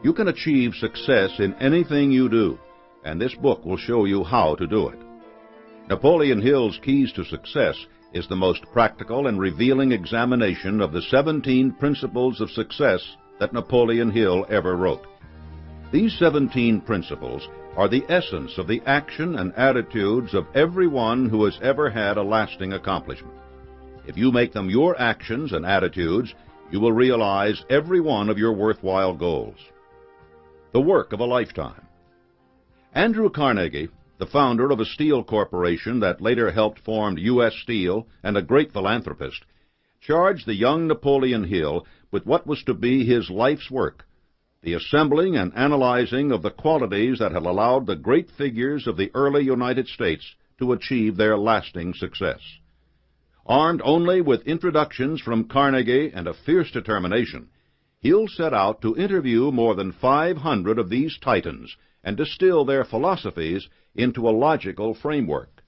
You can achieve success in anything you do, and this book will show you how to do it. Napoleon Hill's Keys to Success is the most practical and revealing examination of the 17 principles of success that Napoleon Hill ever wrote. These 17 principles are the essence of the action and attitudes of everyone who has ever had a lasting accomplishment. If you make them your actions and attitudes, you will realize every one of your worthwhile goals. The work of a lifetime. Andrew Carnegie, the founder of a steel corporation that later helped form U.S. Steel and a great philanthropist, charged the young Napoleon Hill with what was to be his life's work, the assembling and analyzing of the qualities that had allowed the great figures of the early United States to achieve their lasting success. Armed only with introductions from Carnegie and a fierce determination, Hill set out to interview more than 500 of these titans and distill their philosophies into a logical framework.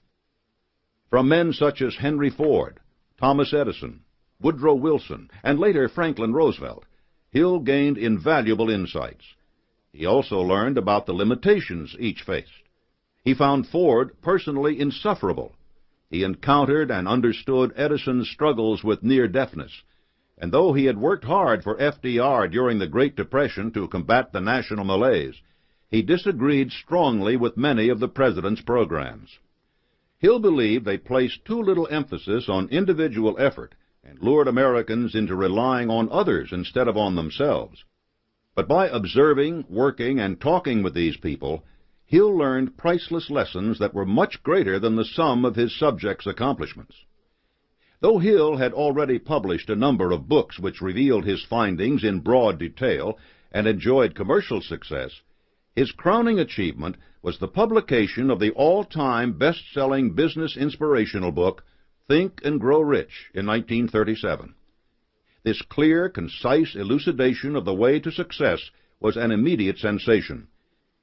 From men such as Henry Ford, Thomas Edison, Woodrow Wilson, and later Franklin Roosevelt, Hill gained invaluable insights. He also learned about the limitations each faced. He found Ford personally insufferable. He encountered and understood Edison's struggles with near-deafness, and though he had worked hard for FDR during the Great Depression to combat the national malaise, he disagreed strongly with many of the president's programs. Hill believed they placed too little emphasis on individual effort and lured Americans into relying on others instead of on themselves. But by observing, working, and talking with these people, Hill learned priceless lessons that were much greater than the sum of his subjects' accomplishments. Though Hill had already published a number of books which revealed his findings in broad detail and enjoyed commercial success, his crowning achievement was the publication of the all-time best-selling business inspirational book, Think and Grow Rich, in 1937. This clear, concise elucidation of the way to success was an immediate sensation.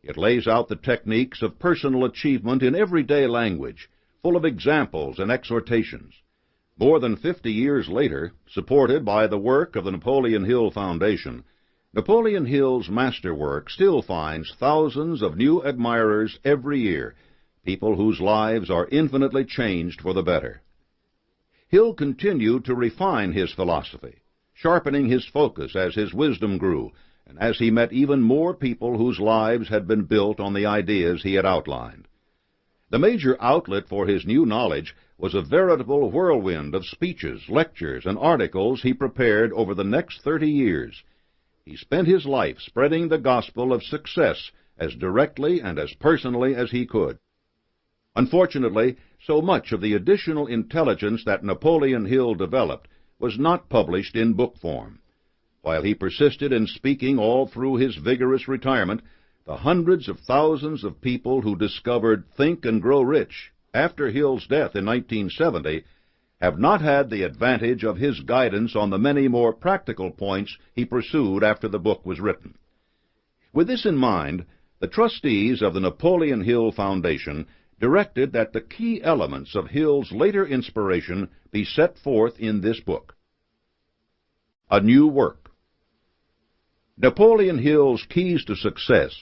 It lays out the techniques of personal achievement in everyday language, full of examples and exhortations. More than 50 years later, supported by the work of the Napoleon Hill Foundation, Napoleon Hill's masterwork still finds thousands of new admirers every year, people whose lives are infinitely changed for the better. Hill continued to refine his philosophy, sharpening his focus as his wisdom grew, and as he met even more people whose lives had been built on the ideas he had outlined. The major outlet for his new knowledge was a veritable whirlwind of speeches, lectures, and articles he prepared over the next 30 years. He spent his life spreading the gospel of success as directly and as personally as he could. Unfortunately, so much of the additional intelligence that Napoleon Hill developed was not published in book form. While he persisted in speaking all through his vigorous retirement, the hundreds of thousands of people who discovered Think and Grow Rich after Hill's death in 1970 have not had the advantage of his guidance on the many more practical points he pursued after the book was written. With this in mind, the trustees of the Napoleon Hill Foundation directed that the key elements of Hill's later inspiration be set forth in this book. A New Work. Napoleon Hill's Keys to Success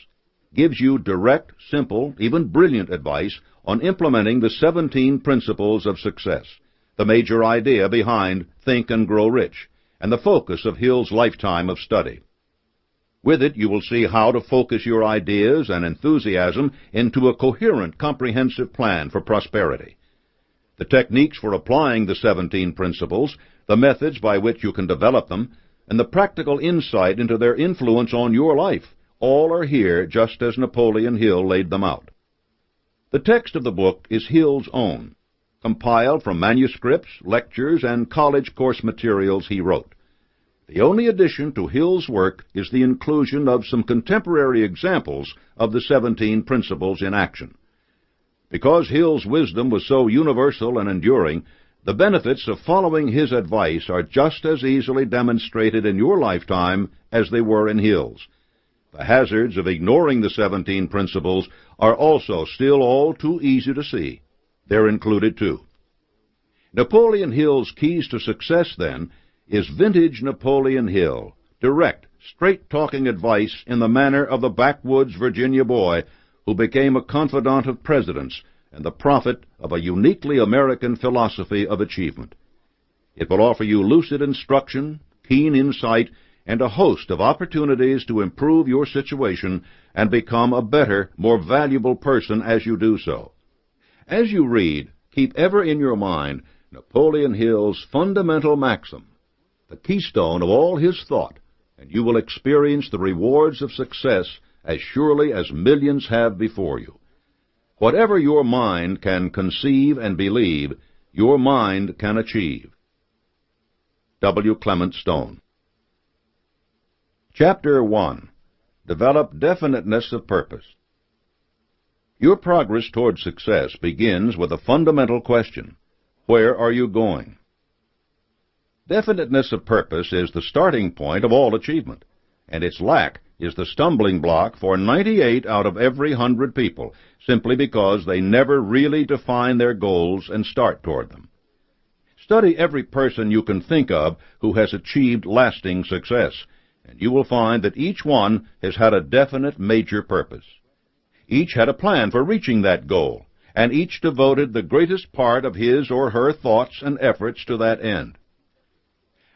gives you direct, simple, even brilliant advice on implementing the 17 principles of success, the major idea behind Think and Grow Rich, and the focus of Hill's lifetime of study. With it, you will see how to focus your ideas and enthusiasm into a coherent, comprehensive plan for prosperity. The techniques for applying the 17 principles, the methods by which you can develop them, and the practical insight into their influence on your life, all are here just as Napoleon Hill laid them out. The text of the book is Hill's own, compiled from manuscripts, lectures, and college course materials he wrote. The only addition to Hill's work is the inclusion of some contemporary examples of the 17 principles in action. Because Hill's wisdom was so universal and enduring, the benefits of following his advice are just as easily demonstrated in your lifetime as they were in Hill's. The hazards of ignoring the 17 principles are also still all too easy to see. They're included too. Napoleon Hill's Keys to Success, then, is vintage Napoleon Hill, direct, straight-talking advice in the manner of the backwoods Virginia boy who became a confidant of presidents and the prophet of a uniquely American philosophy of achievement. It will offer you lucid instruction, keen insight, and a host of opportunities to improve your situation and become a better, more valuable person as you do so. As you read, keep ever in your mind Napoleon Hill's fundamental maxim, the keystone of all his thought, and you will experience the rewards of success as surely as millions have before you. Whatever your mind can conceive and believe, your mind can achieve. W. Clement Stone. Chapter 1. Develop Definiteness of Purpose. Your progress toward success begins with a fundamental question: where are you going? Definiteness of purpose is the starting point of all achievement, and its lack is the stumbling block for 98 out of every 100 people, simply because they never really define their goals and start toward them. Study every person you can think of who has achieved lasting success, and you will find that each one has had a definite major purpose. Each had a plan for reaching that goal, and each devoted the greatest part of his or her thoughts and efforts to that end.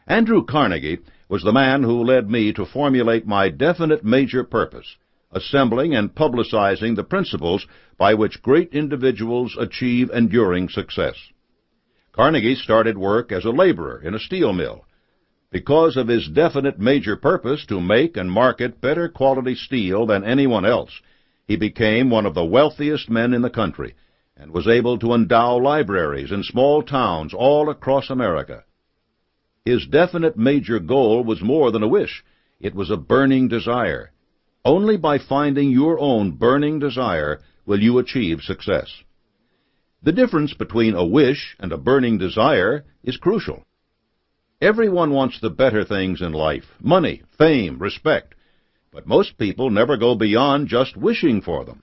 Andrew Carnegie was the man who led me to formulate my definite major purpose, assembling and publicizing the principles by which great individuals achieve enduring success. Carnegie started work as a laborer in a steel mill. Because of his definite major purpose to make and market better quality steel than anyone else, he became one of the wealthiest men in the country and was able to endow libraries in small towns all across America. His definite major goal was more than a wish. It was a burning desire. Only by finding your own burning desire will you achieve success. The difference between a wish and a burning desire is crucial. Everyone wants the better things in life: money, fame, respect. But most people never go beyond just wishing for them.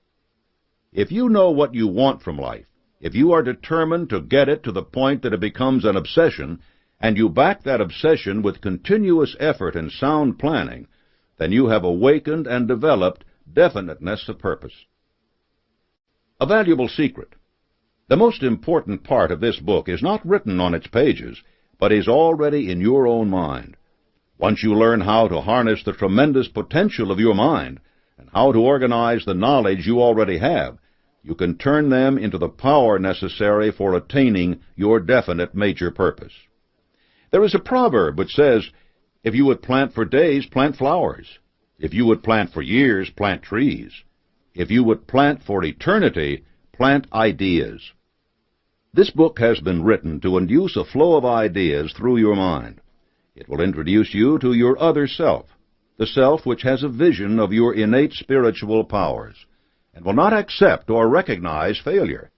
If you know what you want from life, if you are determined to get it to the point that it becomes an obsession, and you back that obsession with continuous effort and sound planning, then you have awakened and developed definiteness of purpose. A valuable secret. The most important part of this book is not written on its pages, but is already in your own mind. Once you learn how to harness the tremendous potential of your mind, and how to organize the knowledge you already have, you can turn them into the power necessary for attaining your definite major purpose. There is a proverb which says, "If you would plant for days, plant flowers. If you would plant for years, plant trees. If you would plant for eternity, plant ideas." This book has been written to induce a flow of ideas through your mind. It will introduce you to your other self, the self which has a vision of your innate spiritual powers, and will not accept or recognize failure.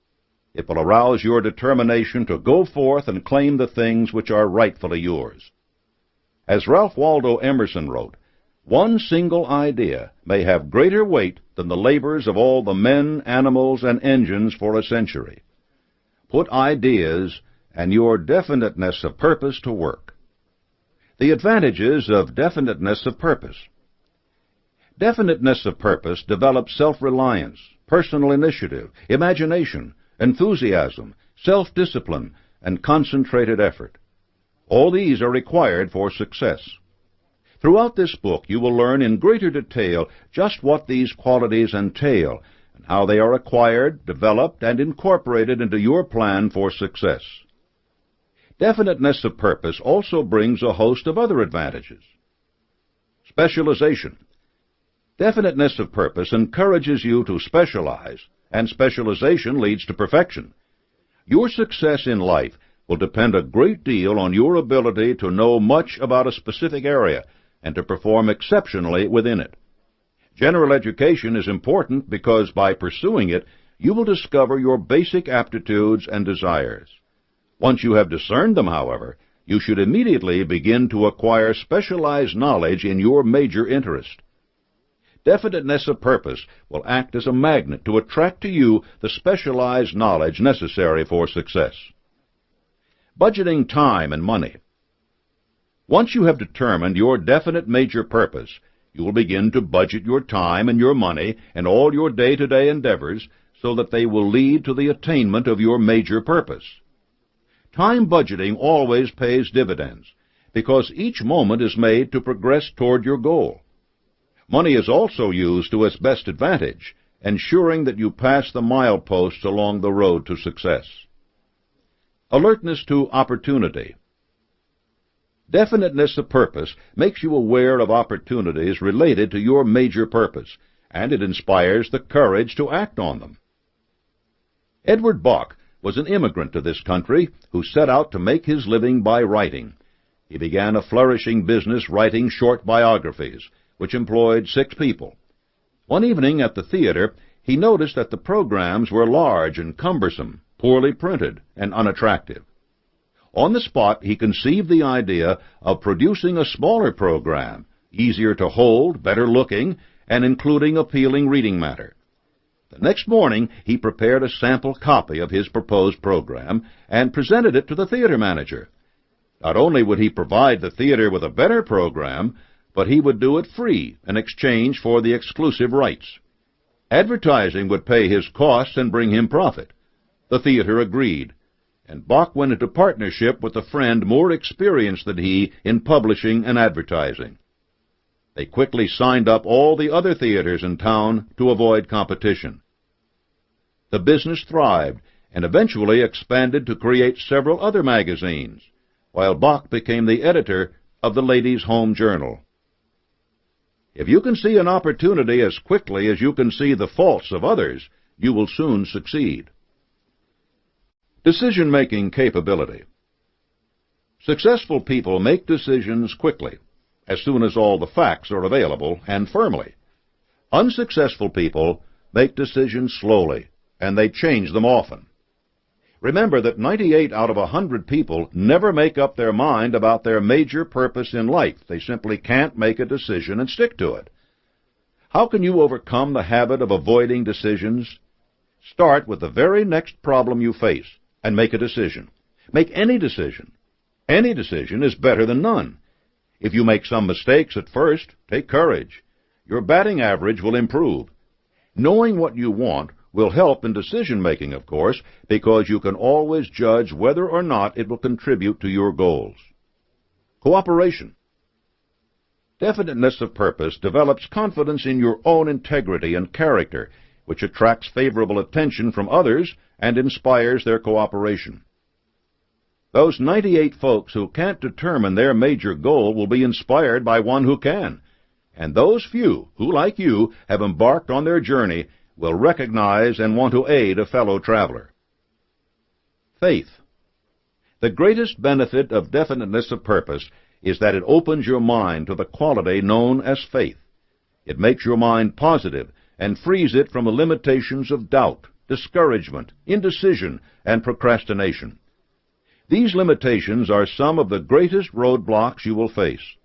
It will arouse your determination to go forth and claim the things which are rightfully yours. As Ralph Waldo Emerson wrote, "One single idea may have greater weight than the labors of all the men, animals, and engines for a century." Put ideas and your definiteness of purpose to work. The advantages of definiteness of purpose. Definiteness of purpose develops self-reliance, personal initiative, imagination, enthusiasm, self-discipline, and concentrated effort. All these are required for success. Throughout this book you will learn in greater detail just what these qualities entail, and how they are acquired, developed, and incorporated into your plan for success. Definiteness of purpose also brings a host of other advantages. Specialization. Definiteness of purpose encourages you to specialize, and specialization leads to perfection. Your success in life will depend a great deal on your ability to know much about a specific area and to perform exceptionally within it. General education is important because by pursuing it, you will discover your basic aptitudes and desires. Once you have discerned them, however, you should immediately begin to acquire specialized knowledge in your major interest. Definiteness of purpose will act as a magnet to attract to you the specialized knowledge necessary for success. Budgeting time and money. Once you have determined your definite major purpose, you will begin to budget your time and your money and all your day-to-day endeavors so that they will lead to the attainment of your major purpose. Time budgeting always pays dividends because each moment is made to progress toward your goal. Money is also used to its best advantage, ensuring that you pass the mileposts along the road to success. Alertness to opportunity. Definiteness of purpose makes you aware of opportunities related to your major purpose, and it inspires the courage to act on them. Edward Bok was an immigrant to this country who set out to make his living by writing. He began a flourishing business writing short biographies, which employed 6 people. One evening at the theater, he noticed that the programs were large and cumbersome, poorly printed, and unattractive. On the spot, he conceived the idea of producing a smaller program, easier to hold, better looking, and including appealing reading matter. The next morning, he prepared a sample copy of his proposed program and presented it to the theater manager. Not only would he provide the theater with a better program, but he would do it free in exchange for the exclusive rights. Advertising would pay his costs and bring him profit. The theater agreed, and Bok went into partnership with a friend more experienced than he in publishing and advertising. They quickly signed up all the other theaters in town to avoid competition. The business thrived and eventually expanded to create several other magazines, while Bok became the editor of the Ladies' Home Journal. If you can see an opportunity as quickly as you can see the faults of others, you will soon succeed. Decision-making capability. Successful people make decisions quickly, as soon as all the facts are available, and firmly. Unsuccessful people make decisions slowly, and they change them often. Remember that 98 out of 100 people never make up their mind about their major purpose in life. They simply can't make a decision and stick to it. How can you overcome the habit of avoiding decisions? Start with the very next problem you face and make a decision. Make any decision. Any decision is better than none. If you make some mistakes at first, take courage. Your batting average will improve. Knowing what you want will help in decision-making, of course, because you can always judge whether or not it will contribute to your goals. Cooperation. Definiteness of purpose develops confidence in your own integrity and character, which attracts favorable attention from others and inspires their cooperation. Those 98 folks who can't determine their major goal will be inspired by one who can, and those few who, like you, have embarked on their journey will recognize and want to aid a fellow traveler. Faith. The greatest benefit of definiteness of purpose is that it opens your mind to the quality known as faith. It makes your mind positive and frees it from the limitations of doubt, discouragement, indecision, and procrastination. These limitations are some of the greatest roadblocks you will face.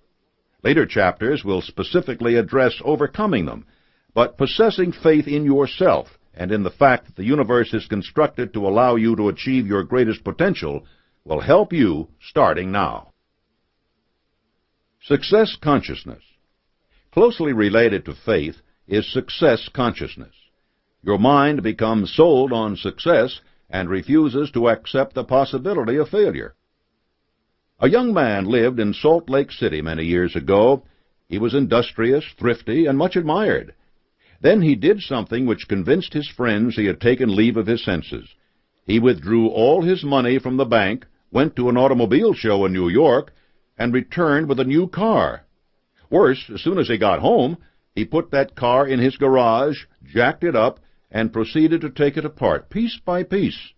Later chapters will specifically address overcoming them, but possessing faith in yourself and in the fact that the universe is constructed to allow you to achieve your greatest potential will help you starting now. Success consciousness. Closely related to faith is success consciousness. Your mind becomes sold on success and refuses to accept the possibility of failure. A young man lived in Salt Lake City many years ago. He was industrious, thrifty, and much admired. Then he did something which convinced his friends he had taken leave of his senses. He withdrew all his money from the bank, went to an automobile show in New York, and returned with a new car. Worse, as soon as he got home, he put that car in his garage, jacked it up, and proceeded to take it apart, piece by piece.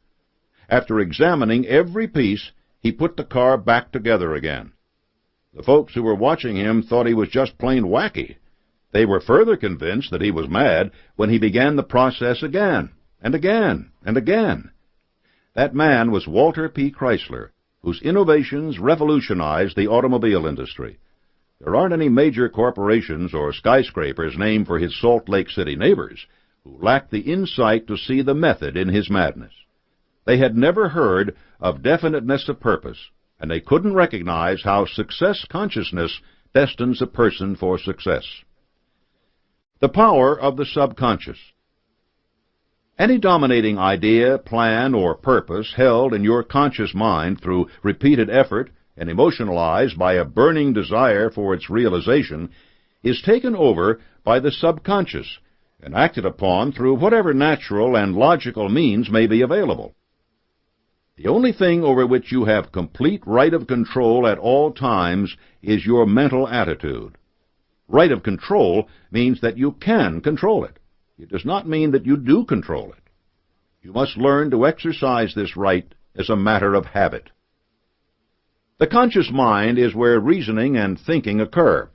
After examining every piece, he put the car back together again. The folks who were watching him thought he was just plain wacky. They were further convinced that he was mad when he began the process again, and again, and again. That man was Walter P. Chrysler, whose innovations revolutionized the automobile industry. There aren't any major corporations or skyscrapers named for his Salt Lake City neighbors who lacked the insight to see the method in his madness. They had never heard of definiteness of purpose, and they couldn't recognize how success consciousness destines a person for success. The power of the subconscious. Any dominating idea, plan, or purpose held in your conscious mind through repeated effort and emotionalized by a burning desire for its realization is taken over by the subconscious and acted upon through whatever natural and logical means may be available. The only thing over which you have complete right of control at all times is your mental attitude. Right of control means that you can control it. It does not mean that you do control it. You must learn to exercise this right as a matter of habit. The conscious mind is where reasoning and thinking occur.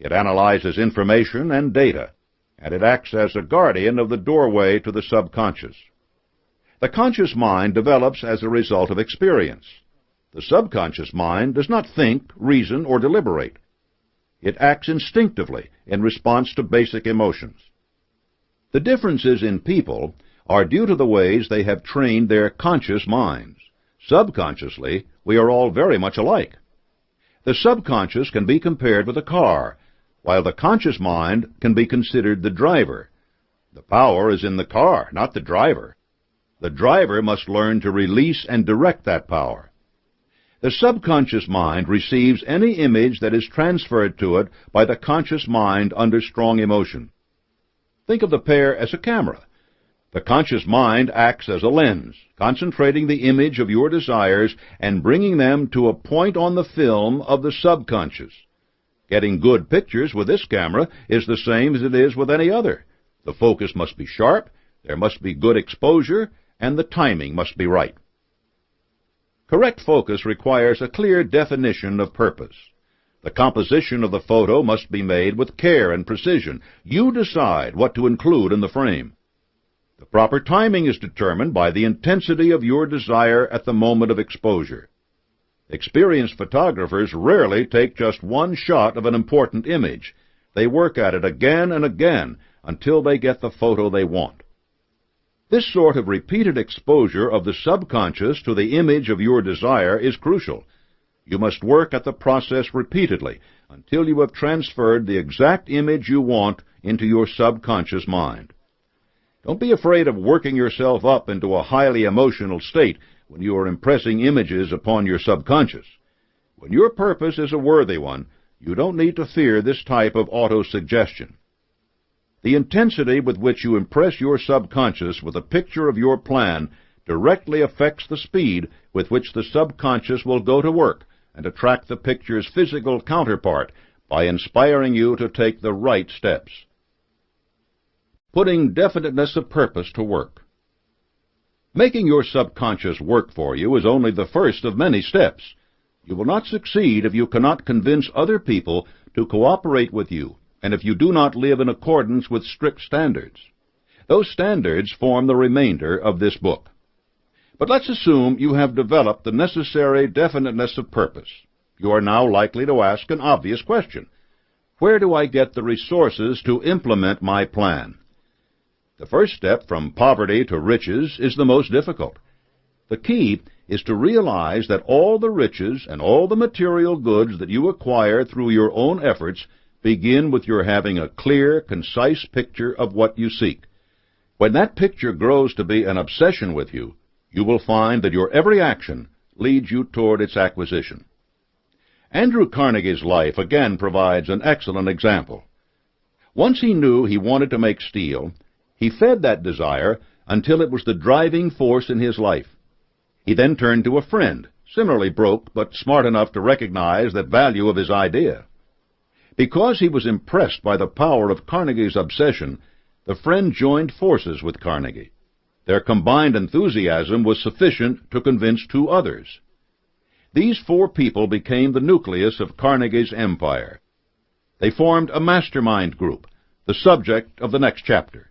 It analyzes information and data, and it acts as a guardian of the doorway to the subconscious. The conscious mind develops as a result of experience. The subconscious mind does not think, reason, or deliberate. It acts instinctively in response to basic emotions. The differences in people are due to the ways they have trained their conscious minds. Subconsciously, we are all very much alike. The subconscious can be compared with a car, while the conscious mind can be considered the driver. The power is in the car, not the driver. The driver must learn to release and direct that power. The subconscious mind receives any image that is transferred to it by the conscious mind under strong emotion. Think of the pair as a camera. The conscious mind acts as a lens, concentrating the image of your desires and bringing them to a point on the film of the subconscious. Getting good pictures with this camera is the same as it is with any other. The focus must be sharp, there must be good exposure, and the timing must be right. Correct focus requires a clear definition of purpose. The composition of the photo must be made with care and precision. You decide what to include in the frame. The proper timing is determined by the intensity of your desire at the moment of exposure. Experienced photographers rarely take just one shot of an important image. They work at it again and again until they get the photo they want. This sort of repeated exposure of the subconscious to the image of your desire is crucial. You must work at the process repeatedly until you have transferred the exact image you want into your subconscious mind. Don't be afraid of working yourself up into a highly emotional state when you are impressing images upon your subconscious. When your purpose is a worthy one, you don't need to fear this type of auto-suggestion. The intensity with which you impress your subconscious with a picture of your plan directly affects the speed with which the subconscious will go to work and attract the picture's physical counterpart by inspiring you to take the right steps. Putting definiteness of purpose to work. Making your subconscious work for you is only the first of many steps. You will not succeed if you cannot convince other people to cooperate with you, and if you do not live in accordance with strict standards. Those standards form the remainder of this book. But let's assume you have developed the necessary definiteness of purpose. You are now likely to ask an obvious question. Where do I get the resources to implement my plan? The first step from poverty to riches is the most difficult. The key is to realize that all the riches and all the material goods that you acquire through your own efforts begin with your having a clear, concise picture of what you seek. When that picture grows to be an obsession with you, you will find that your every action leads you toward its acquisition. Andrew Carnegie's life again provides an excellent example. Once he knew he wanted to make steel, he fed that desire until it was the driving force in his life. He then turned to a friend, similarly broke but smart enough to recognize the value of his idea. Because he was impressed by the power of Carnegie's obsession, the friend joined forces with Carnegie. Their combined enthusiasm was sufficient to convince 2 others. These 4 people became the nucleus of Carnegie's empire. They formed a mastermind group, the subject of the next chapter.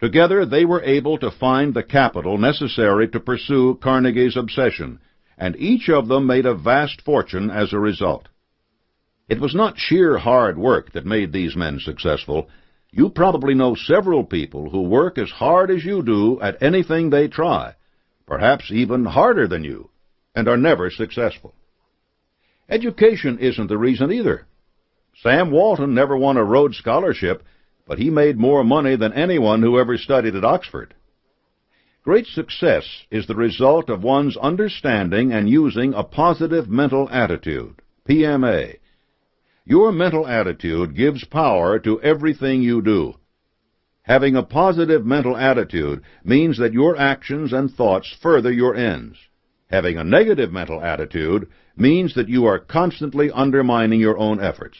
Together they were able to find the capital necessary to pursue Carnegie's obsession, and each of them made a vast fortune as a result. It was not sheer hard work that made these men successful. You probably know several people who work as hard as you do at anything they try, perhaps even harder than you. and are never successful. Education isn't the reason either. Sam Walton never won a Rhodes Scholarship, but he made more money than anyone who ever studied at Oxford. Great success is the result of one's understanding and using a positive mental attitude, PMA. Your mental attitude gives power to everything you do. Having a positive mental attitude means that your actions and thoughts further your ends. Having a negative mental attitude means that you are constantly undermining your own efforts.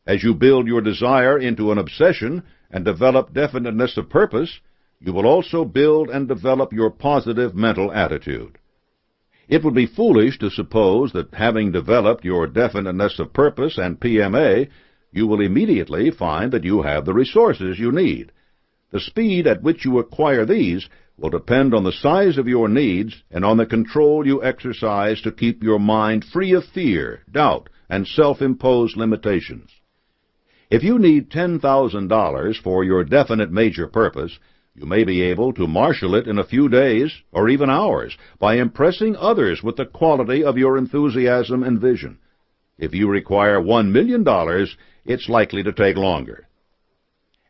As you build your desire into an obsession and develop definiteness of purpose, you will also build and develop your positive mental attitude. It would be foolish to suppose that having developed your definiteness of purpose and PMA, you will immediately find that you have the resources you need. The speed at which you acquire these will depend on the size of your needs and on the control you exercise to keep your mind free of fear, doubt, and self-imposed limitations. If you need $10,000 for your definite major purpose, you may be able to marshal it in a few days or even hours by impressing others with the quality of your enthusiasm and vision. If you require $1 million, it's likely to take longer.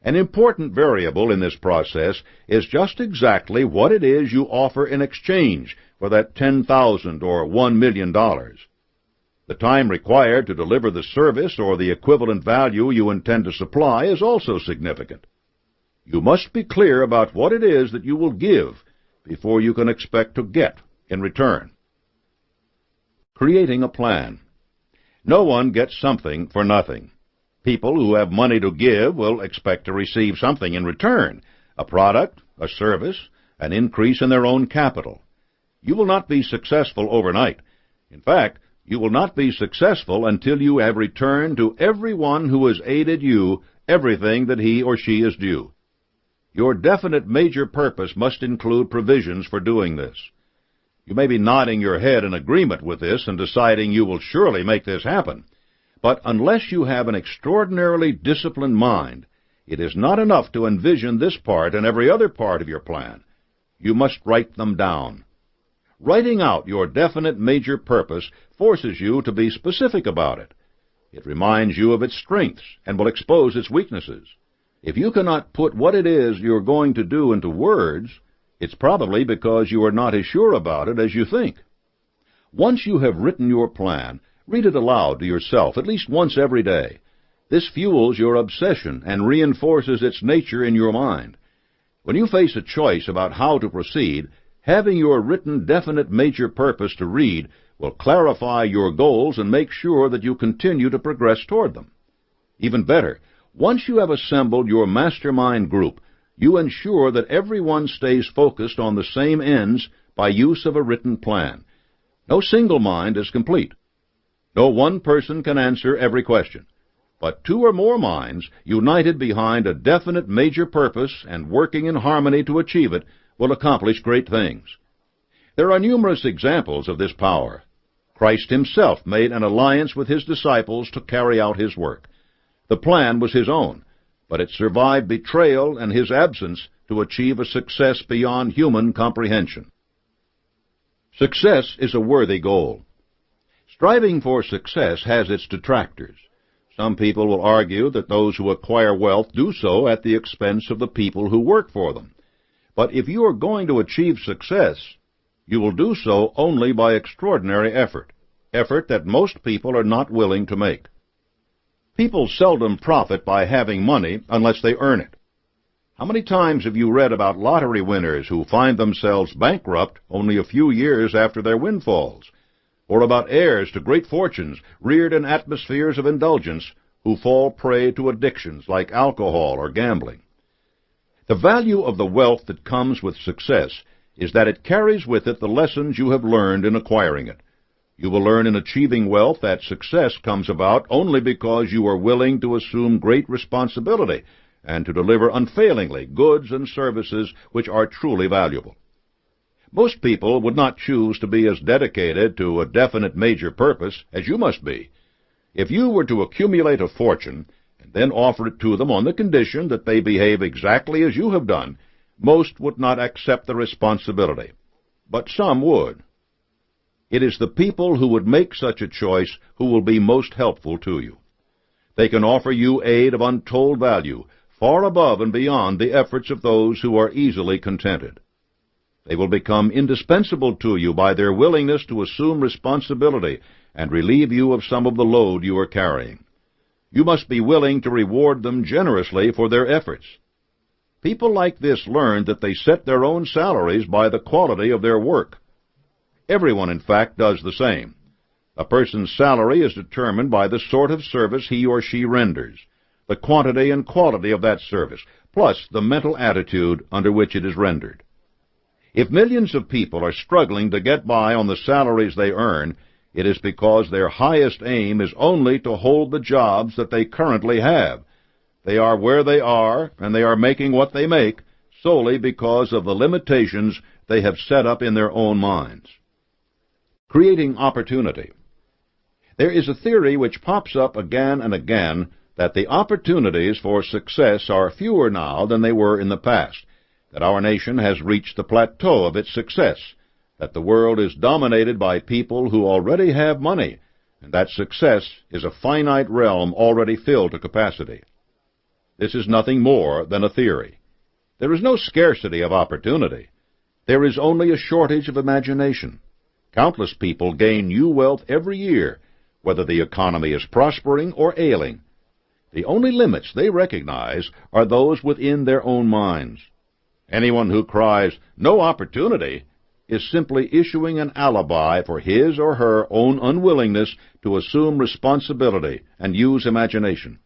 An important variable in this process is just exactly what it is you offer in exchange for that $10,000 or $1 million. The time required to deliver the service or the equivalent value you intend to supply is also significant. You must be clear about what it is that you will give before you can expect to get in return. Creating a plan. No one gets something for nothing. People who have money to give will expect to receive something in return, a product, a service, an increase in their own capital. You will not be successful overnight. In fact, you will not be successful until you have returned to everyone who has aided you everything that he or she is due. Your definite major purpose must include provisions for doing this. You may be nodding your head in agreement with this and deciding you will surely make this happen. But unless you have an extraordinarily disciplined mind, it is not enough to envision this part and every other part of your plan. You must write them down. Writing out your definite major purpose forces you to be specific about it. It reminds you of its strengths and will expose its weaknesses. If you cannot put what it is you're going to do into words, it's probably because you are not as sure about it as you think. Once you have written your plan, read it aloud to yourself at least once every day. This fuels your obsession and reinforces its nature in your mind. When you face a choice about how to proceed, having your written definite major purpose to read will clarify your goals and make sure that you continue to progress toward them. Even better, once you have assembled your mastermind group, you ensure that everyone stays focused on the same ends by use of a written plan. No single mind is complete. No one person can answer every question. But two or more minds, united behind a definite major purpose and working in harmony to achieve it, will accomplish great things. There are numerous examples of this power. Christ himself made an alliance with his disciples to carry out his work. The plan was his own, but it survived betrayal and his absence to achieve a success beyond human comprehension. Success is a worthy goal. Striving for success has its detractors. Some people will argue that those who acquire wealth do so at the expense of the people who work for them. But if you are going to achieve success, you will do so only by extraordinary effort that most people are not willing to make. People seldom profit by having money unless they earn it. How many times have you read about lottery winners who find themselves bankrupt only a few years after their windfalls? Or about heirs to great fortunes reared in atmospheres of indulgence who fall prey to addictions like alcohol or gambling? The value of the wealth that comes with success is that it carries with it the lessons you have learned in acquiring it. You will learn in achieving wealth that success comes about only because you are willing to assume great responsibility and to deliver unfailingly goods and services which are truly valuable. Most people would not choose to be as dedicated to a definite major purpose as you must be. If you were to accumulate a fortune and then offer it to them on the condition that they behave exactly as you have done, most would not accept the responsibility, but some would. It is the people who would make such a choice who will be most helpful to you. They can offer you aid of untold value, far above and beyond the efforts of those who are easily contented. They will become indispensable to you by their willingness to assume responsibility and relieve you of some of the load you are carrying. You must be willing to reward them generously for their efforts. People like this learn that they set their own salaries by the quality of their work. Everyone, in fact, does the same. A person's salary is determined by the sort of service he or she renders, the quantity and quality of that service, plus the mental attitude under which it is rendered. If millions of people are struggling to get by on the salaries they earn, it is because their highest aim is only to hold the jobs that they currently have. They are where they are, and they are making what they make solely because of the limitations they have set up in their own minds. Creating opportunity. There is a theory which pops up again and again that the opportunities for success are fewer now than they were in the past, that our nation has reached the plateau of its success, that the world is dominated by people who already have money, and that success is a finite realm already filled to capacity. This is nothing more than a theory. There is no scarcity of opportunity. There is only a shortage of imagination. Countless people gain new wealth every year, whether the economy is prospering or ailing. The only limits they recognize are those within their own minds. Anyone who cries, "No opportunity," is simply issuing an alibi for his or her own unwillingness to assume responsibility and use imagination.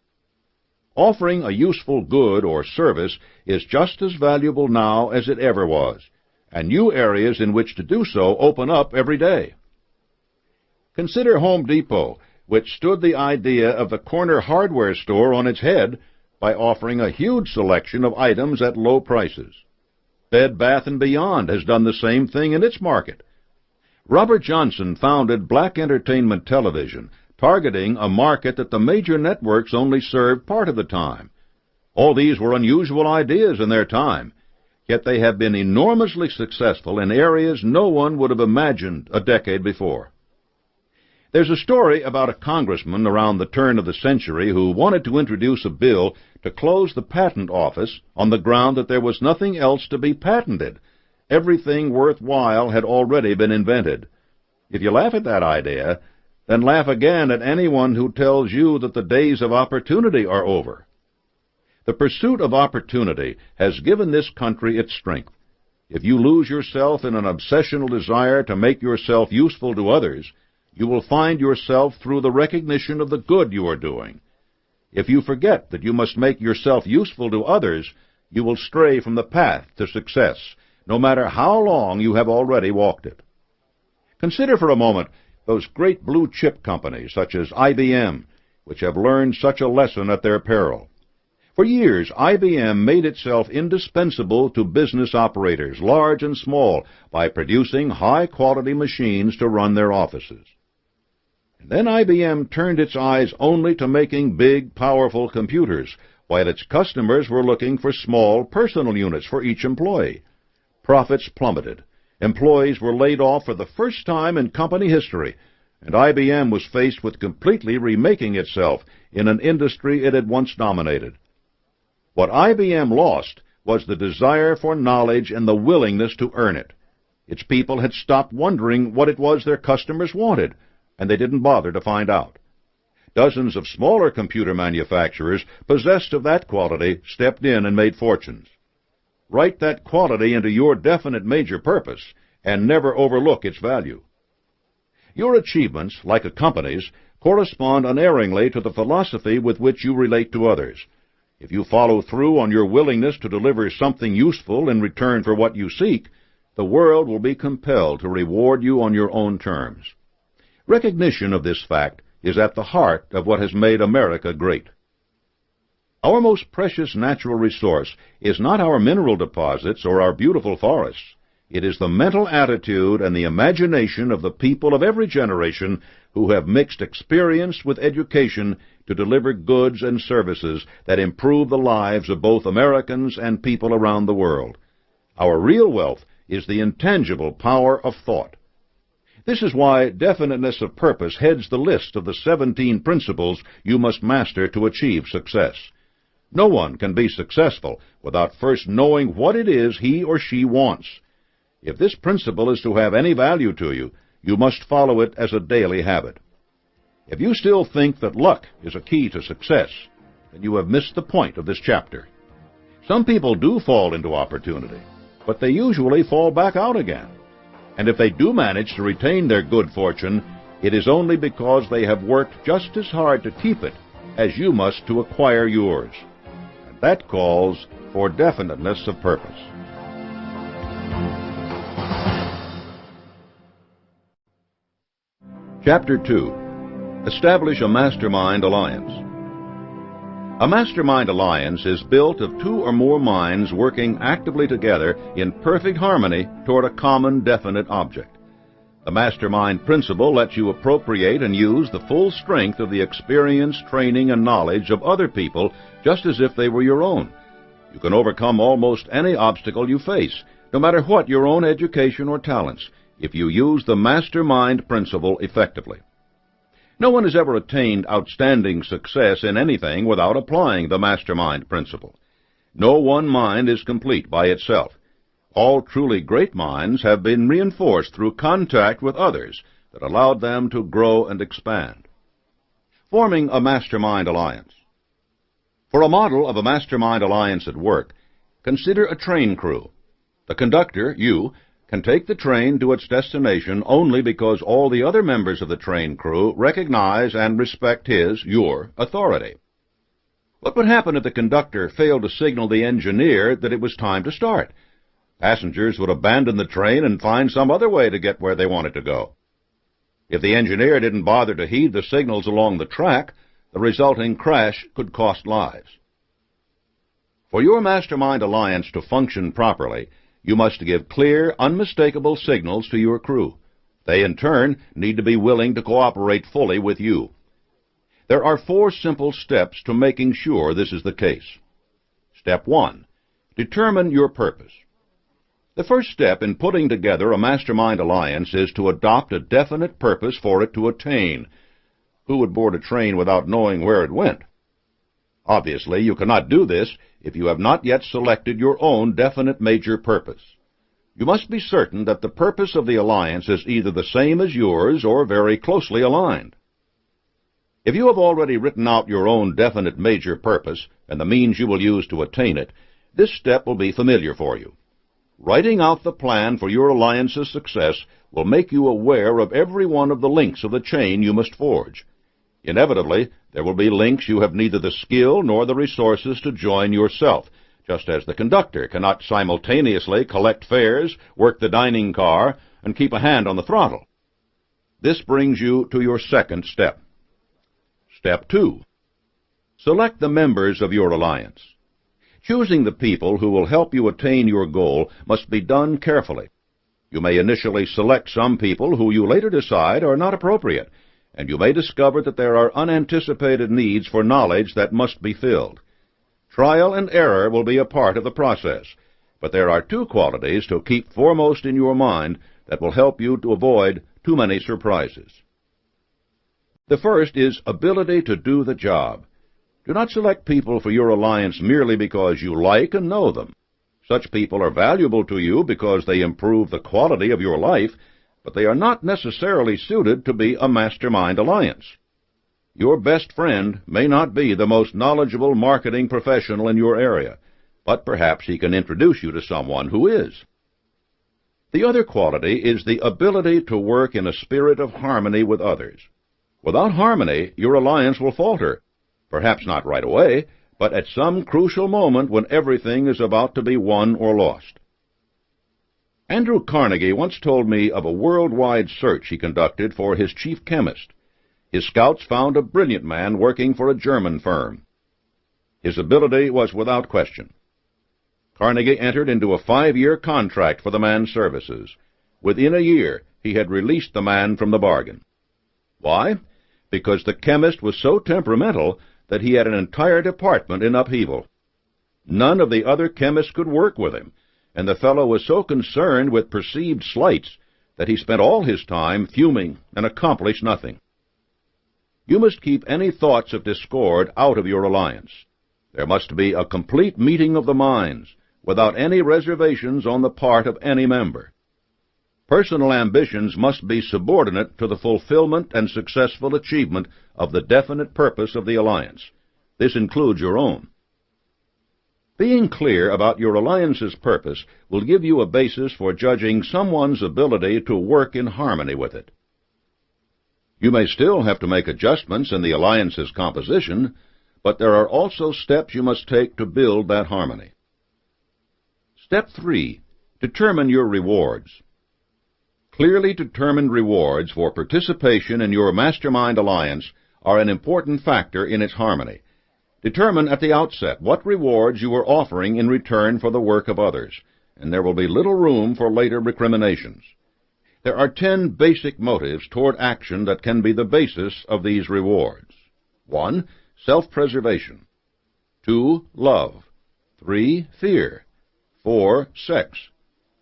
Offering a useful good or service is just as valuable now as it ever was, and new areas in which to do so open up every day. Consider Home Depot, which stood the idea of the corner hardware store on its head by offering a huge selection of items at low prices. Bed Bath & Beyond has done the same thing in its market. Robert Johnson founded Black Entertainment Television, targeting a market that the major networks only served part of the time. All these were unusual ideas in their time, yet they have been enormously successful in areas no one would have imagined a decade before. There's a story about a congressman around the turn of the century who wanted to introduce a bill to close the patent office on the ground that there was nothing else to be patented. Everything worthwhile had already been invented. If you laugh at that idea, then laugh again at anyone who tells you that the days of opportunity are over. The pursuit of opportunity has given this country its strength. If you lose yourself in an obsessional desire to make yourself useful to others, you will find yourself through the recognition of the good you are doing. If you forget that you must make yourself useful to others, you will stray from the path to success, no matter how long you have already walked it. Consider for a moment those great blue-chip companies such as IBM, which have learned such a lesson at their peril. For years, IBM made itself indispensable to business operators, large and small, by producing high-quality machines to run their offices. And then IBM turned its eyes only to making big, powerful computers, while its customers were looking for small, personal units for each employee. Profits plummeted. Employees were laid off for the first time in company history, and IBM was faced with completely remaking itself in an industry it had once dominated. What IBM lost was the desire for knowledge and the willingness to earn it. Its people had stopped wondering what it was their customers wanted, and they didn't bother to find out. Dozens of smaller computer manufacturers possessed of that quality stepped in and made fortunes. Write that quality into your definite major purpose, and never overlook its value. Your achievements, like a company's, correspond unerringly to the philosophy with which you relate to others. If you follow through on your willingness to deliver something useful in return for what you seek, the world will be compelled to reward you on your own terms. Recognition of this fact is at the heart of what has made America great. Our most precious natural resource is not our mineral deposits or our beautiful forests. It is the mental attitude and the imagination of the people of every generation who have mixed experience with education to deliver goods and services that improve the lives of both Americans and people around the world. Our real wealth is the intangible power of thought. This is why definiteness of purpose heads the list of the 17 principles you must master to achieve success. No one can be successful without first knowing what it is he or she wants. If this principle is to have any value to you, you must follow it as a daily habit. If you still think that luck is a key to success, then you have missed the point of this chapter. Some people do fall into opportunity, but they usually fall back out again. And if they do manage to retain their good fortune, it is only because they have worked just as hard to keep it as you must to acquire yours. And that calls for definiteness of purpose. Chapter 2. Establish a Mastermind Alliance. A mastermind alliance is built of two or more minds working actively together in perfect harmony toward a common definite object. The mastermind principle lets you appropriate and use the full strength of the experience, training, and knowledge of other people just as if they were your own. You can overcome almost any obstacle you face, no matter what your own education or talents, if you use the mastermind principle effectively. No one has ever attained outstanding success in anything without applying the mastermind principle. No one mind is complete by itself. All truly great minds have been reinforced through contact with others that allowed them to grow and expand. Forming a mastermind alliance. For a model of a mastermind alliance at work, consider a train crew. The conductor, you, can take the train to its destination only because all the other members of the train crew recognize and respect your authority. What would happen if the conductor failed to signal the engineer that it was time to start? Passengers would abandon the train and find some other way to get where they wanted to go. If the engineer didn't bother to heed the signals along the track, the resulting crash could cost lives. For your mastermind alliance to function properly, you must give clear, unmistakable signals to your crew. They, in turn, need to be willing to cooperate fully with you. There are 4 simple steps to making sure this is the case. Step 1. Determine your purpose. The first step in putting together a mastermind alliance is to adopt a definite purpose for it to attain. Who would board a train without knowing where it went? Obviously, you cannot do this if you have not yet selected your own definite major purpose. You must be certain that the purpose of the alliance is either the same as yours or very closely aligned. If you have already written out your own definite major purpose and the means you will use to attain it, this step will be familiar for you. Writing out the plan for your alliance's success will make you aware of every one of the links of the chain you must forge. Inevitably, there will be links you have neither the skill nor the resources to join yourself, just as the conductor cannot simultaneously collect fares, work the dining car, and keep a hand on the throttle. This brings you to your second step. Step 2. Select the members of your alliance. Choosing the people who will help you attain your goal must be done carefully. You may initially select some people who you later decide are not appropriate, and you may discover that there are unanticipated needs for knowledge that must be filled. Trial and error will be a part of the process, but there are 2 qualities to keep foremost in your mind that will help you to avoid too many surprises. The first is ability to do the job. Do not select people for your alliance merely because you like and know them. Such people are valuable to you because they improve the quality of your life, but they are not necessarily suited to be a mastermind alliance. Your best friend may not be the most knowledgeable marketing professional in your area, but perhaps he can introduce you to someone who is. The other quality is the ability to work in a spirit of harmony with others. Without harmony, your alliance will falter, perhaps not right away, but at some crucial moment when everything is about to be won or lost. Andrew Carnegie once told me of a worldwide search he conducted for his chief chemist. His scouts found a brilliant man working for a German firm. His ability was without question. Carnegie entered into a 5-year contract for the man's services. Within a year, he had released the man from the bargain. Why? Because the chemist was so temperamental that he had an entire department in upheaval. None of the other chemists could work with him, and the fellow was so concerned with perceived slights that he spent all his time fuming and accomplished nothing. You must keep any thoughts of discord out of your alliance. There must be a complete meeting of the minds, without any reservations on the part of any member. Personal ambitions must be subordinate to the fulfillment and successful achievement of the definite purpose of the alliance. This includes your own. Being clear about your alliance's purpose will give you a basis for judging someone's ability to work in harmony with it. You may still have to make adjustments in the alliance's composition, but there are also steps you must take to build that harmony. Step 3. Determine your rewards. Clearly determined rewards for participation in your mastermind alliance are an important factor in its harmony. Determine at the outset what rewards you are offering in return for the work of others, and there will be little room for later recriminations. There are 10 basic motives toward action that can be the basis of these rewards. 1. Self-preservation. 2. Love. 3. Fear. 4. Sex.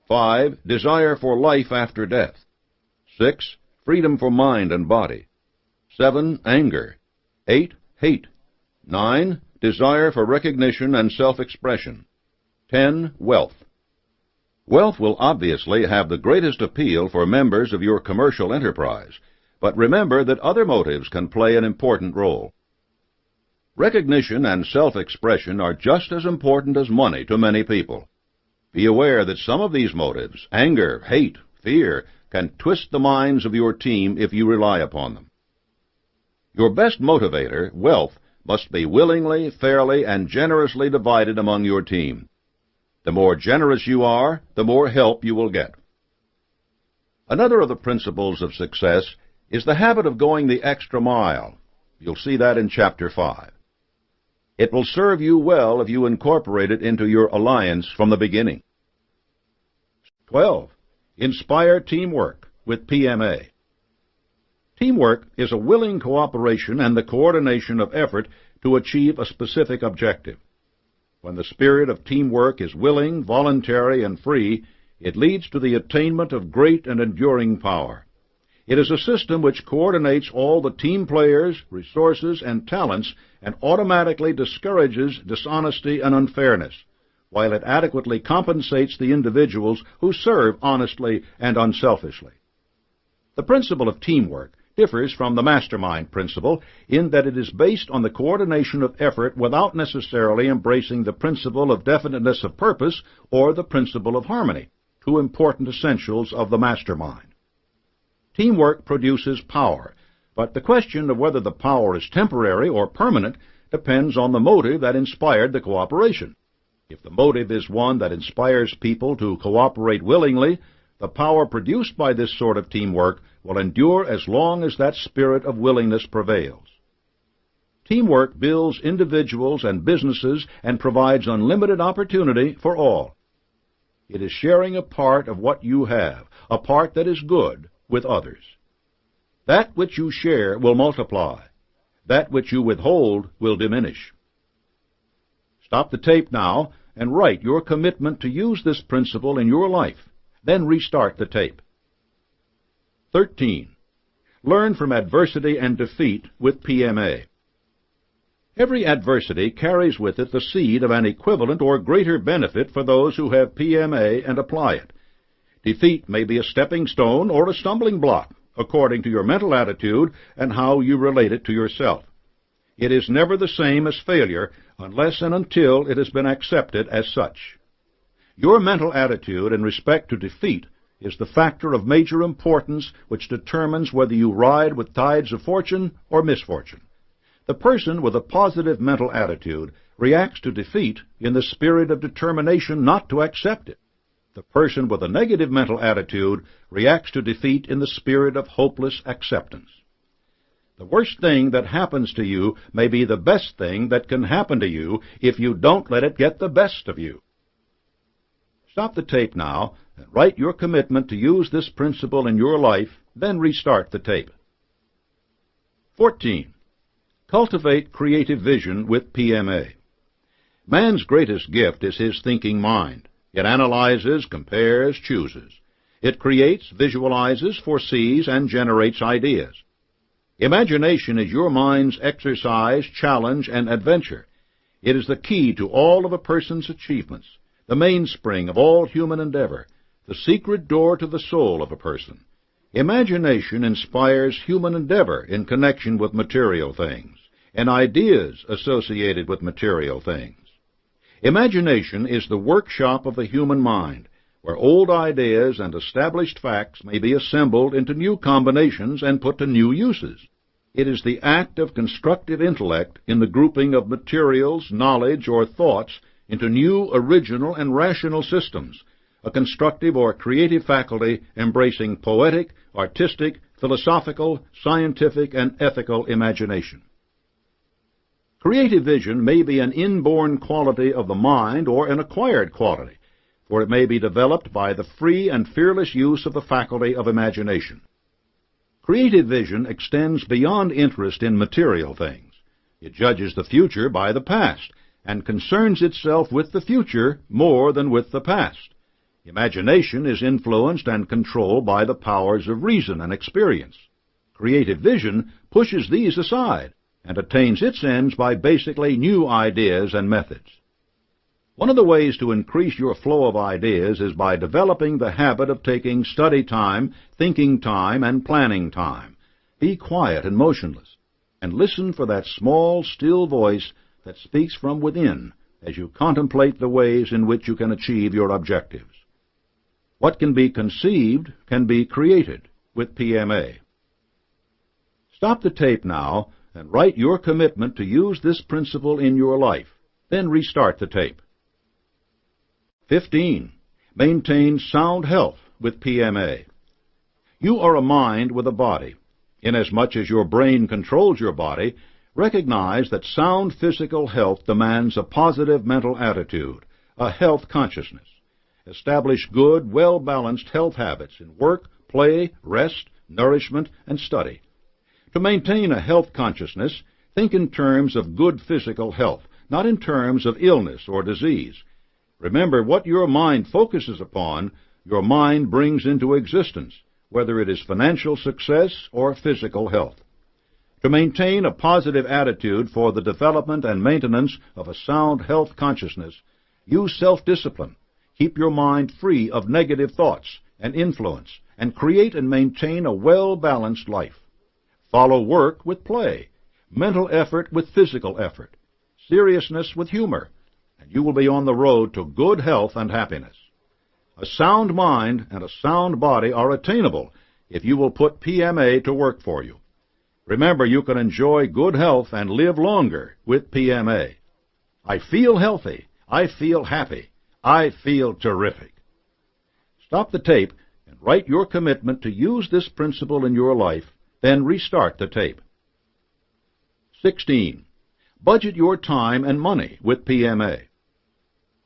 5. Desire for life after death. 6. Freedom for mind and body. 7. Anger. 8. Hate. 9. Desire for recognition and self-expression. 10. Wealth. Wealth will obviously have the greatest appeal for members of your commercial enterprise, but remember that other motives can play an important role. Recognition and self-expression are just as important as money to many people. Be aware that some of these motives, anger, hate, fear, can twist the minds of your team if you rely upon them. Your best motivator, wealth, must be willingly, fairly, and generously divided among your team. The more generous you are, the more help you will get. Another of the principles of success is the habit of going the extra mile. You'll see that in Chapter 5. It will serve you well if you incorporate it into your alliance from the beginning. 12. Inspire teamwork with PMA. Teamwork is a willing cooperation and the coordination of effort to achieve a specific objective. When the spirit of teamwork is willing, voluntary, and free, it leads to the attainment of great and enduring power. It is a system which coordinates all the team players, resources, and talents and automatically discourages dishonesty and unfairness, while it adequately compensates the individuals who serve honestly and unselfishly. The principle of teamwork differs from the mastermind principle in that it is based on the coordination of effort without necessarily embracing the principle of definiteness of purpose or the principle of harmony, two important essentials of the mastermind. Teamwork produces power, but the question of whether the power is temporary or permanent depends on the motive that inspired the cooperation. If the motive is one that inspires people to cooperate willingly, the power produced by this sort of teamwork will endure as long as that spirit of willingness prevails. Teamwork builds individuals and businesses and provides unlimited opportunity for all. It is sharing a part of what you have, a part that is good, with others. That which you share will multiply. That which you withhold will diminish. Stop the tape now and write your commitment to use this principle in your life. Then restart the tape. 13. Learn from adversity and defeat with PMA. Every adversity carries with it the seed of an equivalent or greater benefit for those who have PMA and apply it. Defeat may be a stepping stone or a stumbling block, according to your mental attitude and how you relate it to yourself. It is never the same as failure unless and until it has been accepted as such. Your mental attitude in respect to defeat is the factor of major importance which determines whether you ride with tides of fortune or misfortune. The person with a positive mental attitude reacts to defeat in the spirit of determination not to accept it. The person with a negative mental attitude reacts to defeat in the spirit of hopeless acceptance. The worst thing that happens to you may be the best thing that can happen to you if you don't let it get the best of you. Stop the tape now and write your commitment to use this principle in your life, then restart the tape. 14. Cultivate creative vision with PMA. Man's greatest gift is his thinking mind. It analyzes, compares, chooses. It creates, visualizes, foresees, and generates ideas. Imagination is your mind's exercise, challenge, and adventure. It is the key to all of a person's achievements, the mainspring of all human endeavor, the secret door to the soul of a person. Imagination inspires human endeavor in connection with material things, and ideas associated with material things. Imagination is the workshop of the human mind, where old ideas and established facts may be assembled into new combinations and put to new uses. It is the act of constructive intellect in the grouping of materials, knowledge, or thoughts into new, original, and rational systems, a constructive or creative faculty embracing poetic, artistic, philosophical, scientific, and ethical imagination. Creative vision may be an inborn quality of the mind or an acquired quality, for it may be developed by the free and fearless use of the faculty of imagination. Creative vision extends beyond interest in material things. It judges the future by the past, and concerns itself with the future more than with the past. Imagination is influenced and controlled by the powers of reason and experience. Creative vision pushes these aside and attains its ends by basically new ideas and methods. One of the ways to increase your flow of ideas is by developing the habit of taking study time, thinking time, and planning time. Be quiet and motionless, and listen for that small, still voice that speaks from within as you contemplate the ways in which you can achieve your objectives. What can be conceived can be created with PMA. Stop the tape now and write your commitment to use this principle in your life. Then restart the tape. 15. Maintain sound health with PMA. You are a mind with a body. Inasmuch as your brain controls your body, recognize that sound physical health demands a positive mental attitude, a health consciousness. Establish good, well-balanced health habits in work, play, rest, nourishment, and study. To maintain a health consciousness, think in terms of good physical health, not in terms of illness or disease. Remember, what your mind focuses upon, your mind brings into existence, whether it is financial success or physical health. To maintain a positive attitude for the development and maintenance of a sound health consciousness, use self-discipline. Keep your mind free of negative thoughts and influence, and create and maintain a well-balanced life. Follow work with play, mental effort with physical effort, seriousness with humor, and you will be on the road to good health and happiness. A sound mind and a sound body are attainable if you will put PMA to work for you. Remember, you can enjoy good health and live longer with PMA. I feel healthy. I feel happy. I feel terrific. Stop the tape and write your commitment to use this principle in your life, then restart the tape. 16. Budget your time and money with PMA.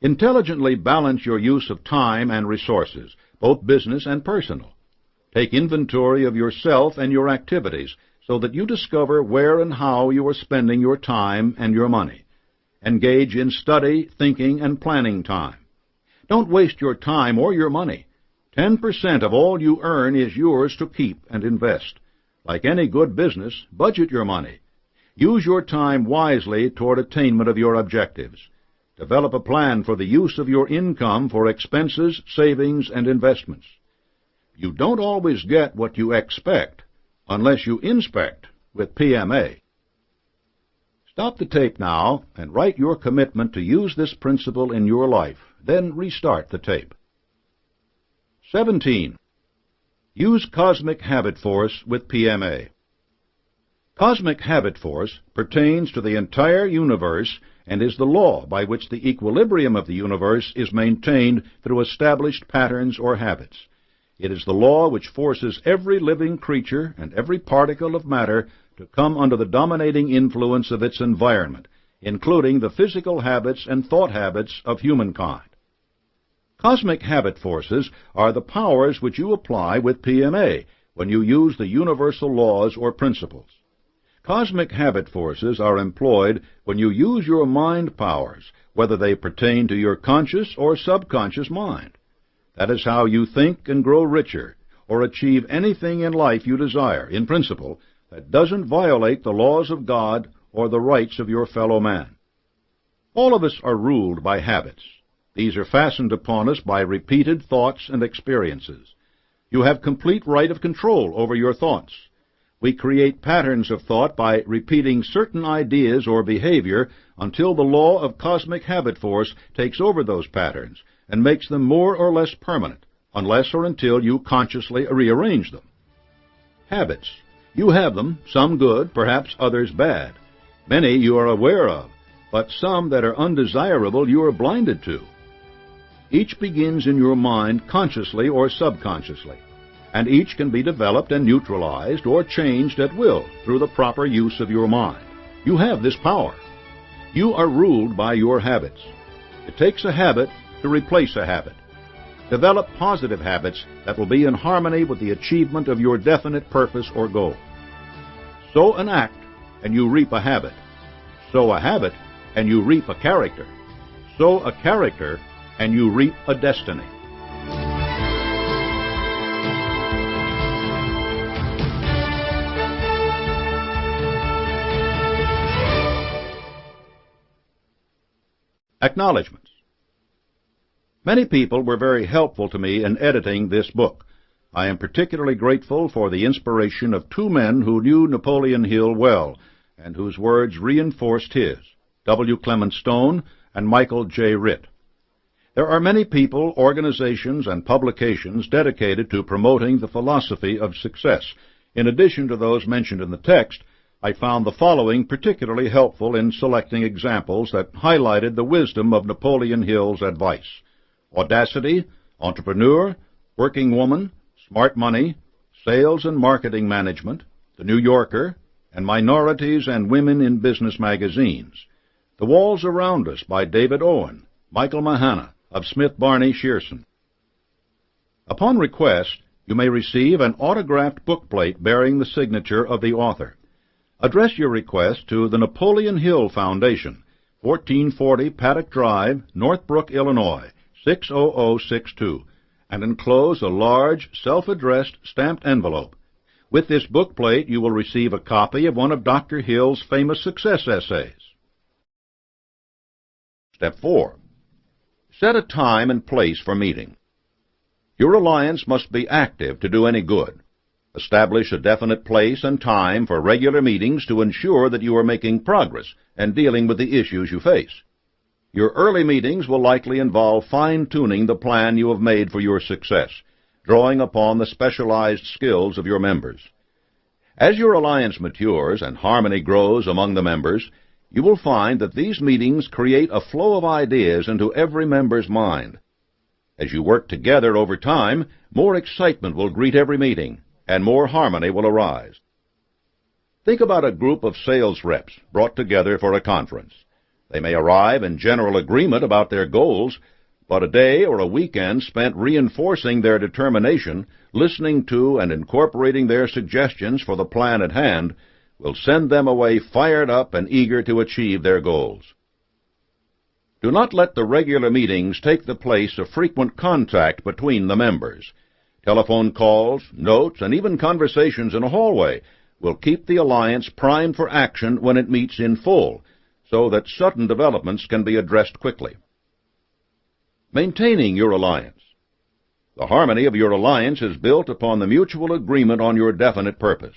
Intelligently balance your use of time and resources, both business and personal. Take inventory of yourself and your activities so that you discover where and how you are spending your time and your money. Engage in study, thinking, and planning time. Don't waste your time or your money. 10% of all you earn is yours to keep and invest. Like any good business, budget your money. Use your time wisely toward attainment of your objectives. Develop a plan for the use of your income for expenses, savings, and investments. You don't always get what you expect unless you inspect with PMA. Stop the tape now and write your commitment to use this principle in your life. Then restart the tape. 17. Use cosmic habit force with PMA. Cosmic habit force pertains to the entire universe and is the law by which the equilibrium of the universe is maintained through established patterns or habits. It is the law which forces every living creature and every particle of matter to come under the dominating influence of its environment, including the physical habits and thought habits of humankind. Cosmic habit forces are the powers which you apply with PMA when you use the universal laws or principles. Cosmic habit forces are employed when you use your mind powers, whether they pertain to your conscious or subconscious mind. That is how you think and grow richer, or achieve anything in life you desire, in principle, that doesn't violate the laws of God or the rights of your fellow man. All of us are ruled by habits. These are fastened upon us by repeated thoughts and experiences. You have complete right of control over your thoughts. We create patterns of thought by repeating certain ideas or behavior until the law of cosmic habit force takes over those patterns and makes them more or less permanent, unless or until you consciously rearrange them. Habits. You have them, some good, perhaps others bad. Many you are aware of, but some that are undesirable you are blinded to. Each begins in your mind consciously or subconsciously, and each can be developed and neutralized or changed at will through the proper use of your mind. You have this power. You are ruled by your habits. It takes a habit to replace a habit. Develop positive habits that will be in harmony with the achievement of your definite purpose or goal. Sow an act, and you reap a habit. Sow a habit, and you reap a character. Sow a character, and you reap a destiny. Acknowledgements. Many people were very helpful to me in editing this book. I am particularly grateful for the inspiration of two men who knew Napoleon Hill well, and whose words reinforced his, W. Clement Stone and Michael J. Ritt. There are many people, organizations, and publications dedicated to promoting the philosophy of success. In addition to those mentioned in the text, I found the following particularly helpful in selecting examples that highlighted the wisdom of Napoleon Hill's advice: Audacity, Entrepreneur, Working Woman, Smart Money, Sales and Marketing Management, The New Yorker, and Minorities and Women in Business magazines. The Walls Around Us by David Owen, Michael Mahana, of Smith Barney Shearson. Upon request, you may receive an autographed bookplate bearing the signature of the author. Address your request to the Napoleon Hill Foundation, 1440 Paddock Drive, Northbrook, Illinois, 60062, and enclose a large, self-addressed, stamped envelope. With this bookplate, you will receive a copy of one of Dr. Hill's famous success essays. Step 4. Set a time and place for meeting. Your alliance must be active to do any good. Establish a definite place and time for regular meetings to ensure that you are making progress and dealing with the issues you face. Your early meetings will likely involve fine-tuning the plan you have made for your success, drawing upon the specialized skills of your members. As your alliance matures and harmony grows among the members, you will find that these meetings create a flow of ideas into every member's mind. As you work together over time, more excitement will greet every meeting, and more harmony will arise. Think about a group of sales reps brought together for a conference. They may arrive in general agreement about their goals, but a day or a weekend spent reinforcing their determination, listening to and incorporating their suggestions for the plan at hand, will send them away fired up and eager to achieve their goals. Do not let the regular meetings take the place of frequent contact between the members. Telephone calls, notes, and even conversations in a hallway will keep the alliance primed for action when it meets in full, so that sudden developments can be addressed quickly. Maintaining your alliance. The harmony of your alliance is built upon the mutual agreement on your definite purpose.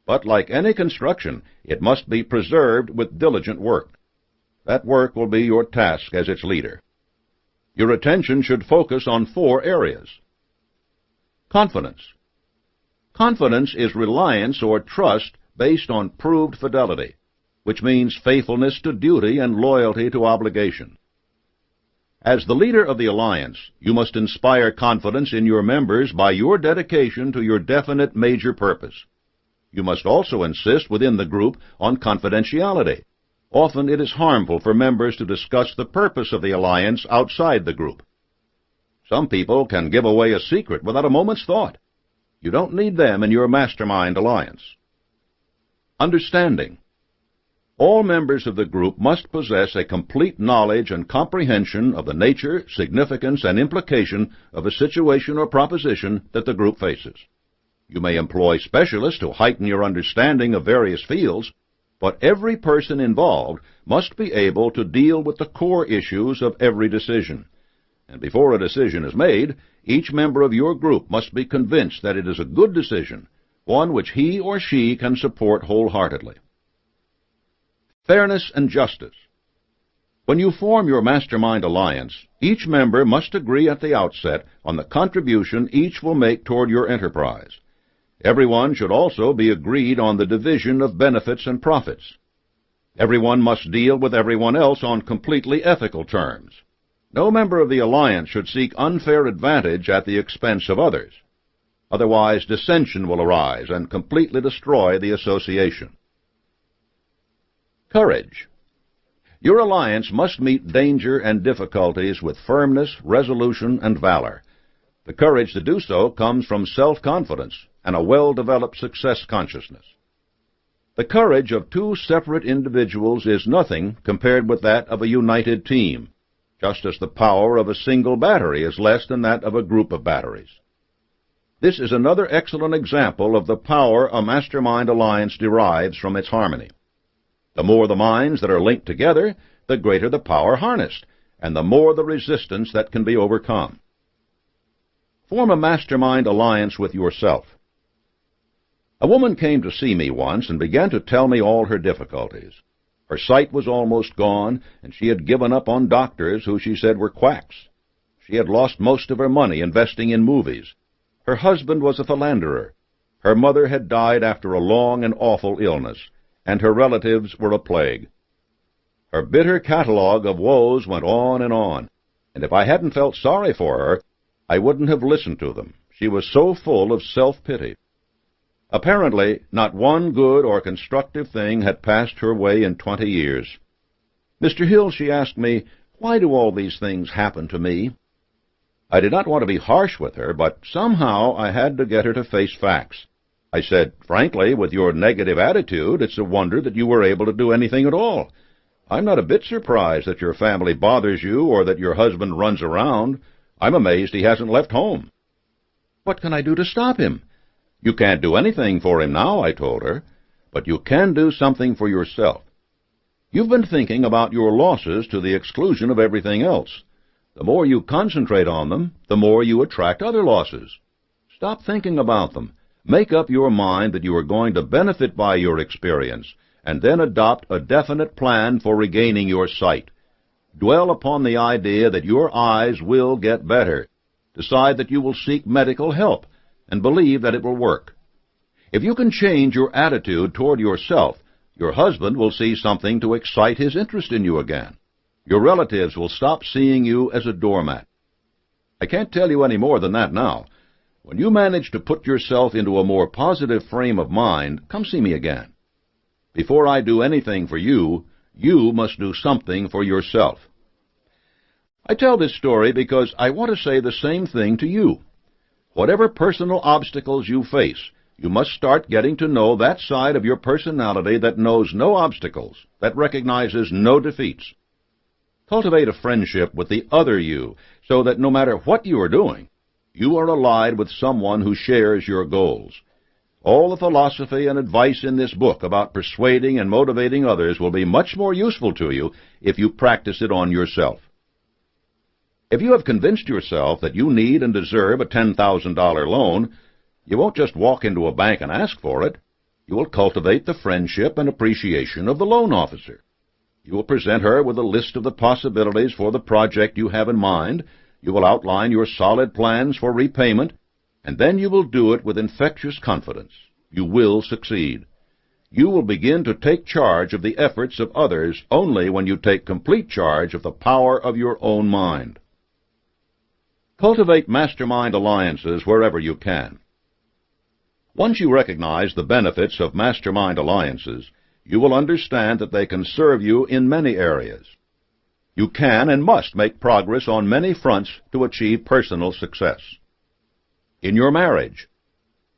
But like any construction, it must be preserved with diligent work. That work will be your task as its leader. Your attention should focus on 4 areas. Confidence. Confidence is reliance or trust based on proved fidelity, which means faithfulness to duty and loyalty to obligation. As the leader of the alliance, you must inspire confidence in your members by your dedication to your definite major purpose. You must also insist within the group on confidentiality. Often it is harmful for members to discuss the purpose of the alliance outside the group. Some people can give away a secret without a moment's thought. You don't need them in your mastermind alliance. Understanding. All members of the group must possess a complete knowledge and comprehension of the nature, significance, and implication of a situation or proposition that the group faces. You may employ specialists to heighten your understanding of various fields, but every person involved must be able to deal with the core issues of every decision. And before a decision is made, each member of your group must be convinced that it is a good decision, one which he or she can support wholeheartedly. Fairness and justice. When you form your mastermind alliance, each member must agree at the outset on the contribution each will make toward your enterprise. Everyone should also be agreed on the division of benefits and profits. Everyone must deal with everyone else on completely ethical terms. No member of the alliance should seek unfair advantage at the expense of others. Otherwise, dissension will arise and completely destroy the association. Courage. Your alliance must meet danger and difficulties with firmness, resolution, and valor. The courage to do so comes from self-confidence and a well-developed success consciousness. The courage of two separate individuals is nothing compared with that of a united team, just as the power of a single battery is less than that of a group of batteries. This is another excellent example of the power a mastermind alliance derives from its harmony. The more the minds that are linked together, the greater the power harnessed, and the more the resistance that can be overcome. Form a mastermind alliance with yourself. A woman came to see me once and began to tell me all her difficulties. Her sight was almost gone, and she had given up on doctors who she said were quacks. She had lost most of her money investing in movies. Her husband was a philanderer. Her mother had died after a long and awful illness, and her relatives were a plague. Her bitter catalogue of woes went on, and if I hadn't felt sorry for her, I wouldn't have listened to them. She was so full of self-pity. Apparently, not one good or constructive thing had passed her way in 20 years. "Mr. Hill," she asked me, "why do all these things happen to me?" I did not want to be harsh with her, but somehow I had to get her to face facts. I said, "Frankly, with your negative attitude, it's a wonder that you were able to do anything at all. I'm not a bit surprised that your family bothers you or that your husband runs around. I'm amazed he hasn't left home." "What can I do to stop him?" "You can't do anything for him now," I told her, "but you can do something for yourself. You've been thinking about your losses to the exclusion of everything else. The more you concentrate on them, the more you attract other losses. Stop thinking about them. Make up your mind that you are going to benefit by your experience, and then adopt a definite plan for regaining your sight. Dwell upon the idea that your eyes will get better. Decide that you will seek medical help, and believe that it will work. If you can change your attitude toward yourself, your husband will see something to excite his interest in you again. Your relatives will stop seeing you as a doormat. I can't tell you any more than that now. When you manage to put yourself into a more positive frame of mind, come see me again. Before I do anything for you, you must do something for yourself. I tell this story because I want to say the same thing to you. Whatever personal obstacles you face, you must start getting to know that side of your personality that knows no obstacles, that recognizes no defeats. Cultivate a friendship with the other you, so that no matter what you are doing, you are allied with someone who shares your goals. All the philosophy and advice in this book about persuading and motivating others will be much more useful to you if you practice it on yourself. If you have convinced yourself that you need and deserve a $10,000 loan, you won't just walk into a bank and ask for it. You will cultivate the friendship and appreciation of the loan officer. You will present her with a list of the possibilities for the project you have in mind. You will outline your solid plans for repayment, and then you will do it with infectious confidence. You will succeed. You will begin to take charge of the efforts of others only when you take complete charge of the power of your own mind. Cultivate mastermind alliances wherever you can. Once you recognize the benefits of mastermind alliances, you will understand that they can serve you in many areas. You can and must make progress on many fronts to achieve personal success. In your marriage,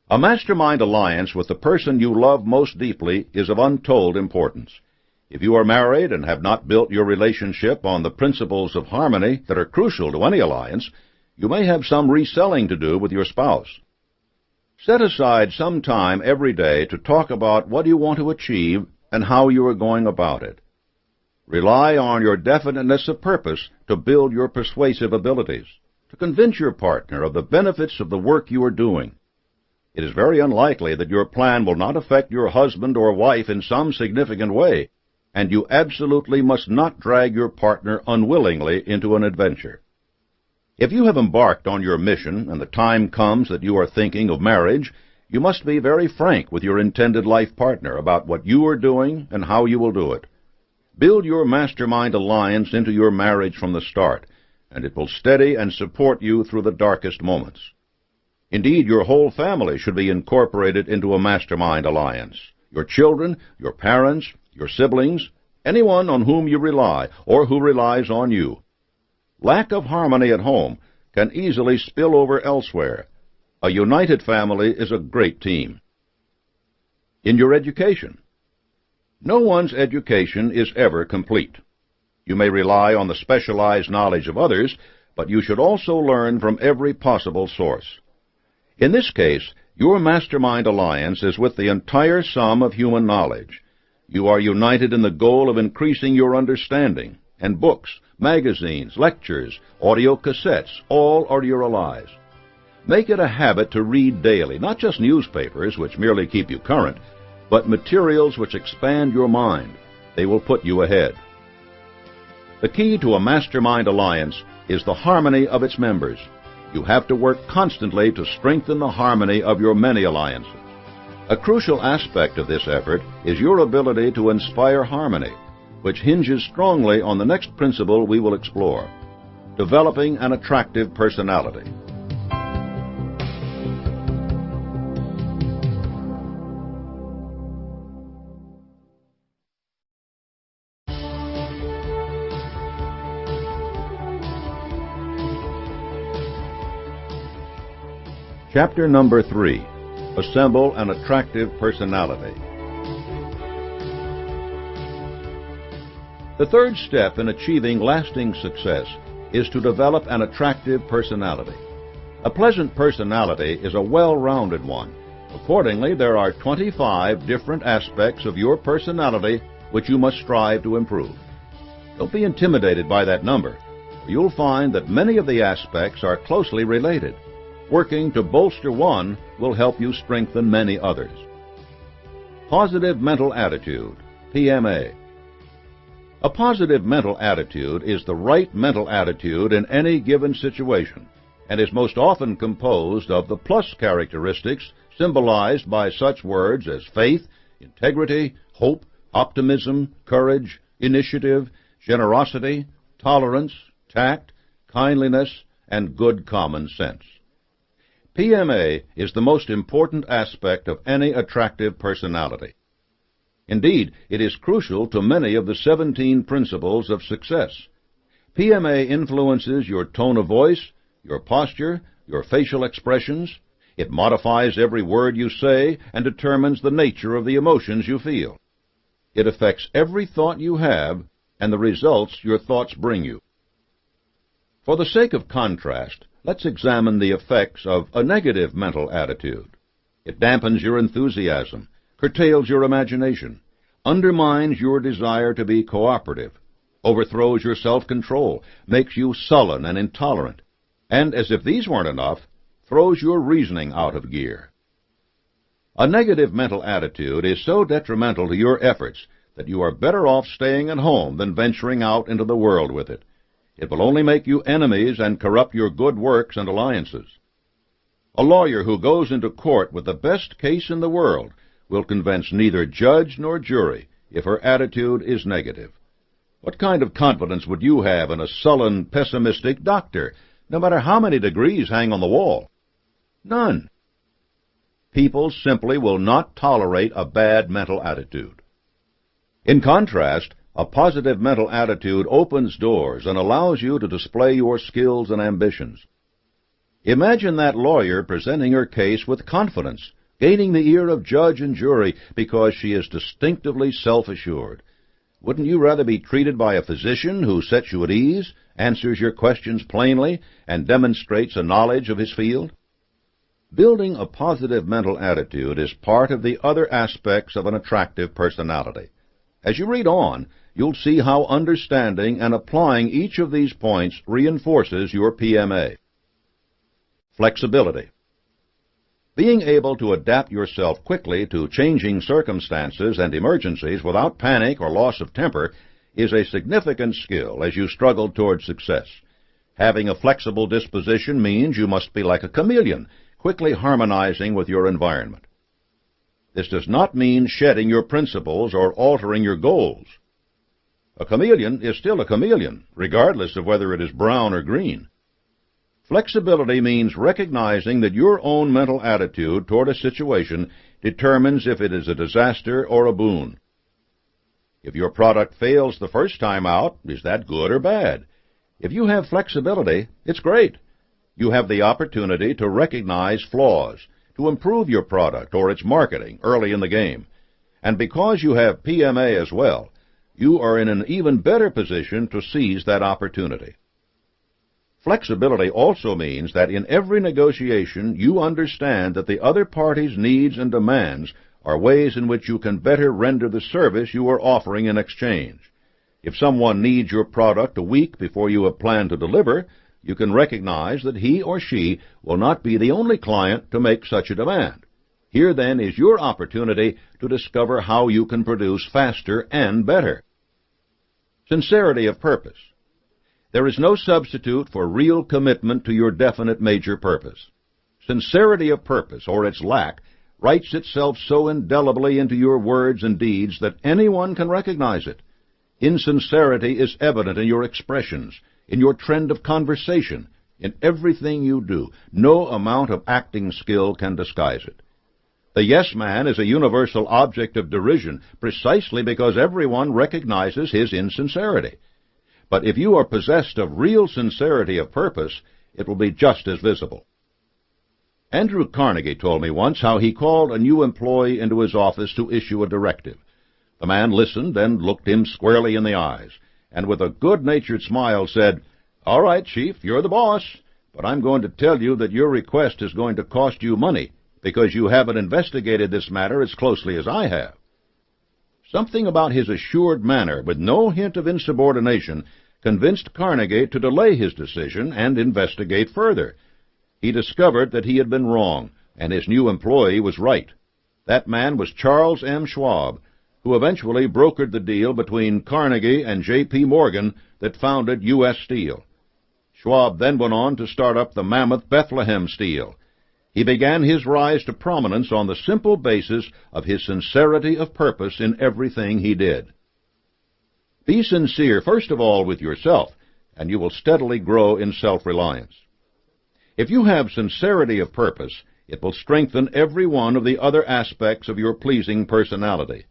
a mastermind alliance with the person you love most deeply is of untold importance. If you are married and have not built your relationship on the principles of harmony that are crucial to any alliance, you may have some reselling to do with your spouse. Set aside some time every day to talk about what you want to achieve and how you are going about it. Rely on your definiteness of purpose to build your persuasive abilities, to convince your partner of the benefits of the work you are doing. It is very unlikely that your plan will not affect your husband or wife in some significant way, and you absolutely must not drag your partner unwillingly into an adventure. If you have embarked on your mission and the time comes that you are thinking of marriage, you must be very frank with your intended life partner about what you are doing and how you will do it. Build your mastermind alliance into your marriage from the start, and it will steady and support you through the darkest moments. Indeed, your whole family should be incorporated into a mastermind alliance. Your children, your parents, your siblings, anyone on whom you rely or who relies on you. Lack of harmony at home can easily spill over elsewhere. A united family is a great team. In your education, no one's education is ever complete. You may rely on the specialized knowledge of others, but you should also learn from every possible source. In this case, your mastermind alliance is with the entire sum of human knowledge. You are united in the goal of increasing your understanding, and books, magazines, lectures, audio cassettes, all are your allies. Make it a habit to read daily, not just newspapers, which merely keep you current, but materials which expand your mind. They will put you ahead. The key to a mastermind alliance is the harmony of its members. You have to work constantly to strengthen the harmony of your many alliances. A crucial aspect of this effort is your ability to inspire harmony, which hinges strongly on the next principle we will explore: developing an attractive personality. Chapter number 3. Assemble an attractive personality. The third step in achieving lasting success is to develop an attractive personality. A pleasant personality is a well-rounded one. Accordingly, there are 25 different aspects of your personality which you must strive to improve. Don't be intimidated by that number, for you'll find that many of the aspects are closely related. Working to bolster one will help you strengthen many others. Positive mental attitude, PMA. A positive mental attitude is the right mental attitude in any given situation, and is most often composed of the plus characteristics symbolized by such words as faith, integrity, hope, optimism, courage, initiative, generosity, tolerance, tact, kindliness, and good common sense. PMA is the most important aspect of any attractive personality. Indeed, it is crucial to many of the 17 principles of success. PMA influences your tone of voice, your posture, your facial expressions. It modifies every word you say and determines the nature of the emotions you feel. It affects every thought you have and the results your thoughts bring you. For the sake of contrast, let's examine the effects of a negative mental attitude. It dampens your enthusiasm, curtails your imagination, undermines your desire to be cooperative, overthrows your self-control, makes you sullen and intolerant, and, as if these weren't enough, throws your reasoning out of gear. A negative mental attitude is so detrimental to your efforts that you are better off staying at home than venturing out into the world with it. It will only make you enemies and corrupt your good works and alliances. A lawyer who goes into court with the best case in the world will convince neither judge nor jury if her attitude is negative. What kind of confidence would you have in a sullen, pessimistic doctor, no matter how many degrees hang on the wall? None. People simply will not tolerate a bad mental attitude. In contrast, a positive mental attitude opens doors and allows you to display your skills and ambitions. Imagine that lawyer presenting her case with confidence, gaining the ear of judge and jury because she is distinctively self-assured. Wouldn't you rather be treated by a physician who sets you at ease, answers your questions plainly, and demonstrates a knowledge of his field? Building a positive mental attitude is part of the other aspects of an attractive personality. As you read on, you'll see how understanding and applying each of these points reinforces your PMA. Flexibility. Being able to adapt yourself quickly to changing circumstances and emergencies without panic or loss of temper is a significant skill as you struggle toward success. Having a flexible disposition means you must be like a chameleon, quickly harmonizing with your environment. This does not mean shedding your principles or altering your goals. A chameleon is still a chameleon, regardless of whether it is brown or green. Flexibility means recognizing that your own mental attitude toward a situation determines if it is a disaster or a boon. If your product fails the first time out, is that good or bad? If you have flexibility, it's great. You have the opportunity to recognize flaws, to improve your product or its marketing early in the game. And because you have PMA as well, you are in an even better position to seize that opportunity. Flexibility also means that in every negotiation you understand that the other party's needs and demands are ways in which you can better render the service you are offering in exchange. If someone needs your product a week before you have planned to deliver, you can recognize that he or she will not be the only client to make such a demand. Here then is your opportunity to discover how you can produce faster and better. Sincerity of purpose. There is no substitute for real commitment to your definite major purpose. Sincerity of purpose, or its lack, writes itself so indelibly into your words and deeds that anyone can recognize it. Insincerity is evident in your expressions, in your trend of conversation, in everything you do. No amount of acting skill can disguise it. The yes man is a universal object of derision precisely because everyone recognizes his insincerity. But if you are possessed of real sincerity of purpose, it will be just as visible. Andrew Carnegie told me once how he called a new employee into his office to issue a directive. The man listened and looked him squarely in the eyes, and with a good-natured smile said, "All right, Chief, you're the boss, but I'm going to tell you that your request is going to cost you money because you haven't investigated this matter as closely as I have." Something about his assured manner, with no hint of insubordination, convinced Carnegie to delay his decision and investigate further. He discovered that he had been wrong, and his new employee was right. That man was Charles M. Schwab, who eventually brokered the deal between Carnegie and J.P. Morgan that founded U.S. Steel. Schwab then went on to start up the mammoth Bethlehem Steel. He began his rise to prominence on the simple basis of his sincerity of purpose in everything he did. Be sincere, first of all, with yourself, and you will steadily grow in self-reliance. If you have sincerity of purpose, it will strengthen every one of the other aspects of your pleasing personality.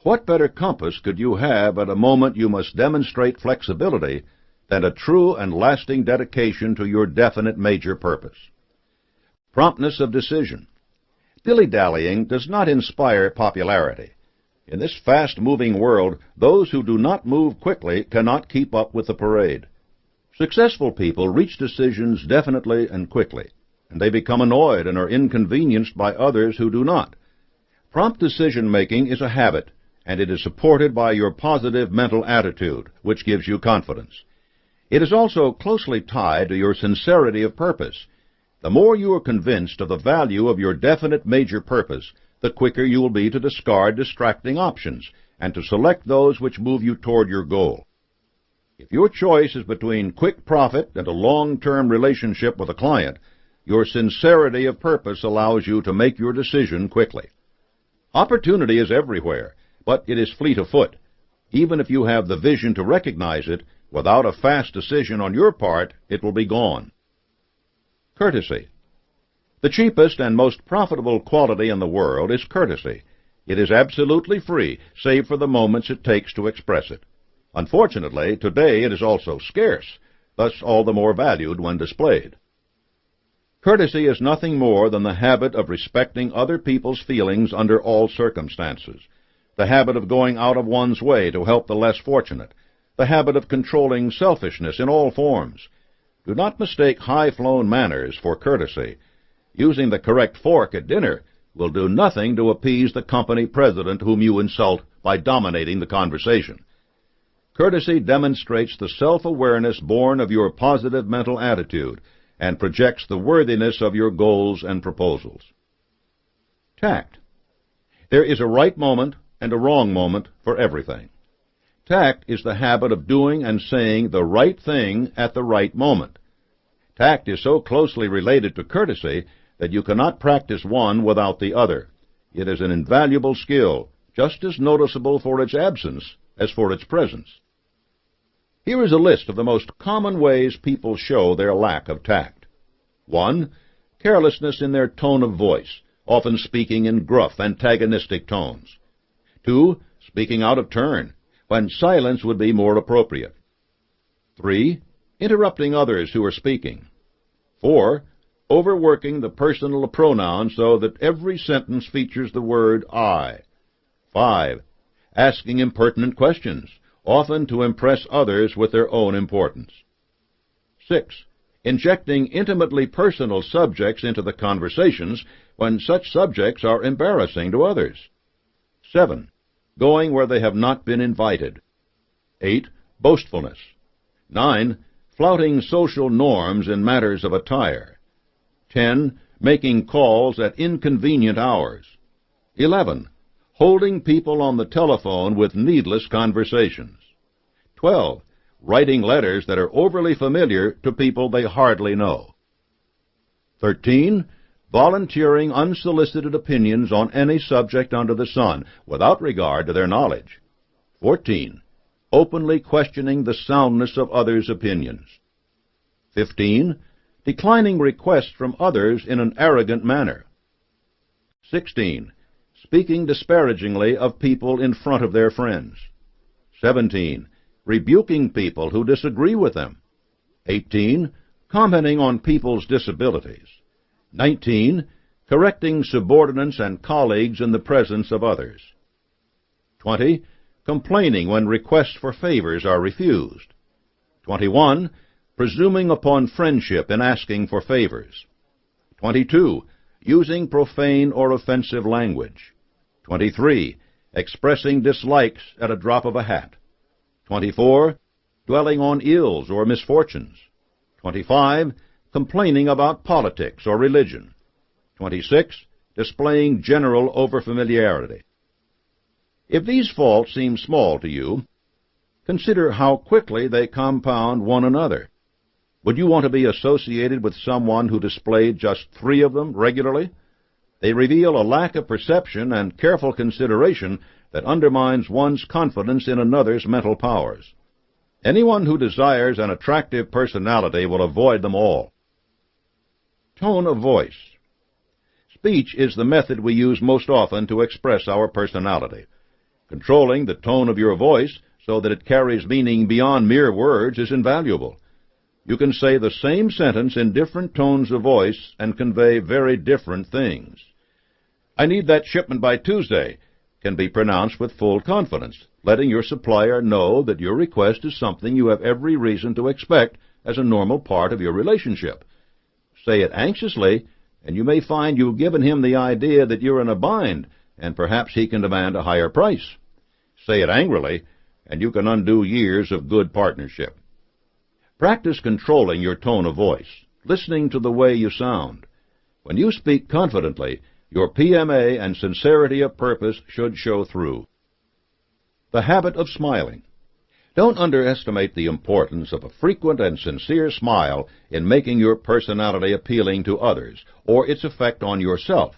What better compass could you have at a moment you must demonstrate flexibility than a true and lasting dedication to your definite major purpose? Promptness of decision. Dilly-dallying does not inspire popularity. In this fast-moving world, those who do not move quickly cannot keep up with the parade. Successful people reach decisions definitely and quickly, and they become annoyed and are inconvenienced by others who do not. Prompt decision-making is a habit, and it is supported by your positive mental attitude, which gives you confidence. It is also closely tied to your sincerity of purpose. The more you are convinced of the value of your definite major purpose, the quicker you will be to discard distracting options and to select those which move you toward your goal. If your choice is between quick profit and a long-term relationship with a client, your sincerity of purpose allows you to make your decision quickly. Opportunity is everywhere, but it is fleet of foot. Even if you have the vision to recognize it, without a fast decision on your part, it will be gone. Courtesy. The cheapest and most profitable quality in the world is courtesy. It is absolutely free, save for the moments it takes to express it. Unfortunately, today it is also scarce, thus all the more valued when displayed. Courtesy is nothing more than the habit of respecting other people's feelings under all circumstances. the habit of going out of one's way to help the less fortunate, the habit of controlling selfishness in all forms. Do not mistake high-flown manners for courtesy. Using the correct fork at dinner will do nothing to appease the company president whom you insult by dominating the conversation. Courtesy demonstrates the self-awareness born of your positive mental attitude and projects the worthiness of your goals and proposals. Tact. There is a right moment and a wrong moment for everything. Tact is the habit of doing and saying the right thing at the right moment. Tact is so closely related to courtesy that you cannot practice one without the other. It is an invaluable skill, just as noticeable for its absence as for its presence. Here is a list of the most common ways people show their lack of tact. 1. Carelessness in their tone of voice, often speaking in gruff, antagonistic tones. 2. Speaking out of turn, when silence would be more appropriate. 3. Interrupting others who are speaking. 4. Overworking the personal pronoun so that every sentence features the word I. 5. Asking impertinent questions, often to impress others with their own importance. 6. Injecting intimately personal subjects into the conversations when such subjects are embarrassing to others. 7. Going where they have not been invited. 8. Boastfulness. 9. Flouting social norms in matters of attire. 10. Making calls at inconvenient hours. 11. Holding people on the telephone with needless conversations. 12. Writing letters that are overly familiar to people they hardly know. 13. Volunteering unsolicited opinions on any subject under the sun, without regard to their knowledge. 14. Openly questioning the soundness of others' opinions. 15. Declining requests from others in an arrogant manner. 16. Speaking disparagingly of people in front of their friends. 17. Rebuking people who disagree with them. 18. Commenting on people's disabilities. 19. Correcting subordinates and colleagues in the presence of others. 20. Complaining when requests for favors are refused. 21. Presuming upon friendship in asking for favors. 22. Using profane or offensive language. 23. Expressing dislikes at a drop of a hat. 24. Dwelling on ills or misfortunes. 25. Complaining about politics or religion. 26. Displaying general overfamiliarity. If these faults seem small to you, consider how quickly they compound one another. Would you want to be associated with someone who displayed just 3 of them regularly? They reveal a lack of perception and careful consideration that undermines one's confidence in another's mental powers. Anyone who desires an attractive personality will avoid them all. Tone of voice. Speech is the method we use most often to express our personality. Controlling the tone of your voice so that it carries meaning beyond mere words is invaluable. You can say the same sentence in different tones of voice and convey very different things. I need that shipment by Tuesday can be pronounced with full confidence, letting your supplier know that your request is something you have every reason to expect as a normal part of your relationship. Say it anxiously, and you may find you've given him the idea that you're in a bind, and perhaps he can demand a higher price. Say it angrily, and you can undo years of good partnership. Practice controlling your tone of voice, listening to the way you sound. When you speak confidently, your PMA and sincerity of purpose should show through. The habit of smiling. Don't underestimate the importance of a frequent and sincere smile in making your personality appealing to others, or its effect on yourself.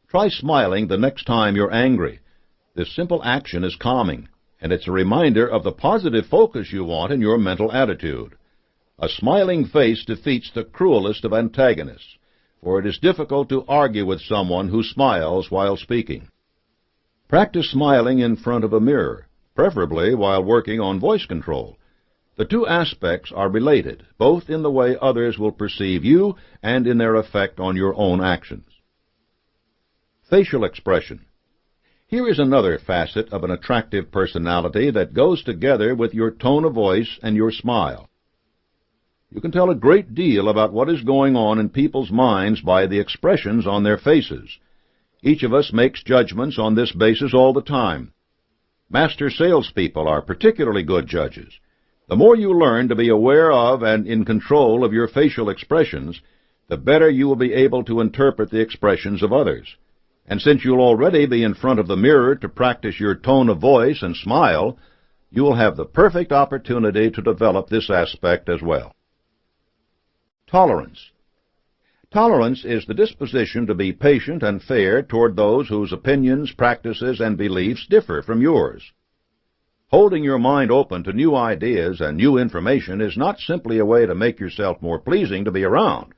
Try smiling the next time you're angry. This simple action is calming, and it's a reminder of the positive focus you want in your mental attitude. A smiling face defeats the cruelest of antagonists, for it is difficult to argue with someone who smiles while speaking. Practice smiling in front of a mirror, preferably while working on voice control. The two aspects are related, both in the way others will perceive you and in their effect on your own actions. Facial expression. Here is another facet of an attractive personality that goes together with your tone of voice and your smile. You can tell a great deal about what is going on in people's minds by the expressions on their faces. Each of us makes judgments on this basis all the time. Master salespeople are particularly good judges. The more you learn to be aware of and in control of your facial expressions, the better you will be able to interpret the expressions of others. And since you'll already be in front of the mirror to practice your tone of voice and smile, you will have the perfect opportunity to develop this aspect as well. Tolerance. Tolerance is the disposition to be patient and fair toward those whose opinions, practices, and beliefs differ from yours. Holding your mind open to new ideas and new information is not simply a way to make yourself more pleasing to be around.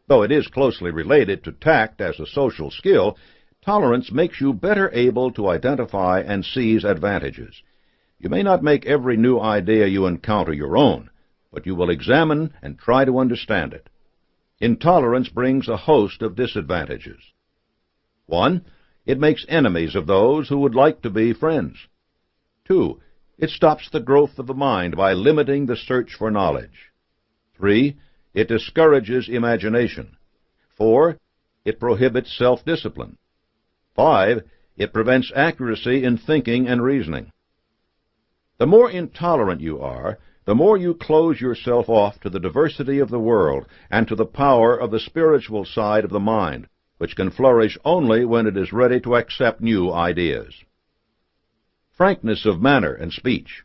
Though it is closely related to tact as a social skill, tolerance makes you better able to identify and seize advantages. You may not make every new idea you encounter your own, but you will examine and try to understand it. Intolerance brings a host of disadvantages. 1. It makes enemies of those who would like to be friends. 2. It stops the growth of the mind by limiting the search for knowledge. 3. It discourages imagination. 4. It prohibits self-discipline. 5. It prevents accuracy in thinking and reasoning. The more intolerant you are, the more you close yourself off to the diversity of the world and to the power of the spiritual side of the mind, which can flourish only when it is ready to accept new ideas. Frankness of manner and speech.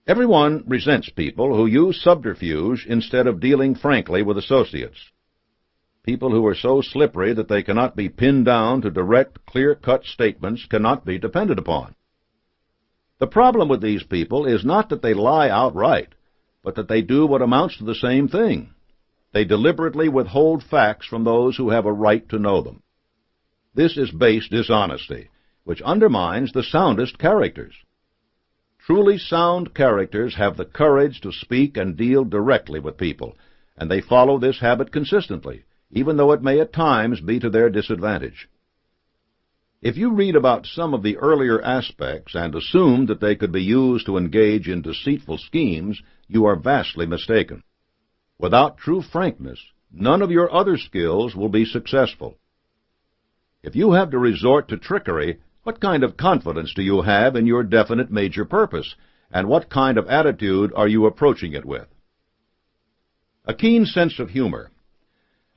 Everyone resents people who use subterfuge instead of dealing frankly with associates. People who are so slippery that they cannot be pinned down to direct, clear-cut statements cannot be depended upon. The problem with these people is not that they lie outright, but that they do what amounts to the same thing. They deliberately withhold facts from those who have a right to know them. This is base dishonesty, which undermines the soundest characters. Truly sound characters have the courage to speak and deal directly with people, and they follow this habit consistently, even though it may at times be to their disadvantage. If you read about some of the earlier aspects and assume that they could be used to engage in deceitful schemes, you are vastly mistaken. Without true frankness, none of your other skills will be successful. If you have to resort to trickery, what kind of confidence do you have in your definite major purpose, and what kind of attitude are you approaching it with? A keen sense of humor.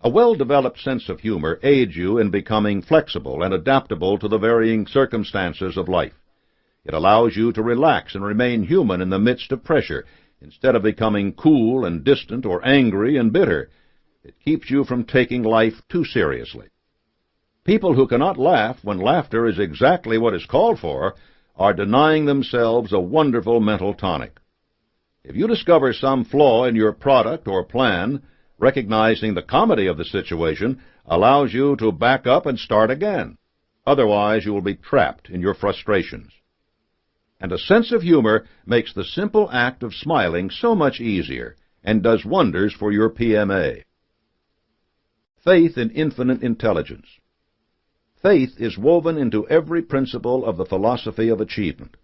A well-developed sense of humor aids you in becoming flexible and adaptable to the varying circumstances of life. It allows you to relax and remain human in the midst of pressure, instead of becoming cool and distant or angry and bitter. It keeps you from taking life too seriously. People who cannot laugh when laughter is exactly what is called for are denying themselves a wonderful mental tonic. If you discover some flaw in your product or plan, recognizing the comedy of the situation allows you to back up and start again. Otherwise, you will be trapped in your frustrations. And a sense of humor makes the simple act of smiling so much easier and does wonders for your PMA. Faith in infinite intelligence. Faith is woven into every principle of the philosophy of achievement.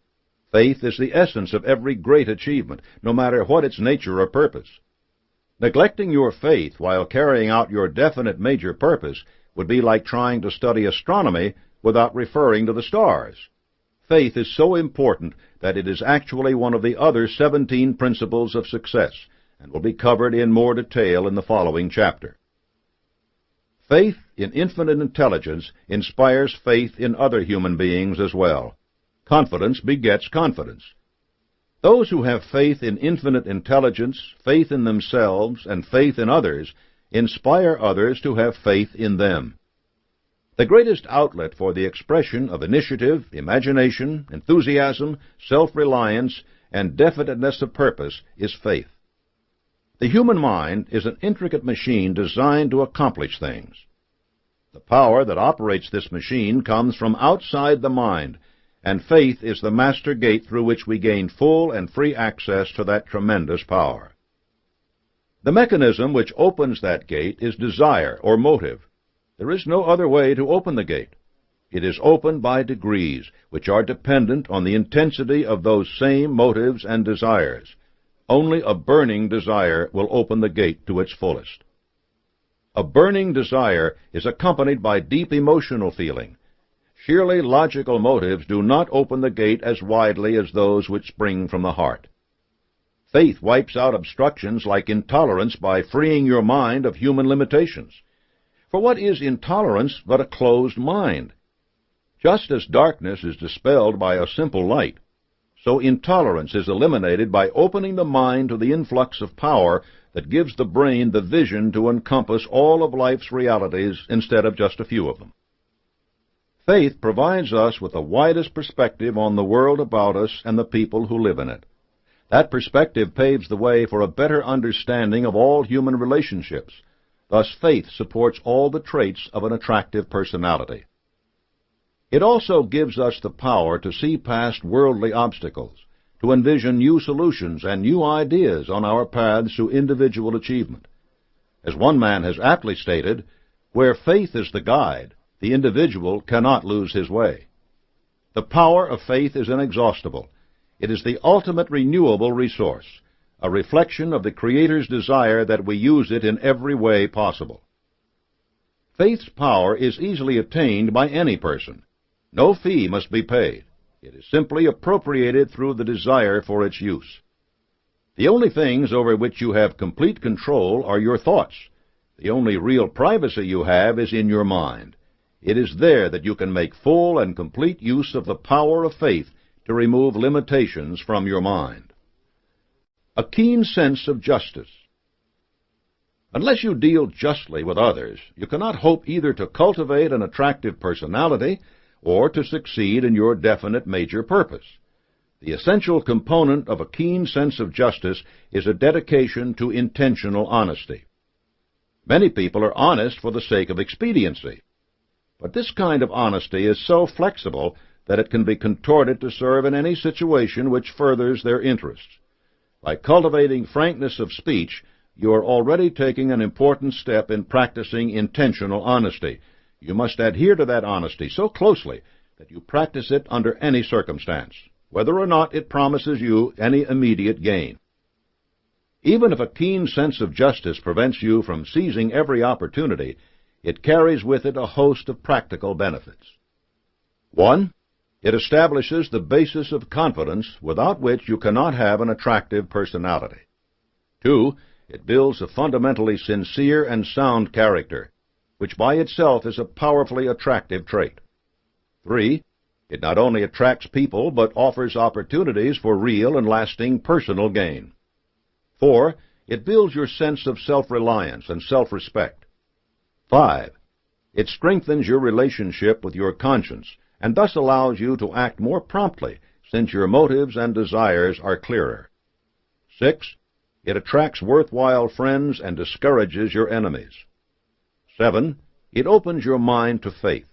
Faith is the essence of every great achievement, no matter what its nature or purpose. Neglecting your faith while carrying out your definite major purpose would be like trying to study astronomy without referring to the stars. Faith is so important that it is actually one of the other 17 principles of success, and will be covered in more detail in the following chapter. Faith in infinite intelligence inspires faith in other human beings as well. Confidence begets confidence. Those who have faith in infinite intelligence, faith in themselves, and faith in others inspire others to have faith in them. The greatest outlet for the expression of initiative, imagination, enthusiasm, self-reliance, and definiteness of purpose is faith. The human mind is an intricate machine designed to accomplish things. The power that operates this machine comes from outside the mind, and faith is the master gate through which we gain full and free access to that tremendous power. The mechanism which opens that gate is desire or motive. There is no other way to open the gate. It is opened by degrees, which are dependent on the intensity of those same motives and desires. Only a burning desire will open the gate to its fullest. A burning desire is accompanied by deep emotional feeling. Sheerly logical motives do not open the gate as widely as those which spring from the heart. Faith wipes out obstructions like intolerance by freeing your mind of human limitations. For what is intolerance but a closed mind? Just as darkness is dispelled by a simple light, so intolerance is eliminated by opening the mind to the influx of power that gives the brain the vision to encompass all of life's realities instead of just a few of them. Faith provides us with the widest perspective on the world about us and the people who live in it. That perspective paves the way for a better understanding of all human relationships. Thus, faith supports all the traits of an attractive personality. It also gives us the power to see past worldly obstacles, to envision new solutions and new ideas on our paths to individual achievement. As one man has aptly stated, where faith is the guide, the individual cannot lose his way. The power of faith is inexhaustible. It is the ultimate renewable resource, a reflection of the Creator's desire that we use it in every way possible. Faith's power is easily attained by any person. No fee must be paid. It is simply appropriated through the desire for its use. The only things over which you have complete control are your thoughts. The only real privacy you have is in your mind. It is there that you can make full and complete use of the power of faith to remove limitations from your mind. A keen sense of justice. Unless you deal justly with others, you cannot hope either to cultivate an attractive personality or to succeed in your definite major purpose. The essential component of a keen sense of justice is a dedication to intentional honesty. Many people are honest for the sake of expediency, but this kind of honesty is so flexible that it can be contorted to serve in any situation which furthers their interests. By cultivating frankness of speech, you are already taking an important step in practicing intentional honesty. You must adhere to that honesty so closely that you practice it under any circumstance, whether or not it promises you any immediate gain. Even if a keen sense of justice prevents you from seizing every opportunity, it carries with it a host of practical benefits. 1. It establishes the basis of confidence without which you cannot have an attractive personality. 2. It builds a fundamentally sincere and sound character, which by itself is a powerfully attractive trait. 3. It not only attracts people, but offers opportunities for real and lasting personal gain. 4. It builds your sense of self-reliance and self-respect. 5. It strengthens your relationship with your conscience, and thus allows you to act more promptly, since your motives and desires are clearer. 6. It attracts worthwhile friends and discourages your enemies. 7. It opens your mind to faith.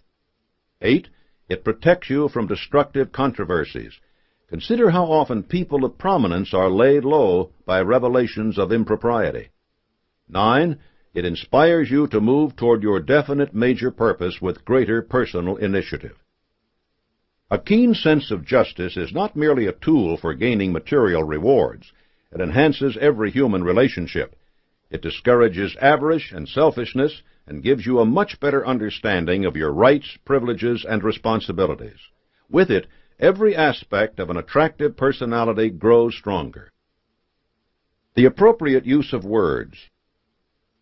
8. It protects you from destructive controversies. Consider how often people of prominence are laid low by revelations of impropriety. 9. It inspires you to move toward your definite major purpose with greater personal initiative. A keen sense of justice is not merely a tool for gaining material rewards. It enhances every human relationship. It discourages avarice and selfishness and gives you a much better understanding of your rights, privileges, and responsibilities. With it, every aspect of an attractive personality grows stronger. The appropriate use of words.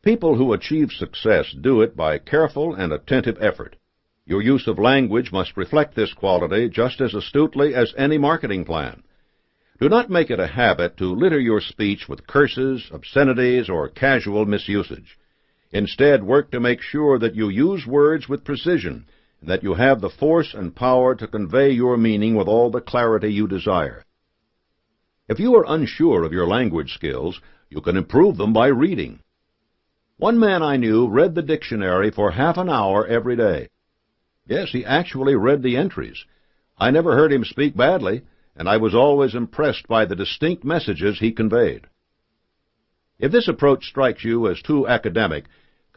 People who achieve success do it by careful and attentive effort. Your use of language must reflect this quality just as astutely as any marketing plan. Do not make it a habit to litter your speech with curses, obscenities, or casual misusage. Instead, work to make sure that you use words with precision, and that you have the force and power to convey your meaning with all the clarity you desire. If you are unsure of your language skills, you can improve them by reading. One man I knew read the dictionary for half an hour every day. Yes, he actually read the entries. I never heard him speak badly, and I was always impressed by the distinct messages he conveyed. If this approach strikes you as too academic,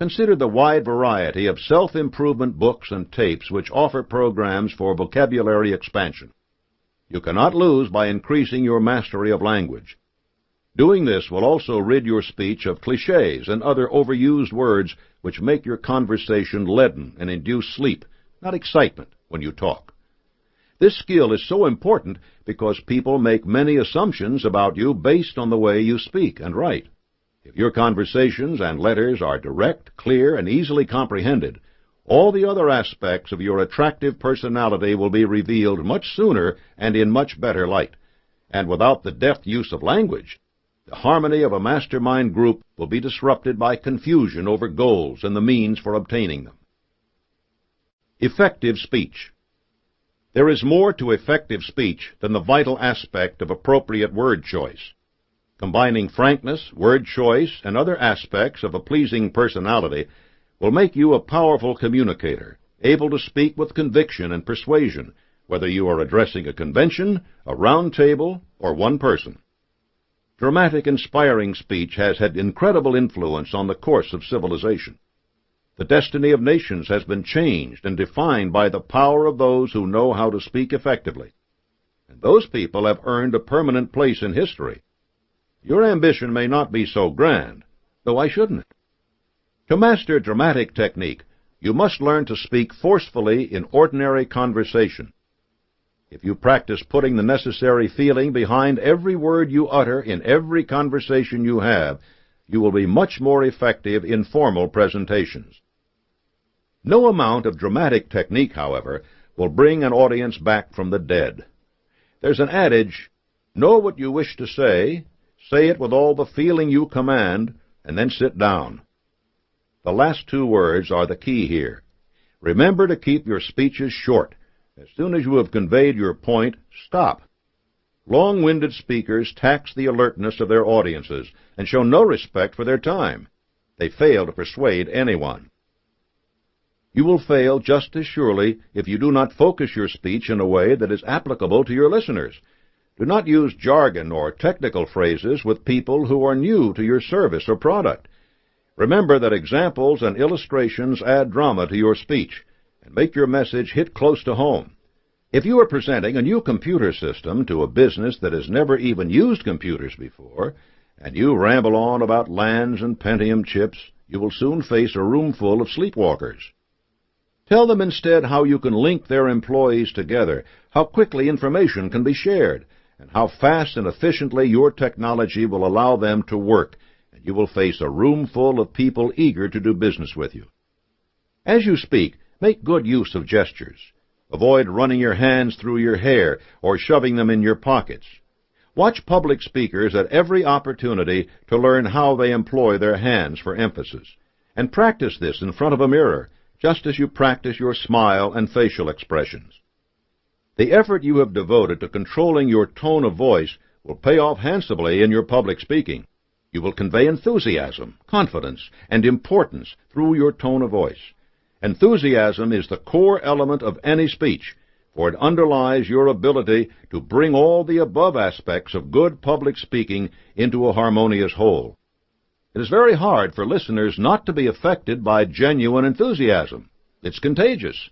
Consider the wide variety of self-improvement books and tapes which offer programs for vocabulary expansion. You cannot lose by increasing your mastery of language. Doing this will also rid your speech of cliches and other overused words which make your conversation leaden and induce sleep, not excitement, when you talk. This skill is so important because people make many assumptions about you based on the way you speak and write. If your conversations and letters are direct, clear, and easily comprehended, all the other aspects of your attractive personality will be revealed much sooner and in much better light. And without the deft use of language, the harmony of a mastermind group will be disrupted by confusion over goals and the means for obtaining them. Effective speech. There is more to effective speech than the vital aspect of appropriate word choice. Combining frankness, word choice, and other aspects of a pleasing personality will make you a powerful communicator, able to speak with conviction and persuasion, whether you are addressing a convention, a round table, or one person. Dramatic, inspiring speech has had incredible influence on the course of civilization. The destiny of nations has been changed and defined by the power of those who know how to speak effectively. And those people have earned a permanent place in history. Your ambition may not be so grand, though why shouldn't it? To master dramatic technique, you must learn to speak forcefully in ordinary conversation. If you practice putting the necessary feeling behind every word you utter in every conversation you have, you will be much more effective in formal presentations. No amount of dramatic technique, however, will bring an audience back from the dead. There's an adage, know what you wish to say it with all the feeling you command, and then sit down. The last two words are the key here. Remember to keep your speeches short. As soon as you have conveyed your point, stop. Long-winded speakers tax the alertness of their audiences and show no respect for their time. They fail to persuade anyone. You will fail just as surely if you do not focus your speech in a way that is applicable to your listeners. Do not use jargon or technical phrases with people who are new to your service or product. Remember that examples and illustrations add drama to your speech and make your message hit close to home. If you are presenting a new computer system to a business that has never even used computers before, and you ramble on about LANs and Pentium chips, you will soon face a room full of sleepwalkers. Tell them instead how you can link their employees together, how quickly information can be shared, and how fast and efficiently your technology will allow them to work, and you will face a room full of people eager to do business with you. As you speak, make good use of gestures. Avoid running your hands through your hair or shoving them in your pockets. Watch public speakers at every opportunity to learn how they employ their hands for emphasis, and practice this in front of a mirror, just as you practice your smile and facial expressions. The effort you have devoted to controlling your tone of voice will pay off handsomely in your public speaking. You will convey enthusiasm, confidence, and importance through your tone of voice. Enthusiasm is the core element of any speech, for it underlies your ability to bring all the above aspects of good public speaking into a harmonious whole. It is very hard for listeners not to be affected by genuine enthusiasm. It's contagious.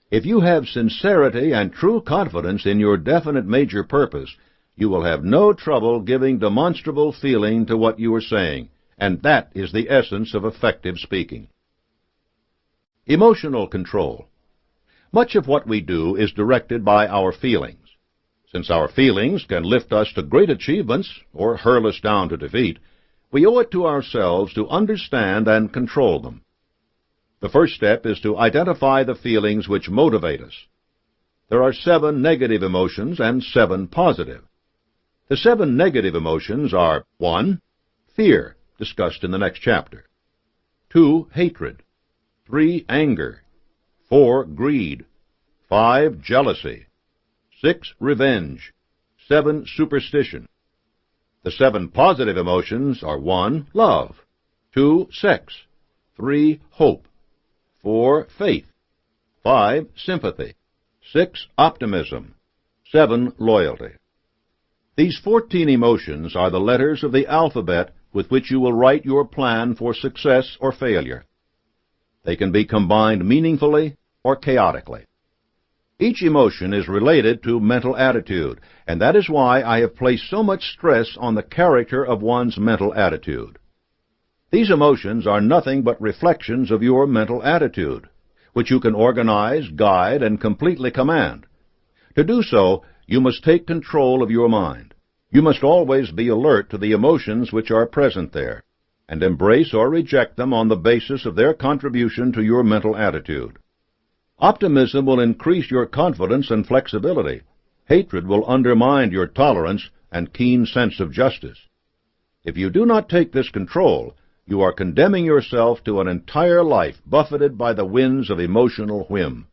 If you have sincerity and true confidence in your definite major purpose, you will have no trouble giving demonstrable feeling to what you are saying, and that is the essence of effective speaking. Emotional control. Much of what we do is directed by our feelings. Since our feelings can lift us to great achievements or hurl us down to defeat, we owe it to ourselves to understand and control them. The first step is to identify the feelings which motivate us. There are 7 negative emotions and 7 positive. The 7 negative emotions are 1. Fear, discussed in the next chapter. 2. Hatred. 3. Anger. 4. Greed. 5. Jealousy. 6. Revenge. 7. Superstition. The 7 positive emotions are 1. Love. 2. Sex. 3. Hope. 4. Faith. 5. Sympathy. 6. Optimism. 7. Loyalty. These 14 emotions are the letters of the alphabet with which you will write your plan for success or failure. They can be combined meaningfully or chaotically. Each emotion is related to mental attitude, and that is why I have placed so much stress on the character of one's mental attitude. These emotions are nothing but reflections of your mental attitude, which you can organize, guide, and completely command. To do so, you must take control of your mind. You must always be alert to the emotions which are present there, and embrace or reject them on the basis of their contribution to your mental attitude. Optimism will increase your confidence and flexibility. Hatred will undermine your tolerance and keen sense of justice. If you do not take this control, you are condemning yourself to an entire life buffeted by the winds of emotional whim.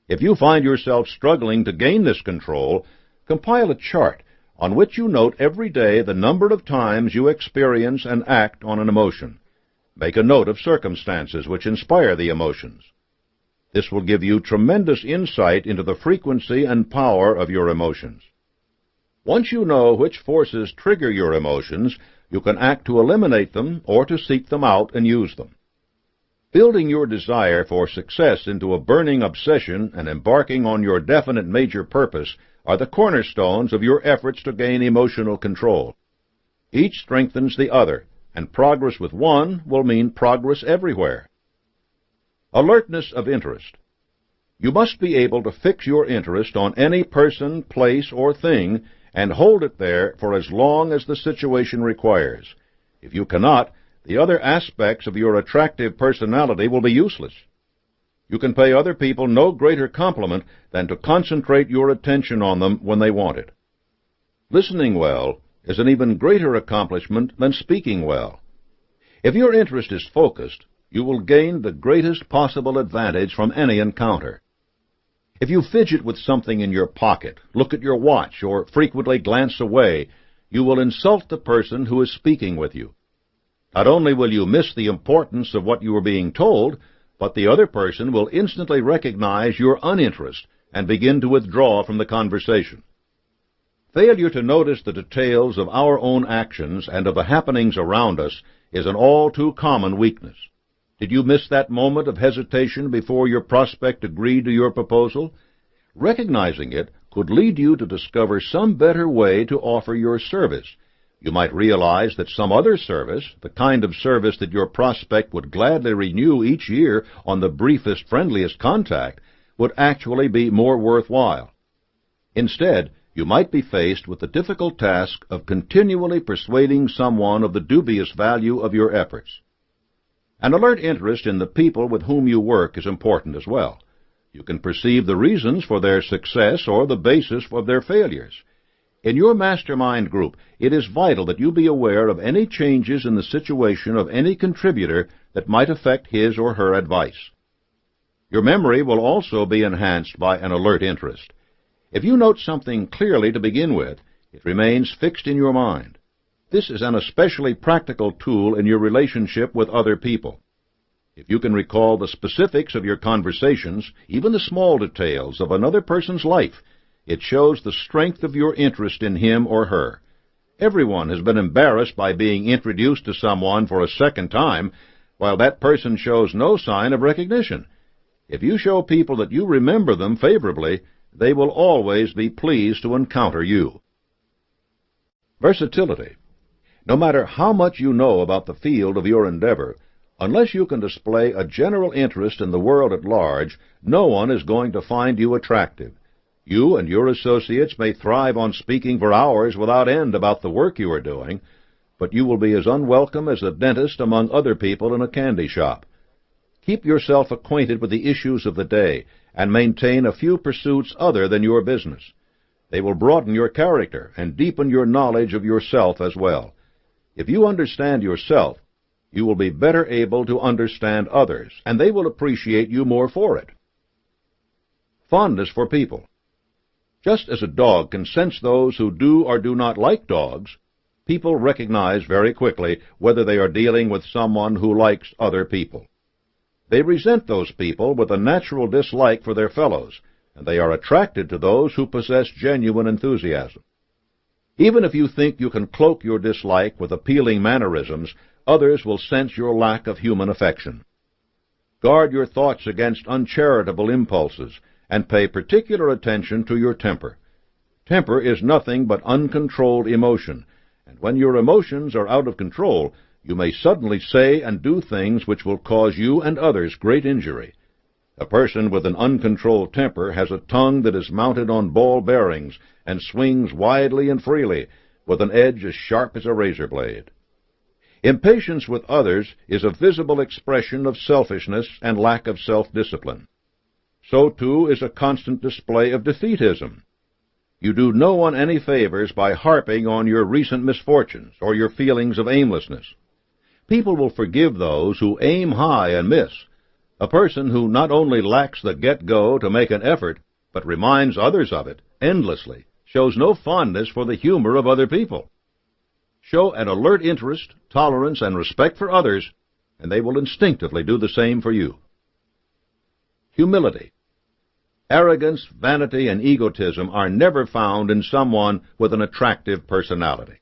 If you find yourself struggling to gain this control, compile a chart on which you note every day the number of times you experience and act on an emotion. Make a note of circumstances which inspire the emotions. This will give you tremendous insight into the frequency and power of your emotions. Once you know which forces trigger your emotions, you can act to eliminate them or to seek them out and use them. Building your desire for success into a burning obsession and embarking on your definite major purpose are the cornerstones of your efforts to gain emotional control. Each strengthens the other, and progress with one will mean progress everywhere. Alertness of interest. You must be able to fix your interest on any person, place, or thing and hold it there for as long as the situation requires. If you cannot, the other aspects of your attractive personality will be useless. You can pay other people no greater compliment than to concentrate your attention on them when they want it. Listening well is an even greater accomplishment than speaking well. If your interest is focused, you will gain the greatest possible advantage from any encounter. If you fidget with something in your pocket, look at your watch, or frequently glance away, you will insult the person who is speaking with you. Not only will you miss the importance of what you are being told, but the other person will instantly recognize your uninterest and begin to withdraw from the conversation. Failure to notice the details of our own actions and of the happenings around us is an all-too-common weakness. Did you miss that moment of hesitation before your prospect agreed to your proposal? Recognizing it could lead you to discover some better way to offer your service. You might realize that some other service, the kind of service that your prospect would gladly renew each year on the briefest, friendliest contact, would actually be more worthwhile. Instead, you might be faced with the difficult task of continually persuading someone of the dubious value of your efforts. An alert interest in the people with whom you work is important as well. You can perceive the reasons for their success or the basis of their failures. In your mastermind group, it is vital that you be aware of any changes in the situation of any contributor that might affect his or her advice. Your memory will also be enhanced by an alert interest. If you note something clearly to begin with, it remains fixed in your mind. This is an especially practical tool in your relationship with other people. If you can recall the specifics of your conversations, even the small details of another person's life, it shows the strength of your interest in him or her. Everyone has been embarrassed by being introduced to someone for a second time, while that person shows no sign of recognition. If you show people that you remember them favorably, they will always be pleased to encounter you. Versatility. No matter how much you know about the field of your endeavor, unless you can display a general interest in the world at large, no one is going to find you attractive. You and your associates may thrive on speaking for hours without end about the work you are doing, but you will be as unwelcome as a dentist among other people in a candy shop. Keep yourself acquainted with the issues of the day, and maintain a few pursuits other than your business. They will broaden your character and deepen your knowledge of yourself as well. If you understand yourself, you will be better able to understand others, and they will appreciate you more for it. Fondness for people. Just as a dog can sense those who do or do not like dogs, people recognize very quickly whether they are dealing with someone who likes other people. They resent those people with a natural dislike for their fellows, and they are attracted to those who possess genuine enthusiasm. Even if you think you can cloak your dislike with appealing mannerisms, others will sense your lack of human affection. Guard your thoughts against uncharitable impulses, and pay particular attention to your temper. Temper is nothing but uncontrolled emotion, and when your emotions are out of control, you may suddenly say and do things which will cause you and others great injury. A person with an uncontrolled temper has a tongue that is mounted on ball bearings and swings widely and freely, with an edge as sharp as a razor blade. Impatience with others is a visible expression of selfishness and lack of self-discipline. So, too, is a constant display of defeatism. You do no one any favors by harping on your recent misfortunes or your feelings of aimlessness. People will forgive those who aim high and miss. A person who not only lacks the get-go to make an effort, but reminds others of it endlessly, shows no fondness for the humor of other people. Show an alert interest, tolerance, and respect for others, and they will instinctively do the same for you. Humility. Arrogance, vanity, and egotism are never found in someone with an attractive personality.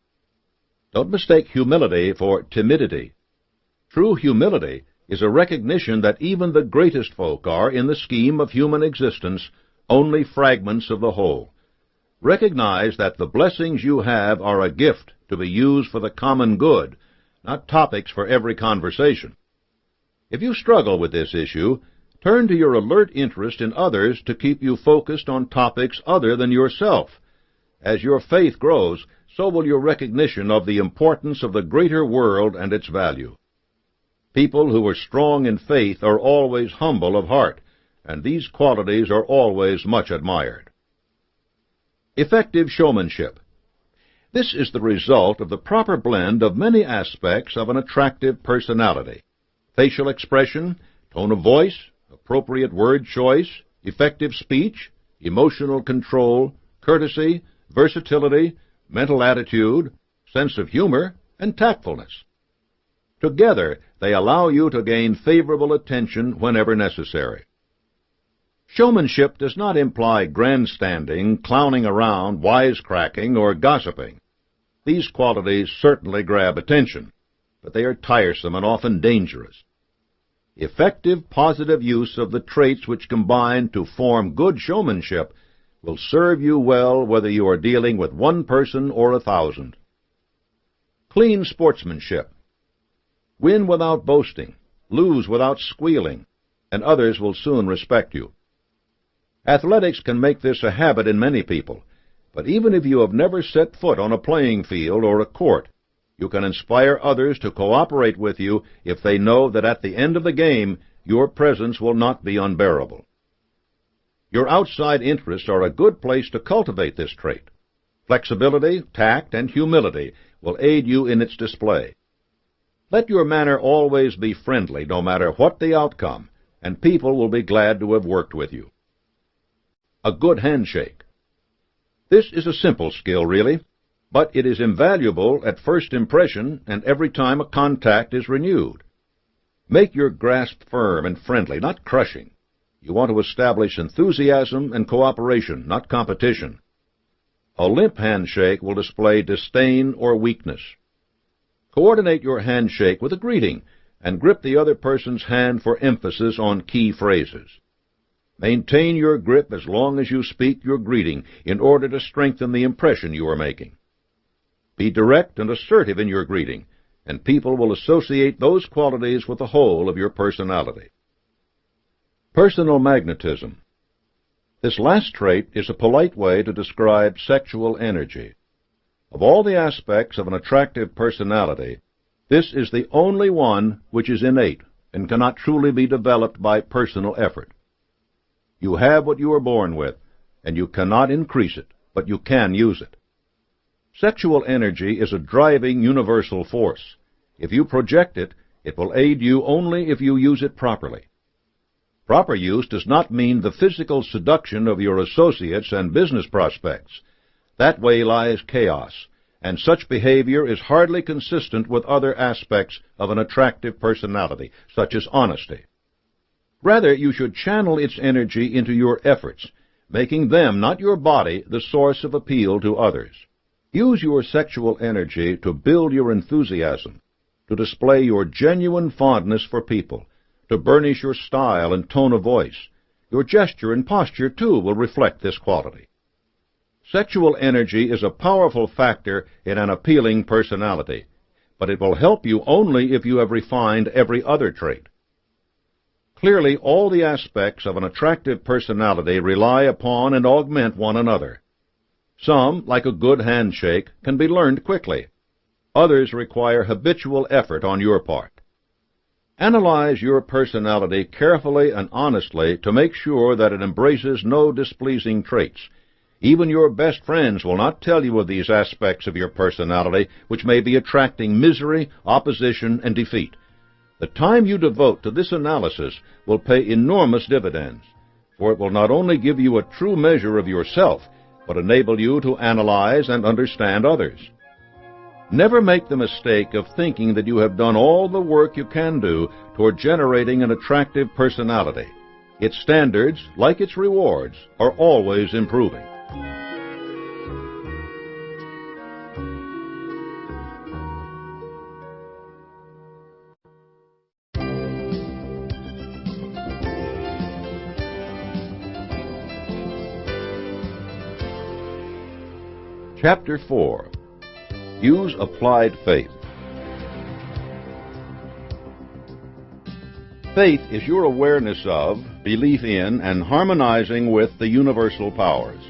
Don't mistake humility for timidity. True humility is a recognition that even the greatest folk are, in the scheme of human existence, only fragments of the whole. Recognize that the blessings you have are a gift to be used for the common good, not topics for every conversation. If you struggle with this issue, turn to your alert interest in others to keep you focused on topics other than yourself. As your faith grows, so will your recognition of the importance of the greater world and its value. People who are strong in faith are always humble of heart, and these qualities are always much admired. Effective showmanship. This is the result of the proper blend of many aspects of an attractive personality: facial expression, tone of voice, appropriate word choice, effective speech, emotional control, courtesy, versatility, mental attitude, sense of humor, and tactfulness. Together, they allow you to gain favorable attention whenever necessary. Showmanship does not imply grandstanding, clowning around, wisecracking, or gossiping. These qualities certainly grab attention, but they are tiresome and often dangerous. Effective, positive use of the traits which combine to form good showmanship will serve you well whether you are dealing with one person or 1,000. Clean sportsmanship. Win without boasting, lose without squealing, and others will soon respect you. Athletics can make this a habit in many people, but even if you have never set foot on a playing field or a court, you can inspire others to cooperate with you if they know that at the end of the game your presence will not be unbearable. Your outside interests are a good place to cultivate this trait. Flexibility, tact, and humility will aid you in its display. Let your manner always be friendly, no matter what the outcome, and people will be glad to have worked with you. A good handshake. This is a simple skill, really, but it is invaluable at first impression and every time a contact is renewed. Make your grasp firm and friendly, not crushing. You want to establish enthusiasm and cooperation, not competition. A limp handshake will display disdain or weakness. Coordinate your handshake with a greeting and grip the other person's hand for emphasis on key phrases. Maintain your grip as long as you speak your greeting in order to strengthen the impression you are making. Be direct and assertive in your greeting, and people will associate those qualities with the whole of your personality. Personal magnetism. This last trait is a polite way to describe sexual energy. Of all the aspects of an attractive personality, this is the only one which is innate and cannot truly be developed by personal effort. You have what you are born with, and you cannot increase it, but you can use it. Sexual energy is a driving universal force. If you project it, it will aid you only if you use it properly. Proper use does not mean the physical seduction of your associates and business prospects. That way lies chaos, and such behavior is hardly consistent with other aspects of an attractive personality, such as honesty. Rather, you should channel its energy into your efforts, making them, not your body, the source of appeal to others. Use your sexual energy to build your enthusiasm, to display your genuine fondness for people, to burnish your style and tone of voice. Your gesture and posture, too, will reflect this quality. Sexual energy is a powerful factor in an appealing personality, but it will help you only if you have refined every other trait. Clearly, all the aspects of an attractive personality rely upon and augment one another. Some, like a good handshake, can be learned quickly. Others require habitual effort on your part. Analyze your personality carefully and honestly to make sure that it embraces no displeasing traits. Even your best friends will not tell you of these aspects of your personality which may be attracting misery, opposition, and defeat. The time you devote to this analysis will pay enormous dividends, for it will not only give you a true measure of yourself, but enable you to analyze and understand others. Never make the mistake of thinking that you have done all the work you can do toward generating an attractive personality. Its standards, like its rewards, are always improving. Chapter 4. Use applied faith. Faith is your awareness of, belief in, and harmonizing with the universal powers.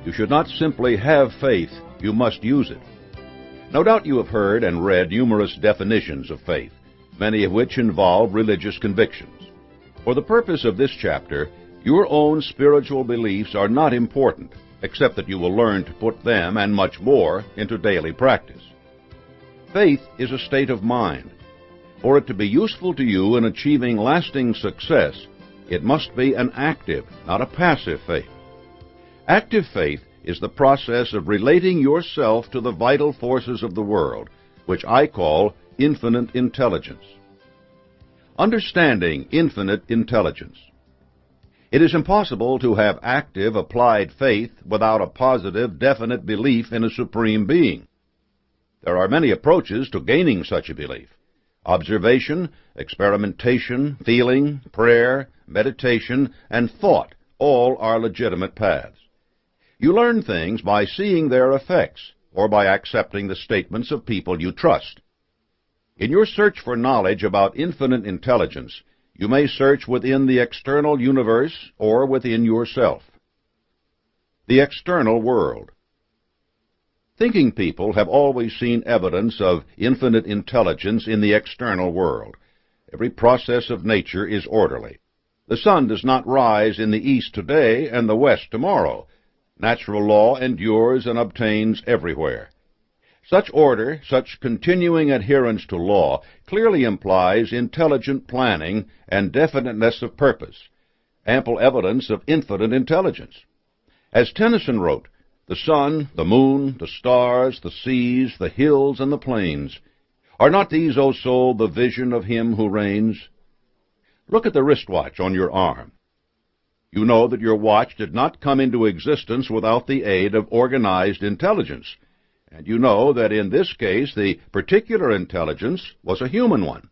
You should not simply have faith, you must use it. No doubt you have heard and read numerous definitions of faith, many of which involve religious convictions. For the purpose of this chapter, your own spiritual beliefs are not important, except that you will learn to put them and much more into daily practice. Faith is a state of mind. For it to be useful to you in achieving lasting success, it must be an active, not a passive faith. Active faith is the process of relating yourself to the vital forces of the world, which I call infinite intelligence. Understanding infinite intelligence. It is impossible to have active, applied faith without a positive, definite belief in a supreme being. There are many approaches to gaining such a belief. Observation, experimentation, feeling, prayer, meditation, and thought all are legitimate paths. You learn things by seeing their effects, or by accepting the statements of people you trust. In your search for knowledge about infinite intelligence, you may search within the external universe or within yourself. The external world. Thinking people have always seen evidence of infinite intelligence in the external world. Every process of nature is orderly. The sun does not rise in the east today and the west tomorrow. Natural law endures and obtains everywhere. Such order, such continuing adherence to law, clearly implies intelligent planning and definiteness of purpose, ample evidence of infinite intelligence. As Tennyson wrote, the sun, the moon, the stars, the seas, the hills, and the plains, are not these, O soul, the vision of him who reigns? Look at the wristwatch on your arm. You know that your watch did not come into existence without the aid of organized intelligence. And you know that in this case the particular intelligence was a human one.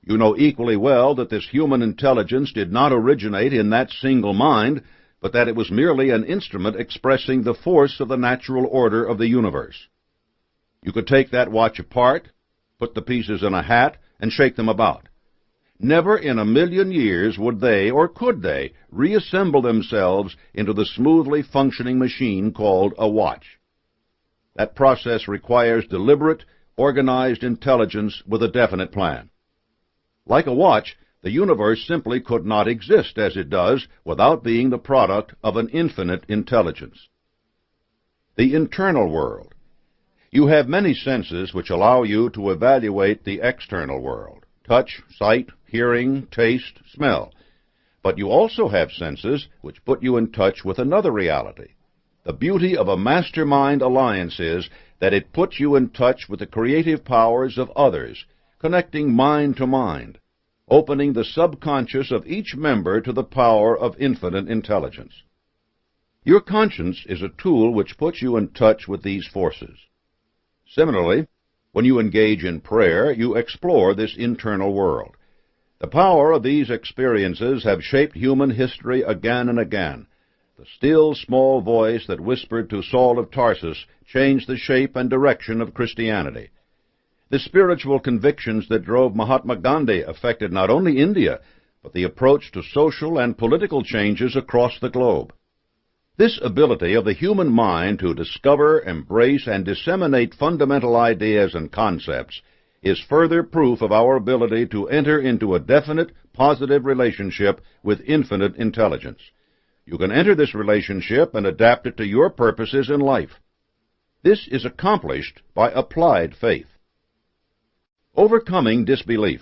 You know equally well that this human intelligence did not originate in that single mind, but that it was merely an instrument expressing the force of the natural order of the universe. You could take that watch apart, put the pieces in a hat, and shake them about. Never in a million years would they, or could they, reassemble themselves into the smoothly functioning machine called a watch. That process requires deliberate, organized intelligence with a definite plan. Like a watch, the universe simply could not exist as it does without being the product of an infinite intelligence. The internal world. You have many senses which allow you to evaluate the external world: touch, sight, hearing, taste, smell. But you also have senses which put you in touch with another reality. The beauty of a mastermind alliance is that it puts you in touch with the creative powers of others, connecting mind to mind, opening the subconscious of each member to the power of infinite intelligence. Your conscience is a tool which puts you in touch with these forces. Similarly, when you engage in prayer, you explore this internal world. The power of these experiences have shaped human history again and again. The still small voice that whispered to Saul of Tarsus changed the shape and direction of Christianity. The spiritual convictions that drove Mahatma Gandhi affected not only India, but the approach to social and political changes across the globe. This ability of the human mind to discover, embrace, and disseminate fundamental ideas and concepts is further proof of our ability to enter into a definite, positive relationship with infinite intelligence. You can enter this relationship and adapt it to your purposes in life. This is accomplished by applied faith. Overcoming disbelief.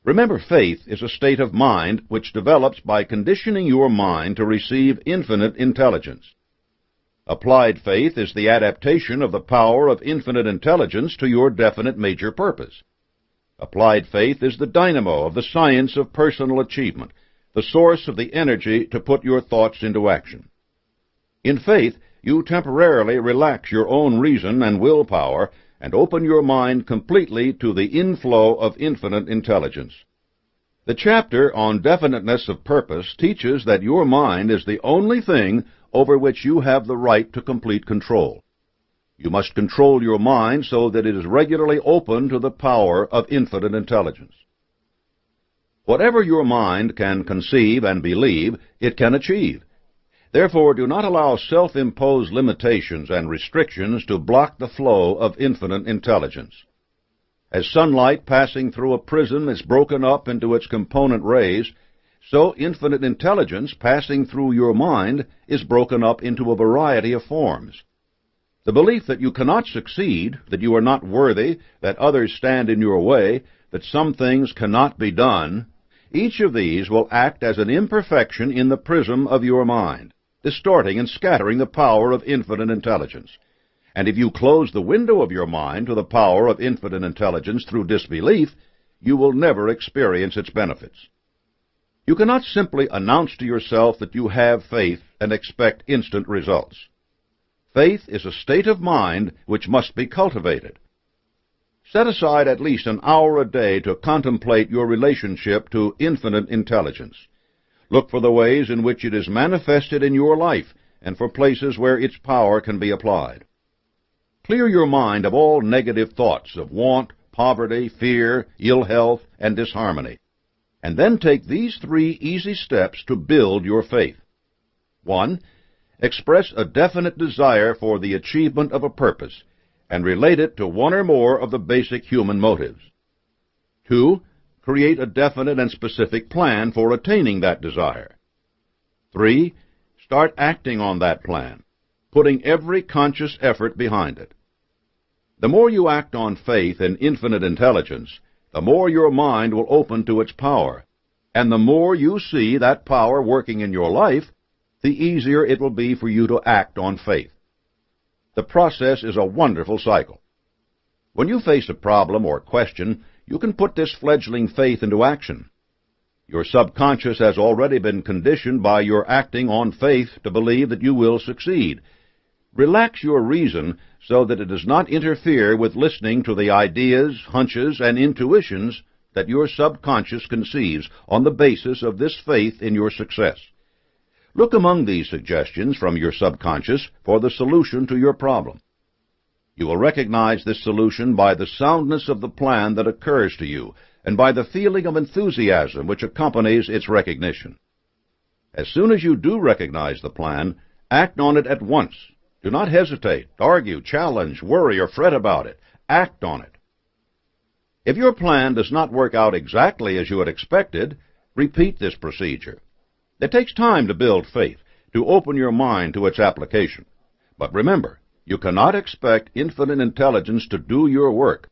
Remember, faith is a state of mind which develops by conditioning your mind to receive infinite intelligence. Applied faith is the adaptation of the power of infinite intelligence to your definite major purpose. Applied faith is the dynamo of the science of personal achievement, the source of the energy to put your thoughts into action. In faith, you temporarily relax your own reason and willpower and open your mind completely to the inflow of infinite intelligence. The chapter on definiteness of purpose teaches that your mind is the only thing over which you have the right to complete control. You must control your mind so that it is regularly open to the power of infinite intelligence. Whatever your mind can conceive and believe, it can achieve. Therefore, do not allow self-imposed limitations and restrictions to block the flow of infinite intelligence. As sunlight passing through a prism is broken up into its component rays, so infinite intelligence passing through your mind is broken up into a variety of forms. The belief that you cannot succeed, that you are not worthy, that others stand in your way, that some things cannot be done, each of these will act as an imperfection in the prism of your mind, distorting and scattering the power of infinite intelligence. And if you close the window of your mind to the power of infinite intelligence through disbelief, you will never experience its benefits. You cannot simply announce to yourself that you have faith and expect instant results. Faith is a state of mind which must be cultivated. Set aside at least an hour a day to contemplate your relationship to infinite intelligence. Look for the ways in which it is manifested in your life and for places where its power can be applied. Clear your mind of all negative thoughts of want, poverty, fear, ill health, and disharmony. And then take these 3 easy steps to build your faith. 1. Express a definite desire for the achievement of a purpose, and relate it to one or more of the basic human motives. 2. Create a definite and specific plan for attaining that desire. 3. Start acting on that plan, putting every conscious effort behind it. The more you act on faith and infinite intelligence, the more your mind will open to its power, and the more you see that power working in your life, the easier it will be for you to act on faith. The process is a wonderful cycle. When you face a problem or question, you can put this fledgling faith into action. Your subconscious has already been conditioned by your acting on faith to believe that you will succeed. Relax your reason so that it does not interfere with listening to the ideas, hunches, and intuitions that your subconscious conceives on the basis of this faith in your success. Look among these suggestions from your subconscious for the solution to your problem. You will recognize this solution by the soundness of the plan that occurs to you and by the feeling of enthusiasm which accompanies its recognition. As soon as you do recognize the plan, act on it at once. Do not hesitate, argue, challenge, worry, or fret about it. Act on it. If your plan does not work out exactly as you had expected, repeat this procedure. It takes time to build faith, to open your mind to its application. But remember, you cannot expect infinite intelligence to do your work.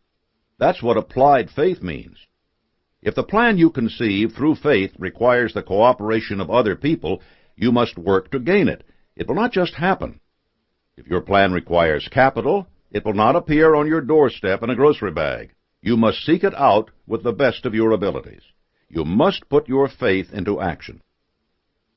That's what applied faith means. If the plan you conceive through faith requires the cooperation of other people, you must work to gain it. It will not just happen. If your plan requires capital, it will not appear on your doorstep in a grocery bag. You must seek it out with the best of your abilities. You must put your faith into action.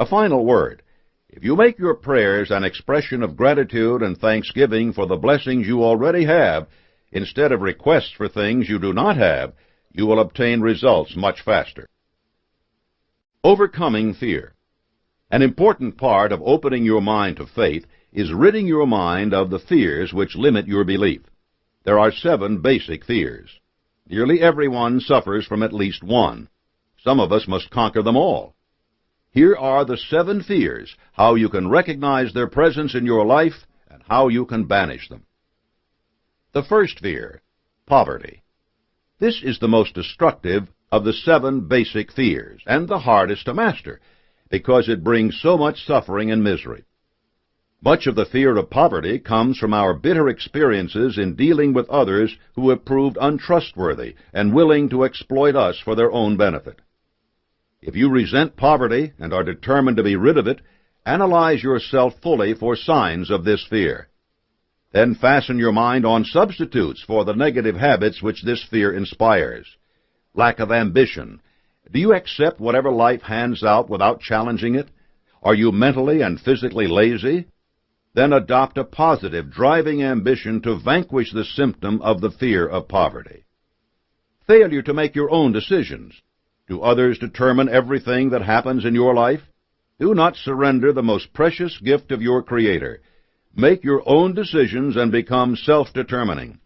A final word. If you make your prayers an expression of gratitude and thanksgiving for the blessings you already have, instead of requests for things you do not have, You will obtain results much faster. Overcoming fear. An important part of opening your mind to faith is ridding your mind of the fears which limit your belief. There are 7 basic fears. Nearly everyone suffers from at least one. Some of us must conquer them all. Here are the 7 fears, how you can recognize their presence in your life, and how you can banish them. The first fear, poverty. This is the most destructive of the 7 basic fears, and the hardest to master, because it brings so much suffering and misery. Much of the fear of poverty comes from our bitter experiences in dealing with others who have proved untrustworthy and willing to exploit us for their own benefit. If you resent poverty and are determined to be rid of it, analyze yourself fully for signs of this fear. Then fasten your mind on substitutes for the negative habits which this fear inspires. Lack of ambition. Do you accept whatever life hands out without challenging it? Are you mentally and physically lazy? Then adopt a positive, driving ambition to vanquish the symptom of the fear of poverty. Failure to make your own decisions. Do others determine everything that happens in your life? Do not surrender the most precious gift of your Creator. Make your own decisions and become self-determining.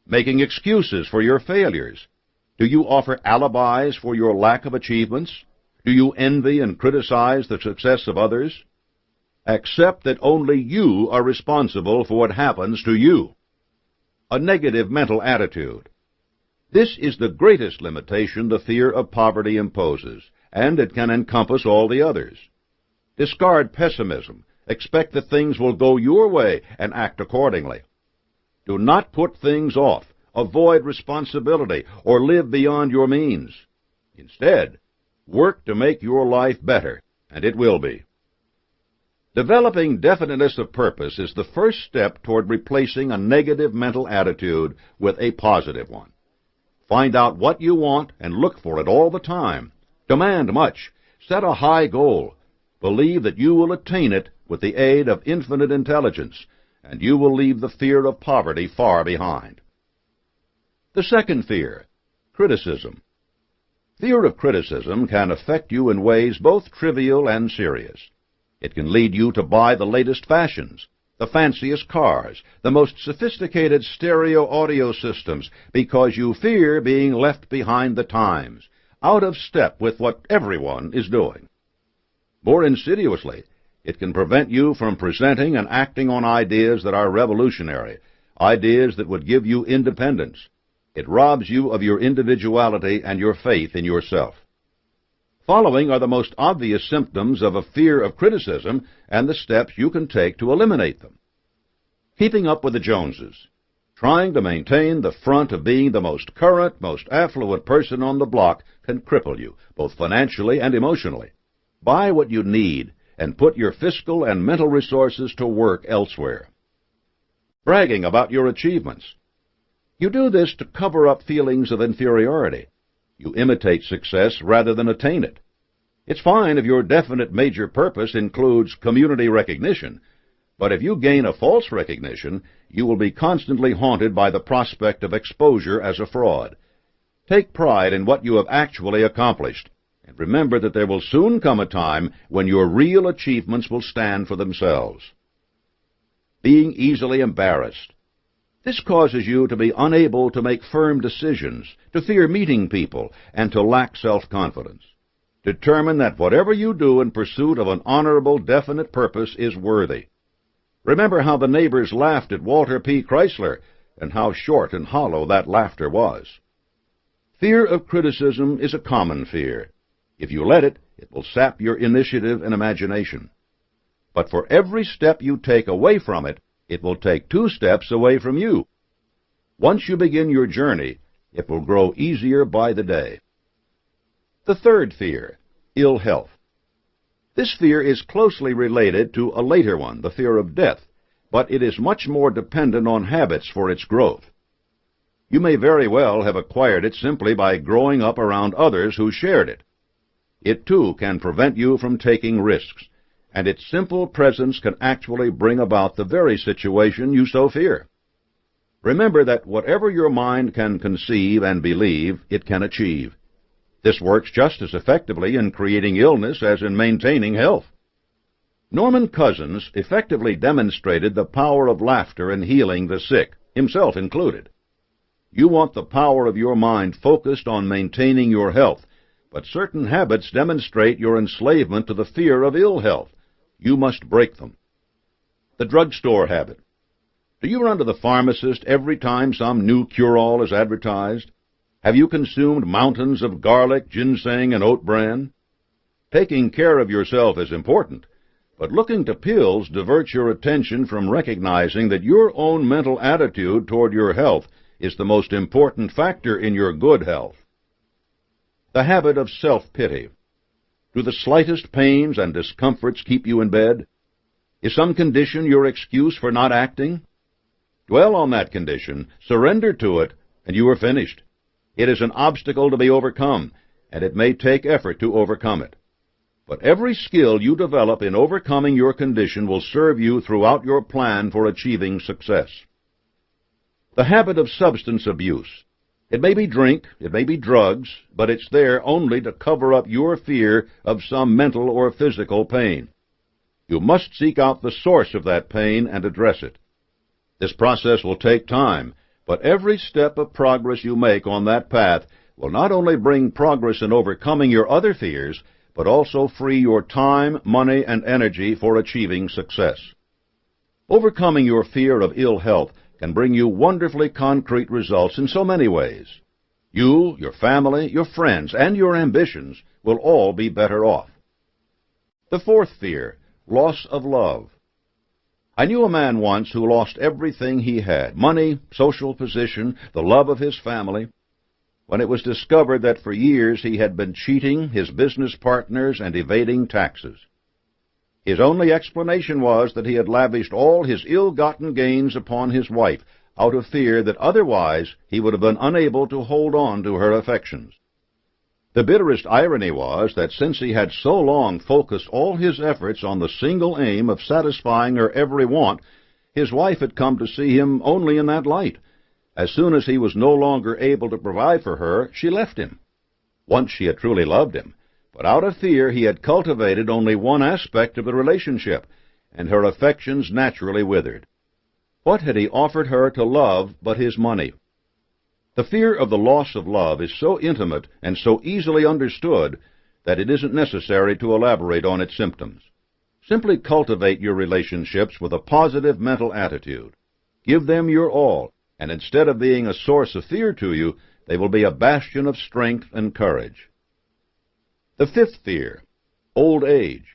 Making excuses for your failures. Do you offer alibis for your lack of achievements? Do you envy and criticize the success of others? Accept that only you are responsible for what happens to you. A negative mental attitude. This is the greatest limitation the fear of poverty imposes, and it can encompass all the others. Discard pessimism. Expect that things will go your way and act accordingly. Do not put things off, avoid responsibility, or live beyond your means. Instead, work to make your life better, and it will be. Developing definiteness of purpose is the first step toward replacing a negative mental attitude with a positive one. Find out what you want and look for it all the time. Demand much. Set a high goal. Believe that you will attain it with the aid of infinite intelligence, and you will leave the fear of poverty far behind. The second fear, criticism. Fear of criticism can affect you in ways both trivial and serious. It can lead you to buy the latest fashions, the fanciest cars, the most sophisticated stereo audio systems, because you fear being left behind the times, out of step with what everyone is doing. More insidiously, it can prevent you from presenting and acting on ideas that are revolutionary, ideas that would give you independence. It robs you of your individuality and your faith in yourself. Following are the most obvious symptoms of a fear of criticism and the steps you can take to eliminate them. Keeping up with the Joneses. Trying to maintain the front of being the most current, most affluent person on the block can cripple you, both financially and emotionally. Buy what you need and put your fiscal and mental resources to work elsewhere. Bragging about your achievements. You do this to cover up feelings of inferiority. You imitate success rather than attain it. It's fine if your definite major purpose includes community recognition, but if you gain a false recognition, you will be constantly haunted by the prospect of exposure as a fraud. Take pride in what you have actually accomplished, and remember that there will soon come a time when your real achievements will stand for themselves. Being easily embarrassed. This causes you to be unable to make firm decisions, to fear meeting people, and to lack self-confidence. Determine that whatever you do in pursuit of an honorable, definite purpose is worthy. Remember how the neighbors laughed at Walter P. Chrysler, and how short and hollow that laughter was. Fear of criticism is a common fear. If you let it, it will sap your initiative and imagination. But for every step you take away from it, it will take 2 steps away from you. Once you begin your journey, it will grow easier by the day. The third fear, ill health. This fear is closely related to a later one, the fear of death, but it is much more dependent on habits for its growth. You may very well have acquired it simply by growing up around others who shared it. It, too, can prevent you from taking risks, and its simple presence can actually bring about the very situation you so fear. Remember that whatever your mind can conceive and believe, it can achieve. This works just as effectively in creating illness as in maintaining health. Norman Cousins effectively demonstrated the power of laughter in healing the sick, himself included. You want the power of your mind focused on maintaining your health, but certain habits demonstrate your enslavement to the fear of ill health. You must break them. The drugstore habit. Do you run to the pharmacist every time some new cure-all is advertised? Have you consumed mountains of garlic, ginseng, and oat bran? Taking care of yourself is important, but looking to pills diverts your attention from recognizing that your own mental attitude toward your health is the most important factor in your good health. The habit of self-pity. Do the slightest pains and discomforts keep you in bed? Is some condition your excuse for not acting? Dwell on that condition, surrender to it, and you are finished. It is an obstacle to be overcome, and it may take effort to overcome it. But every skill you develop in overcoming your condition will serve you throughout your plan for achieving success. The habit of substance abuse. It may be drink, it may be drugs, but it's there only to cover up your fear of some mental or physical pain. You must seek out the source of that pain and address it. This process will take time, but every step of progress you make on that path will not only bring progress in overcoming your other fears, but also free your time, money, and energy for achieving success. Overcoming your fear of ill health can bring you wonderfully concrete results in so many ways. You, your family, your friends, and your ambitions will all be better off. The fourth fear, loss of love. I knew a man once who lost everything he had, money, social position, the love of his family, when it was discovered that for years he had been cheating his business partners and evading taxes. His only explanation was that he had lavished all his ill-gotten gains upon his wife, out of fear that otherwise he would have been unable to hold on to her affections. The bitterest irony was that since he had so long focused all his efforts on the single aim of satisfying her every want, his wife had come to see him only in that light. As soon as he was no longer able to provide for her, she left him. Once she had truly loved him, but out of fear he had cultivated only one aspect of the relationship, and her affections naturally withered. What had he offered her to love but his money? The fear of the loss of love is so intimate and so easily understood that it isn't necessary to elaborate on its symptoms. Simply cultivate your relationships with a positive mental attitude. Give them your all, and instead of being a source of fear to you, they will be a bastion of strength and courage. The fifth fear, old age.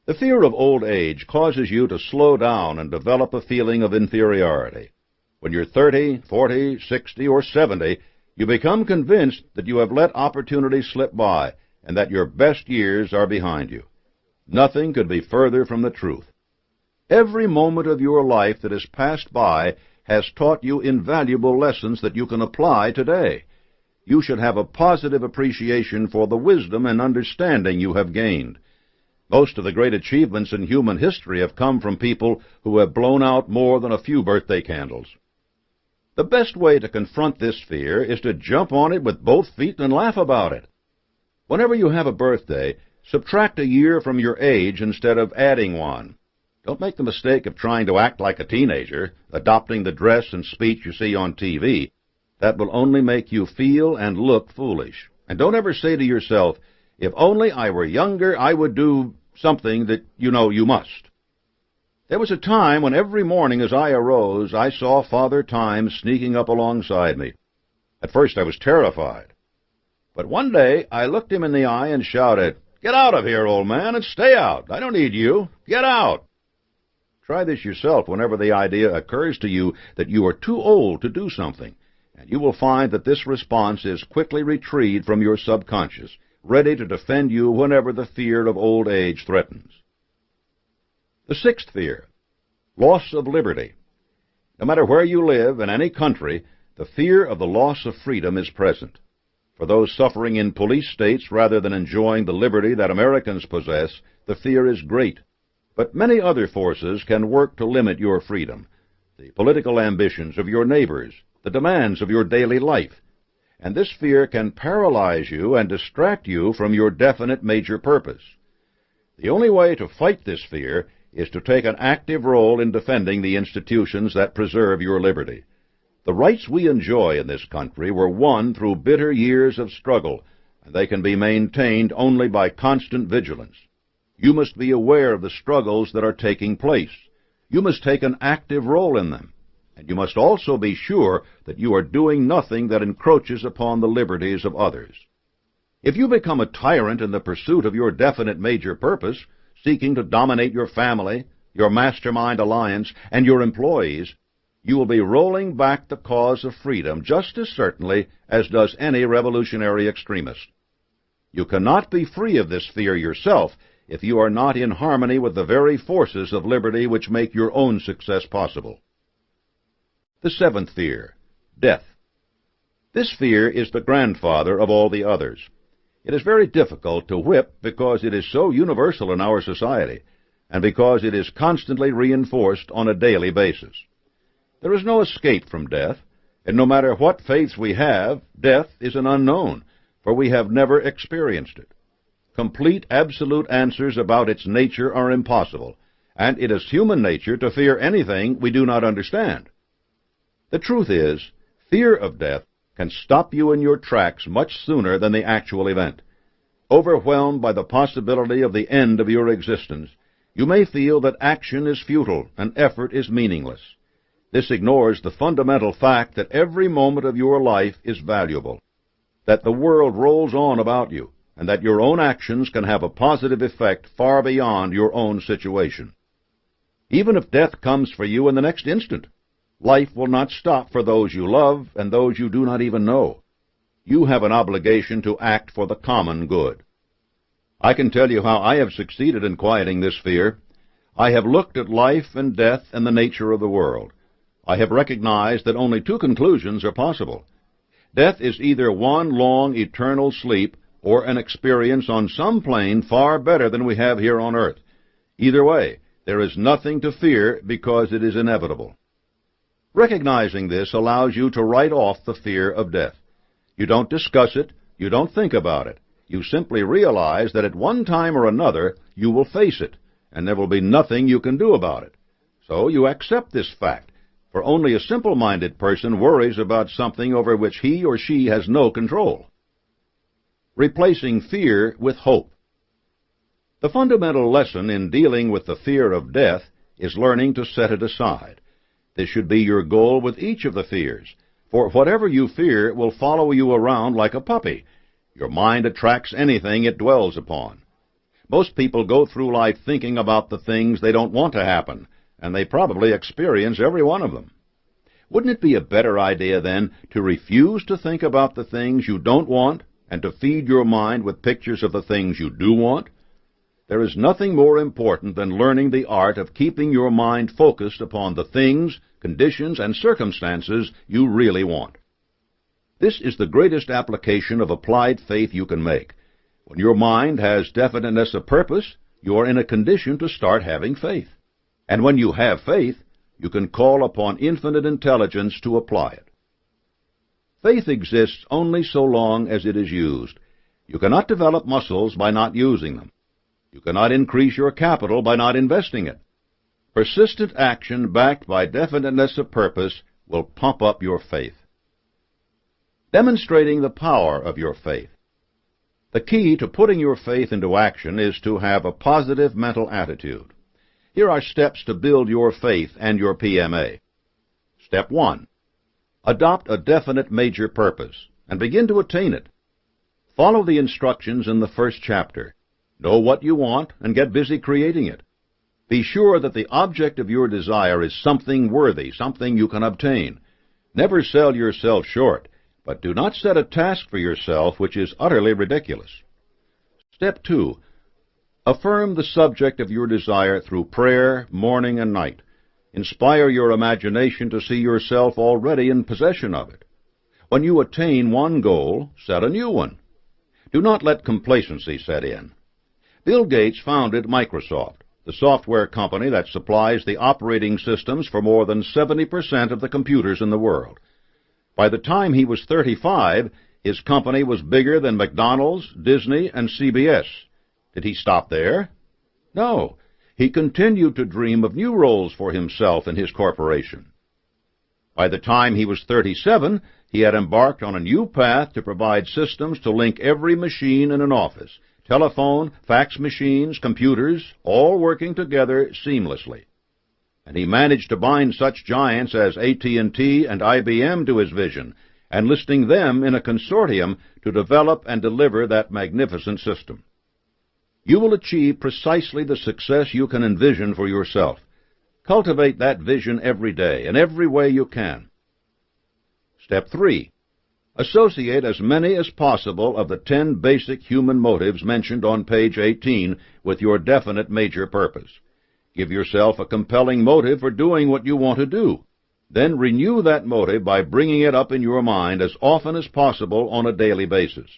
The fear of old age causes you to slow down and develop a feeling of inferiority. When you're 30, 40, 60, or 70, you become convinced that you have let opportunities slip by and that your best years are behind you. Nothing could be further from the truth. Every moment of your life that has passed by has taught you invaluable lessons that you can apply today. You should have a positive appreciation for the wisdom and understanding you have gained. Most of the great achievements in human history have come from people who have blown out more than a few birthday candles. The best way to confront this fear is to jump on it with both feet and laugh about it. Whenever you have a birthday, subtract a year from your age instead of adding one. Don't make the mistake of trying to act like a teenager, adopting the dress and speech you see on TV. That will only make you feel and look foolish. And don't ever say to yourself, if only I were younger, I would do something that you know you must. There was a time when every morning as I arose, I saw Father Time sneaking up alongside me. At first I was terrified. But one day I looked him in the eye and shouted, "Get out of here, old man, and stay out. I don't need you. Get out." Try this yourself whenever the idea occurs to you that you are too old to do something, and you will find that this response is quickly retrieved from your subconscious, ready to defend you whenever the fear of old age threatens. The sixth fear, loss of liberty. No matter where you live in any country, the fear of the loss of freedom is present. For those suffering in police states rather than enjoying the liberty that Americans possess, the fear is great. But many other forces can work to limit your freedom. the political ambitions of your neighbors, the demands of your daily life. And this fear can paralyze you and distract you from your definite major purpose. The only way to fight this fear is to take an active role in defending the institutions that preserve your liberty. The rights we enjoy in this country were won through bitter years of struggle, and they can be maintained only by constant vigilance. You must be aware of the struggles that are taking place. You must take an active role in them. And you must also be sure that you are doing nothing that encroaches upon the liberties of others. If you become a tyrant in the pursuit of your definite major purpose, seeking to dominate your family, your mastermind alliance, and your employees, you will be rolling back the cause of freedom just as certainly as does any revolutionary extremist. You cannot be free of this fear yourself if you are not in harmony with the very forces of liberty which make your own success possible. The seventh fear, death. This fear is the grandfather of all the others. It is very difficult to whip because it is so universal in our society, and because it is constantly reinforced on a daily basis. There is no escape from death, and no matter what faiths we have, death is an unknown, for we have never experienced it. Complete, absolute answers about its nature are impossible, and it is human nature to fear anything we do not understand. The truth is, fear of death can stop you in your tracks much sooner than the actual event. Overwhelmed by the possibility of the end of your existence, you may feel that action is futile and effort is meaningless. This ignores the fundamental fact that every moment of your life is valuable, that the world rolls on about you, and that your own actions can have a positive effect far beyond your own situation. Even if death comes for you in the next instant, life will not stop for those you love and those you do not even know. You have an obligation to act for the common good. I can tell you how I have succeeded in quieting this fear. I have looked at life and death and the nature of the world. I have recognized that only two conclusions are possible. Death is either one long eternal sleep or an experience on some plane far better than we have here on earth. Either way, there is nothing to fear because it is inevitable. Recognizing this allows you to write off the fear of death. You don't discuss it, you don't think about it. You simply realize that at one time or another you will face it, and there will be nothing you can do about it. So you accept this fact, for only a simple-minded person worries about something over which he or she has no control. Replacing fear with hope. The fundamental lesson in dealing with the fear of death is learning to set it aside. This should be your goal with each of the fears, for whatever you fear will follow you around like a puppy. Your mind attracts anything it dwells upon. Most people go through life thinking about the things they don't want to happen, and they probably experience every one of them. Wouldn't it be a better idea, then, to refuse to think about the things you don't want and to feed your mind with pictures of the things you do want? There is nothing more important than learning the art of keeping your mind focused upon the things, conditions, and circumstances you really want. This is the greatest application of applied faith you can make. When your mind has definiteness of purpose, you are in a condition to start having faith. And when you have faith, you can call upon infinite intelligence to apply it. Faith exists only so long as it is used. You cannot develop muscles by not using them. You cannot increase your capital by not investing it. Persistent action backed by definiteness of purpose will pump up your faith. Demonstrating the power of your faith. The key to putting your faith into action is to have a positive mental attitude. Here are steps to build your faith and your PMA. Step 1. Adopt a definite major purpose and begin to attain it. Follow the instructions in the first chapter. Know what you want and get busy creating it. Be sure that the object of your desire is something worthy, something you can obtain. Never sell yourself short, but do not set a task for yourself which is utterly ridiculous. Step 2. Affirm the subject of your desire through prayer, morning and night. Inspire your imagination to see yourself already in possession of it. When you attain one goal, set a new one. Do not let complacency set in. Bill Gates founded Microsoft, the software company that supplies the operating systems for more than 70% of the computers in the world. By the time he was 35, his company was bigger than McDonald's, Disney, and CBS. Did he stop there? No. He continued to dream of new roles for himself and his corporation. By the time he was 37, he had embarked on a new path to provide systems to link every machine in an office, telephone, fax machines, computers, all working together seamlessly. And he managed to bind such giants as AT&T and IBM to his vision, enlisting them in a consortium to develop and deliver that magnificent system. You will achieve precisely the success you can envision for yourself. Cultivate that vision every day, in every way you can. Step 3. Associate as many as possible of the 10 basic human motives mentioned on page 18 with your definite major purpose. Give yourself a compelling motive for doing what you want to do. Then renew that motive by bringing it up in your mind as often as possible on a daily basis.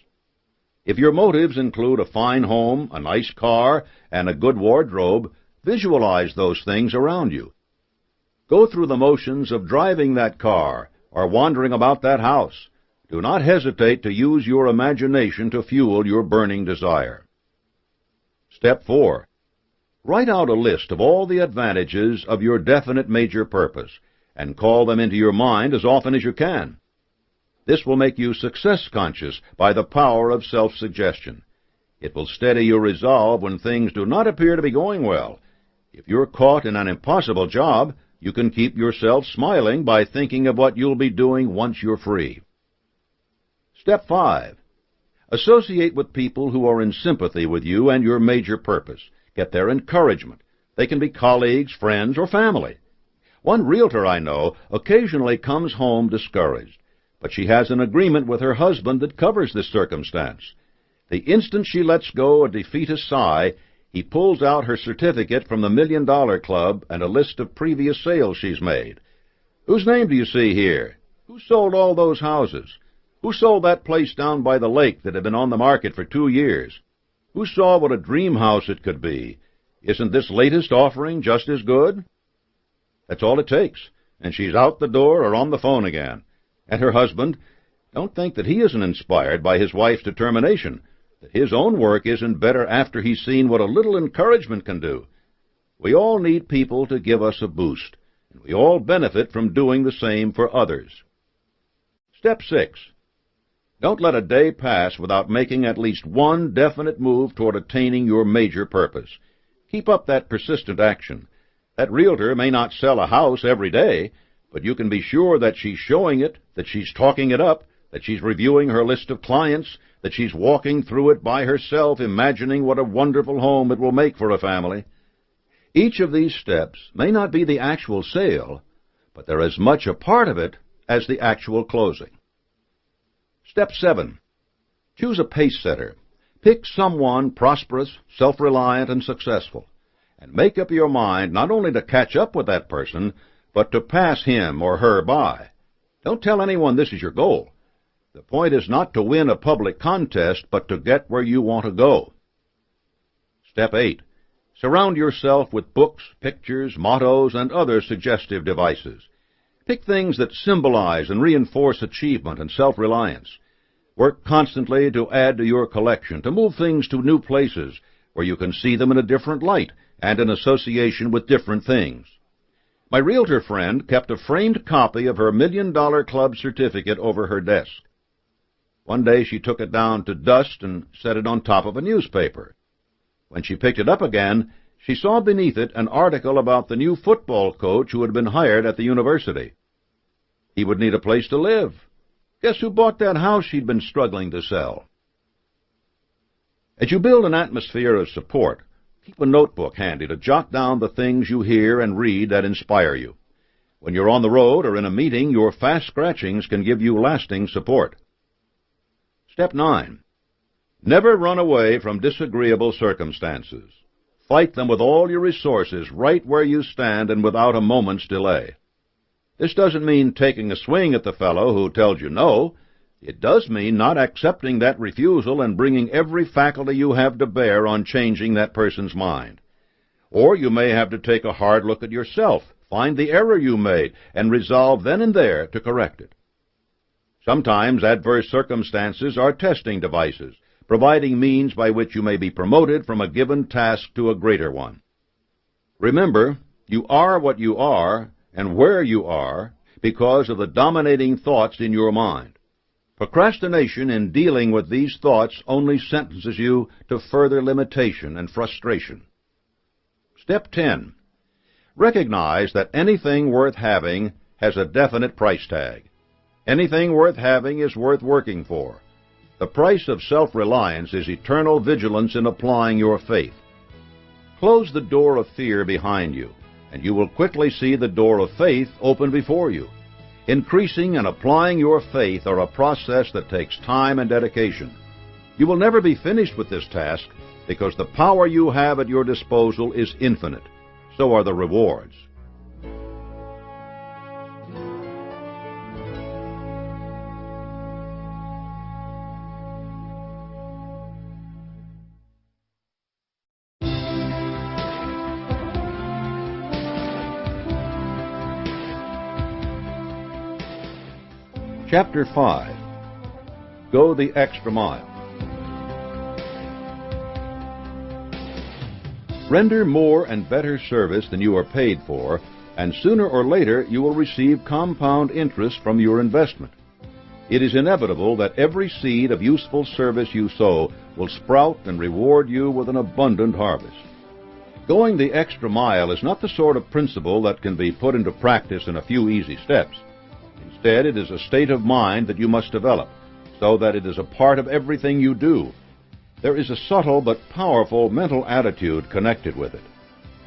If your motives include a fine home, a nice car, and a good wardrobe, visualize those things around you. Go through the motions of driving that car or wandering about that house. Do not hesitate to use your imagination to fuel your burning desire. Step 4. Write out a list of all the advantages of your definite major purpose and call them into your mind as often as you can. This will make you success-conscious by the power of self-suggestion. It will steady your resolve when things do not appear to be going well. If you're caught in an impossible job, you can keep yourself smiling by thinking of what you'll be doing once you're free. Step 5. Associate with people who are in sympathy with you and your major purpose. Get their encouragement. They can be colleagues, friends, or family. One realtor I know occasionally comes home discouraged, but she has an agreement with her husband that covers this circumstance. The instant she lets go a defeatist sigh, he pulls out her certificate from the $1 Million Club and a list of previous sales she's made. Whose name do you see here? Who sold all those houses? Who sold that place down by the lake that had been on the market for 2 years? Who saw what a dream house it could be? Isn't this latest offering just as good? That's all it takes, and she's out the door or on the phone again. And her husband, don't think that he isn't inspired by his wife's determination, that his own work isn't better after he's seen what a little encouragement can do. We all need people to give us a boost, and we all benefit from doing the same for others. Step 6. Don't let a day pass without making at least one definite move toward attaining your major purpose. Keep up that persistent action. That realtor may not sell a house every day, but you can be sure that she's showing it, that she's talking it up, that she's reviewing her list of clients, that she's walking through it by herself, imagining what a wonderful home it will make for a family. Each of these steps may not be the actual sale, but they're as much a part of it as the actual closing. Step 7. Choose a pace setter. Pick someone prosperous, self-reliant, and successful, and make up your mind not only to catch up with that person, but to pass him or her by. Don't tell anyone this is your goal. The point is not to win a public contest, but to get where you want to go. Step 8. Surround yourself with books, pictures, mottos, and other suggestive devices. Pick things that symbolize and reinforce achievement and self-reliance. Work constantly to add to your collection, to move things to new places where you can see them in a different light and in association with different things. My realtor friend kept a framed copy of her $1 Million Club certificate over her desk. One day she took it down to dust and set it on top of a newspaper. When she picked it up again, she saw beneath it an article about the new football coach who had been hired at the university. He would need a place to live. Guess who bought that house she'd been struggling to sell? As you build an atmosphere of support, keep a notebook handy to jot down the things you hear and read that inspire you. When you're on the road or in a meeting, your fast scratchings can give you lasting support. Step 9. Never run away from disagreeable circumstances. Fight them with all your resources right where you stand and without a moment's delay. This doesn't mean taking a swing at the fellow who tells you no. It does mean not accepting that refusal and bringing every faculty you have to bear on changing that person's mind. Or you may have to take a hard look at yourself, find the error you made, and resolve then and there to correct it. Sometimes adverse circumstances are testing devices, providing means by which you may be promoted from a given task to a greater one. Remember, you are what you are and where you are because of the dominating thoughts in your mind. Procrastination in dealing with these thoughts only sentences you to further limitation and frustration. Step 10. Recognize that anything worth having has a definite price tag. Anything worth having is worth working for. The price of self-reliance is eternal vigilance in applying your faith. Close the door of fear behind you, and you will quickly see the door of faith open before you. Increasing and applying your faith are a process that takes time and dedication. You will never be finished with this task because the power you have at your disposal is infinite. So are the rewards. Chapter 5. Go the extra mile. Render more and better service than you are paid for, and sooner or later you will receive compound interest from your investment. It is inevitable that every seed of useful service you sow will sprout and reward you with an abundant harvest. Going the extra mile is not the sort of principle that can be put into practice in a few easy steps. Instead, it is a state of mind that you must develop, so that it is a part of everything you do. There is a subtle but powerful mental attitude connected with it.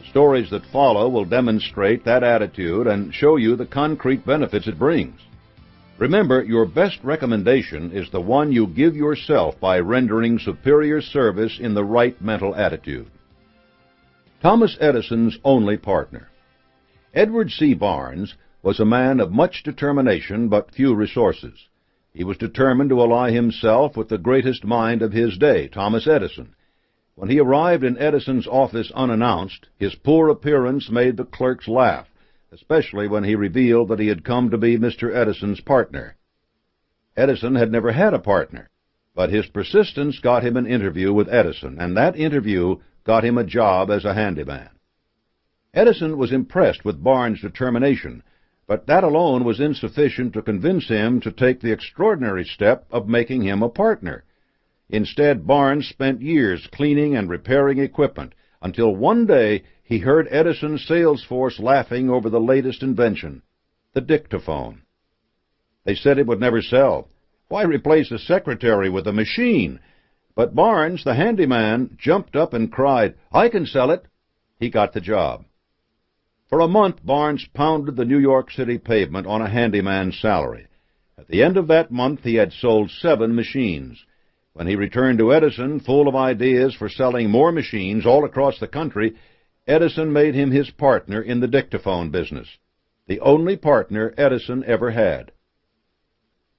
The stories that follow will demonstrate that attitude and show you the concrete benefits it brings. Remember, your best recommendation is the one you give yourself by rendering superior service in the right mental attitude. Thomas Edison's only partner. Edward C. Barnes was a man of much determination but few resources. He was determined to ally himself with the greatest mind of his day, Thomas Edison. When he arrived in Edison's office unannounced, his poor appearance made the clerks laugh, especially when he revealed that he had come to be Mr. Edison's partner. Edison had never had a partner, but his persistence got him an interview with Edison, and that interview got him a job as a handyman. Edison was impressed with Barnes' determination, but that alone was insufficient to convince him to take the extraordinary step of making him a partner. Instead, Barnes spent years cleaning and repairing equipment, until one day he heard Edison's sales force laughing over the latest invention, the dictaphone. They said it would never sell. Why replace a secretary with a machine? But Barnes, the handyman, jumped up and cried, "I can sell it." He got the job. For a month, Barnes pounded the New York City pavement on a handyman's salary. At the end of that month, he had sold 7 machines. When he returned to Edison, full of ideas for selling more machines all across the country, Edison made him his partner in the dictaphone business, the only partner Edison ever had.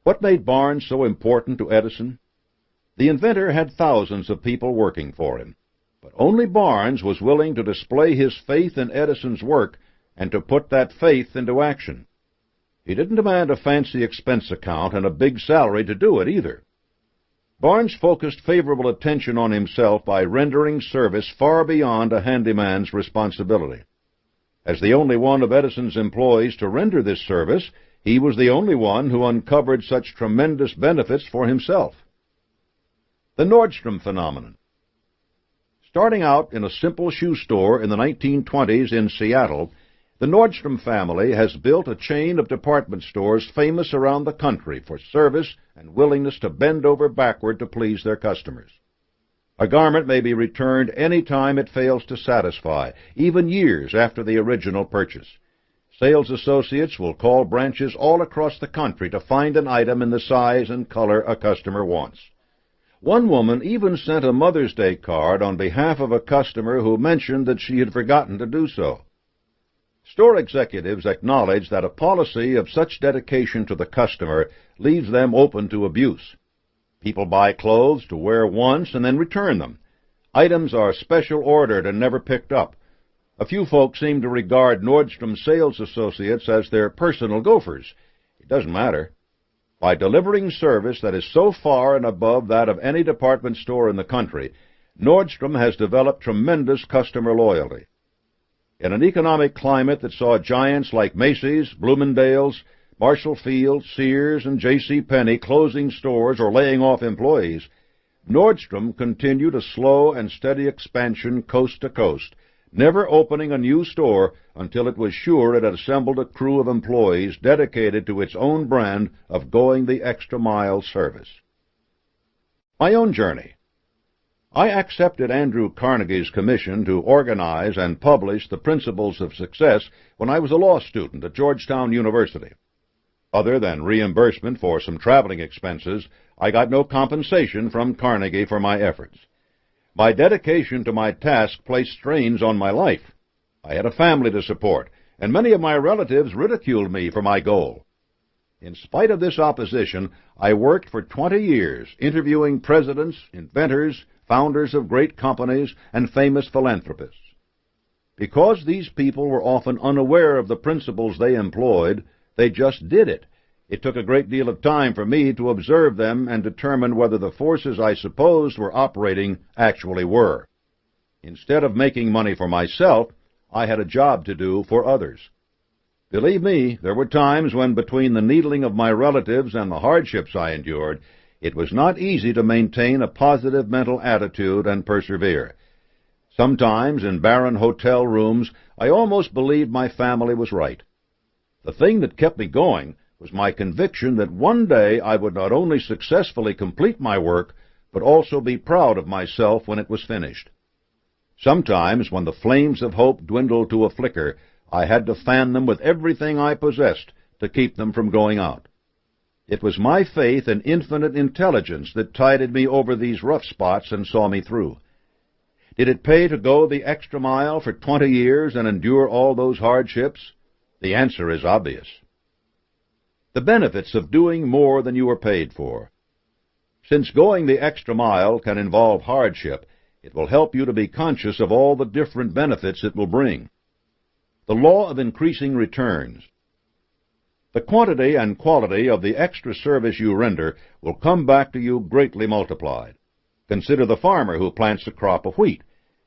What made Barnes so important to Edison? The inventor had thousands of people working for him, but only Barnes was willing to display his faith in Edison's work and to put that faith into action. He didn't demand a fancy expense account and a big salary to do it either. Barnes focused favorable attention on himself by rendering service far beyond a handyman's responsibility. As the only one of Edison's employees to render this service, he was the only one who uncovered such tremendous benefits for himself. The Nordstrom phenomenon. Starting out in a simple shoe store in the 1920s in Seattle, the Nordstrom family has built a chain of department stores famous around the country for service and willingness to bend over backward to please their customers. A garment may be returned any time it fails to satisfy, even years after the original purchase. Sales associates will call branches all across the country to find an item in the size and color a customer wants. One woman even sent a Mother's Day card on behalf of a customer who mentioned that she had forgotten to do so. Store executives acknowledge that a policy of such dedication to the customer leaves them open to abuse. People buy clothes to wear once and then return them. Items are special ordered and never picked up. A few folks seem to regard Nordstrom sales associates as their personal gophers. It doesn't matter. By delivering service that is so far and above that of any department store in the country, Nordstrom has developed tremendous customer loyalty. In an economic climate that saw giants like Macy's, Bloomingdale's, Marshall Field, Sears, and J.C. Penney closing stores or laying off employees, Nordstrom continued a slow and steady expansion coast to coast, never opening a new store until it was sure it had assembled a crew of employees dedicated to its own brand of going the extra mile service. My own journey. I accepted Andrew Carnegie's commission to organize and publish the Principles of Success when I was a law student at Georgetown University. Other than reimbursement for some traveling expenses, I got no compensation from Carnegie for my efforts. My dedication to my task placed strains on my life. I had a family to support, and many of my relatives ridiculed me for my goal. In spite of this opposition, I worked for 20 years, interviewing presidents, inventors, founders of great companies, and famous philanthropists. Because these people were often unaware of the principles they employed, they just did it. It took a great deal of time for me to observe them and determine whether the forces I supposed were operating actually were. Instead of making money for myself, I had a job to do for others. Believe me, there were times when between the needling of my relatives and the hardships I endured, it was not easy to maintain a positive mental attitude and persevere. Sometimes in barren hotel rooms, I almost believed my family was right. The thing that kept me going was my conviction that one day I would not only successfully complete my work, but also be proud of myself when it was finished. Sometimes, when the flames of hope dwindled to a flicker, I had to fan them with everything I possessed to keep them from going out. It was my faith in infinite intelligence that tided me over these rough spots and saw me through. Did it pay to go the extra mile for 20 years and endure all those hardships? The answer is obvious. The benefits of doing more than you are paid for. Since going the extra mile can involve hardship, it will help you to be conscious of all the different benefits it will bring. The law of increasing returns. The quantity and quality of the extra service you render will come back to you greatly multiplied. Consider the farmer who plants a crop of wheat.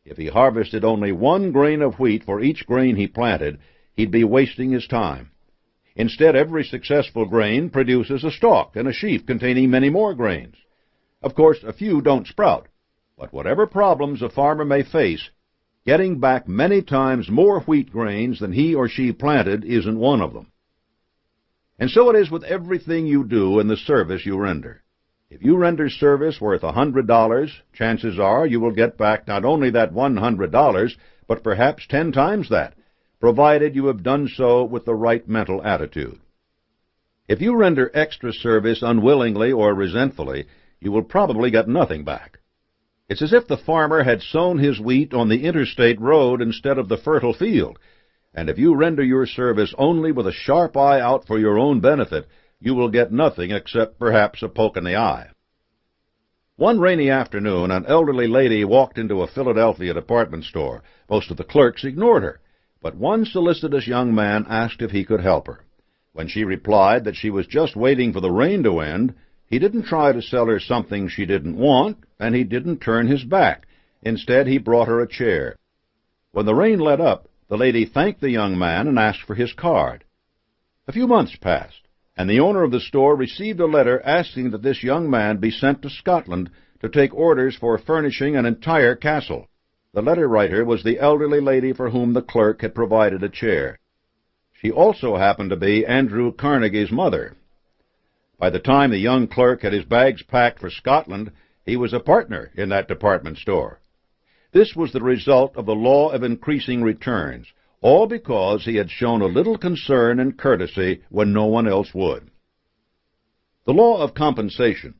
If he harvested only 1 grain of wheat for each grain he planted, he'd be wasting his time. Instead, every successful grain produces a stalk and a sheaf containing many more grains. Of course, a few don't sprout, but whatever problems a farmer may face, getting back many times more wheat grains than he or she planted isn't one of them. And so it is with everything you do in the service you render. If you render service worth $100, chances are you will get back not only that $100, but perhaps 10 times that, provided you have done so with the right mental attitude. If you render extra service unwillingly or resentfully, you will probably get nothing back. It's as if the farmer had sown his wheat on the interstate road instead of the fertile field, and if you render your service only with a sharp eye out for your own benefit, you will get nothing except perhaps a poke in the eye. One rainy afternoon, an elderly lady walked into a Philadelphia department store. Most of the clerks ignored her, but one solicitous young man asked if he could help her. When she replied that she was just waiting for the rain to end, he didn't try to sell her something she didn't want, and he didn't turn his back. Instead, he brought her a chair. When the rain let up, the lady thanked the young man and asked for his card. A few months passed, and the owner of the store received a letter asking that this young man be sent to Scotland to take orders for furnishing an entire castle. The letter writer was the elderly lady for whom the clerk had provided a chair. She also happened to be Andrew Carnegie's mother. By the time the young clerk had his bags packed for Scotland, he was a partner in that department store. This was the result of the law of increasing returns, all because he had shown a little concern and courtesy when no one else would. The law of compensation.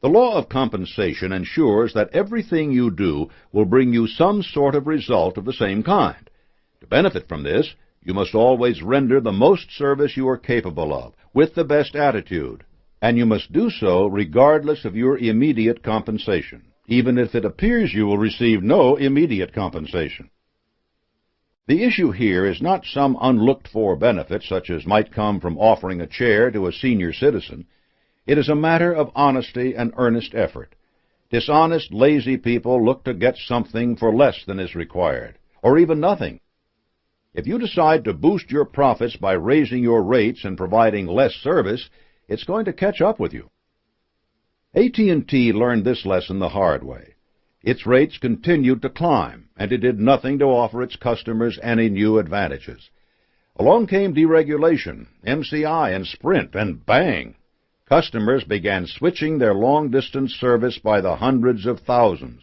The law of compensation ensures that everything you do will bring you some sort of result of the same kind. To benefit from this, you must always render the most service you are capable of, with the best attitude, and you must do so regardless of your immediate compensation, even if it appears you will receive no immediate compensation. The issue here is not some unlooked-for benefit such as might come from offering a chair to a senior citizen. It is a matter of honesty and earnest effort. Dishonest, lazy people look to get something for less than is required, or even nothing. If you decide to boost your profits by raising your rates and providing less service, it's going to catch up with you. AT&T learned this lesson the hard way. Its rates continued to climb, and it did nothing to offer its customers any new advantages. Along came deregulation, MCI, and Sprint, and bang! Customers began switching their long-distance service by the hundreds of thousands.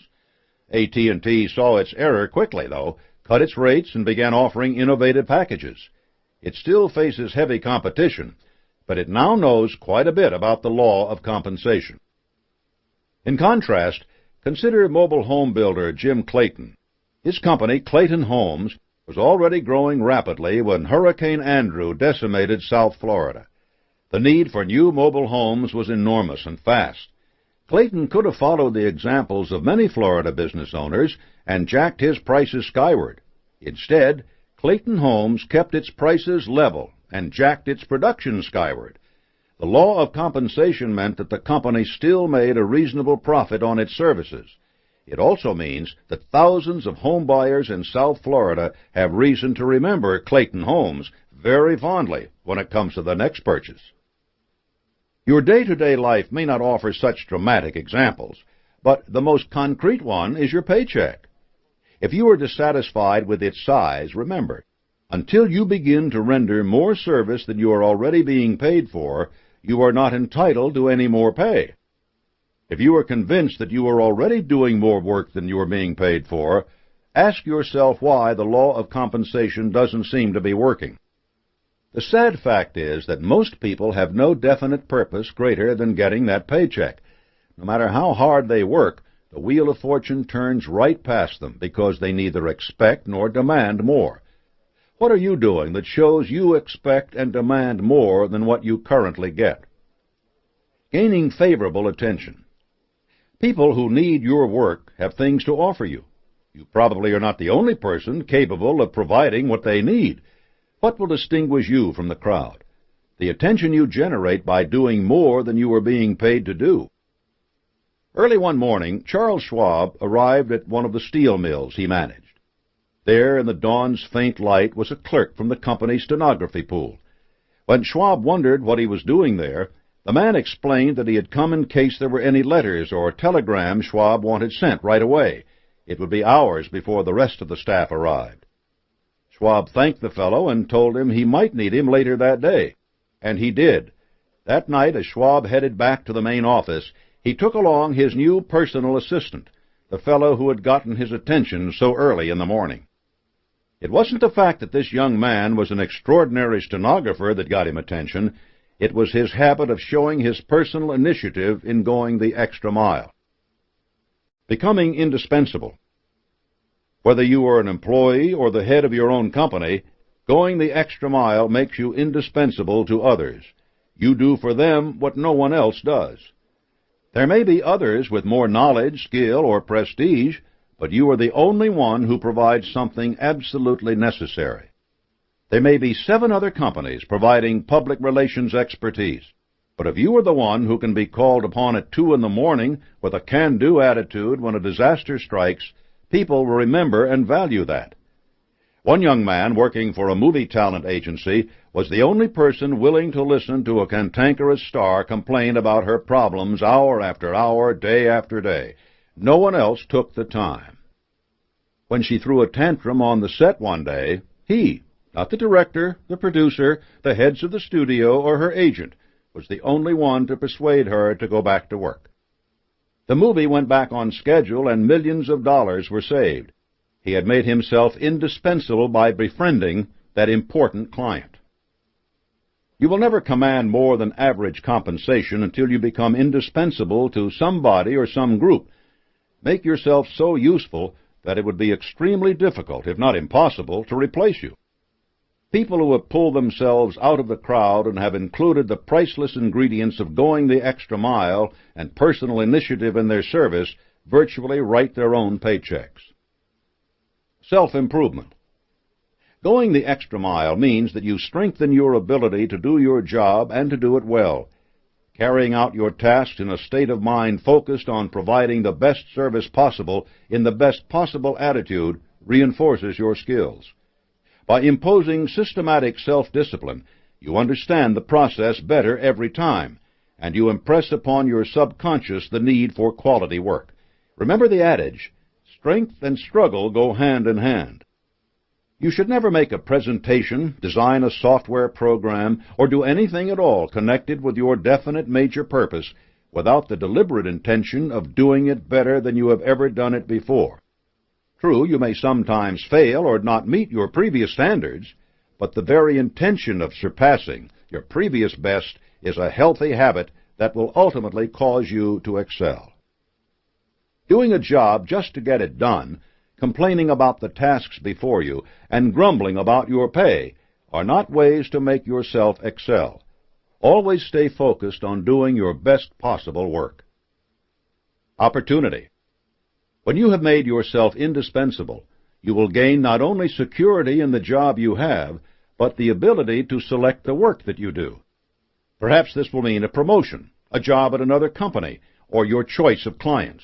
AT&T saw its error quickly, though, cut its rates, and began offering innovative packages. It still faces heavy competition, but it now knows quite a bit about the law of compensation. In contrast, consider mobile home builder Jim Clayton. His company, Clayton Homes, was already growing rapidly when Hurricane Andrew decimated South Florida. The need for new mobile homes was enormous and fast. Clayton could have followed the examples of many Florida business owners and jacked his prices skyward. Instead, Clayton Homes kept its prices level and jacked its production skyward. The law of compensation meant that the company still made a reasonable profit on its services. It also means that thousands of home buyers in South Florida have reason to remember Clayton Homes very fondly when it comes to the next purchase. Your day-to-day life may not offer such dramatic examples, but the most concrete one is your paycheck. If you are dissatisfied with its size, remember, until you begin to render more service than you are already being paid for, you are not entitled to any more pay. If you are convinced that you are already doing more work than you are being paid for, ask yourself why the law of compensation doesn't seem to be working. The sad fact is that most people have no definite purpose greater than getting that paycheck. No matter how hard they work, the wheel of fortune turns right past them because they neither expect nor demand more. What are you doing that shows you expect and demand more than what you currently get? Gaining favorable attention. People who need your work have things to offer you. You probably are not the only person capable of providing what they need. What will distinguish you from the crowd? The attention you generate by doing more than you are being paid to do. Early one morning, Charles Schwab arrived at one of the steel mills he managed. There, in the dawn's faint light, was a clerk from the company's stenography pool. When Schwab wondered what he was doing there, the man explained that he had come in case there were any letters or telegrams Schwab wanted sent right away. It would be hours before the rest of the staff arrived. Schwab thanked the fellow and told him he might need him later that day. And he did. That night, as Schwab headed back to the main office, he took along his new personal assistant, the fellow who had gotten his attention so early in the morning. It wasn't the fact that this young man was an extraordinary stenographer that got him attention. It was his habit of showing his personal initiative in going the extra mile. Becoming indispensable. Whether you are an employee or the head of your own company, going the extra mile makes you indispensable to others. You do for them what no one else does. There may be others with more knowledge, skill, or prestige, but you are the only one who provides something absolutely necessary. There may be 7 other companies providing public relations expertise, but if you are the one who can be called upon at 2 in the morning with a can-do attitude when a disaster strikes, people will remember and value that. One young man working for a movie talent agency was the only person willing to listen to a cantankerous star complain about her problems hour after hour, day after day. No one else took the time. When she threw a tantrum on the set one day, he, not the director, the producer, the heads of the studio, or her agent, was the only one to persuade her to go back to work. The movie went back on schedule and millions of dollars were saved. He had made himself indispensable by befriending that important client. You will never command more than average compensation until you become indispensable to somebody or some group. Make yourself so useful that it would be extremely difficult, if not impossible, to replace you. People who have pulled themselves out of the crowd and have included the priceless ingredients of going the extra mile and personal initiative in their service virtually write their own paychecks. Self-improvement. Going the extra mile means that you strengthen your ability to do your job and to do it well. Carrying out your tasks in a state of mind focused on providing the best service possible in the best possible attitude reinforces your skills. By imposing systematic self-discipline, you understand the process better every time, and you impress upon your subconscious the need for quality work. Remember the adage, strength and struggle go hand in hand. You should never make a presentation, design a software program, or do anything at all connected with your definite major purpose without the deliberate intention of doing it better than you have ever done it before. True, you may sometimes fail or not meet your previous standards, but the very intention of surpassing your previous best is a healthy habit that will ultimately cause you to excel. Doing a job just to get it done, complaining about the tasks before you, and grumbling about your pay are not ways to make yourself excel. Always stay focused on doing your best possible work. Opportunity. When you have made yourself indispensable, you will gain not only security in the job you have, but the ability to select the work that you do. Perhaps this will mean a promotion, a job at another company, or your choice of clients.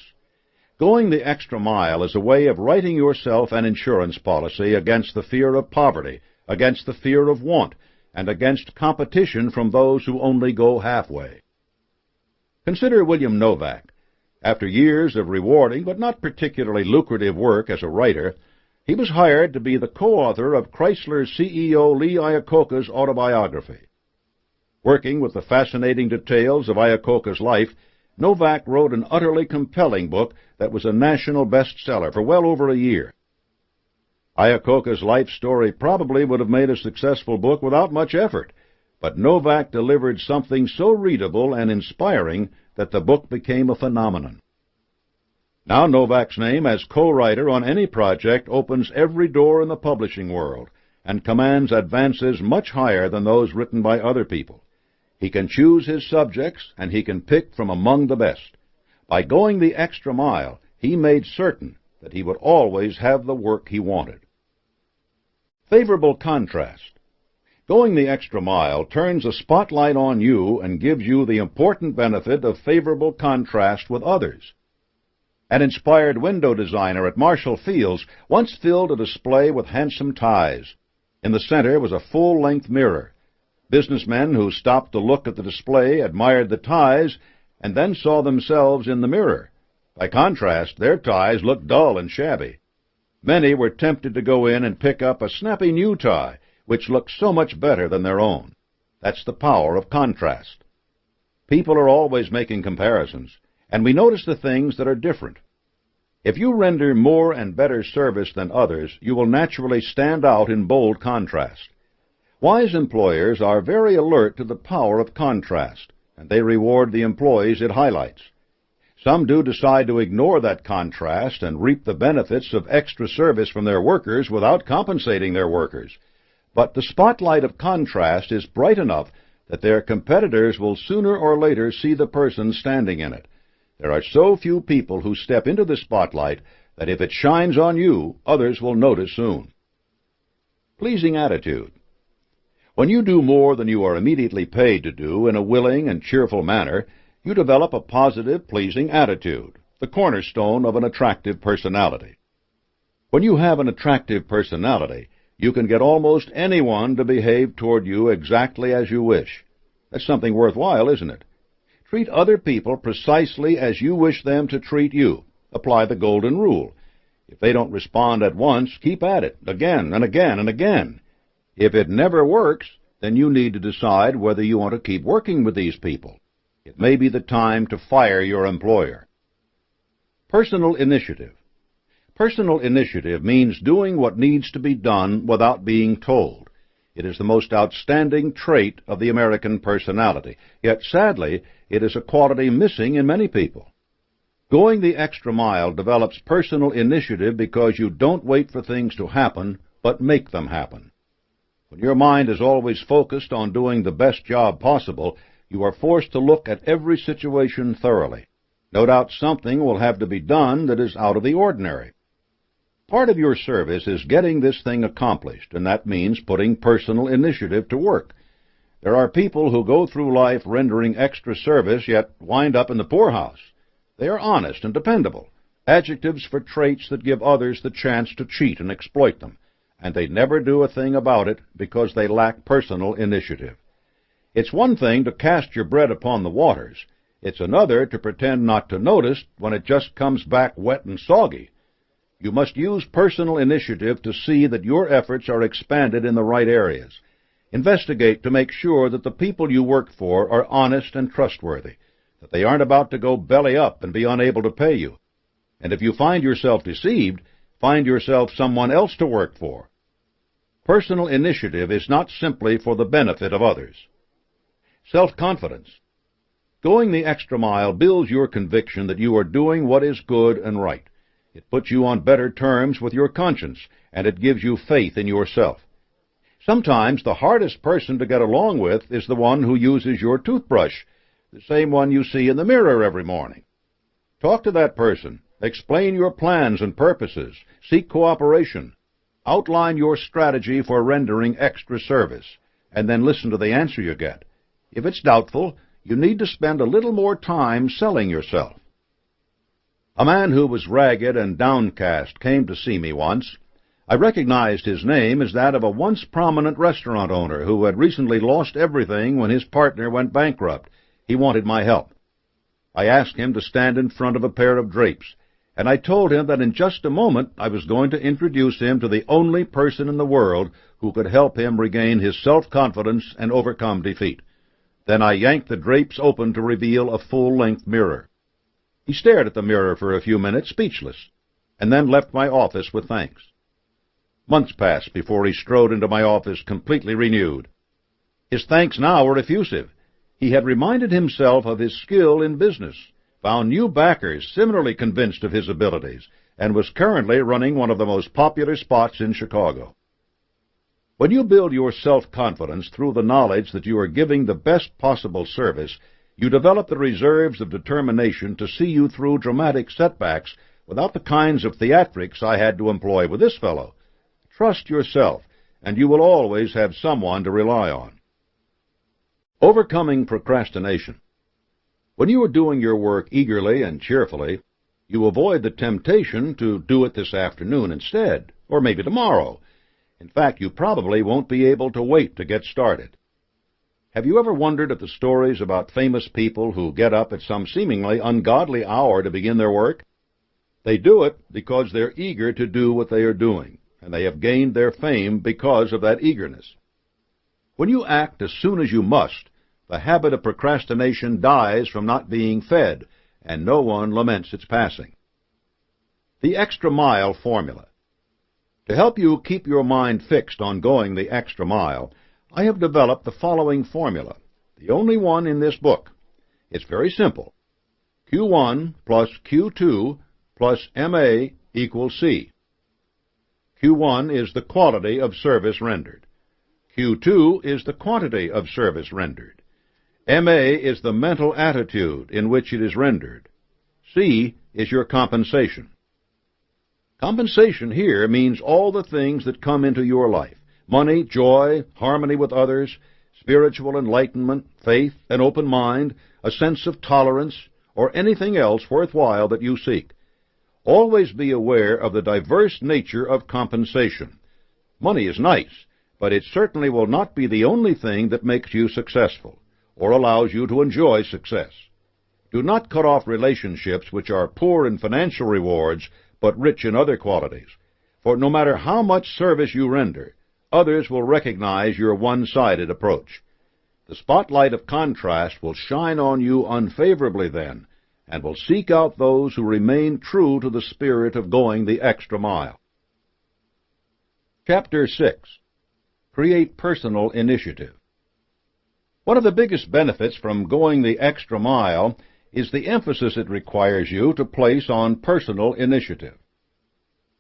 Going the extra mile is a way of writing yourself an insurance policy against the fear of poverty, against the fear of want, and against competition from those who only go halfway. Consider William Novak. After years of rewarding but not particularly lucrative work as a writer, he was hired to be the co-author of Chrysler's CEO Lee Iacocca's autobiography. Working with the fascinating details of Iacocca's life, Novak wrote an utterly compelling book that was a national bestseller for well over a year. Iacocca's life story probably would have made a successful book without much effort, but Novak delivered something so readable and inspiring that the book became a phenomenon. Now Novak's name as co-writer on any project opens every door in the publishing world and commands advances much higher than those written by other people. He can choose his subjects, and he can pick from among the best. By going the extra mile, he made certain that he would always have the work he wanted. Favorable contrast. Going the extra mile turns a spotlight on you and gives you the important benefit of favorable contrast with others. An inspired window designer at Marshall Field's once filled a display with handsome ties. In the center was a full-length mirror. Businessmen who stopped to look at the display admired the ties and then saw themselves in the mirror. By contrast, their ties looked dull and shabby. Many were tempted to go in and pick up a snappy new tie, which looked so much better than their own. That's the power of contrast. People are always making comparisons, and we notice the things that are different. If you render more and better service than others, you will naturally stand out in bold contrast. Wise employers are very alert to the power of contrast, and they reward the employees it highlights. Some do decide to ignore that contrast and reap the benefits of extra service from their workers without compensating their workers. But the spotlight of contrast is bright enough that their competitors will sooner or later see the person standing in it. There are so few people who step into the spotlight that if it shines on you, others will notice soon. Pleasing attitude. When you do more than you are immediately paid to do in a willing and cheerful manner, you develop a positive, pleasing attitude, the cornerstone of an attractive personality. When you have an attractive personality, you can get almost anyone to behave toward you exactly as you wish. That's something worthwhile, isn't it? Treat other people precisely as you wish them to treat you. Apply the golden rule. If they don't respond at once, keep at it, again and again and again. If it never works, then you need to decide whether you want to keep working with these people. It may be the time to fire your employer. Personal initiative. Personal initiative means doing what needs to be done without being told. It is the most outstanding trait of the American personality, yet sadly, it is a quality missing in many people. Going the extra mile develops personal initiative because you don't wait for things to happen, but make them happen. When your mind is always focused on doing the best job possible, you are forced to look at every situation thoroughly. No doubt something will have to be done that is out of the ordinary. Part of your service is getting this thing accomplished, and that means putting personal initiative to work. There are people who go through life rendering extra service, yet wind up in the poorhouse. They are honest and dependable, adjectives for traits that give others the chance to cheat and exploit them, and they never do a thing about it because they lack personal initiative. It's one thing to cast your bread upon the waters. It's another to pretend not to notice when it just comes back wet and soggy. You must use personal initiative to see that your efforts are expanded in the right areas. Investigate to make sure that the people you work for are honest and trustworthy, that they aren't about to go belly up and be unable to pay you. And if you find yourself deceived, find yourself someone else to work for. Personal initiative is not simply for the benefit of others. Self-confidence. Going the extra mile builds your conviction that you are doing what is good and right. It puts you on better terms with your conscience, and it gives you faith in yourself. Sometimes the hardest person to get along with is the one who uses your toothbrush, the same one you see in the mirror every morning. Talk to that person. Explain your plans and purposes. Seek cooperation. Outline your strategy for rendering extra service, and then listen to the answer you get. If it's doubtful, you need to spend a little more time selling yourself. A man who was ragged and downcast came to see me once. I recognized his name as that of a once prominent restaurant owner who had recently lost everything when his partner went bankrupt. He wanted my help. I asked him to stand in front of a pair of drapes, and I told him that in just a moment I was going to introduce him to the only person in the world who could help him regain his self-confidence and overcome defeat. Then I yanked the drapes open to reveal a full-length mirror. He stared at the mirror for a few minutes, speechless, and then left my office with thanks. Months passed before he strode into my office completely renewed. His thanks now were effusive. He had reminded himself of his skill in business, found new backers similarly convinced of his abilities, and was currently running one of the most popular spots in Chicago. When you build your self-confidence through the knowledge that you are giving the best possible service, you develop the reserves of determination to see you through dramatic setbacks without the kinds of theatrics I had to employ with this fellow. Trust yourself, and you will always have someone to rely on. Overcoming procrastination. When you are doing your work eagerly and cheerfully, you avoid the temptation to do it this afternoon instead, or maybe tomorrow. In fact, you probably won't be able to wait to get started. Have you ever wondered at the stories about famous people who get up at some seemingly ungodly hour to begin their work? They do it because they're eager to do what they are doing, and they have gained their fame because of that eagerness. When you act as soon as you must, the habit of procrastination dies from not being fed, and no one laments its passing. The extra mile formula. To help you keep your mind fixed on going the extra mile, I have developed the following formula, the only one in this book. It's very simple. Q1 plus Q2 plus MA equals C. Q1 is the quality of service rendered. Q2 is the quantity of service rendered. MA is the mental attitude in which it is rendered. C is your compensation. Compensation here means all the things that come into your life: money, joy, harmony with others, spiritual enlightenment, faith, an open mind, a sense of tolerance, or anything else worthwhile that you seek. Always be aware of the diverse nature of compensation. Money is nice, but it certainly will not be the only thing that makes you successful, or allows you to enjoy success. Do not cut off relationships which are poor in financial rewards, but rich in other qualities. For no matter how much service you render, others will recognize your one-sided approach. The spotlight of contrast will shine on you unfavorably then, and will seek out those who remain true to the spirit of going the extra mile. Chapter 6. Create Personal Initiative. One of the biggest benefits from going the extra mile is the emphasis it requires you to place on personal initiative.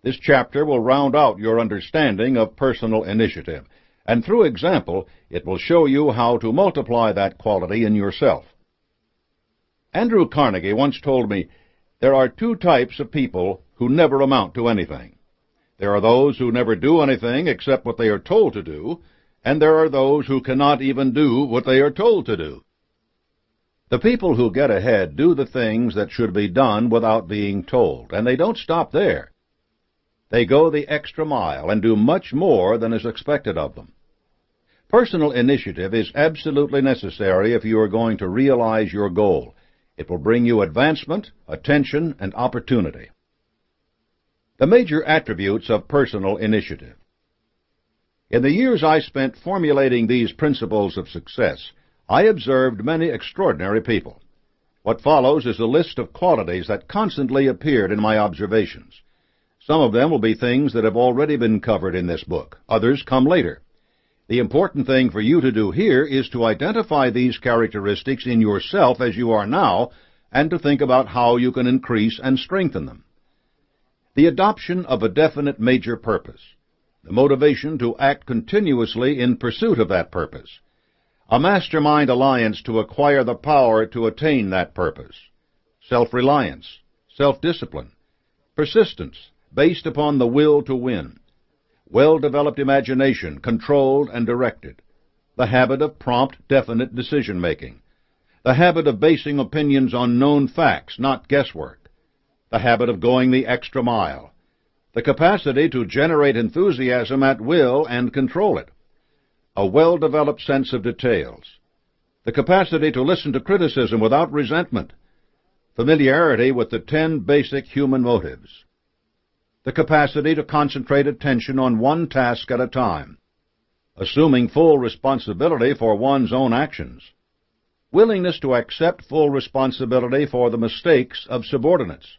This chapter will round out your understanding of personal initiative, and through example, it will show you how to multiply that quality in yourself. Andrew Carnegie once told me, "There are two types of people who never amount to anything. There are those who never do anything except what they are told to do, and there are those who cannot even do what they are told to do. The people who get ahead do the things that should be done without being told, and they don't stop there. They go the extra mile and do much more than is expected of them. Personal initiative is absolutely necessary if you are going to realize your goal. It will bring you advancement, attention, and opportunity. The major attributes of personal initiative. In the years I spent formulating these principles of success, I observed many extraordinary people. What follows is a list of qualities that constantly appeared in my observations. Some of them will be things that have already been covered in this book. Others come later. The important thing for you to do here is to identify these characteristics in yourself as you are now, and to think about how you can increase and strengthen them. The adoption of a definite major purpose. The motivation to act continuously in pursuit of that purpose. A mastermind alliance to acquire the power to attain that purpose. Self-reliance, self-discipline, persistence based upon the will to win. Well-developed imagination, controlled and directed. The habit of prompt, definite decision-making. The habit of basing opinions on known facts, not guesswork. The habit of going the extra mile. The capacity to generate enthusiasm at will and control it. A well-developed sense of details. The capacity to listen to criticism without resentment. Familiarity with the 10 basic human motives. The capacity to concentrate attention on one task at a time. Assuming full responsibility for one's own actions. Willingness to accept full responsibility for the mistakes of subordinates.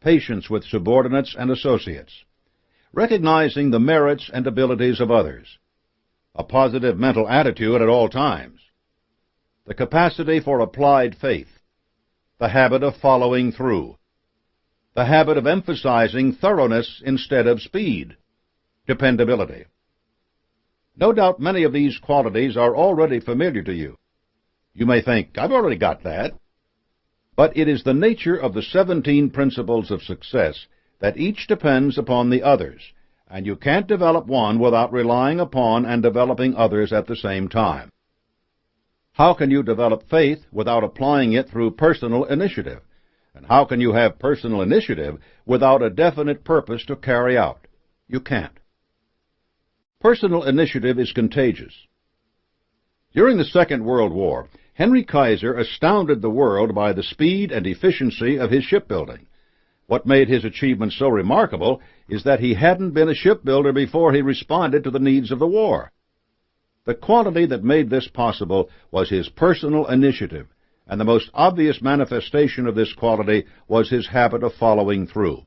Patience with subordinates and associates. Recognizing the merits and abilities of others. A positive mental attitude at all times. The capacity for applied faith. The habit of following through. The habit of emphasizing thoroughness instead of speed. Dependability. No doubt many of these qualities are already familiar to you. You may think, I've already got that. But it is the nature of the 17 principles of success that each depends upon the others, and you can't develop one without relying upon and developing others at the same time. How can you develop faith without applying it through personal initiative? And how can you have personal initiative without a definite purpose to carry out? You can't. Personal initiative is contagious. During the Second World War, Henry Kaiser astounded the world by the speed and efficiency of his shipbuilding. What made his achievement so remarkable is that he hadn't been a shipbuilder before he responded to the needs of the war. The quality that made this possible was his personal initiative, and the most obvious manifestation of this quality was his habit of following through.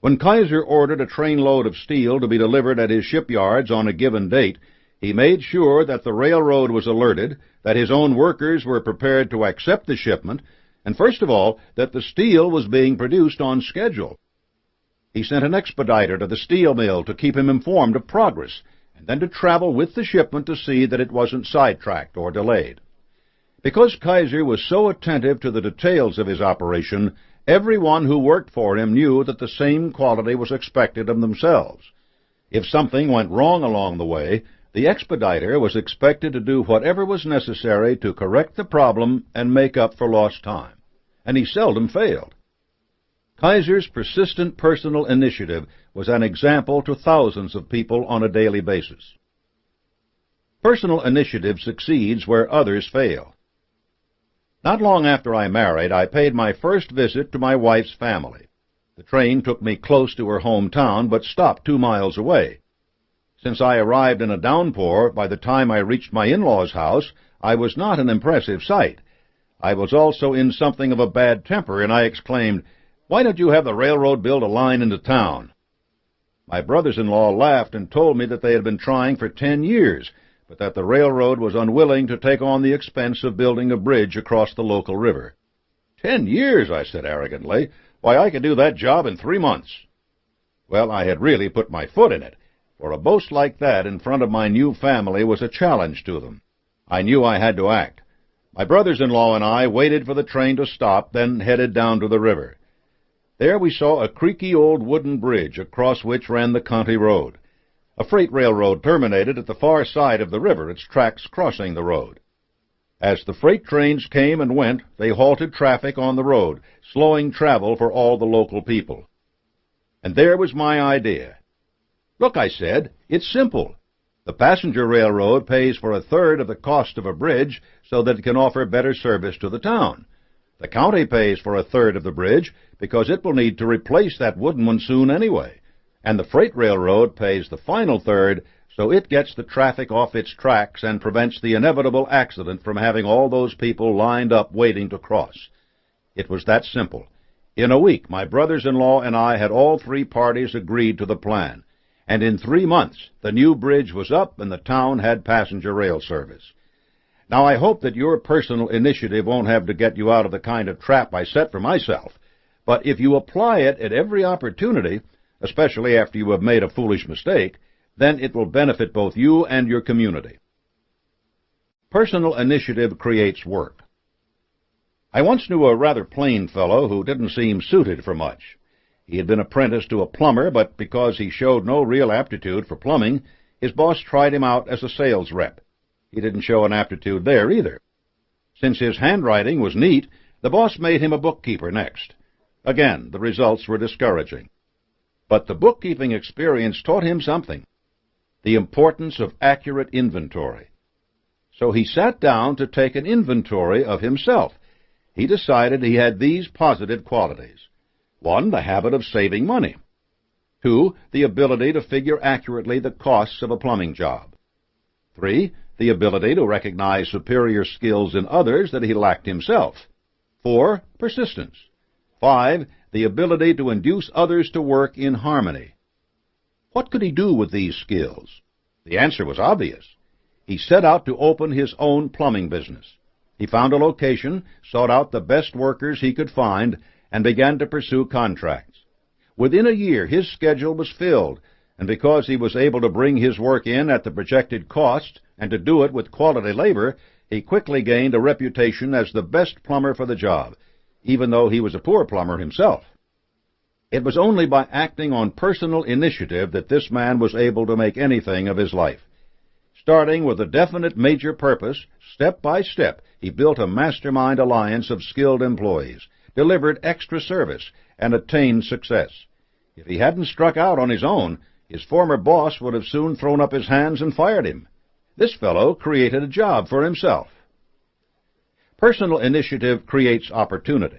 When Kaiser ordered a trainload of steel to be delivered at his shipyards on a given date, he made sure that the railroad was alerted, that his own workers were prepared to accept the shipment, and first of all, that the steel was being produced on schedule. He sent an expediter to the steel mill to keep him informed of progress, and then to travel with the shipment to see that it wasn't sidetracked or delayed. Because Kaiser was so attentive to the details of his operation, everyone who worked for him knew that the same quality was expected of themselves. If something went wrong along the way, the expediter was expected to do whatever was necessary to correct the problem and make up for lost time, and he seldom failed. Kaiser's persistent personal initiative was an example to thousands of people on a daily basis. Personal initiative succeeds where others fail. Not long after I married, I paid my first visit to my wife's family. The train took me close to her hometown, but stopped 2 miles away. Since I arrived in a downpour, by the time I reached my in-laws' house, I was not an impressive sight. I was also in something of a bad temper, and I exclaimed, "Why don't you have the railroad build a line into town?" My brothers-in-law laughed and told me that they had been trying for 10 years, but that the railroad was unwilling to take on the expense of building a bridge across the local river. 10 years, I said arrogantly. Why, I could do that job in 3 months. Well, I had really put my foot in it, for a boast like that in front of my new family was a challenge to them. I knew I had to act. My brothers-in-law and I waited for the train to stop, then headed down to the river. There we saw a creaky old wooden bridge across which ran the county road. A freight railroad terminated at the far side of the river, its tracks crossing the road. As the freight trains came and went, they halted traffic on the road, slowing travel for all the local people. And there was my idea. Look, I said, it's simple. The passenger railroad pays for a third of the cost of a bridge so that it can offer better service to the town. The county pays for a third of the bridge because it will need to replace that wooden one soon anyway. And the freight railroad pays the final third so it gets the traffic off its tracks and prevents the inevitable accident from having all those people lined up waiting to cross. It was that simple. In a week, my brothers-in-law and I had all three parties agreed to the plan, and in 3 months the new bridge was up and the town had passenger rail service. Now, I hope that your personal initiative won't have to get you out of the kind of trap I set for myself, but if you apply it at every opportunity, especially after you have made a foolish mistake, then it will benefit both you and your community. Personal initiative creates work. I once knew a rather plain fellow who didn't seem suited for much. He had been apprenticed to a plumber, but because he showed no real aptitude for plumbing, his boss tried him out as a sales rep. He didn't show an aptitude there either. Since his handwriting was neat, the boss made him a bookkeeper next. Again, the results were discouraging. But the bookkeeping experience taught him something: the importance of accurate inventory. So he sat down to take an inventory of himself. He decided he had these positive qualities. 1, the habit of saving money. 2, the ability to figure accurately the costs of a plumbing job. 3, the ability to recognize superior skills in others that he lacked himself. 4, persistence. 5, the ability to induce others to work in harmony. What could he do with these skills? The answer was obvious. He set out to open his own plumbing business. He found a location, sought out the best workers he could find, and began to pursue contracts. Within a year, his schedule was filled, and because he was able to bring his work in at the projected cost and to do it with quality labor, he quickly gained a reputation as the best plumber for the job, even though he was a poor plumber himself. It was only by acting on personal initiative that this man was able to make anything of his life. Starting with a definite major purpose, step by step, he built a mastermind alliance of skilled employees, delivered extra service, and attained success. If he hadn't struck out on his own, his former boss would have soon thrown up his hands and fired him. This fellow created a job for himself. Personal initiative creates opportunity.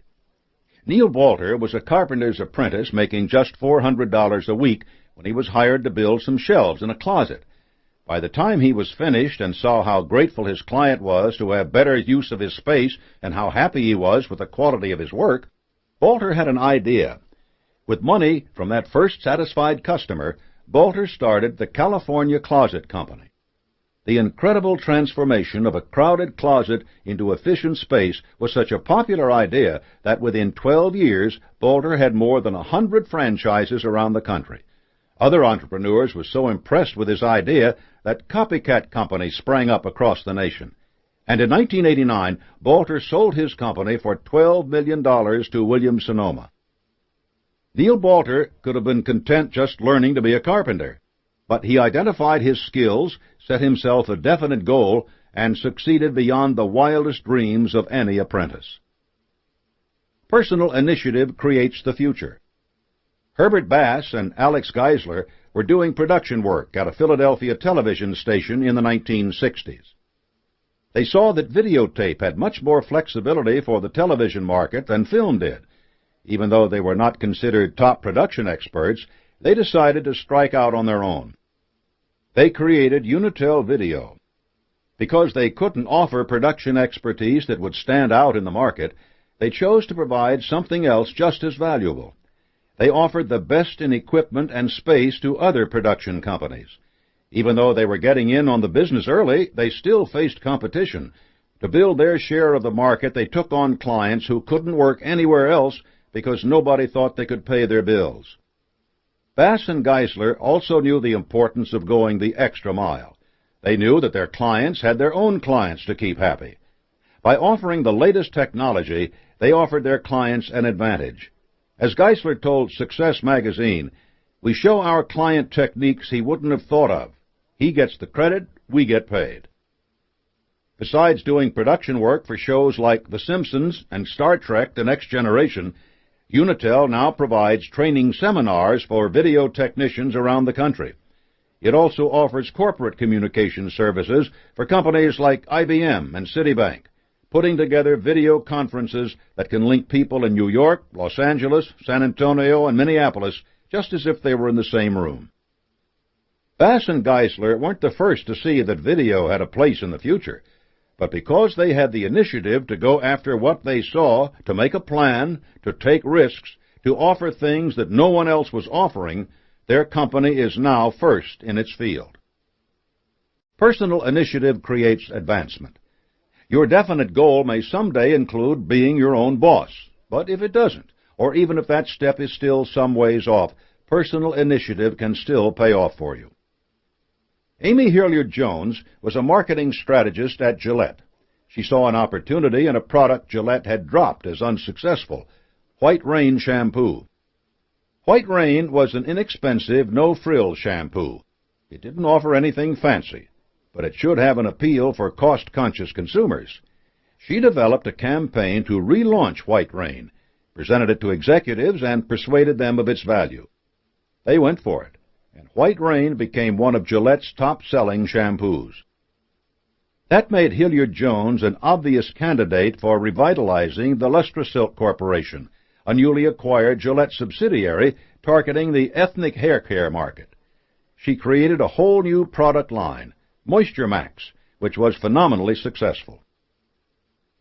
Neil Walter was a carpenter's apprentice making just $400 a week when he was hired to build some shelves in a closet. By the time he was finished and saw how grateful his client was to have better use of his space and how happy he was with the quality of his work, Walter had an idea. With money from that first satisfied customer, Walter started the California Closet Company. The incredible transformation of a crowded closet into efficient space was such a popular idea that within 12 years, Walter had more than 100 franchises around the country. Other entrepreneurs were so impressed with his idea that copycat companies sprang up across the nation. And in 1989, Walter sold his company for $12 million to Williams-Sonoma. Neil Walter could have been content just learning to be a carpenter, but he identified his skills, set himself a definite goal, and succeeded beyond the wildest dreams of any apprentice. Personal initiative creates the future. Herbert Bass and Alex Geisler were doing production work at a Philadelphia television station in the 1960s. They saw that videotape had much more flexibility for the television market than film did. Even though they were not considered top production experts, they decided to strike out on their own. They created Unitel Video. Because they couldn't offer production expertise that would stand out in the market, they chose to provide something else just as valuable. They offered the best in equipment and space to other production companies. Even though they were getting in on the business early, they still faced competition. To build their share of the market, they took on clients who couldn't work anywhere else because nobody thought they could pay their bills. Bass and Geisler also knew the importance of going the extra mile. They knew that their clients had their own clients to keep happy. By offering the latest technology, they offered their clients an advantage. As Geisler told Success magazine, "We show our client techniques he wouldn't have thought of. He gets the credit, we get paid." Besides doing production work for shows like The Simpsons and Star Trek: The Next Generation, Unitel now provides training seminars for video technicians around the country. It also offers corporate communication services for companies like IBM and Citibank, putting together video conferences that can link people in New York, Los Angeles, San Antonio, and Minneapolis just as if they were in the same room. Bass and Geisler weren't the first to see that video had a place in the future, but because they had the initiative to go after what they saw, to make a plan, to take risks, to offer things that no one else was offering, their company is now first in its field. Personal initiative creates advancement. Your definite goal may someday include being your own boss, but if it doesn't, or even if that step is still some ways off, personal initiative can still pay off for you. Amy Hilliard-Jones was a marketing strategist at Gillette. She saw an opportunity in a product Gillette had dropped as unsuccessful, White Rain shampoo. White Rain was an inexpensive, no-frills shampoo. It didn't offer anything fancy, but it should have an appeal for cost-conscious consumers. She developed a campaign to relaunch White Rain, presented it to executives, and persuaded them of its value. They went for it, and White Rain became one of Gillette's top-selling shampoos. That made Hilliard-Jones an obvious candidate for revitalizing the Lustrasilk Corporation, a newly acquired Gillette subsidiary targeting the ethnic hair care market. She created a whole new product line, Moisture Max, which was phenomenally successful.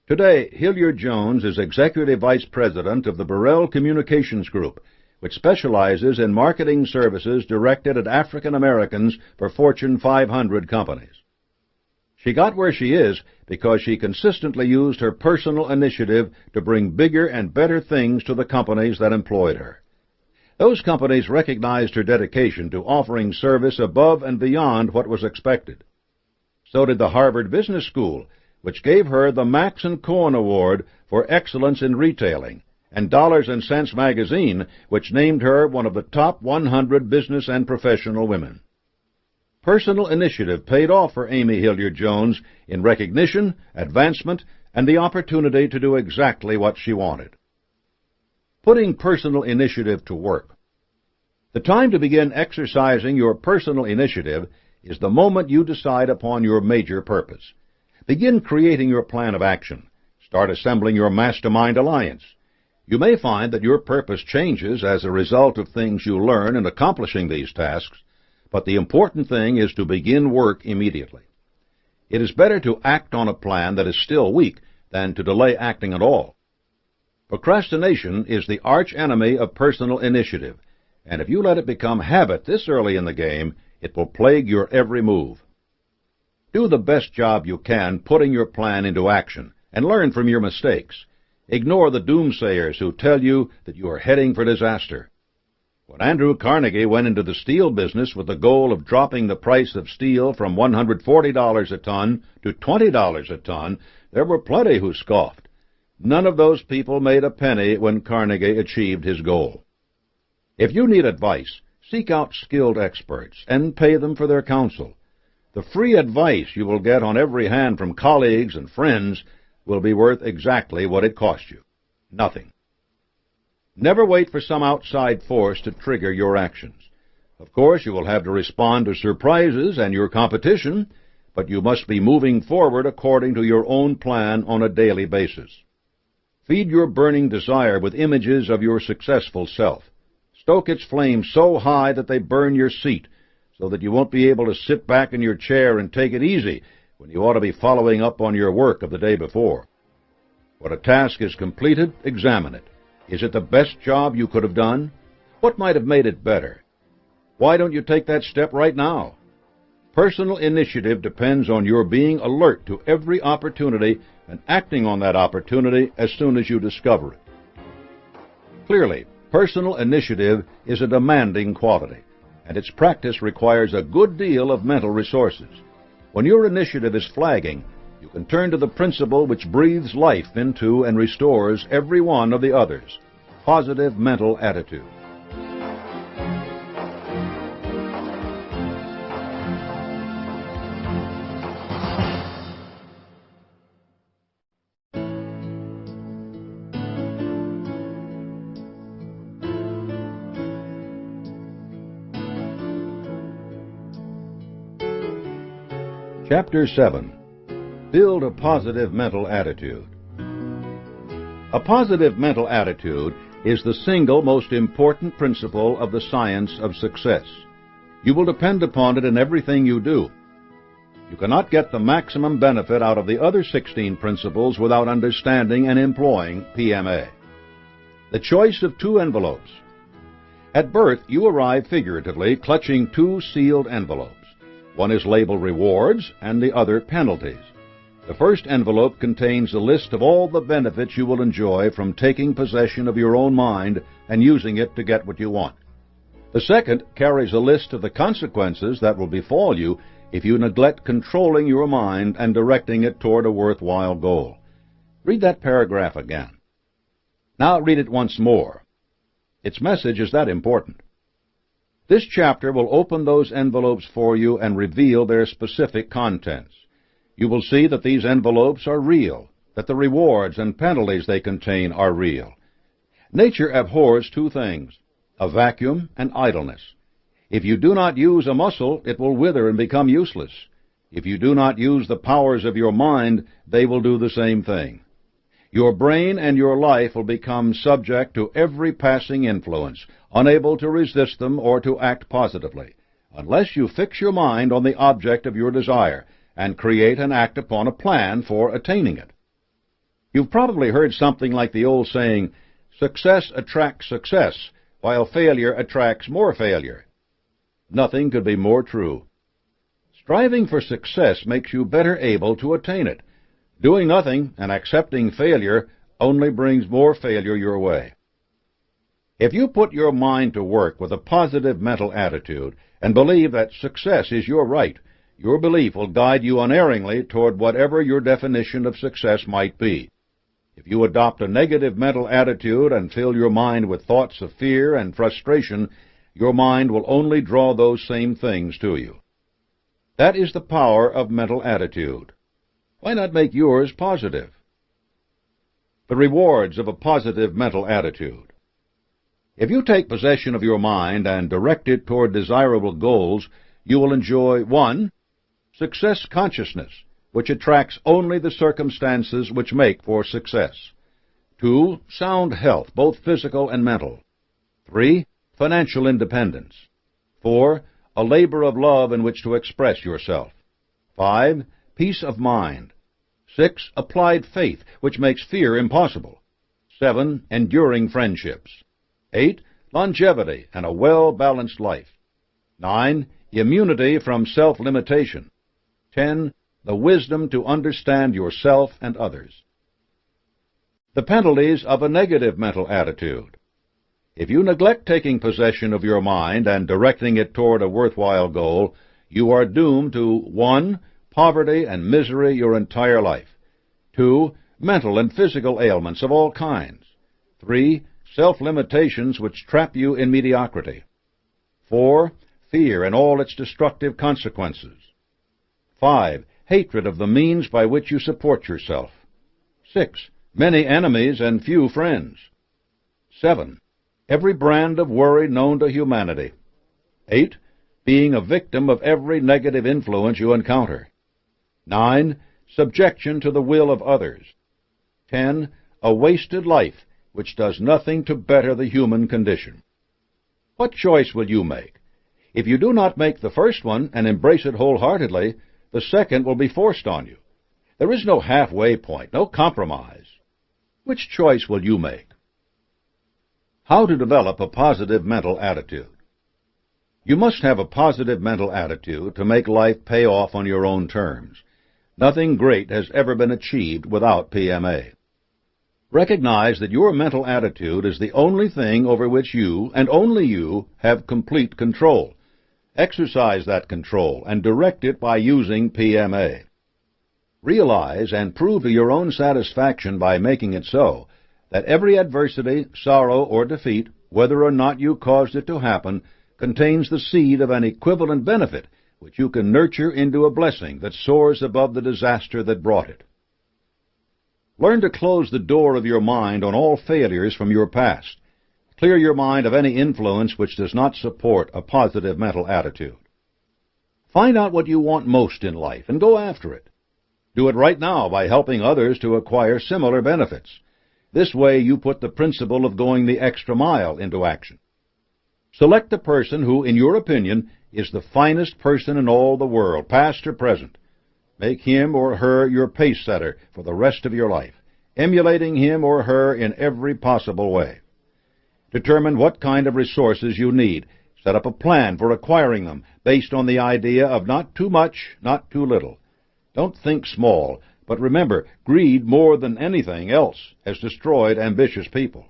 Today, Hilliard-Jones is Executive Vice President of the Burrell Communications Group, which specializes in marketing services directed at African Americans for Fortune 500 companies. She got where she is because she consistently used her personal initiative to bring bigger and better things to the companies that employed her. Those companies recognized her dedication to offering service above and beyond what was expected. So did the Harvard Business School, which gave her the Max & Cohen Award for Excellence in Retailing, and Dollars and Cents magazine, which named her one of the top 100 business and professional women. Personal initiative paid off for Amy Hilliard-Jones in recognition, advancement, and the opportunity to do exactly what she wanted. Putting personal initiative to work. The time to begin exercising your personal initiative is the moment you decide upon your major purpose. Begin creating your plan of action. Start assembling your mastermind alliance. You may find that your purpose changes as a result of things you learn in accomplishing these tasks, but the important thing is to begin work immediately. It is better to act on a plan that is still weak than to delay acting at all. Procrastination is the arch enemy of personal initiative, and if you let it become habit this early in the game, it will plague your every move. Do the best job you can putting your plan into action, and learn from your mistakes. Ignore the doomsayers who tell you that you are heading for disaster. When Andrew Carnegie went into the steel business with the goal of dropping the price of steel from $140 a ton to $20 a ton, there were plenty who scoffed. None of those people made a penny when Carnegie achieved his goal. If you need advice, seek out skilled experts and pay them for their counsel. The free advice you will get on every hand from colleagues and friends will be worth exactly what it cost you. Nothing. Never wait for some outside force to trigger your actions. Of course, you will have to respond to surprises and your competition, but you must be moving forward according to your own plan on a daily basis. Feed your burning desire with images of your successful self. Stoke its flames so high that they burn your seat, so that you won't be able to sit back in your chair and take it easy when you ought to be following up on your work of the day before. When a task is completed, examine it. Is it the best job you could have done? What might have made it better? Why don't you take that step right now? Personal initiative depends on your being alert to every opportunity and acting on that opportunity as soon as you discover it. Clearly, personal initiative is a demanding quality, and its practice requires a good deal of mental resources. When your initiative is flagging, you can turn to the principle which breathes life into and restores every one of the others. positive mental attitude. Chapter 7. Build a positive mental attitude. A positive mental attitude is the single most important principle of the science of success. You will depend upon it in everything you do. You cannot get the maximum benefit out of the other 16 principles without understanding and employing PMA. The choice of two envelopes. At birth, you arrive figuratively clutching two sealed envelopes. One is labeled rewards and the other penalties. The first envelope contains a list of all the benefits you will enjoy from taking possession of your own mind and using it to get what you want. The second carries a list of the consequences that will befall you if you neglect controlling your mind and directing it toward a worthwhile goal. Read that paragraph again. Now read it once more. Its message is that important. This chapter will open those envelopes for you and reveal their specific contents. You will see that these envelopes are real, that the rewards and penalties they contain are real. Nature abhors two things, a vacuum and idleness. If you do not use a muscle, it will wither and become useless. If you do not use the powers of your mind, they will do the same thing. Your brain and your life will become subject to every passing influence, unable to resist them or to act positively, unless you fix your mind on the object of your desire and create and act upon a plan for attaining it. You've probably heard something like the old saying, success attracts success, while failure attracts more failure. Nothing could be more true. Striving for success makes you better able to attain it. Doing nothing and accepting failure only brings more failure your way. If you put your mind to work with a positive mental attitude and believe that success is your right, your belief will guide you unerringly toward whatever your definition of success might be. If you adopt a negative mental attitude and fill your mind with thoughts of fear and frustration, your mind will only draw those same things to you. That is the power of mental attitude. Why not make yours positive? The rewards of a positive mental attitude. If you take possession of your mind and direct it toward desirable goals, you will enjoy 1. Success consciousness, which attracts only the circumstances which make for success. 2. Sound health, both physical and mental. 3. Financial independence. 4. A labor of love in which to express yourself. 5. Peace of mind. 6. Applied faith, which makes fear impossible. 7. Enduring friendships. 8. Longevity and a well-balanced life. 9. Immunity from self-limitation. 10. The wisdom to understand yourself and others. The penalties of a negative mental attitude. If you neglect taking possession of your mind and directing it toward a worthwhile goal, you are doomed to 1. Poverty and misery your entire life. 2. Mental and physical ailments of all kinds. 3. Self-limitations which trap you in mediocrity. 4. Fear and all its destructive consequences. 5. Hatred of the means by which you support yourself. 6. Many enemies and few friends. 7. Every brand of worry known to humanity. 8. Being a victim of every negative influence you encounter. 9. Subjection to the will of others. 10. A wasted life which does nothing to better the human condition. What choice will you make? If you do not make the first one and embrace it wholeheartedly, the second will be forced on you. There is no halfway point, no compromise. Which choice will you make? How to develop a positive mental attitude. You must have a positive mental attitude to make life pay off on your own terms. Nothing great has ever been achieved without PMA. Recognize that your mental attitude is the only thing over which you, and only you, have complete control. Exercise that control and direct it by using PMA. Realize and prove to your own satisfaction by making it so that every adversity, sorrow, or defeat, whether or not you caused it to happen, contains the seed of an equivalent benefit, which you can nurture into a blessing that soars above the disaster that brought it. Learn to close the door of your mind on all failures from your past. Clear your mind of any influence which does not support a positive mental attitude. Find out what you want most in life and go after it. Do it right now by helping others to acquire similar benefits. This way you put the principle of going the extra mile into action. Select the person who, in your opinion, is the finest person in all the world, past or present. Make him or her your pace-setter for the rest of your life, emulating him or her in every possible way. Determine what kind of resources you need. Set up a plan for acquiring them based on the idea of not too much, not too little. Don't think small, but remember, greed more than anything else has destroyed ambitious people.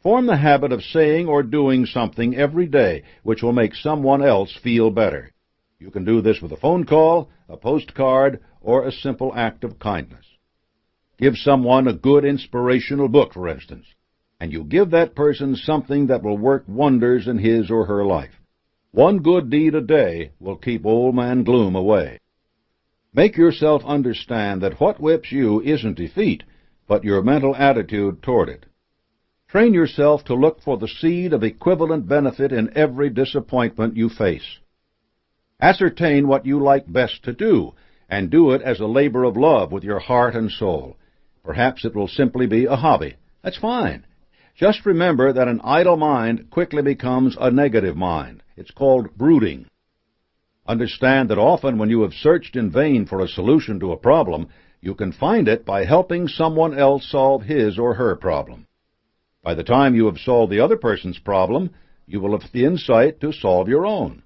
Form the habit of saying or doing something every day which will make someone else feel better. You can do this with a phone call, a postcard, or a simple act of kindness. Give someone a good inspirational book, for instance, and you give that person something that will work wonders in his or her life. One good deed a day will keep old man gloom away. Make yourself understand that what whips you isn't defeat, but your mental attitude toward it. Train yourself to look for the seed of equivalent benefit in every disappointment you face. Ascertain what you like best to do, and do it as a labor of love with your heart and soul. Perhaps it will simply be a hobby. That's fine. Just remember that an idle mind quickly becomes a negative mind. It's called brooding. Understand that often when you have searched in vain for a solution to a problem, you can find it by helping someone else solve his or her problem. By the time you have solved the other person's problem, you will have the insight to solve your own.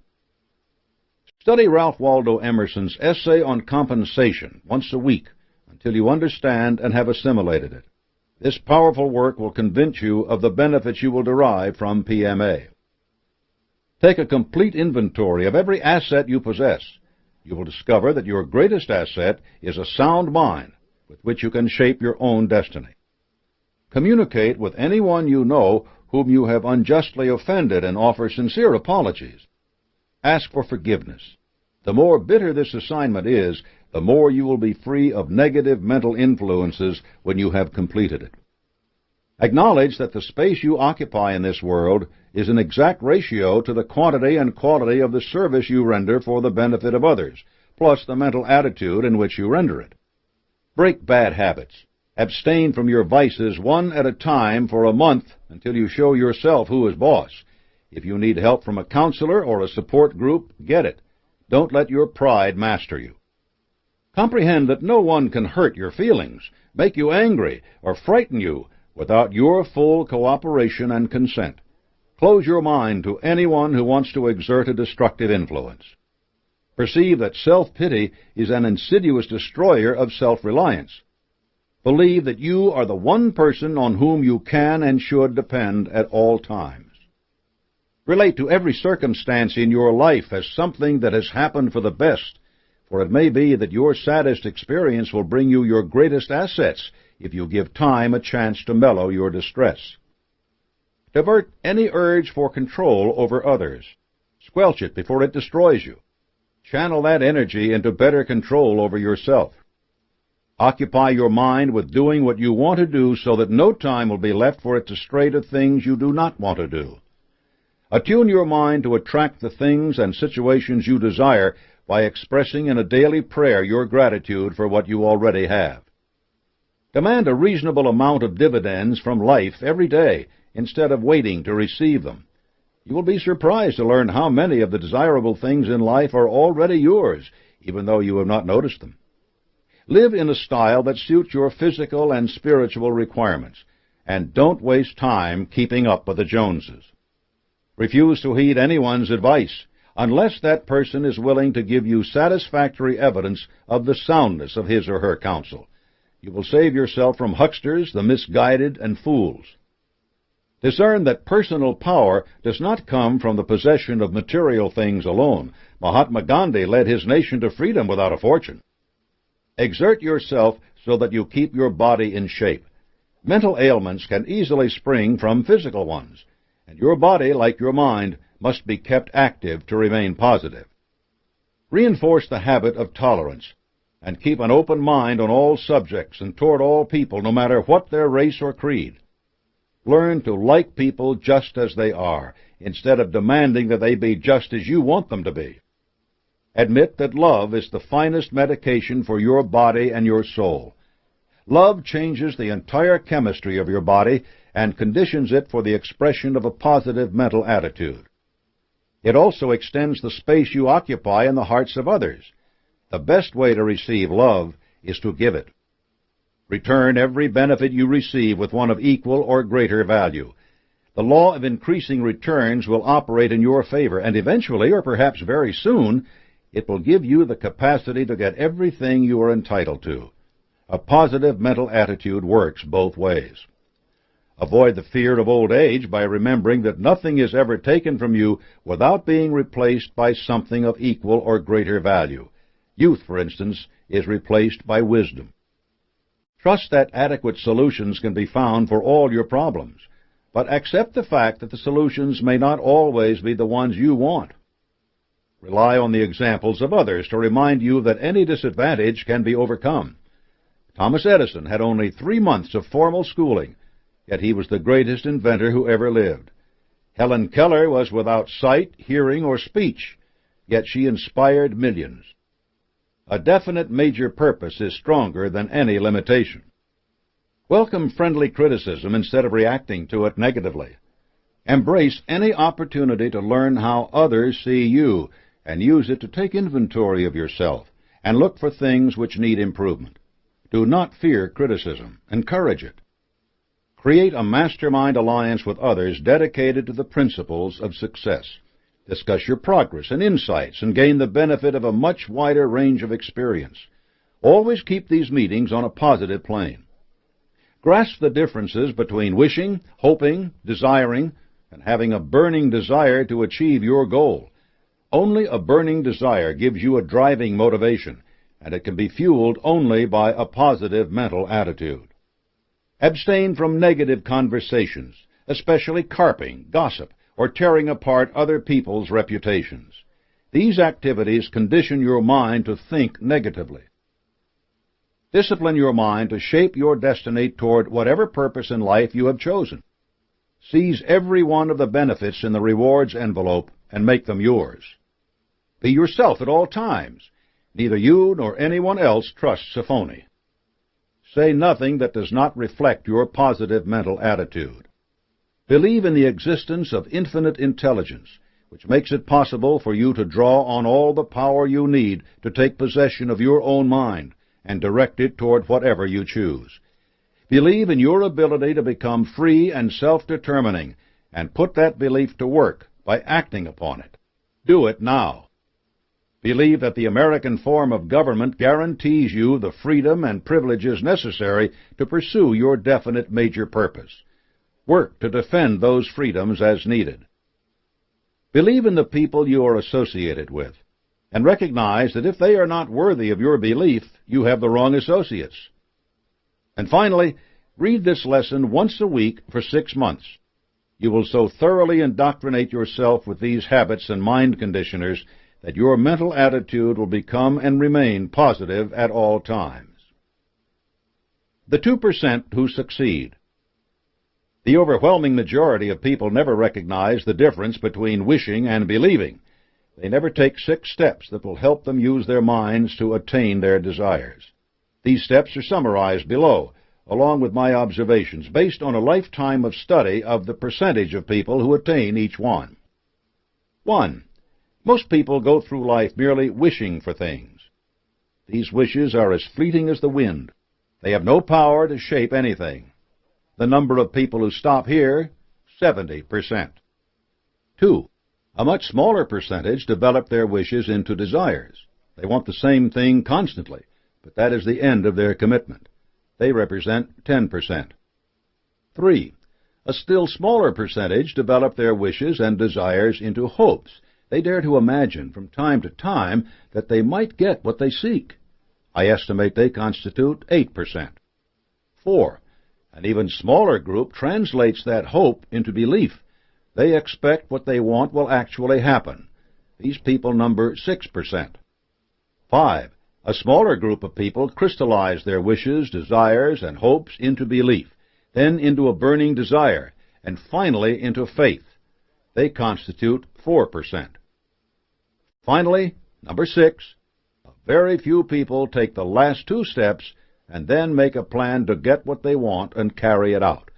Study Ralph Waldo Emerson's essay on compensation once a week until you understand and have assimilated it. This powerful work will convince you of the benefits you will derive from PMA. Take a complete inventory of every asset you possess. You will discover that your greatest asset is a sound mind with which you can shape your own destiny. Communicate with anyone you know whom you have unjustly offended and offer sincere apologies. Ask for forgiveness. The more bitter this assignment is, the more you will be free of negative mental influences when you have completed it. Acknowledge that the space you occupy in this world is an exact ratio to the quantity and quality of the service you render for the benefit of others, plus the mental attitude in which you render it. Break bad habits. Abstain from your vices one at a time for a month until you show yourself who is boss. If you need help from a counselor or a support group, get it. Don't let your pride master you. Comprehend that no one can hurt your feelings, make you angry, or frighten you without your full cooperation and consent. Close your mind to anyone who wants to exert a destructive influence. Perceive that self-pity is an insidious destroyer of self-reliance. Believe that you are the one person on whom you can and should depend at all times. Relate to every circumstance in your life as something that has happened for the best, for it may be that your saddest experience will bring you your greatest assets if you give time a chance to mellow your distress. Divert any urge for control over others. Squelch it before it destroys you. Channel that energy into better control over yourself. Occupy your mind with doing what you want to do so that no time will be left for it to stray to things you do not want to do. Attune your mind to attract the things and situations you desire by expressing in a daily prayer your gratitude for what you already have. Demand a reasonable amount of dividends from life every day instead of waiting to receive them. You will be surprised to learn how many of the desirable things in life are already yours, even though you have not noticed them. Live in a style that suits your physical and spiritual requirements, and don't waste time keeping up with the Joneses. Refuse to heed anyone's advice unless that person is willing to give you satisfactory evidence of the soundness of his or her counsel. You will save yourself from hucksters, the misguided, and fools. Discern that personal power does not come from the possession of material things alone. Mahatma Gandhi led his nation to freedom without a fortune. Exert yourself so that you keep your body in shape. Mental ailments can easily spring from physical ones, and your body, like your mind, must be kept active to remain positive. Reinforce the habit of tolerance, and keep an open mind on all subjects and toward all people, no matter what their race or creed. Learn to like people just as they are, instead of demanding that they be just as you want them to be. Admit that love is the finest medication for your body and your soul. Love changes the entire chemistry of your body and conditions it for the expression of a positive mental attitude. It also extends the space you occupy in the hearts of others. The best way to receive love is to give it. Return every benefit you receive with one of equal or greater value. The law of increasing returns will operate in your favor, and eventually, or perhaps very soon, it will give you the capacity to get everything you are entitled to. A positive mental attitude works both ways. Avoid the fear of old age by remembering that nothing is ever taken from you without being replaced by something of equal or greater value. Youth, for instance, is replaced by wisdom. Trust that adequate solutions can be found for all your problems, but accept the fact that the solutions may not always be the ones you want. Rely on the examples of others to remind you that any disadvantage can be overcome. Thomas Edison had only 3 months of formal schooling, yet he was the greatest inventor who ever lived. Helen Keller was without sight, hearing, or speech, yet she inspired millions. A definite major purpose is stronger than any limitation. Welcome friendly criticism instead of reacting to it negatively. Embrace any opportunity to learn how others see you, and use it to take inventory of yourself and look for things which need improvement. Do not fear criticism. Encourage it. Create a mastermind alliance with others dedicated to the principles of success. Discuss your progress and insights and gain the benefit of a much wider range of experience. Always keep these meetings on a positive plane. Grasp the differences between wishing, hoping, desiring, and having a burning desire to achieve your goal. Only a burning desire gives you a driving motivation, and it can be fueled only by a positive mental attitude. Abstain from negative conversations, especially carping, gossip, or tearing apart other people's reputations. These activities condition your mind to think negatively. Discipline your mind to shape your destiny toward whatever purpose in life you have chosen. Seize every one of the benefits in the rewards envelope and make them yours. Be yourself at all times. Neither you nor anyone else trusts a phony. Say nothing that does not reflect your positive mental attitude. Believe in the existence of infinite intelligence, which makes it possible for you to draw on all the power you need to take possession of your own mind and direct it toward whatever you choose. Believe in your ability to become free and self-determining, and put that belief to work by acting upon it. Do it now. Believe that the American form of government guarantees you the freedom and privileges necessary to pursue your definite major purpose. Work to defend those freedoms as needed. Believe in the people you are associated with, and recognize that if they are not worthy of your belief, you have the wrong associates. And finally, read this lesson once a week for 6 months. You will so thoroughly indoctrinate yourself with these habits and mind conditioners that your mental attitude will become and remain positive at all times. The 2% who succeed. The overwhelming majority of people never recognize the difference between wishing and believing. They never take 6 steps that will help them use their minds to attain their desires. These steps are summarized below, along with my observations, based on a lifetime of study of the percentage of people who attain each one. 1. Most people go through life merely wishing for things. These wishes are as fleeting as the wind. They have no power to shape anything. The number of people who stop here, 70%. 2. A much smaller percentage develop their wishes into desires. They want the same thing constantly, but that is the end of their commitment. They represent 10%. 3. A still smaller percentage develop their wishes and desires into hopes. They dare to imagine from time to time that they might get what they seek. I estimate they constitute 8%. 4. An even smaller group translates that hope into belief. They expect what they want will actually happen. These people number 6%. 5. A smaller group of people crystallize their wishes, desires, and hopes into belief, then into a burning desire, and finally into faith. They constitute 4%. Finally, number 6. Very few people take the last 2 steps and then make a plan to get what they want and carry it out.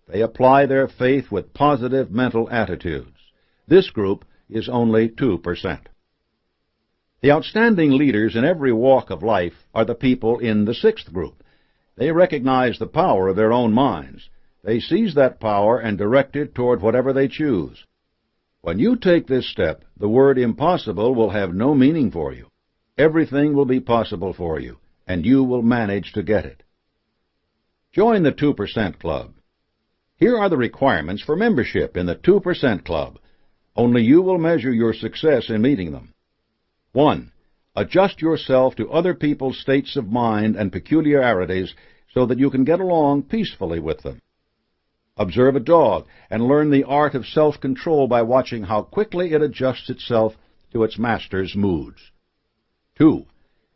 They apply their faith with positive mental attitudes. This group is only 2%. The outstanding leaders in every walk of life are the people in the 6th group. They recognize the power of their own minds. They seize that power and direct it toward whatever they choose. When you take this step, the word impossible will have no meaning for you. Everything will be possible for you, and you will manage to get it. Join the 2% Club. Here are the requirements for membership in the 2% Club. Only you will measure your success in meeting them. 1. Adjust yourself to other people's states of mind and peculiarities so that you can get along peacefully with them. Observe a dog and learn the art of self-control by watching how quickly it adjusts itself to its master's moods. 2.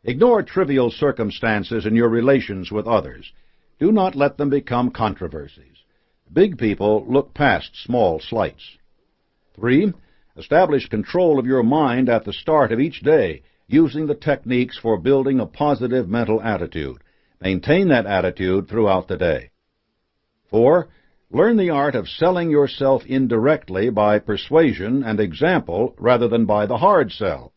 Ignore trivial circumstances in your relations with others. Do not let them become controversies. Big people look past small slights. 3. Establish control of your mind at the start of each day, using the techniques for building a positive mental attitude. Maintain that attitude throughout the day. 4. Learn the art of selling yourself indirectly by persuasion and example rather than by the hard sell.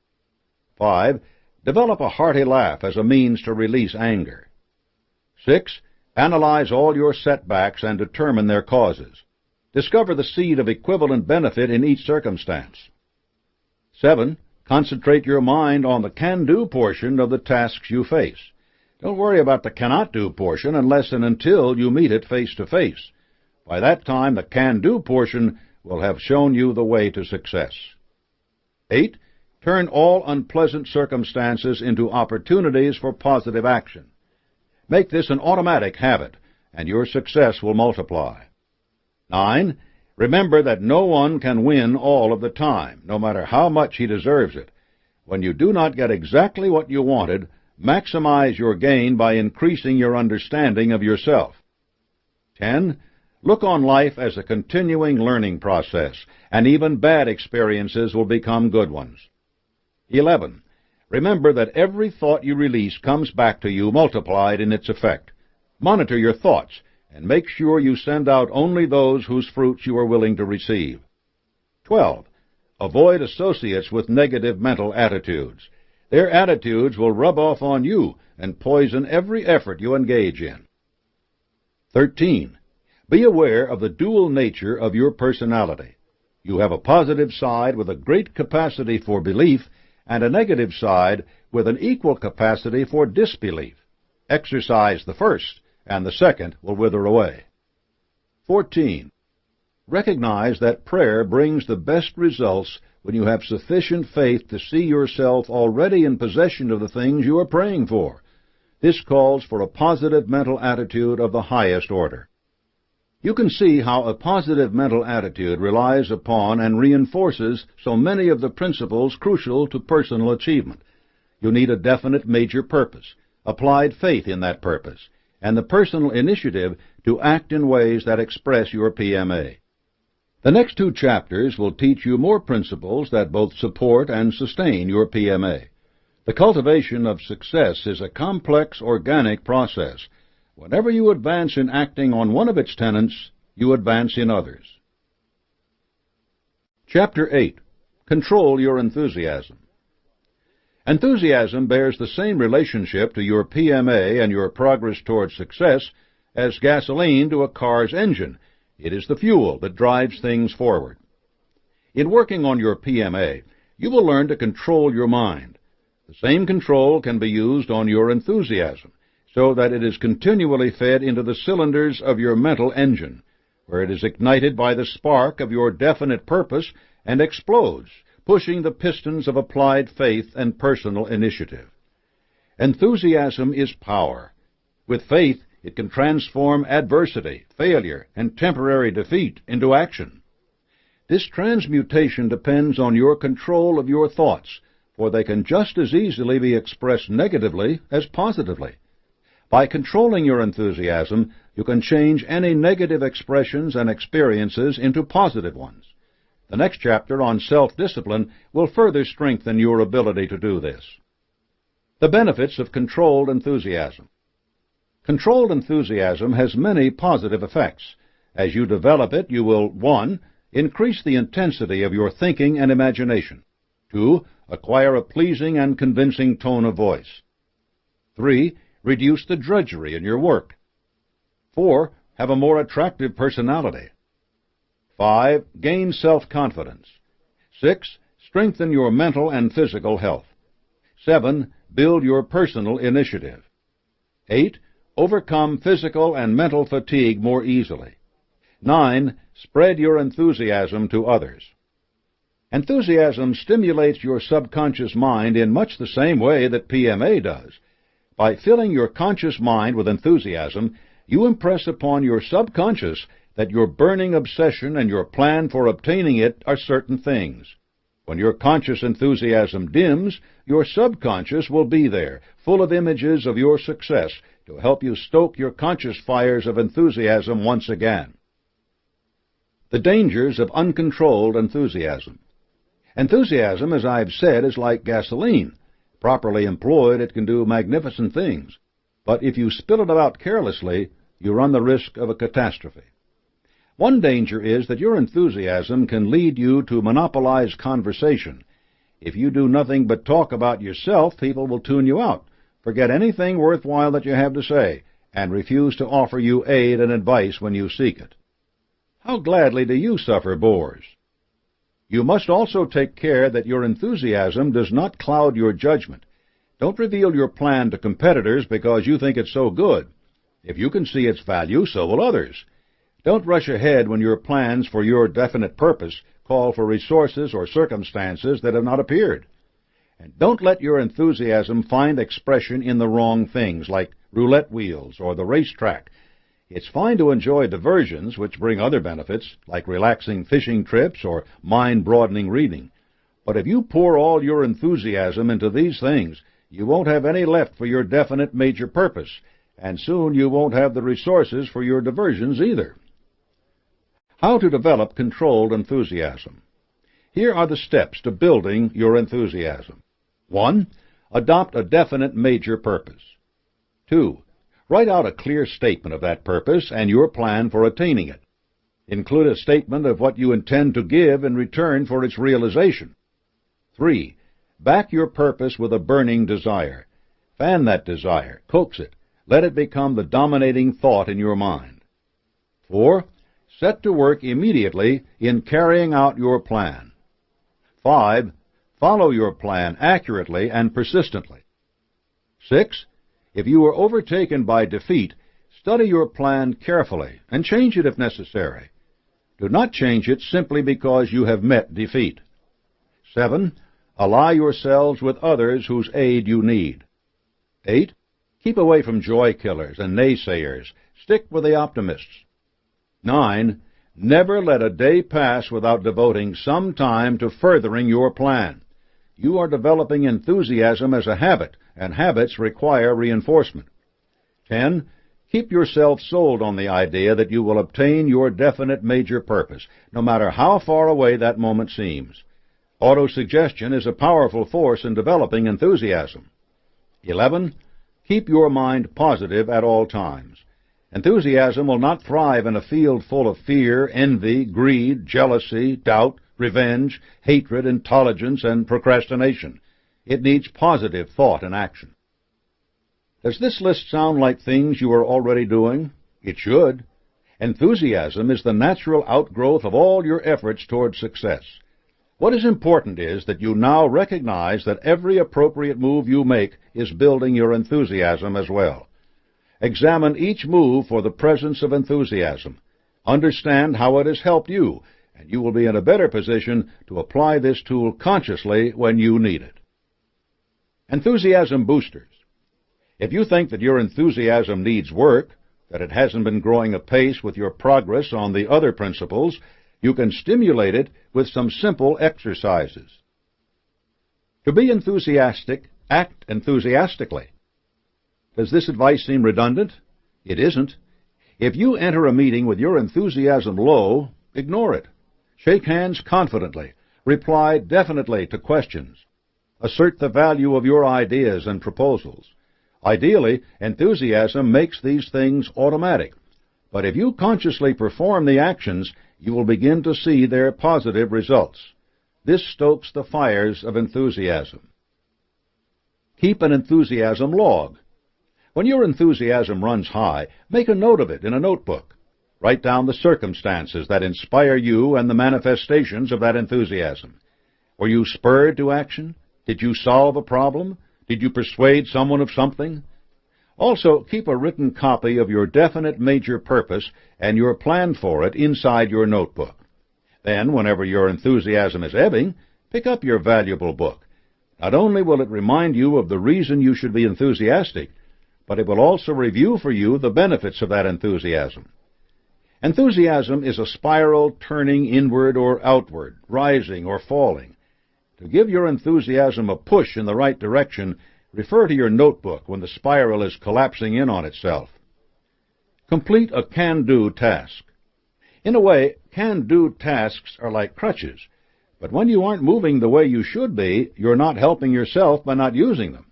5. Develop a hearty laugh as a means to release anger. 6. Analyze all your setbacks and determine their causes. Discover the seed of equivalent benefit in each circumstance. 7. Concentrate your mind on the can-do portion of the tasks you face. Don't worry about the cannot-do portion unless and until you meet it face-to-face. By that time, the can-do portion will have shown you the way to success. 8. Turn all unpleasant circumstances into opportunities for positive action. Make this an automatic habit, and your success will multiply. 9. Remember that no one can win all of the time, no matter how much he deserves it. When you do not get exactly what you wanted, maximize your gain by increasing your understanding of yourself. 10. Look on life as a continuing learning process, and even bad experiences will become good ones. 11. Remember that every thought you release comes back to you multiplied in its effect. Monitor your thoughts, and make sure you send out only those whose fruits you are willing to receive. 12. Avoid associates with negative mental attitudes. Their attitudes will rub off on you and poison every effort you engage in. 13. Be aware of the dual nature of your personality. You have a positive side with a great capacity for belief and a negative side with an equal capacity for disbelief. Exercise the first, and the second will wither away. 14. Recognize that prayer brings the best results when you have sufficient faith to see yourself already in possession of the things you are praying for. This calls for a positive mental attitude of the highest order. You can see how a positive mental attitude relies upon and reinforces so many of the principles crucial to personal achievement. You need a definite major purpose, applied faith in that purpose, and the personal initiative to act in ways that express your PMA. The next 2 chapters will teach you more principles that both support and sustain your PMA. The cultivation of success is a complex, organic process. Whenever you advance in acting on one of its tenets, you advance in others. Chapter 8. Control your enthusiasm. Enthusiasm bears the same relationship to your PMA and your progress toward success as gasoline to a car's engine. It is the fuel that drives things forward. In working on your PMA, you will learn to control your mind. The same control can be used on your enthusiasm, so that it is continually fed into the cylinders of your mental engine, where it is ignited by the spark of your definite purpose and explodes, pushing the pistons of applied faith and personal initiative. Enthusiasm is power. With faith, It can transform adversity, failure, and temporary defeat into action. This transmutation depends on your control of your thoughts, for they can just as easily be expressed negatively as positively. By controlling your enthusiasm, you can change any negative expressions and experiences into positive ones. The next chapter on self-discipline will further strengthen your ability to do this. The benefits of controlled enthusiasm. Controlled enthusiasm has many positive effects. As you develop it, you will 1. Increase the intensity of your thinking and imagination. 2. Acquire a pleasing and convincing tone of voice. 3. Reduce the drudgery in your work. 4. Have a more attractive personality. 5. Gain self-confidence. 6. Strengthen your mental and physical health. 7. Build your personal initiative. 8. Overcome physical and mental fatigue more easily. 9. Spread your enthusiasm to others. Enthusiasm stimulates your subconscious mind in much the same way that PMA does. By filling your conscious mind with enthusiasm, you impress upon your subconscious that your burning obsession and your plan for obtaining it are certain things. When your conscious enthusiasm dims, your subconscious will be there, full of images of your success, to help you stoke your conscious fires of enthusiasm once again. The dangers of uncontrolled enthusiasm. Enthusiasm, as I've said, is like gasoline. Properly employed, it can do magnificent things. But if you spill it out carelessly, you run the risk of a catastrophe. One danger is that your enthusiasm can lead you to monopolize conversation. If you do nothing but talk about yourself, people will tune you out, forget anything worthwhile that you have to say, and refuse to offer you aid and advice when you seek it. How gladly do you suffer bores? You must also take care that your enthusiasm does not cloud your judgment. Don't reveal your plan to competitors because you think it's so good. If you can see its value, so will others. Don't rush ahead when your plans for your definite purpose call for resources or circumstances that have not appeared. And don't let your enthusiasm find expression in the wrong things, like roulette wheels or the racetrack. It's fine to enjoy diversions which bring other benefits, like relaxing fishing trips or mind-broadening reading. But if you pour all your enthusiasm into these things, you won't have any left for your definite major purpose, and soon you won't have the resources for your diversions either. How to develop controlled enthusiasm. Here are the steps to building your enthusiasm. 1. Adopt a definite major purpose. 2. Write out a clear statement of that purpose and your plan for attaining it. Include a statement of what you intend to give in return for its realization. 3. Back your purpose with a burning desire. Fan that desire, coax it, let it become the dominating thought in your mind. 4. Set to work immediately in carrying out your plan. 5. Follow your plan accurately and persistently. 6. If you are overtaken by defeat, study your plan carefully and change it if necessary. Do not change it simply because you have met defeat. 7. Ally yourselves with others whose aid you need. 8. Keep away from joy killers and naysayers. Stick with the optimists. 9. Never let a day pass without devoting some time to furthering your plan. You are developing enthusiasm as a habit, and habits require reinforcement. 10. Keep yourself sold on the idea that you will obtain your definite major purpose, no matter how far away that moment seems. Autosuggestion is a powerful force in developing enthusiasm. 11. Keep your mind positive at all times. Enthusiasm will not thrive in a field full of fear, envy, greed, jealousy, doubt, revenge, hatred, intolerance, and procrastination. It needs positive thought and action. Does this list sound like things you are already doing? It should. Enthusiasm is the natural outgrowth of all your efforts toward success. What is important is that you now recognize that every appropriate move you make is building your enthusiasm as well. Examine each move for the presence of enthusiasm. Understand how it has helped you, and you will be in a better position to apply this tool consciously when you need it. Enthusiasm boosters. If you think that your enthusiasm needs work, that it hasn't been growing apace with your progress on the other principles, you can stimulate it with some simple exercises. To be enthusiastic, act enthusiastically. Does this advice seem redundant? It isn't. If you enter a meeting with your enthusiasm low, ignore it. Shake hands confidently. Reply definitely to questions. Assert the value of your ideas and proposals. Ideally, enthusiasm makes these things automatic. But if you consciously perform the actions, you will begin to see their positive results. This stokes the fires of enthusiasm. Keep an enthusiasm log. When your enthusiasm runs high, make a note of it in a notebook. Write down the circumstances that inspire you and the manifestations of that enthusiasm. Were you spurred to action? Did you solve a problem? Did you persuade someone of something? Also, keep a written copy of your definite major purpose and your plan for it inside your notebook. Then, whenever your enthusiasm is ebbing, pick up your valuable book. Not only will it remind you of the reason you should be enthusiastic, but it will also review for you the benefits of that enthusiasm. Enthusiasm is a spiral turning inward or outward, rising or falling. To give your enthusiasm a push in the right direction, refer to your notebook when the spiral is collapsing in on itself. Complete a can-do task. In a way, can-do tasks are like crutches, but when you aren't moving the way you should be, you're not helping yourself by not using them.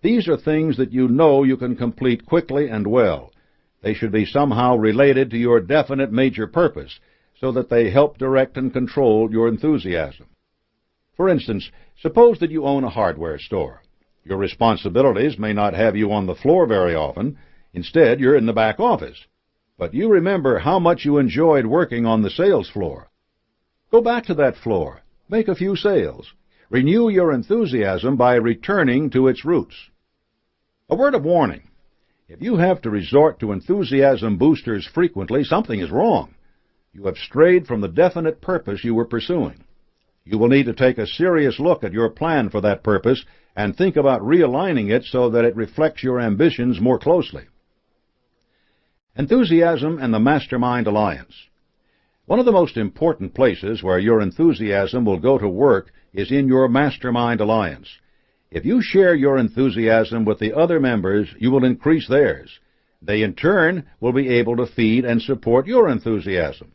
These are things that you know you can complete quickly and well. They should be somehow related to your definite major purpose, so that they help direct and control your enthusiasm. For instance, suppose that you own a hardware store. Your responsibilities may not have you on the floor very often. Instead, you're in the back office. But you remember how much you enjoyed working on the sales floor. Go back to that floor. Make a few sales. Renew your enthusiasm by returning to its roots. A word of warning. If you have to resort to enthusiasm boosters frequently, something is wrong. You have strayed from the definite purpose you were pursuing. You will need to take a serious look at your plan for that purpose and think about realigning it so that it reflects your ambitions more closely. Enthusiasm and the Mastermind Alliance. One of the most important places where your enthusiasm will go to work is in your Mastermind Alliance. If you share your enthusiasm with the other members, you will increase theirs. They, in turn, will be able to feed and support your enthusiasm.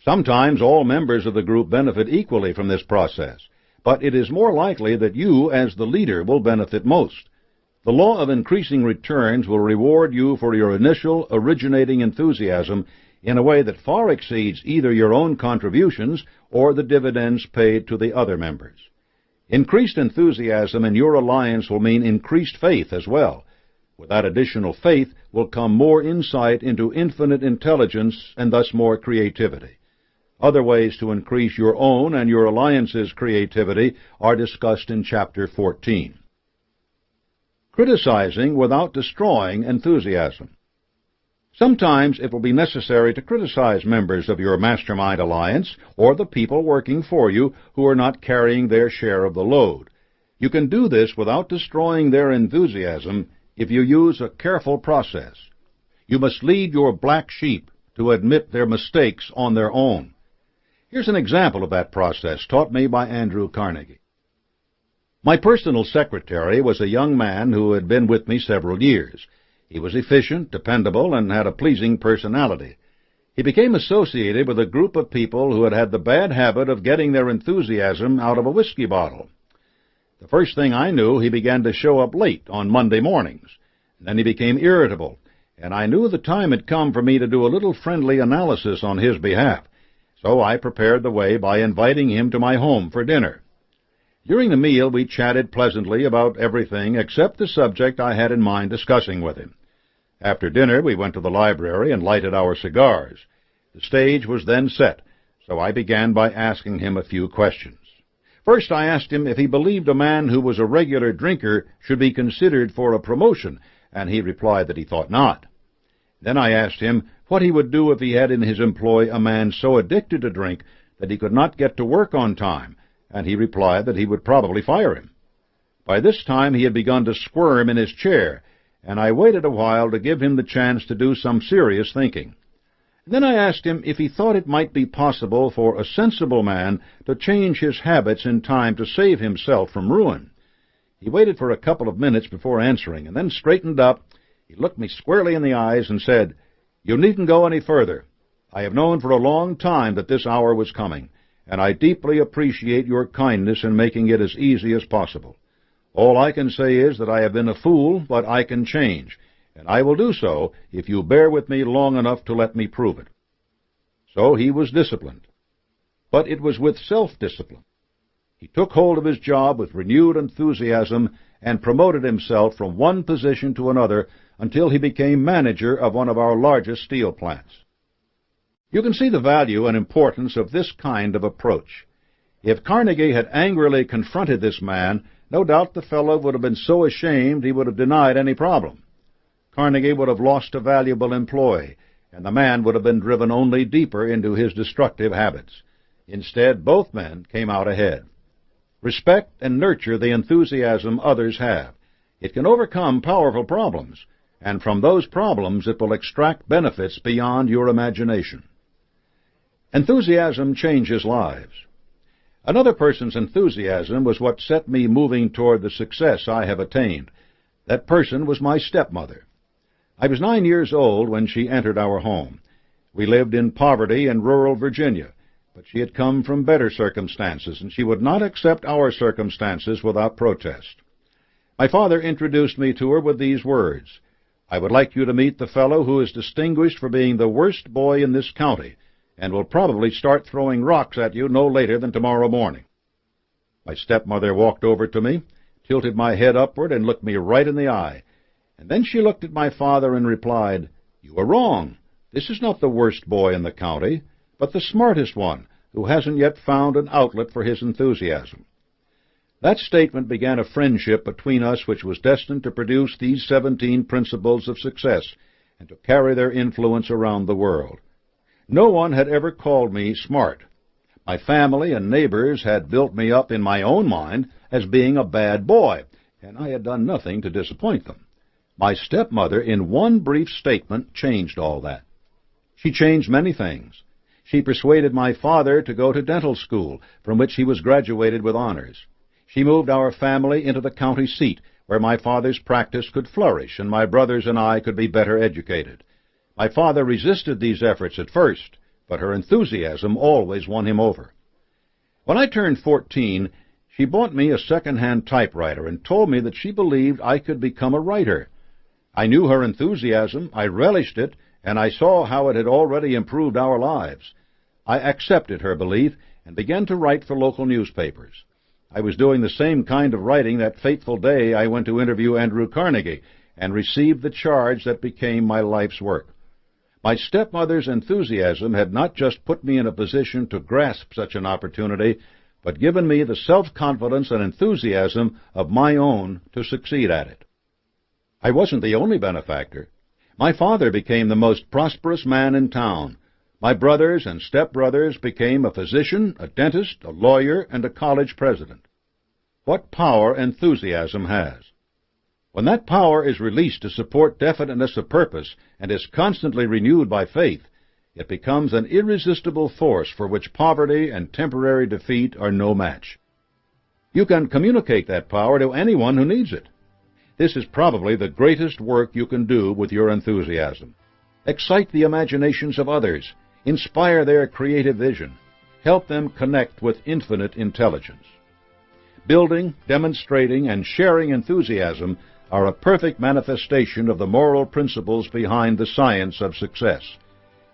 Sometimes all members of the group benefit equally from this process, but it is more likely that you, as the leader, will benefit most. The law of increasing returns will reward you for your initial originating enthusiasm in a way that far exceeds either your own contributions or the dividends paid to the other members. Increased enthusiasm in your alliance will mean increased faith as well. With that additional faith will come more insight into infinite intelligence and thus more creativity. Other ways to increase your own and your alliance's creativity are discussed in Chapter 14. Criticizing without destroying enthusiasm. Sometimes it will be necessary to criticize members of your Mastermind Alliance or the people working for you who are not carrying their share of the load. You can do this without destroying their enthusiasm if you use a careful process. You must lead your black sheep to admit their mistakes on their own. Here's an example of that process taught me by Andrew Carnegie. My personal secretary was a young man who had been with me several years. He was efficient, dependable, and had a pleasing personality. He became associated with a group of people who had had the bad habit of getting their enthusiasm out of a whiskey bottle. The first thing I knew, he began to show up late on Monday mornings. Then he became irritable, and I knew the time had come for me to do a little friendly analysis on his behalf. So I prepared the way by inviting him to my home for dinner. During the meal, we chatted pleasantly about everything except the subject I had in mind discussing with him. After dinner, we went to the library and lighted our cigars. The stage was then set, so I began by asking him a few questions. First, I asked him if he believed a man who was a regular drinker should be considered for a promotion, and he replied that he thought not. Then I asked him what he would do if he had in his employ a man so addicted to drink that he could not get to work on time, and he replied that he would probably fire him. By this time he had begun to squirm in his chair, and I waited a while to give him the chance to do some serious thinking. Then I asked him if he thought it might be possible for a sensible man to change his habits in time to save himself from ruin. He waited for a couple of minutes before answering, and then straightened up. He looked me squarely in the eyes and said, "You needn't go any further. I have known for a long time that this hour was coming, and I deeply appreciate your kindness in making it as easy as possible. All I can say is that I have been a fool, but I can change, and I will do so if you bear with me long enough to let me prove it." So he was disciplined. But it was with self-discipline. He took hold of his job with renewed enthusiasm and promoted himself from one position to another until he became manager of one of our largest steel plants. You can see the value and importance of this kind of approach. If Carnegie had angrily confronted this man, no doubt the fellow would have been so ashamed he would have denied any problem. Carnegie would have lost a valuable employee, and the man would have been driven only deeper into his destructive habits. Instead, both men came out ahead. Respect and nurture the enthusiasm others have. It can overcome powerful problems, and from those problems it will extract benefits beyond your imagination. Enthusiasm changes lives. Another person's enthusiasm was what set me moving toward the success I have attained. That person was my stepmother. I was 9 years old when she entered our home. We lived in poverty in rural Virginia, but she had come from better circumstances, and she would not accept our circumstances without protest. My father introduced me to her with these words, "I would like you to meet the fellow who is distinguished for being the worst boy in this county, and will probably start throwing rocks at you no later than tomorrow morning." My stepmother walked over to me, tilted my head upward, and looked me right in the eye. And then she looked at my father and replied, "You are wrong. This is not the worst boy in the county, but the smartest one, who hasn't yet found an outlet for his enthusiasm." That statement began a friendship between us which was destined to produce these 17 principles of success and to carry their influence around the world. No one had ever called me smart. My family and neighbors had built me up in my own mind as being a bad boy, and I had done nothing to disappoint them. My stepmother, in one brief statement, changed all that. She changed many things. She persuaded my father to go to dental school, from which he was graduated with honors. She moved our family into the county seat, where my father's practice could flourish and my brothers and I could be better educated. My father resisted these efforts at first, but her enthusiasm always won him over. When I turned 14, she bought me a second-hand typewriter and told me that she believed I could become a writer. I knew her enthusiasm, I relished it, and I saw how it had already improved our lives. I accepted her belief and began to write for local newspapers. I was doing the same kind of writing that fateful day I went to interview Andrew Carnegie and received the charge that became my life's work. My stepmother's enthusiasm had not just put me in a position to grasp such an opportunity, but given me the self-confidence and enthusiasm of my own to succeed at it. I wasn't the only benefactor. My father became the most prosperous man in town. My brothers and stepbrothers became a physician, a dentist, a lawyer, and a college president. What power enthusiasm has! When that power is released to support definiteness of purpose and is constantly renewed by faith, it becomes an irresistible force for which poverty and temporary defeat are no match. You can communicate that power to anyone who needs it. This is probably the greatest work you can do with your enthusiasm. Excite the imaginations of others. Inspire their creative vision. Help them connect with infinite intelligence. Building, demonstrating, and sharing enthusiasm are a perfect manifestation of the moral principles behind the science of success.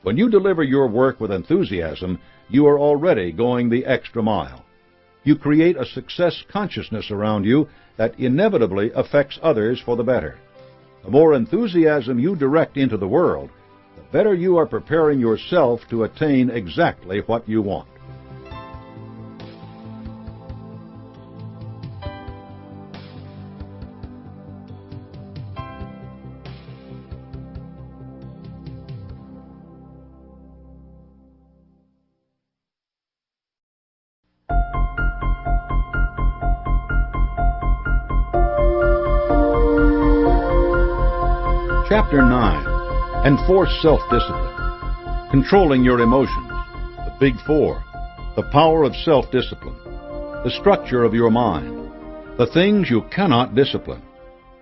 When you deliver your work with enthusiasm, you are already going the extra mile. You create a success consciousness around you that inevitably affects others for the better. The more enthusiasm you direct into the world, the better you are preparing yourself to attain exactly what you want. Chapter 9. Enforce self-discipline. Controlling your emotions. The Big Four. The power of self-discipline. The structure of your mind. The things you cannot discipline.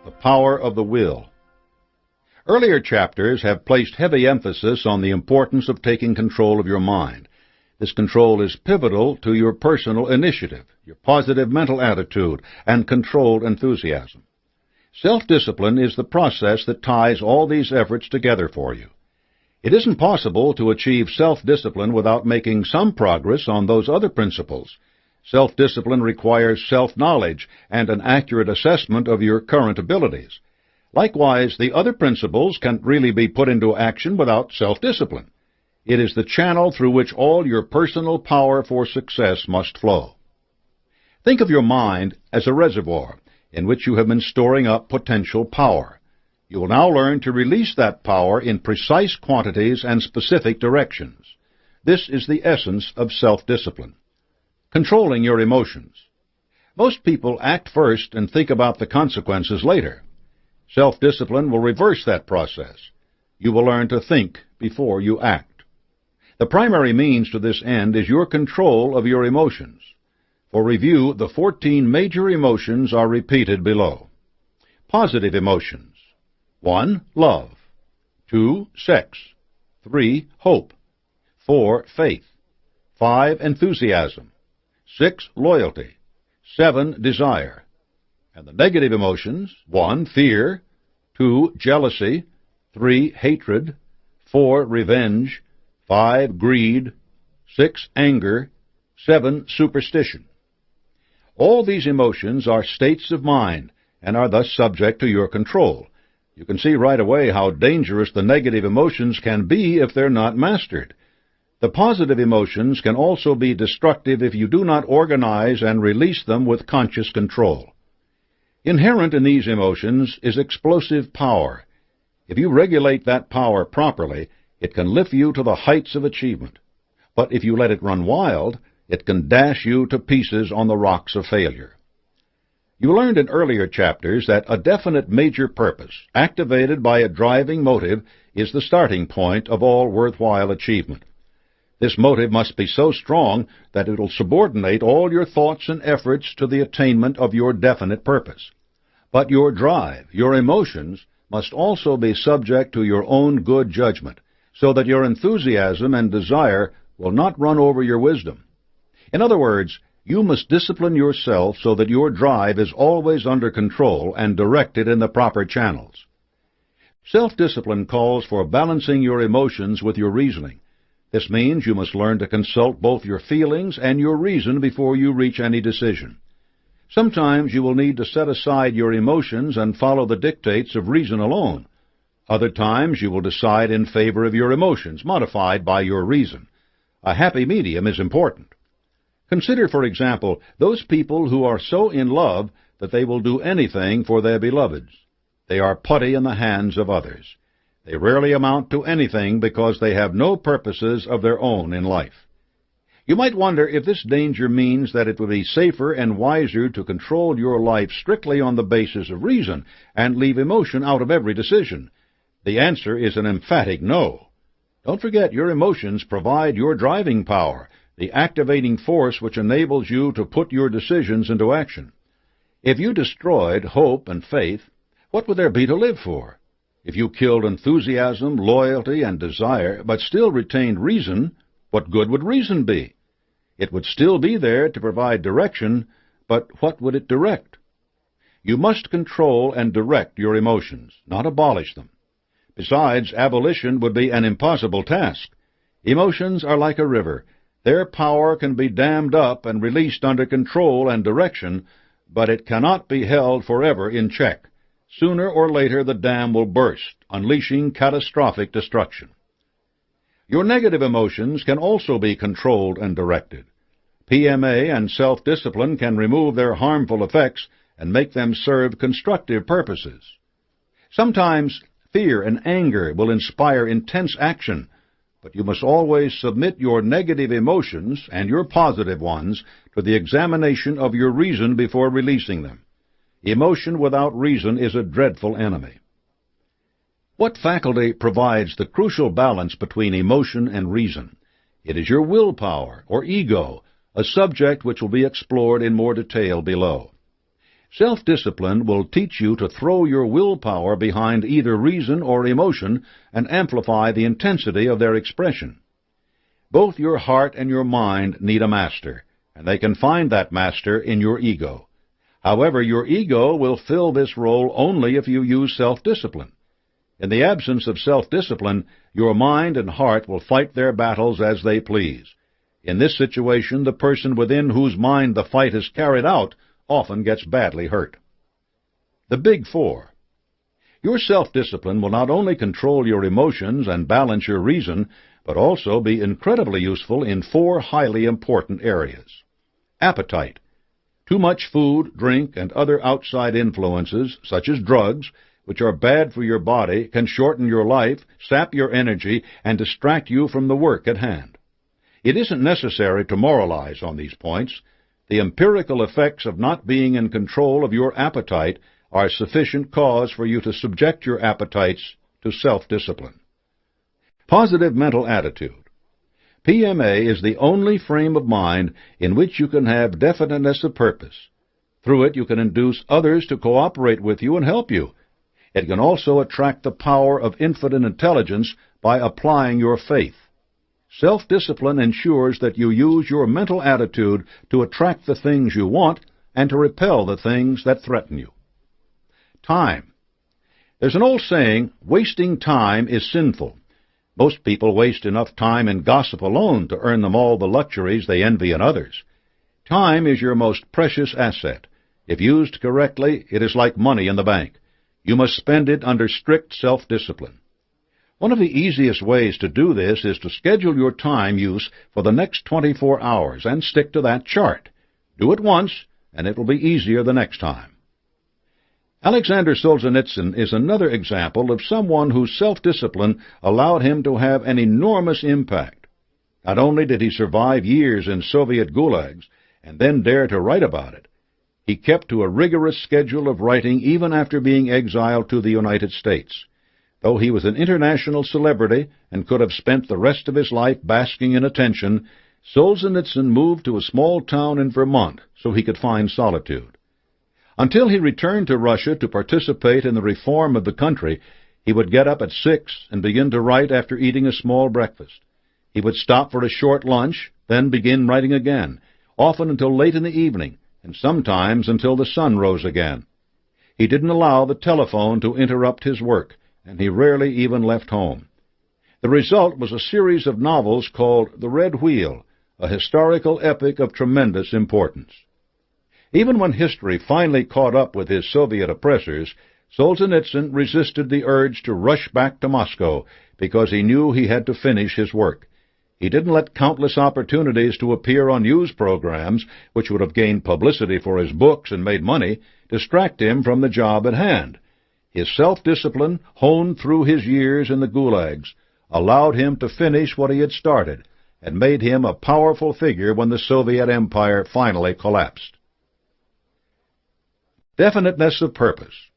The power of the will. Earlier chapters have placed heavy emphasis on the importance of taking control of your mind. This control is pivotal to your personal initiative, your positive mental attitude, and controlled enthusiasm. Self-discipline is the process that ties all these efforts together for you. It isn't possible to achieve self-discipline without making some progress on those other principles. Self-discipline requires self-knowledge and an accurate assessment of your current abilities. Likewise, the other principles can't really be put into action without self-discipline. It is the channel through which all your personal power for success must flow. Think of your mind as a reservoir in which you have been storing up potential power. You will now learn to release that power in precise quantities and specific directions. This is the essence of self-discipline. Controlling your emotions. Most people act first and think about the consequences later. Self-discipline will reverse that process. You will learn to think before you act. The primary means to this end is your control of your emotions. For review, the 14 major emotions are repeated below. Positive emotions. 1. Love. 2. Sex. 3. Hope. 4. Faith. 5. Enthusiasm. 6. Loyalty. 7. Desire. And the negative emotions: 1. Fear. 2. Jealousy. 3. Hatred. 4. Revenge. 5. Greed. 6. Anger. 7. Superstition. All these emotions are states of mind and are thus subject to your control. You can see right away how dangerous the negative emotions can be if they're not mastered. The positive emotions can also be destructive if you do not organize and release them with conscious control. Inherent in these emotions is explosive power. If you regulate that power properly, it can lift you to the heights of achievement. But if you let it run wild, it can dash you to pieces on the rocks of failure. You learned in earlier chapters that a definite major purpose, activated by a driving motive, is the starting point of all worthwhile achievement. This motive must be so strong that it will subordinate all your thoughts and efforts to the attainment of your definite purpose. But your drive, your emotions, must also be subject to your own good judgment, so that your enthusiasm and desire will not run over your wisdom. In other words, you must discipline yourself so that your drive is always under control and directed in the proper channels. Self-discipline calls for balancing your emotions with your reasoning. This means you must learn to consult both your feelings and your reason before you reach any decision. Sometimes you will need to set aside your emotions and follow the dictates of reason alone. Other times you will decide in favor of your emotions, modified by your reason. A happy medium is important. Consider, for example, those people who are so in love that they will do anything for their beloveds. They are putty in the hands of others. They rarely amount to anything because they have no purposes of their own in life. You might wonder if this danger means that it would be safer and wiser to control your life strictly on the basis of reason and leave emotion out of every decision. The answer is an emphatic no. Don't forget, your emotions provide your driving power, the activating force which enables you to put your decisions into action. If you destroyed hope and faith, what would there be to live for? If you killed enthusiasm, loyalty, and desire, but still retained reason, what good would reason be? It would still be there to provide direction, but what would it direct? You must control and direct your emotions, not abolish them. Besides, abolition would be an impossible task. Emotions are like a river. Their power can be dammed up and released under control and direction, but it cannot be held forever in check. Sooner or later the dam will burst, unleashing catastrophic destruction. Your negative emotions can also be controlled and directed. PMA and self-discipline can remove their harmful effects and make them serve constructive purposes. Sometimes fear and anger will inspire intense action, but you must always submit your negative emotions and your positive ones to the examination of your reason before releasing them. Emotion without reason is a dreadful enemy. What faculty provides the crucial balance between emotion and reason? It is your willpower, or ego, a subject which will be explored in more detail below. Self-discipline will teach you to throw your willpower behind either reason or emotion and amplify the intensity of their expression. Both your heart and your mind need a master, and they can find that master in your ego. However, your ego will fill this role only if you use self-discipline. In the absence of self-discipline, your mind and heart will fight their battles as they please. In this situation, the person within whose mind the fight is carried out often gets badly hurt. The Big Four. Your self-discipline will not only control your emotions and balance your reason, but also be incredibly useful in four highly important areas. Appetite. Too much food, drink, and other outside influences, such as drugs, which are bad for your body, can shorten your life, sap your energy, and distract you from the work at hand. It isn't necessary to moralize on these points. The empirical effects of not being in control of your appetite are sufficient cause for you to subject your appetites to self-discipline. Positive mental attitude. PMA is the only frame of mind in which you can have definiteness of purpose. Through it, you can induce others to cooperate with you and help you. It can also attract the power of infinite intelligence by applying your faith. Self-discipline ensures that you use your mental attitude to attract the things you want and to repel the things that threaten you. Time. There's an old saying, wasting time is sinful. Most people waste enough time in gossip alone to earn them all the luxuries they envy in others. Time is your most precious asset. If used correctly, it is like money in the bank. You must spend it under strict self-discipline. One of the easiest ways to do this is to schedule your time use for the next 24 hours and stick to that chart. Do it once, and it will be easier the next time. Alexander Solzhenitsyn is another example of someone whose self-discipline allowed him to have an enormous impact. Not only did he survive years in Soviet gulags and then dare to write about it, he kept to a rigorous schedule of writing even after being exiled to the United States. Though he was an international celebrity and could have spent the rest of his life basking in attention, Solzhenitsyn moved to a small town in Vermont so he could find solitude. Until he returned to Russia to participate in the reform of the country, he would get up at 6 and begin to write after eating a small breakfast. He would stop for a short lunch, then begin writing again, often until late in the evening, and sometimes until the sun rose again. He didn't allow the telephone to interrupt his work, and he rarely even left home. The result was a series of novels called The Red Wheel, a historical epic of tremendous importance. Even when history finally caught up with his Soviet oppressors, Solzhenitsyn resisted the urge to rush back to Moscow because he knew he had to finish his work. He didn't let countless opportunities to appear on news programs, which would have gained publicity for his books and made money, distract him from the job at hand. His self-discipline, honed through his years in the gulags, allowed him to finish what he had started and made him a powerful figure when the Soviet Empire finally collapsed. Definiteness of purpose.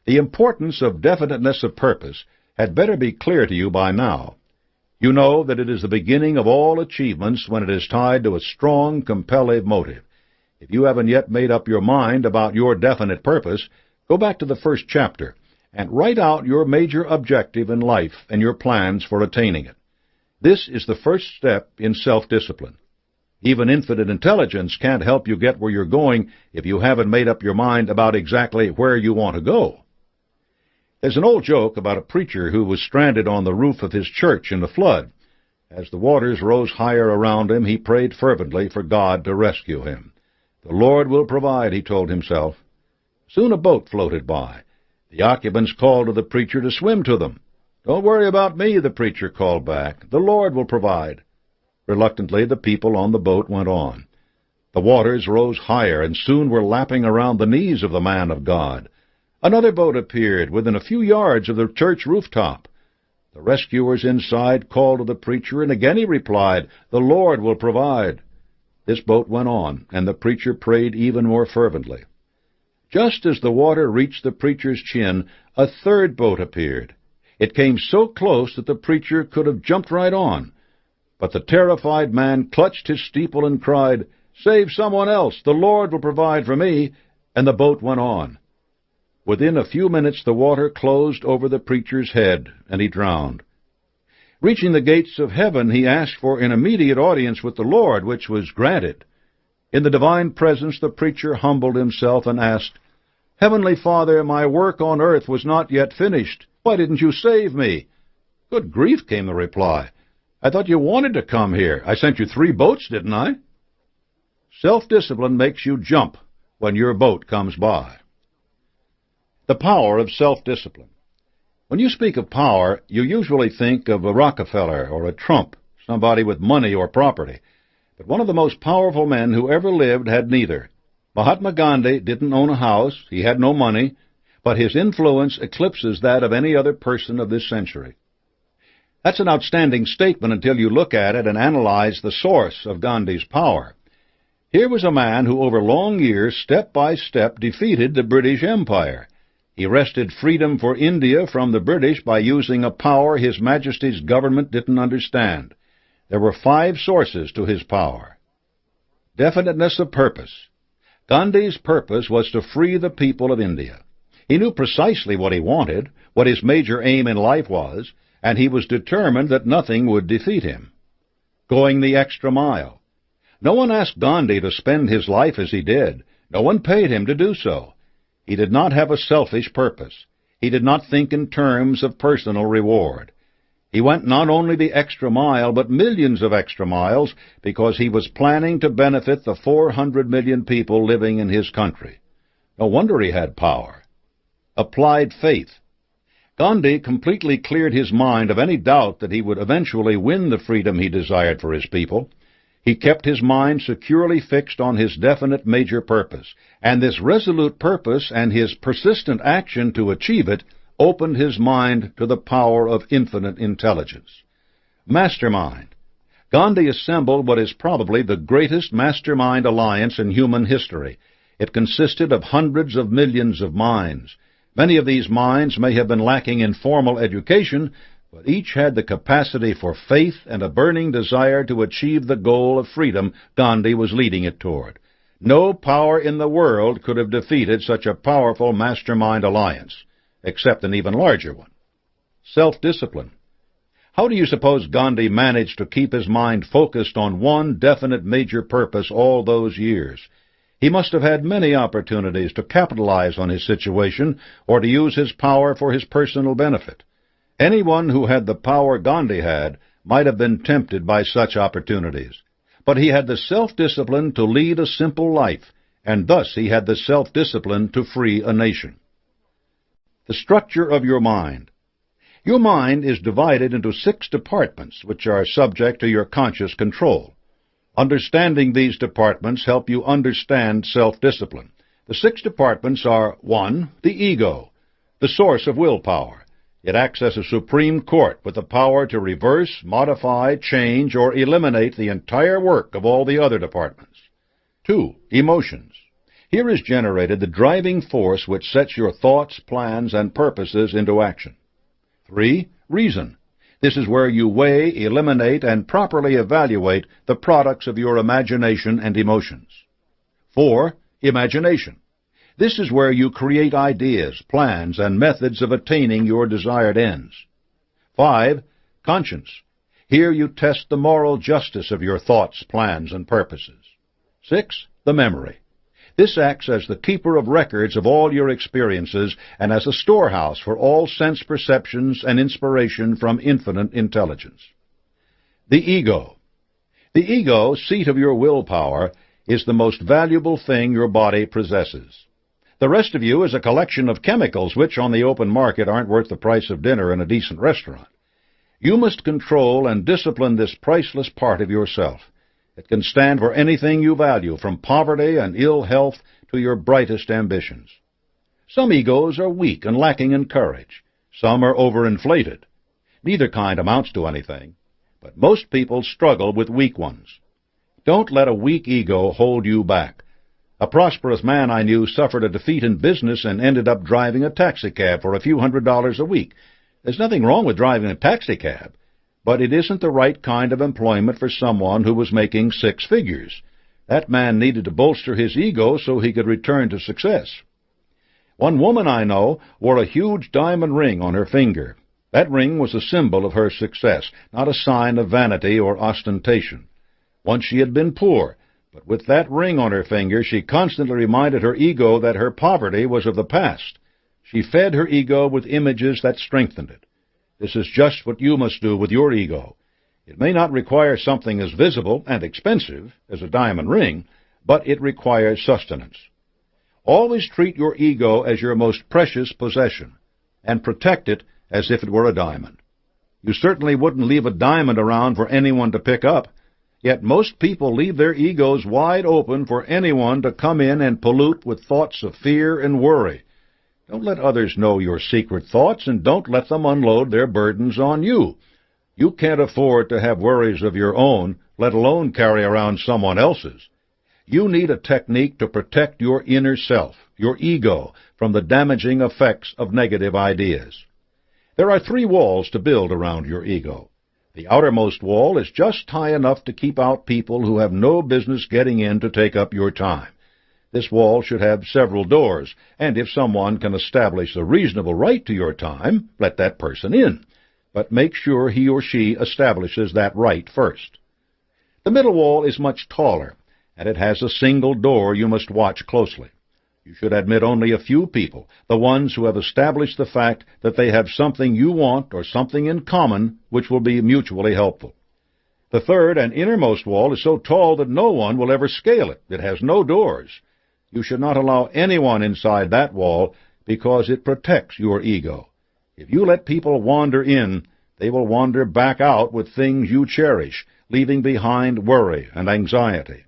The importance of definiteness of purpose had better be clear to you by now. You know that it is the beginning of all achievements when it is tied to a strong, compelling motive. If you haven't yet made up your mind about your definite purpose, go back to the first chapter and write out your major objective in life and your plans for attaining it. This is the first step in self-discipline. Even infinite intelligence can't help you get where you're going if you haven't made up your mind about exactly where you want to go. There's an old joke about a preacher who was stranded on the roof of his church in a flood. As the waters rose higher around him, he prayed fervently for God to rescue him. The Lord will provide, he told himself. Soon a boat floated by. The occupants called to the preacher to swim to them. Don't worry about me, the preacher called back. The Lord will provide. Reluctantly, the people on the boat went on. The waters rose higher and soon were lapping around the knees of the man of God. Another boat appeared within a few yards of the church rooftop. The rescuers inside called to the preacher, and again he replied, The Lord will provide. This boat went on, and the preacher prayed even more fervently. Just as the water reached the preacher's chin, a third boat appeared. It came so close that the preacher could have jumped right on. But the terrified man clutched his steeple and cried, "Save someone else! The Lord will provide for me!" And the boat went on. Within a few minutes the water closed over the preacher's head, and he drowned. Reaching the gates of heaven, he asked for an immediate audience with the Lord, which was granted. In the divine presence the preacher humbled himself and asked, "Heavenly Father, my work on earth was not yet finished. Why didn't you save me?" "Good grief," came the reply. "I thought you wanted to come here. I sent you 3 boats, didn't I?" Self-discipline makes you jump when your boat comes by. The power of self-discipline. When you speak of power, you usually think of a Rockefeller or a Trump, somebody with money or property. But one of the most powerful men who ever lived had neither. Mahatma Gandhi didn't own a house, he had no money, but his influence eclipses that of any other person of this century. That's an outstanding statement until you look at it and analyze the source of Gandhi's power. Here was a man who over long years, step by step, defeated the British Empire. He wrested freedom for India from the British by using a power His Majesty's government didn't understand. There were 5 sources to his power. Definiteness of purpose. Gandhi's purpose was to free the people of India. He knew precisely what he wanted, what his major aim in life was, and he was determined that nothing would defeat him. Going the extra mile. No one asked Gandhi to spend his life as he did. No one paid him to do so. He did not have a selfish purpose. He did not think in terms of personal reward. He went not only the extra mile, but millions of extra miles, because he was planning to benefit the 400 million people living in his country. No wonder he had power. Applied faith. Gandhi completely cleared his mind of any doubt that he would eventually win the freedom he desired for his people. He kept his mind securely fixed on his definite major purpose, and this resolute purpose and his persistent action to achieve it opened his mind to the power of infinite intelligence. Mastermind. Gandhi assembled what is probably the greatest mastermind alliance in human history. It consisted of hundreds of millions of minds. Many of these minds may have been lacking in formal education, but each had the capacity for faith and a burning desire to achieve the goal of freedom Gandhi was leading it toward. No power in the world could have defeated such a powerful mastermind alliance, except an even larger one. Self-discipline. How do you suppose Gandhi managed to keep his mind focused on one definite major purpose all those years? He must have had many opportunities to capitalize on his situation or to use his power for his personal benefit. Anyone who had the power Gandhi had might have been tempted by such opportunities. But he had the self-discipline to lead a simple life, and thus he had the self-discipline to free a nation. The structure of your mind. Your mind is divided into 6 departments, which are subject to your conscious control. Understanding these departments help you understand self-discipline. The 6 departments are: 1. The ego, the source of willpower. It acts as a supreme court with the power to reverse, modify, change, or eliminate the entire work of all the other departments. 2. Emotions. Here is generated the driving force which sets your thoughts, plans, and purposes into action. 3. Reason. This is where you weigh, eliminate, and properly evaluate the products of your imagination and emotions. 4. Imagination. This is where you create ideas, plans, and methods of attaining your desired ends. 5. Conscience. Here you test the moral justice of your thoughts, plans, and purposes. 6. The memory. This acts as the keeper of records of all your experiences and as a storehouse for all sense perceptions and inspiration from infinite intelligence. The ego. The ego, seat of your willpower, is the most valuable thing your body possesses. The rest of you is a collection of chemicals which on the open market aren't worth the price of dinner in a decent restaurant. You must control and discipline this priceless part of yourself. It can stand for anything you value, from poverty and ill health to your brightest ambitions. Some egos are weak and lacking in courage. Some are overinflated. Neither kind amounts to anything, but most people struggle with weak ones. Don't let a weak ego hold you back. A prosperous man I knew suffered a defeat in business and ended up driving a taxicab for a few $100s a week. There's nothing wrong with driving a taxicab, but it isn't the right kind of employment for someone who was making 6 figures. That man needed to bolster his ego so he could return to success. One woman I know wore a huge diamond ring on her finger. That ring was a symbol of her success, not a sign of vanity or ostentation. Once she had been poor, but with that ring on her finger, she constantly reminded her ego that her poverty was of the past. She fed her ego with images that strengthened it. This is just what you must do with your ego. It may not require something as visible and expensive as a diamond ring, but it requires sustenance. Always treat your ego as your most precious possession, and protect it as if it were a diamond. You certainly wouldn't leave a diamond around for anyone to pick up, yet most people leave their egos wide open for anyone to come in and pollute with thoughts of fear and worry. Don't let others know your secret thoughts, and don't let them unload their burdens on you. You can't afford to have worries of your own, let alone carry around someone else's. You need a technique to protect your inner self, your ego, from the damaging effects of negative ideas. There are 3 walls to build around your ego. The outermost wall is just high enough to keep out people who have no business getting in to take up your time. This wall should have several doors, and if someone can establish a reasonable right to your time, let that person in. But make sure he or she establishes that right first. The middle wall is much taller, and it has a single door you must watch closely. You should admit only a few people, the ones who have established the fact that they have something you want or something in common which will be mutually helpful. The third and innermost wall is so tall that no one will ever scale it. It has no doors. You should not allow anyone inside that wall because it protects your ego. If you let people wander in, they will wander back out with things you cherish, leaving behind worry and anxiety.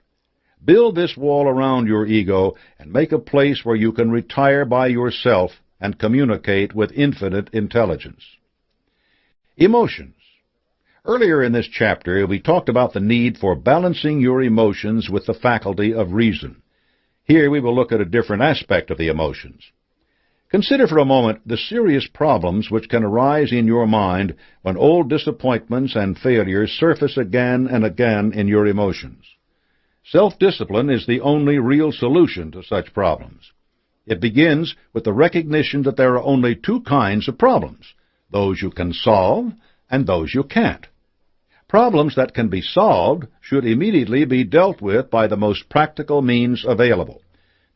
Build this wall around your ego and make a place where you can retire by yourself and communicate with infinite intelligence. Emotions. Earlier in this chapter, we talked about the need for balancing your emotions with the faculty of reason. Here we will look at a different aspect of the emotions. Consider for a moment the serious problems which can arise in your mind when old disappointments and failures surface again and again in your emotions. Self-discipline is the only real solution to such problems. It begins with the recognition that there are only 2 kinds of problems, those you can solve and those you can't. Problems that can be solved should immediately be dealt with by the most practical means available.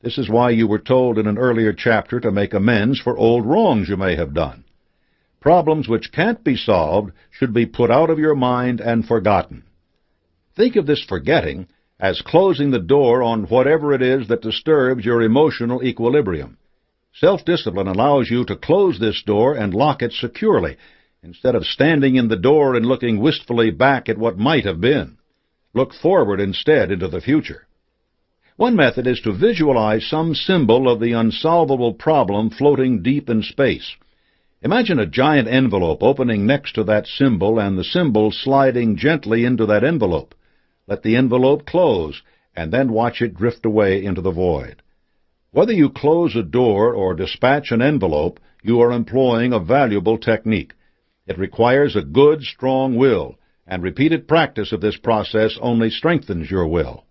This is why you were told in an earlier chapter to make amends for old wrongs you may have done. Problems which can't be solved should be put out of your mind and forgotten. Think of this forgetting as closing the door on whatever it is that disturbs your emotional equilibrium. Self-discipline allows you to close this door and lock it securely, instead of standing in the door and looking wistfully back at what might have been. Look forward instead into the future. One method is to visualize some symbol of the unsolvable problem floating deep in space. Imagine a giant envelope opening next to that symbol and the symbol sliding gently into that envelope. Let the envelope close, and then watch it drift away into the void. Whether you close a door or dispatch an envelope, you are employing a valuable technique. It requires a good, strong will, and repeated practice of this process only strengthens your will.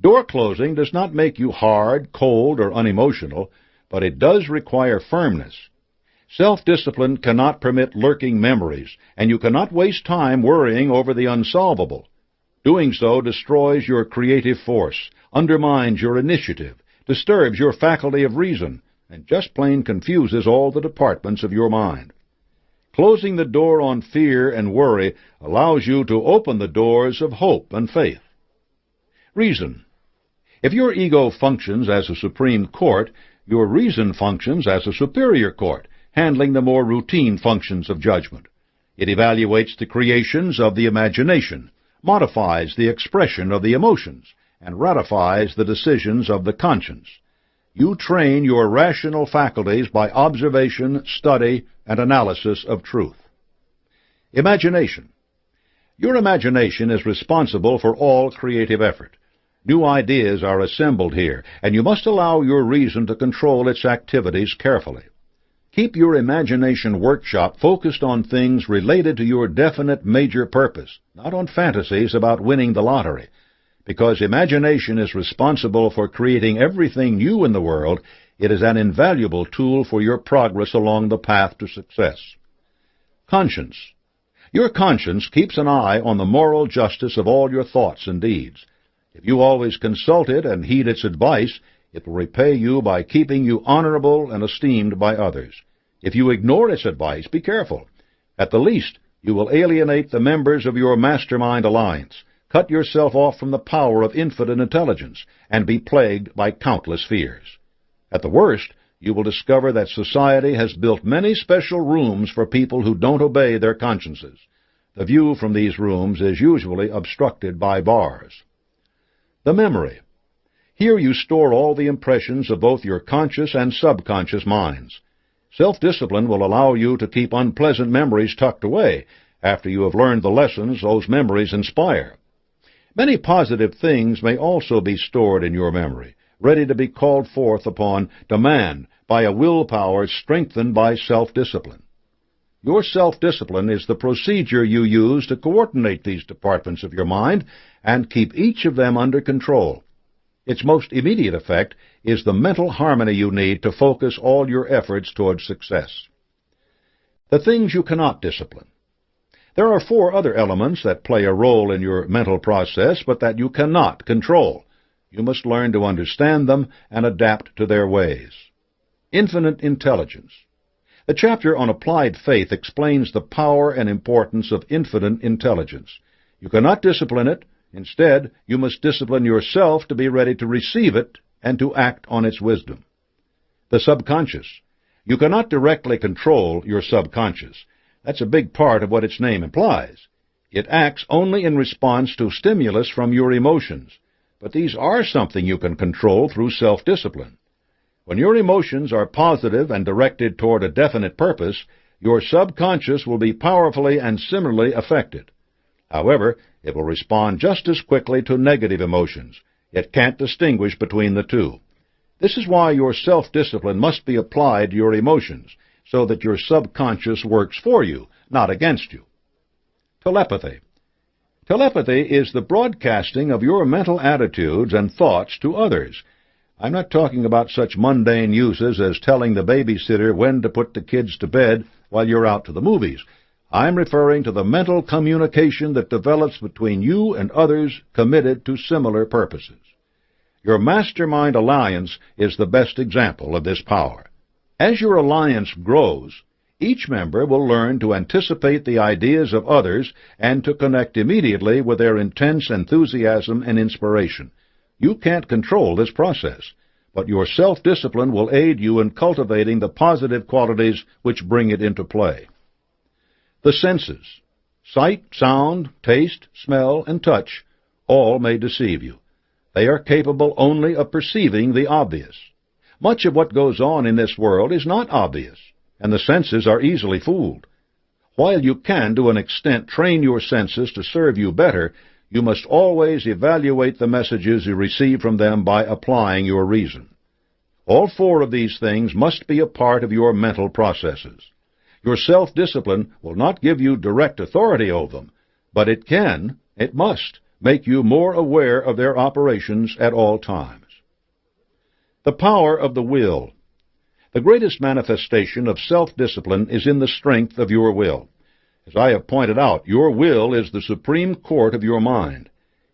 Door closing does not make you hard, cold, or unemotional, but it does require firmness. Self-discipline cannot permit lurking memories, and you cannot waste time worrying over the unsolvable. Doing so destroys your creative force, undermines your initiative, disturbs your faculty of reason, and just plain confuses all the departments of your mind. Closing the door on fear and worry allows you to open the doors of hope and faith. Reason. If your ego functions as a supreme court, your reason functions as a superior court, handling the more routine functions of judgment. It evaluates the creations of the imagination, modifies the expression of the emotions, and ratifies the decisions of the conscience. You train your rational faculties by observation, study, and analysis of truth. Imagination. Your imagination is responsible for all creative effort. New ideas are assembled here, and you must allow your reason to control its activities carefully. Keep your imagination workshop focused on things related to your definite major purpose, not on fantasies about winning the lottery, because imagination is responsible for creating everything new in the world. It is an invaluable tool for your progress along the path to success. Conscience. Your conscience keeps an eye on the moral justice of all your thoughts and deeds. If you always consult it and heed its advice, it will repay you by keeping you honorable and esteemed by others. If you ignore its advice, be careful. At the least, you will alienate the members of your mastermind alliance, cut yourself off from the power of infinite intelligence, and be plagued by countless fears. At the worst, you will discover that society has built many special rooms for people who don't obey their consciences. The view from these rooms is usually obstructed by bars. The memory. Here you store all the impressions of both your conscious and subconscious minds. Self-discipline will allow you to keep unpleasant memories tucked away after you have learned the lessons those memories inspire. Many positive things may also be stored in your memory, ready to be called forth upon demand by a willpower strengthened by self-discipline. Your self-discipline is the procedure you use to coordinate these departments of your mind and keep each of them under control. Its most immediate effect is the mental harmony you need to focus all your efforts toward success. The things you cannot discipline. There are 4 other elements that play a role in your mental process, but that you cannot control. You must learn to understand them and adapt to their ways. Infinite intelligence. The chapter on applied faith explains the power and importance of infinite intelligence. You cannot discipline it. Instead, you must discipline yourself to be ready to receive it and to act on its wisdom. The subconscious. You cannot directly control your subconscious. That's a big part of what its name implies. It acts only in response to stimulus from your emotions, but these are something you can control through self-discipline. When your emotions are positive and directed toward a definite purpose, your subconscious will be powerfully and similarly affected. However, it will respond just as quickly to negative emotions. It can't distinguish between the two. This is why your self-discipline must be applied to your emotions, so that your subconscious works for you, not against you. Telepathy. Telepathy is the broadcasting of your mental attitudes and thoughts to others. I'm not talking about such mundane uses as telling the babysitter when to put the kids to bed while you're out to the movies. I'm referring to the mental communication that develops between you and others committed to similar purposes. Your mastermind alliance is the best example of this power. As your alliance grows, each member will learn to anticipate the ideas of others and to connect immediately with their intense enthusiasm and inspiration. You can't control this process, but your self-discipline will aid you in cultivating the positive qualities which bring it into play. The senses, sight, sound, taste, smell, and touch, all may deceive you. They are capable only of perceiving the obvious. Much of what goes on in this world is not obvious, and the senses are easily fooled. While you can, to an extent, train your senses to serve you better, you must always evaluate the messages you receive from them by applying your reason. All 4 of these things must be a part of your mental processes. Your self-discipline will not give you direct authority over them, but it must, make you more aware of their operations at all times. The power of the will. The greatest manifestation of self-discipline is in the strength of your will. As I have pointed out, your will is the supreme court of your mind.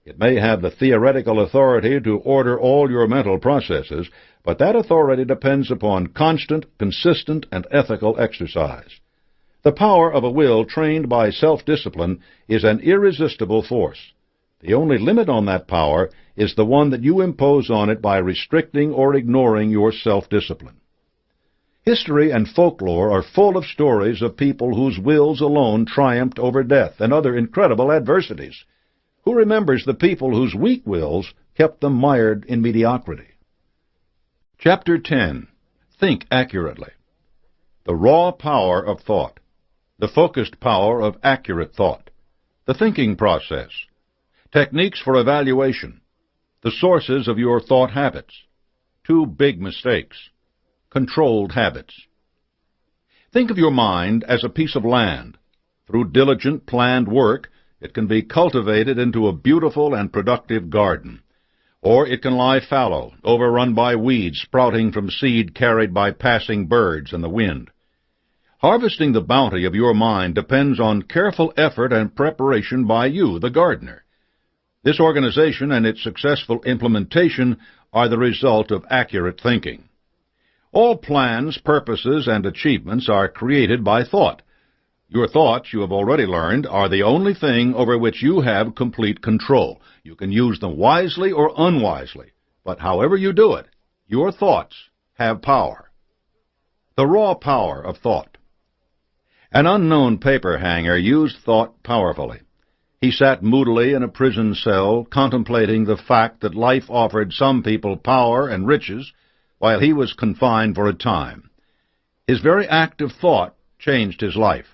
It may have the theoretical authority to order all your mental processes, but that authority depends upon constant, consistent, and ethical exercise. The power of a will trained by self-discipline is an irresistible force. The only limit on that power is the one that you impose on it by restricting or ignoring your self-discipline. History and folklore are full of stories of people whose wills alone triumphed over death and other incredible adversities. Who remembers the people whose weak wills kept them mired in mediocrity? Chapter 10. Think accurately. The raw power of thought. The focused power of accurate thought. The thinking process. Techniques for evaluation. The sources of your thought habits. 2 big mistakes. Controlled habits. Think of your mind as a piece of land. Through diligent, planned work, it can be cultivated into a beautiful and productive garden. Or it can lie fallow, overrun by weeds sprouting from seed carried by passing birds and the wind. Harvesting the bounty of your mind depends on careful effort and preparation by you, the gardener. This organization and its successful implementation are the result of accurate thinking. All plans, purposes, and achievements are created by thought. Your thoughts, you have already learned, are the only thing over which you have complete control. You can use them wisely or unwisely, but however you do it, your thoughts have power. The raw power of thought. An unknown paper hanger used thought powerfully. He sat moodily in a prison cell, contemplating the fact that life offered some people power and riches, while he was confined for a time. His very act of thought changed his life.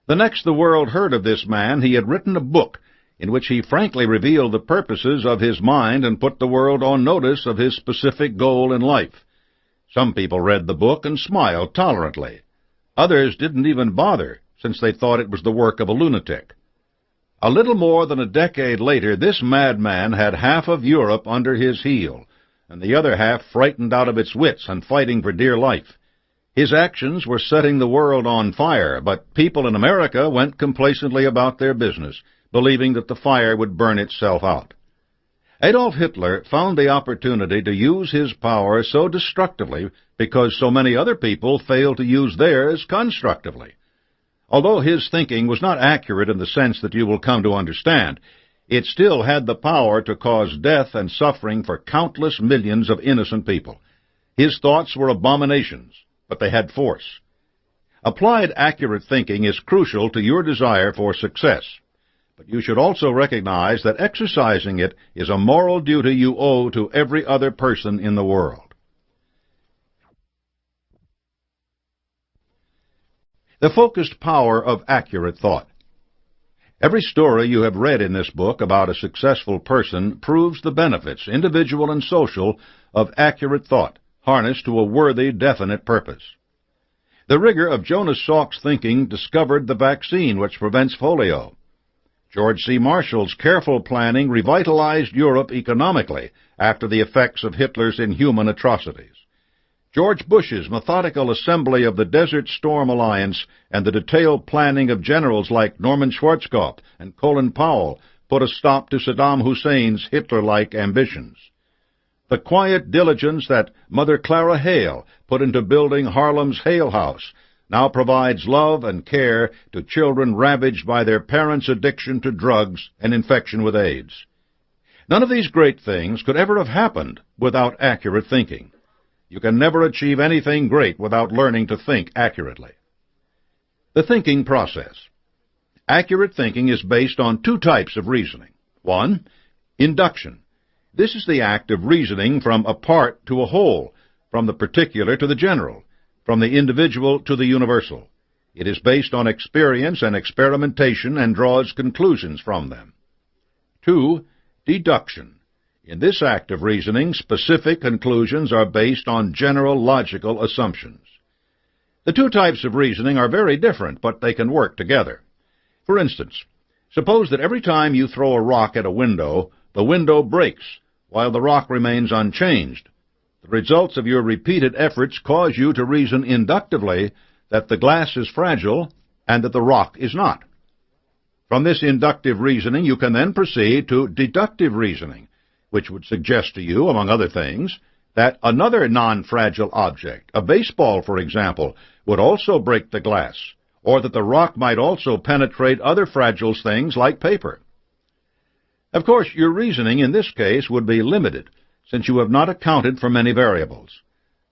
The next the world heard of this man, he had written a book in which he frankly revealed the purposes of his mind and put the world on notice of his specific goal in life. Some people read the book and smiled tolerantly. Others didn't even bother, since they thought it was the work of a lunatic. A little more than a decade later, this madman had half of Europe under his heel, and the other half frightened out of its wits and fighting for dear life. His actions were setting the world on fire, but people in America went complacently about their business, believing that the fire would burn itself out. Adolf Hitler found the opportunity to use his power so destructively because so many other people failed to use theirs constructively. Although his thinking was not accurate in the sense that you will come to understand, it still had the power to cause death and suffering for countless millions of innocent people. His thoughts were abominations, but they had force. Applied accurate thinking is crucial to your desire for success, but you should also recognize that exercising it is a moral duty you owe to every other person in the world. The focused power of accurate thought. Every story you have read in this book about a successful person proves the benefits, individual and social, of accurate thought, harnessed to a worthy, definite purpose. The rigor of Jonas Salk's thinking discovered the vaccine which prevents polio. George C. Marshall's careful planning revitalized Europe economically after the effects of Hitler's inhuman atrocities. George Bush's methodical assembly of the Desert Storm Alliance and the detailed planning of generals like Norman Schwarzkopf and Colin Powell put a stop to Saddam Hussein's Hitler-like ambitions. The quiet diligence that Mother Clara Hale put into building Harlem's Hale House now provides love and care to children ravaged by their parents' addiction to drugs and infection with AIDS. None of these great things could ever have happened without accurate thinking. You can never achieve anything great without learning to think accurately. The thinking process. Accurate thinking is based on two types of reasoning. One, induction. This is the act of reasoning from a part to a whole, from the particular to the general, from the individual to the universal. It is based on experience and experimentation and draws conclusions from them. Two, deduction. In this act of reasoning, specific conclusions are based on general logical assumptions. The two types of reasoning are very different, but they can work together. For instance, suppose that every time you throw a rock at a window, the window breaks, while the rock remains unchanged. The results of your repeated efforts cause you to reason inductively that the glass is fragile and that the rock is not. From this inductive reasoning, you can then proceed to deductive reasoning, which would suggest to you, among other things, that another non-fragile object, a baseball, for example, would also break the glass, or that the rock might also penetrate other fragile things like paper. Of course, your reasoning in this case would be limited, since you have not accounted for many variables.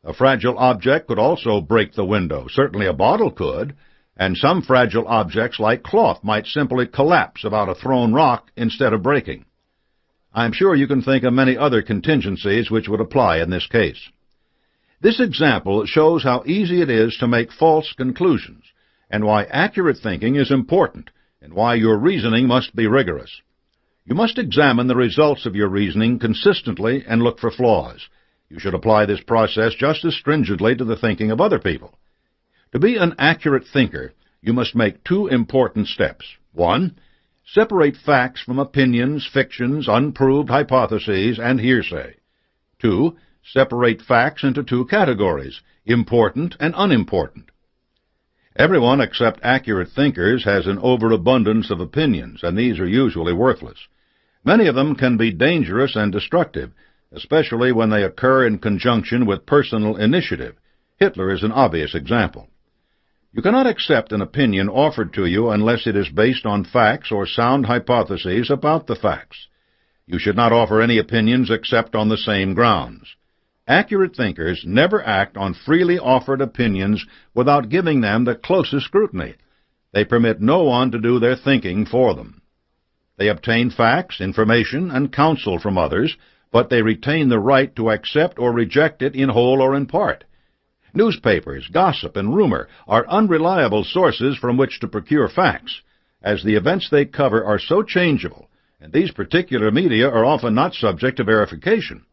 A fragile object could also break the window. Certainly a bottle could, and some fragile objects like cloth might simply collapse about a thrown rock instead of breaking. I am sure you can think of many other contingencies which would apply in this case. This example shows how easy it is to make false conclusions, and why accurate thinking is important, and why your reasoning must be rigorous. You must examine the results of your reasoning consistently and look for flaws. You should apply this process just as stringently to the thinking of other people. To be an accurate thinker, you must make two important steps. 1. Separate facts from opinions, fictions, unproved hypotheses, and hearsay. 2. Separate facts into two categories, important and unimportant. Everyone except accurate thinkers has an overabundance of opinions, and these are usually worthless. Many of them can be dangerous and destructive, especially when they occur in conjunction with personal initiative. Hitler is an obvious example. You cannot accept an opinion offered to you unless it is based on facts or sound hypotheses about the facts. You should not offer any opinions except on the same grounds. Accurate thinkers never act on freely offered opinions without giving them the closest scrutiny. They permit no one to do their thinking for them. They obtain facts, information, and counsel from others, but they retain the right to accept or reject it in whole or in part. Newspapers, gossip, and rumor are unreliable sources from which to procure facts, as the events they cover are so changeable, and these particular media are often not subject to verification.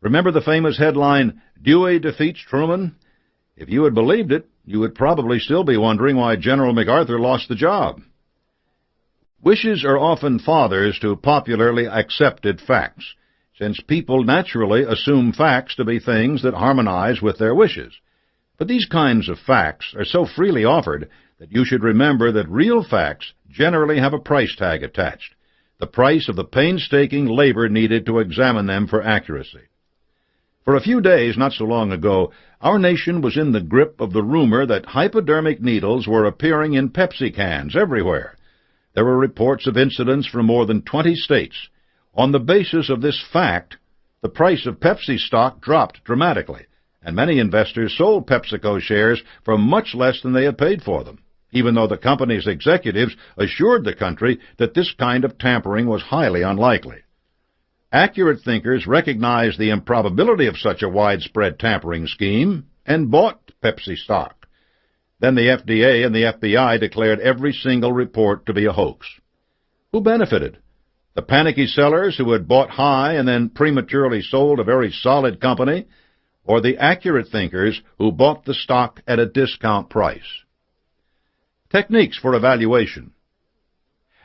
Remember the famous headline, "Dewey defeats Truman"? If you had believed it, you would probably still be wondering why General MacArthur lost the job. Wishes are often fathers to popularly accepted facts, since people naturally assume facts to be things that harmonize with their wishes. But these kinds of facts are so freely offered that you should remember that real facts generally have a price tag attached, the price of the painstaking labor needed to examine them for accuracy. For a few days, not so long ago, our nation was in the grip of the rumor that hypodermic needles were appearing in Pepsi cans everywhere. There were reports of incidents from more than 20 states. On the basis of this fact, the price of Pepsi stock dropped dramatically, and many investors sold PepsiCo shares for much less than they had paid for them, even though the company's executives assured the country that this kind of tampering was highly unlikely. Accurate thinkers recognized the improbability of such a widespread tampering scheme and bought Pepsi stock. Then the FDA and the FBI declared every single report to be a hoax. Who benefited? The panicky sellers who had bought high and then prematurely sold a very solid company, or the accurate thinkers who bought the stock at a discount price? Techniques for evaluation.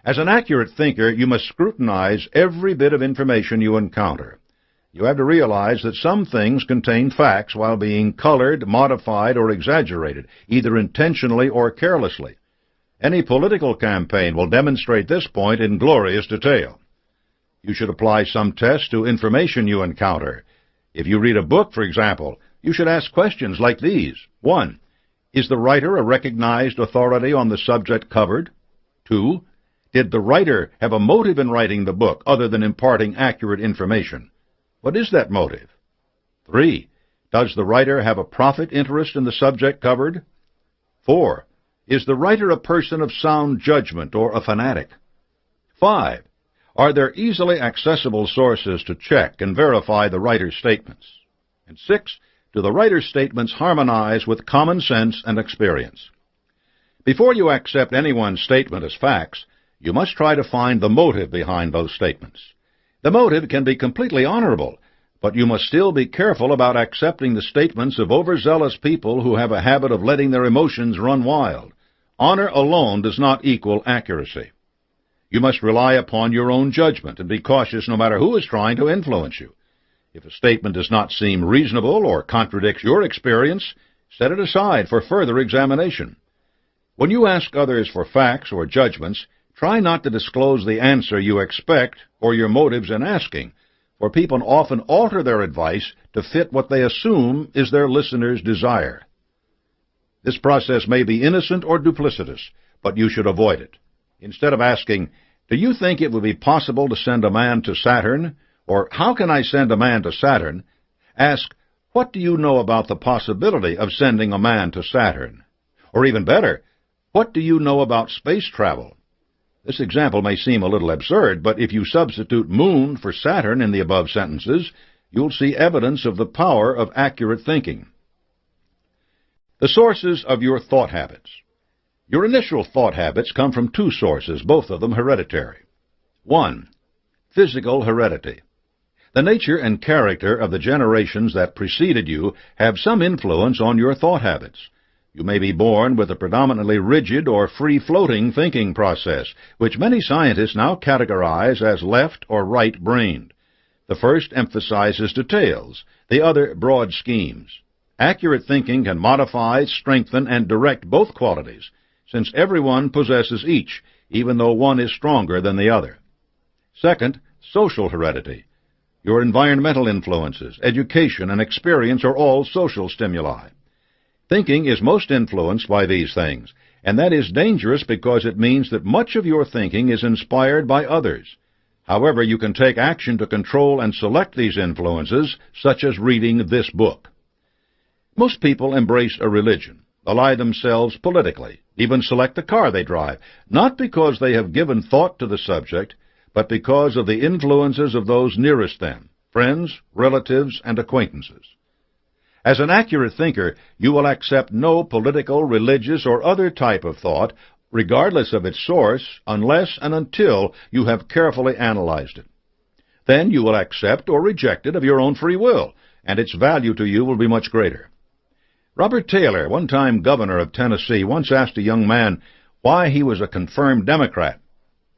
As an accurate thinker, you must scrutinize every bit of information you encounter. You have to realize that some things contain facts while being colored, modified, or exaggerated, either intentionally or carelessly. Any political campaign will demonstrate this point in glorious detail. You should apply some test to information you encounter. If you read a book, for example, you should ask questions like these. 1. Is the writer a recognized authority on the subject covered? 2. Did the writer have a motive in writing the book other than imparting accurate information? What is that motive? 3. Does the writer have a profit interest in the subject covered? 4. Is the writer a person of sound judgment or a fanatic? 5. Are there easily accessible sources to check and verify the writer's statements? And 6. Do the writer's statements harmonize with common sense and experience? Before you accept anyone's statement as facts, you must try to find the motive behind those statements. The motive can be completely honorable, but you must still be careful about accepting the statements of overzealous people who have a habit of letting their emotions run wild. Honor alone does not equal accuracy. You must rely upon your own judgment and be cautious no matter who is trying to influence you. If a statement does not seem reasonable or contradicts your experience, set it aside for further examination. When you ask others for facts or judgments, try not to disclose the answer you expect or your motives in asking, for people often alter their advice to fit what they assume is their listener's desire. This process may be innocent or duplicitous, but you should avoid it. Instead of asking, "Do you think it would be possible to send a man to Saturn?" or "How can I send a man to Saturn?" ask, "What do you know about the possibility of sending a man to Saturn?" Or even better, "What do you know about space travel?" This example may seem a little absurd, but if you substitute moon for Saturn in the above sentences, you'll see evidence of the power of accurate thinking. The sources of your thought habits. Your initial thought habits come from two sources, both of them hereditary. 1. Physical heredity. The nature and character of the generations that preceded you have some influence on your thought habits. You may be born with a predominantly rigid or free-floating thinking process, which many scientists now categorize as left or right-brained. The first emphasizes details, the other broad schemes. Accurate thinking can modify, strengthen, and direct both qualities, since everyone possesses each, even though one is stronger than the other. Second, social heredity. Your environmental influences, education, and experience are all social stimuli. Thinking is most influenced by these things, and that is dangerous because it means that much of your thinking is inspired by others. However, you can take action to control and select these influences, such as reading this book. Most people embrace a religion, ally themselves politically, even select the car they drive, not because they have given thought to the subject, but because of the influences of those nearest them, friends, relatives, and acquaintances. As an accurate thinker, you will accept no political, religious, or other type of thought, regardless of its source, unless and until you have carefully analyzed it. Then you will accept or reject it of your own free will, and its value to you will be much greater. Robert Taylor, one-time governor of Tennessee, once asked a young man why he was a confirmed Democrat.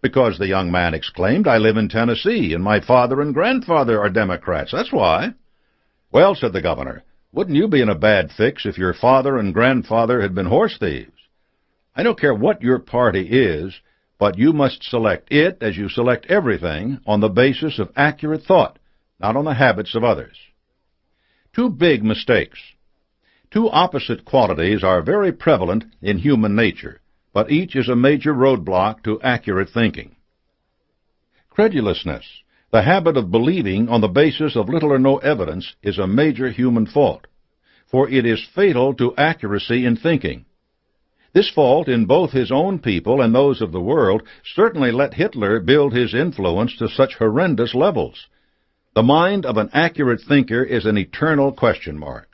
"Because," the young man exclaimed, "I live in Tennessee, and my father and grandfather are Democrats. That's why." "Well," said the governor, "wouldn't you be in a bad fix if your father and grandfather had been horse thieves? I don't care what your party is, but you must select it, as you select everything, on the basis of accurate thought, not on the habits of others." Two big mistakes. Two opposite qualities are very prevalent in human nature, but each is a major roadblock to accurate thinking. Credulousness, the habit of believing on the basis of little or no evidence, is a major human fault, for it is fatal to accuracy in thinking. This fault in both his own people and those of the world certainly let Hitler build his influence to such horrendous levels. The mind of an accurate thinker is an eternal question mark.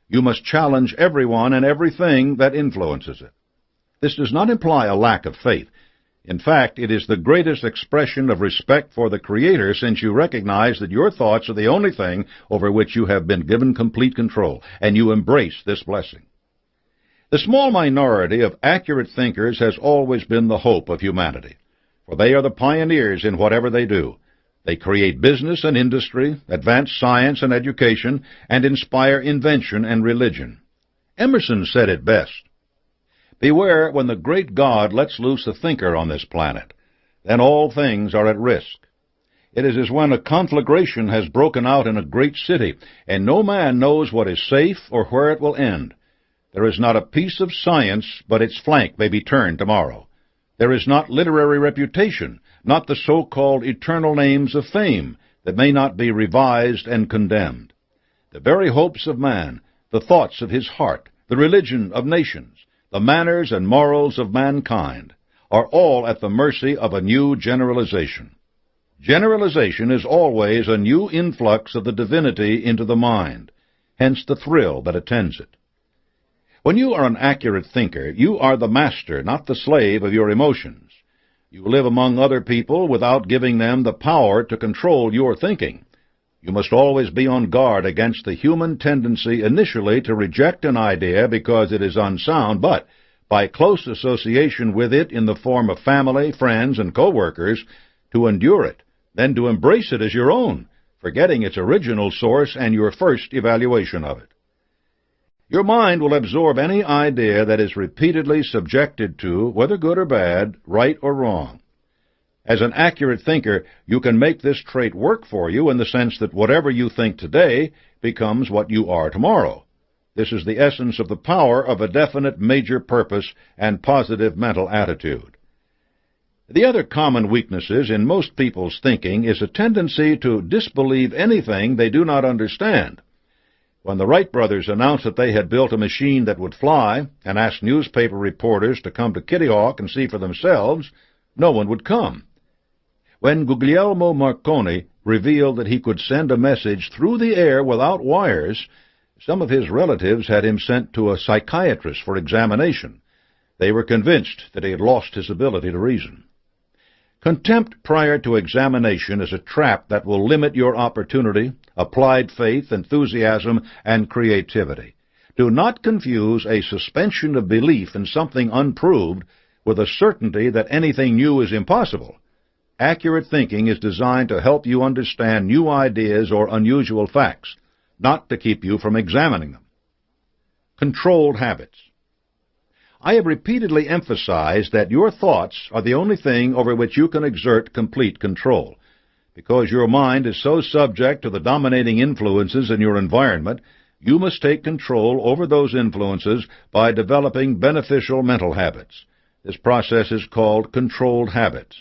You must challenge everyone and everything that influences it. This does not imply a lack of faith. In fact, it is the greatest expression of respect for the Creator, since you recognize that your thoughts are the only thing over which you have been given complete control, and you embrace this blessing. The small minority of accurate thinkers has always been the hope of humanity, for they are the pioneers in whatever they do. They create business and industry, advance science and education, and inspire invention and religion. Emerson said it best: "Beware when the great God lets loose a thinker on this planet. Then all things are at risk. It is as when a conflagration has broken out in a great city, and no man knows what is safe or where it will end. There is not a piece of science but its flank may be turned tomorrow. There is not literary reputation, not the so-called eternal names of fame, that may not be revised and condemned. The very hopes of man, the thoughts of his heart, the religion of nations, the manners and morals of mankind, are all at the mercy of a new generalization. Generalization is always a new influx of the divinity into the mind, hence the thrill that attends it. When you are an accurate thinker, you are the master, not the slave of your emotions. You live among other people without giving them the power to control your thinking. You must always be on guard against the human tendency initially to reject an idea because it is unsound, but by close association with it in the form of family, friends, and co-workers, to endure it, then to embrace it as your own, forgetting its original source and your first evaluation of it. Your mind will absorb any idea that is repeatedly subjected to, whether good or bad, right or wrong. As an accurate thinker, you can make this trait work for you in the sense that whatever you think today becomes what you are tomorrow. This is the essence of the power of a definite major purpose and positive mental attitude. The other common weaknesses in most people's thinking is a tendency to disbelieve anything they do not understand. When the Wright brothers announced that they had built a machine that would fly and asked newspaper reporters to come to Kitty Hawk and see for themselves, no one would come. When Guglielmo Marconi revealed that he could send a message through the air without wires, some of his relatives had him sent to a psychiatrist for examination. They were convinced that he had lost his ability to reason. Contempt prior to examination is a trap that will limit your opportunity, applied faith, enthusiasm, and creativity. Do not confuse a suspension of belief in something unproved with a certainty that anything new is impossible. Accurate thinking is designed to help you understand new ideas or unusual facts, not to keep you from examining them. Controlled habits. I have repeatedly emphasized that your thoughts are the only thing over which you can exert complete control. Because your mind is so subject to the dominating influences in your environment, you must take control over those influences by developing beneficial mental habits. This process is called controlled habits.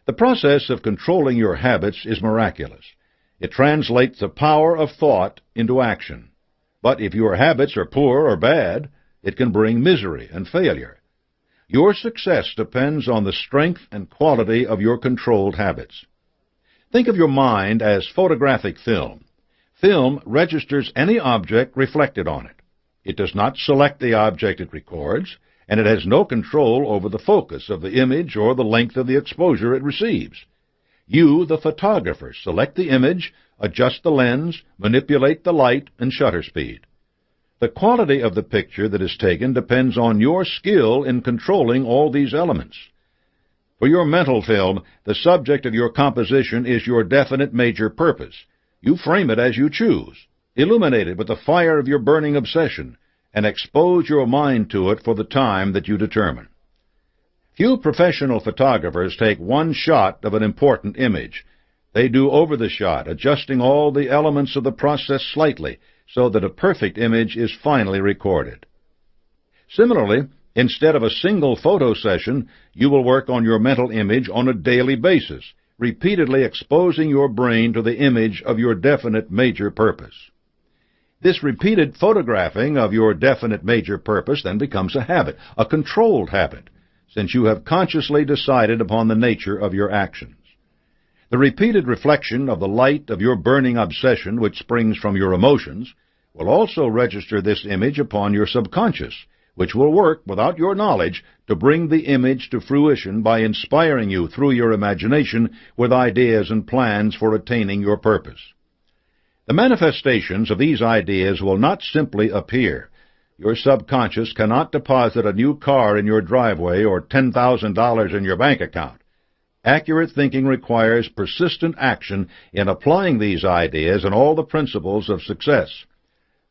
The process of controlling your habits is miraculous. It translates the power of thought into action. But if your habits are poor or bad, it can bring misery and failure. Your success depends on the strength and quality of your controlled habits. Think of your mind as photographic film. Film registers any object reflected on it. It does not select the object it records, and it has no control over the focus of the image or the length of the exposure it receives. You, the photographer, select the image, adjust the lens, manipulate the light and shutter speed. The quality of the picture that is taken depends on your skill in controlling all these elements. For your mental film, the subject of your composition is your definite major purpose. You frame it as you choose, illuminate it with the fire of your burning obsession, and expose your mind to it for the time that you determine. Few professional photographers take one shot of an important image. They do over the shot, adjusting all the elements of the process slightly, so that a perfect image is finally recorded. Similarly, instead of a single photo session, you will work on your mental image on a daily basis, repeatedly exposing your brain to the image of your definite major purpose. This repeated photographing of your definite major purpose then becomes a habit, a controlled habit, since you have consciously decided upon the nature of your actions. The repeated reflection of the light of your burning obsession, which springs from your emotions, will also register this image upon your subconscious, which will work without your knowledge to bring the image to fruition by inspiring you through your imagination with ideas and plans for attaining your purpose. The manifestations of these ideas will not simply appear. Your subconscious cannot deposit a new car in your driveway or $10,000 in your bank account. Accurate thinking requires persistent action in applying these ideas and all the principles of success.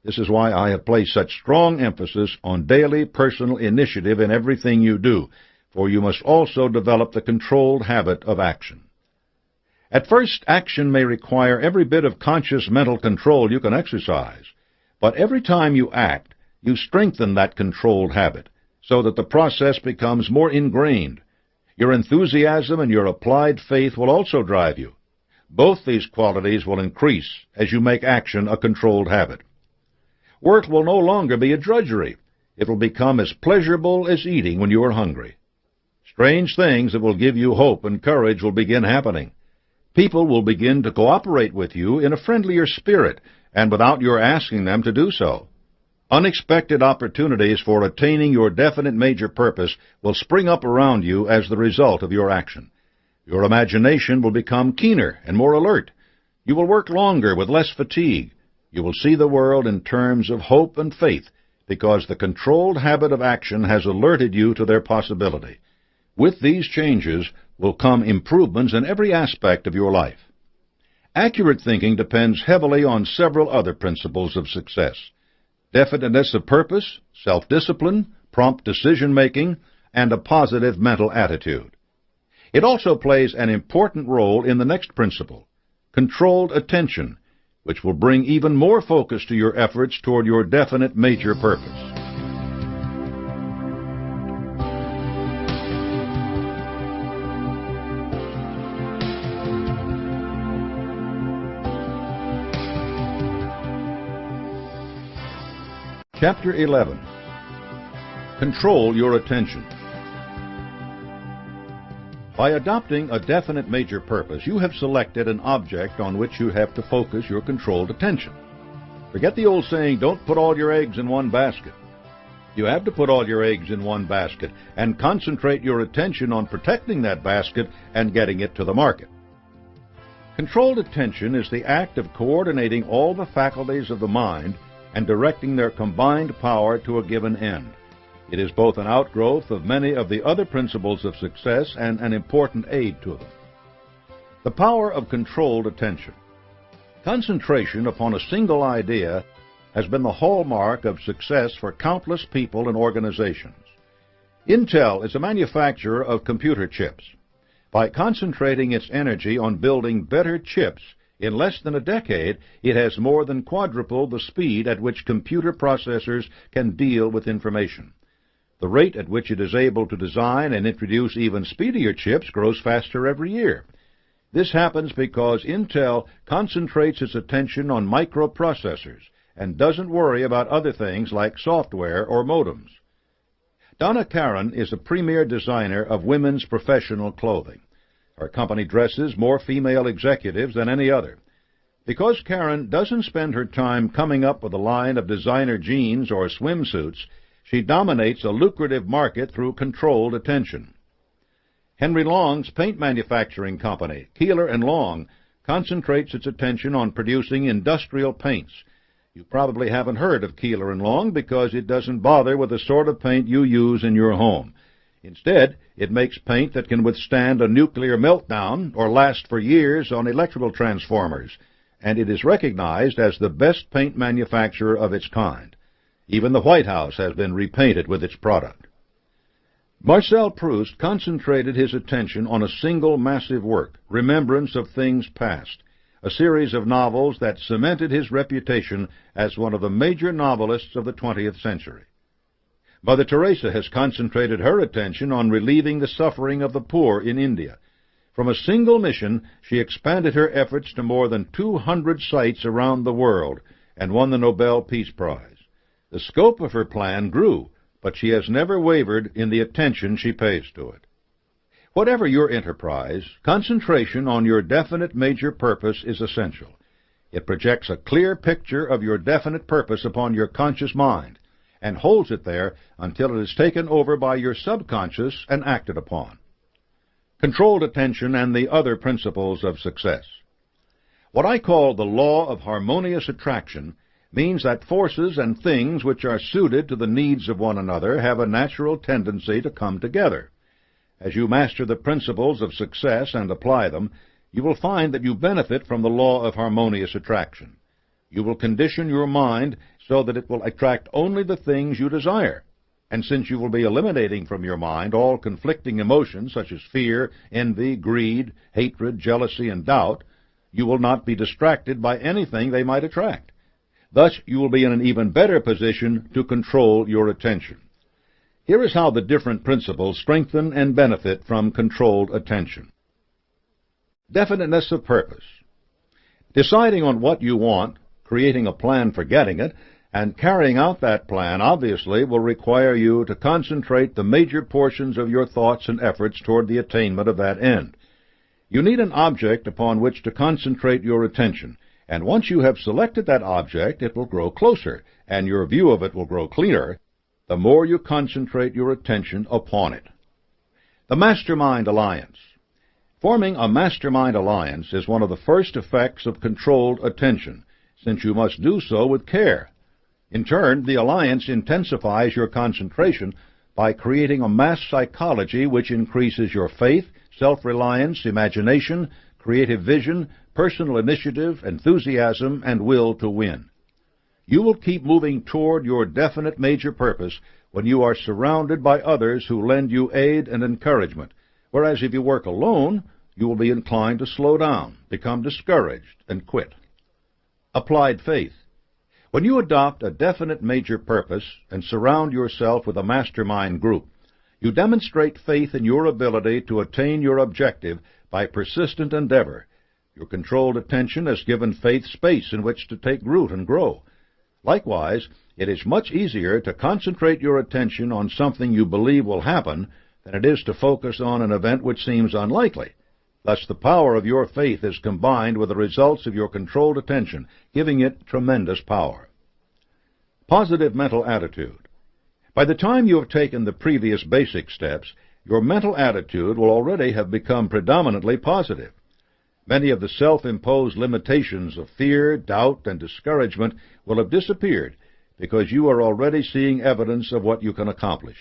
This is why I have placed such strong emphasis on daily personal initiative in everything you do, for you must also develop the controlled habit of action. At first, action may require every bit of conscious mental control you can exercise, but every time you act, you strengthen that controlled habit, so that the process becomes more ingrained. Your enthusiasm and your applied faith will also drive you. Both these qualities will increase as you make action a controlled habit. Work will no longer be a drudgery. It will become as pleasurable as eating when you are hungry. Strange things that will give you hope and courage will begin happening. People will begin to cooperate with you in a friendlier spirit and without your asking them to do so. Unexpected opportunities for attaining your definite major purpose will spring up around you as the result of your action. Your imagination will become keener and more alert. You will work longer with less fatigue. You will see the world in terms of hope and faith, because the controlled habit of action has alerted you to their possibility. With these changes will come improvements in every aspect of your life. Accurate thinking depends heavily on several other principles of success: definiteness of purpose, self-discipline, prompt decision-making, and a positive mental attitude. It also plays an important role in the next principle, controlled attention, which will bring even more focus to your efforts toward your definite major purpose. Chapter 11. Control your attention. By adopting a definite major purpose, you have selected an object on which you have to focus your controlled attention. Forget the old saying, don't put all your eggs in one basket. You have to put all your eggs in one basket and concentrate your attention on protecting that basket and getting it to the market. Controlled attention is the act of coordinating all the faculties of the mind and directing their combined power to a given end. It is both an outgrowth of many of the other principles of success and an important aid to them. The power of controlled attention. Concentration upon a single idea has been the hallmark of success for countless people and organizations. Intel is a manufacturer of computer chips. By concentrating its energy on building better chips, in less than a decade, it has more than quadrupled the speed at which computer processors can deal with information. The rate at which it is able to design and introduce even speedier chips grows faster every year. This happens because Intel concentrates its attention on microprocessors and doesn't worry about other things like software or modems. Donna Karan is a premier designer of women's professional clothing. Her company dresses more female executives than any other. Because Karan doesn't spend her time coming up with a line of designer jeans or swimsuits, she dominates a lucrative market through controlled attention. Henry Long's paint manufacturing company, Keeler & Long, concentrates its attention on producing industrial paints. You probably haven't heard of Keeler & Long because it doesn't bother with the sort of paint you use in your home. Instead, it makes paint that can withstand a nuclear meltdown or last for years on electrical transformers, and it is recognized as the best paint manufacturer of its kind. Even the White House has been repainted with its product. Marcel Proust concentrated his attention on a single massive work, Remembrance of Things Past, a series of novels that cemented his reputation as one of the major novelists of the 20th century. Mother Teresa has concentrated her attention on relieving the suffering of the poor in India. From a single mission, she expanded her efforts to more than 200 sites around the world and won the Nobel Peace Prize. The scope of her plan grew, but she has never wavered in the attention she pays to it. Whatever your enterprise, concentration on your definite major purpose is essential. It projects a clear picture of your definite purpose upon your conscious mind and holds it there until it is taken over by your subconscious and acted upon. Controlled attention and the other principles of success. What I call the law of harmonious attraction means that forces and things which are suited to the needs of one another have a natural tendency to come together. As you master the principles of success and apply them, you will find that you benefit from the law of harmonious attraction. You will condition your mind so that it will attract only the things you desire. And since you will be eliminating from your mind all conflicting emotions such as fear, envy, greed, hatred, jealousy, and doubt, you will not be distracted by anything they might attract. Thus, you will be in an even better position to control your attention. Here is how the different principles strengthen and benefit from controlled attention. Definiteness of purpose. Deciding on what you want, creating a plan for getting it, and carrying out that plan obviously will require you to concentrate the major portions of your thoughts and efforts toward the attainment of that end. You need an object upon which to concentrate your attention, and once you have selected that object, it will grow closer, and your view of it will grow clearer, the more you concentrate your attention upon it. The Mastermind Alliance. Forming a mastermind alliance is one of the first effects of controlled attention, since you must do so with care. In turn, the alliance intensifies your concentration by creating a mass psychology which increases your faith, self-reliance, imagination, creative vision, personal initiative, enthusiasm, and will to win. You will keep moving toward your definite major purpose when you are surrounded by others who lend you aid and encouragement, whereas if you work alone, you will be inclined to slow down, become discouraged, and quit. Applied faith. When you adopt a definite major purpose and surround yourself with a mastermind group, you demonstrate faith in your ability to attain your objective by persistent endeavor. Your controlled attention has given faith space in which to take root and grow. Likewise, it is much easier to concentrate your attention on something you believe will happen than it is to focus on an event which seems unlikely. Thus, the power of your faith is combined with the results of your controlled attention, giving it tremendous power. Positive mental attitude. By the time you have taken the previous basic steps, your mental attitude will already have become predominantly positive. Many of the self-imposed limitations of fear, doubt, and discouragement will have disappeared because you are already seeing evidence of what you can accomplish.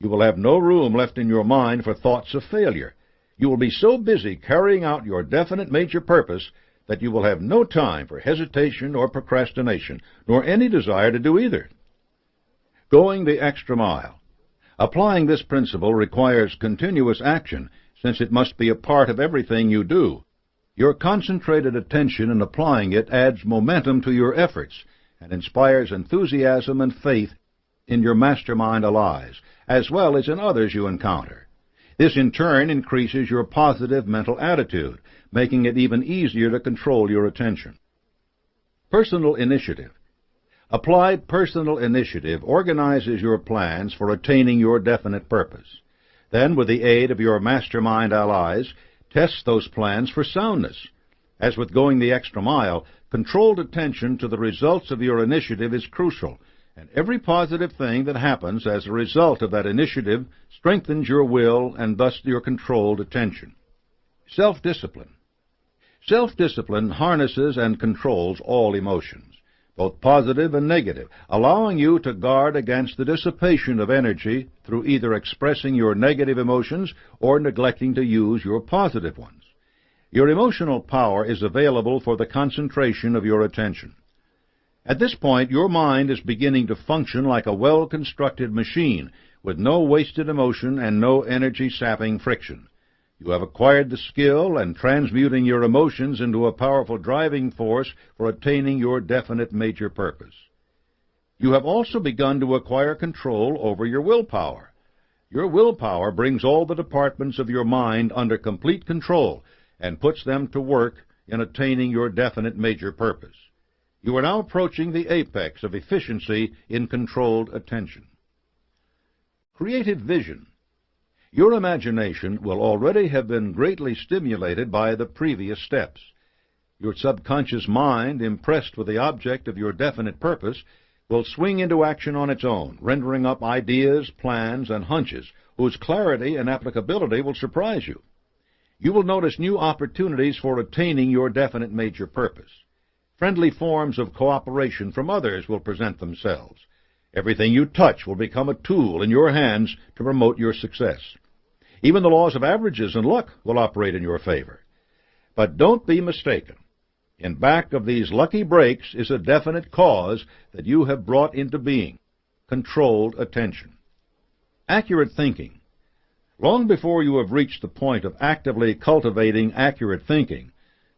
You will have no room left in your mind for thoughts of failure. You will be so busy carrying out your definite major purpose that you will have no time for hesitation or procrastination, nor any desire to do either. Going the extra mile. Applying this principle requires continuous action, since it must be a part of everything you do. Your concentrated attention in applying it adds momentum to your efforts and inspires enthusiasm and faith in your mastermind allies, as well as in others you encounter. This in turn increases your positive mental attitude, making it even easier to control your attention. Personal initiative. Applied personal initiative organizes your plans for attaining your definite purpose. Then, with the aid of your mastermind allies, test those plans for soundness. As with going the extra mile, controlled attention to the results of your initiative is crucial, and every positive thing that happens as a result of that initiative strengthens your will and thus your controlled attention. Self-discipline. Self-discipline harnesses and controls all emotions, both positive and negative, allowing you to guard against the dissipation of energy through either expressing your negative emotions or neglecting to use your positive ones. Your emotional power is available for the concentration of your attention. At this point, your mind is beginning to function like a well-constructed machine with no wasted emotion and no energy-sapping friction. You have acquired the skill in transmuting your emotions into a powerful driving force for attaining your definite major purpose. You have also begun to acquire control over your willpower. Your willpower brings all the departments of your mind under complete control and puts them to work in attaining your definite major purpose. You are now approaching the apex of efficiency in controlled attention. Creative vision. Your imagination will already have been greatly stimulated by the previous steps. Your subconscious mind, impressed with the object of your definite purpose, will swing into action on its own, rendering up ideas, plans, and hunches whose clarity and applicability will surprise you. You will notice new opportunities for attaining your definite major purpose. Friendly forms of cooperation from others will present themselves. Everything you touch will become a tool in your hands to promote your success. Even the laws of averages and luck will operate in your favor. But don't be mistaken. In back of these lucky breaks is a definite cause that you have brought into being: controlled attention. Accurate thinking. Long before you have reached the point of actively cultivating accurate thinking,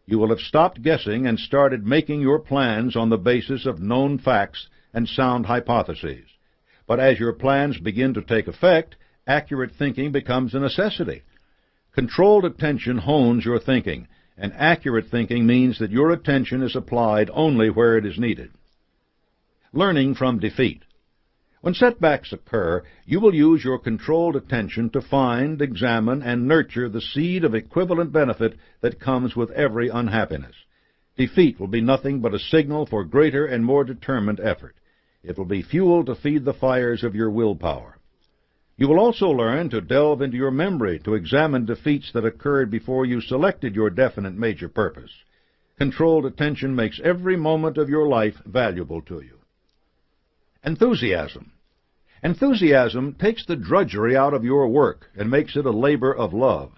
you will have stopped guessing and started making your plans on the basis of known facts and sound hypotheses. But as your plans begin to take effect, accurate thinking becomes a necessity. Controlled attention hones your thinking, and accurate thinking means that your attention is applied only where it is needed. Learning from defeat. When setbacks occur, you will use your controlled attention to find, examine, and nurture the seed of equivalent benefit that comes with every unhappiness. Defeat will be nothing but a signal for greater and more determined effort. It will be fuel to feed the fires of your willpower. You will also learn to delve into your memory to examine defeats that occurred before you selected your definite major purpose. Controlled attention makes every moment of your life valuable to you. Enthusiasm. Enthusiasm takes the drudgery out of your work and makes it a labor of love.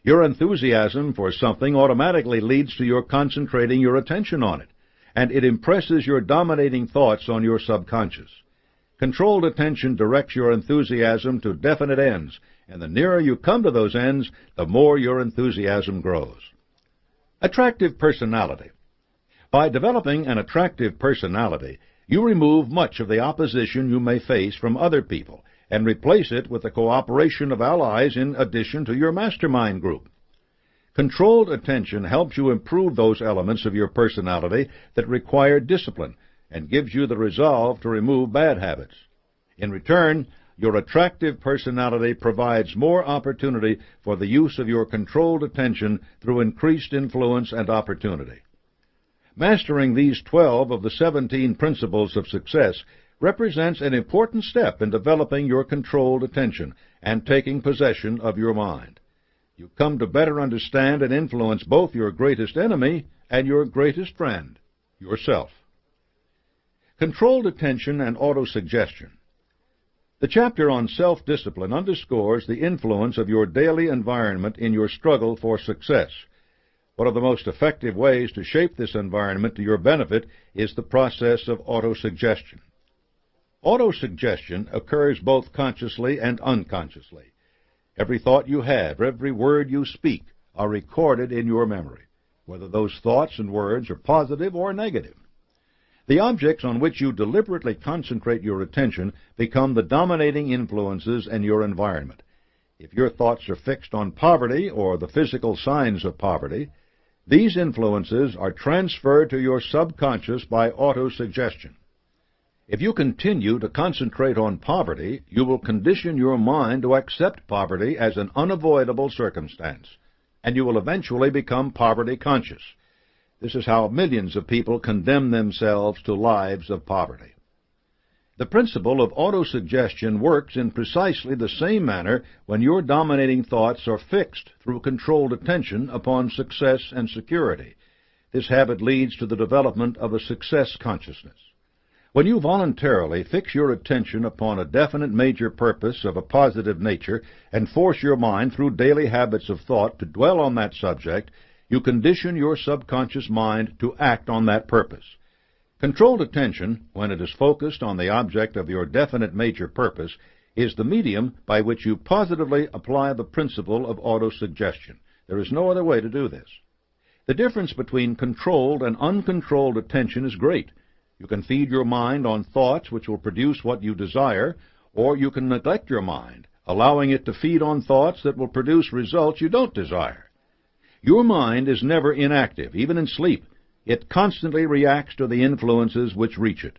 Your enthusiasm for something automatically leads to your concentrating your attention on it, and it impresses your dominating thoughts on your subconscious. Controlled attention directs your enthusiasm to definite ends, and the nearer you come to those ends, the more your enthusiasm grows. Attractive personality. By developing an attractive personality, you remove much of the opposition you may face from other people and replace it with the cooperation of allies in addition to your mastermind group. Controlled attention helps you improve those elements of your personality that require discipline and gives you the resolve to remove bad habits. In return, your attractive personality provides more opportunity for the use of your controlled attention through increased influence and opportunity. Mastering these 12 of the 17 principles of success represents an important step in developing your controlled attention and taking possession of your mind. You come to better understand and influence both your greatest enemy and your greatest friend, yourself. Controlled attention and autosuggestion. The chapter on self-discipline underscores the influence of your daily environment in your struggle for success. One of the most effective ways to shape this environment to your benefit is the process of autosuggestion. Autosuggestion occurs both consciously and unconsciously. Every thought you have, every word you speak, are recorded in your memory, whether those thoughts and words are positive or negative. The objects on which you deliberately concentrate your attention become the dominating influences in your environment. If your thoughts are fixed on poverty or the physical signs of poverty, these influences are transferred to your subconscious by autosuggestion. If you continue to concentrate on poverty, you will condition your mind to accept poverty as an unavoidable circumstance, and you will eventually become poverty conscious. This is how millions of people condemn themselves to lives of poverty. The principle of autosuggestion works in precisely the same manner when your dominating thoughts are fixed through controlled attention upon success and security. This habit leads to the development of a success consciousness. When you voluntarily fix your attention upon a definite major purpose of a positive nature and force your mind through daily habits of thought to dwell on that subject, you condition your subconscious mind to act on that purpose. Controlled attention, when it is focused on the object of your definite major purpose, is the medium by which you positively apply the principle of autosuggestion. There is no other way to do this. The difference between controlled and uncontrolled attention is great. You can feed your mind on thoughts which will produce what you desire, or you can neglect your mind, allowing it to feed on thoughts that will produce results you don't desire. Your mind is never inactive, even in sleep. It constantly reacts to the influences which reach it.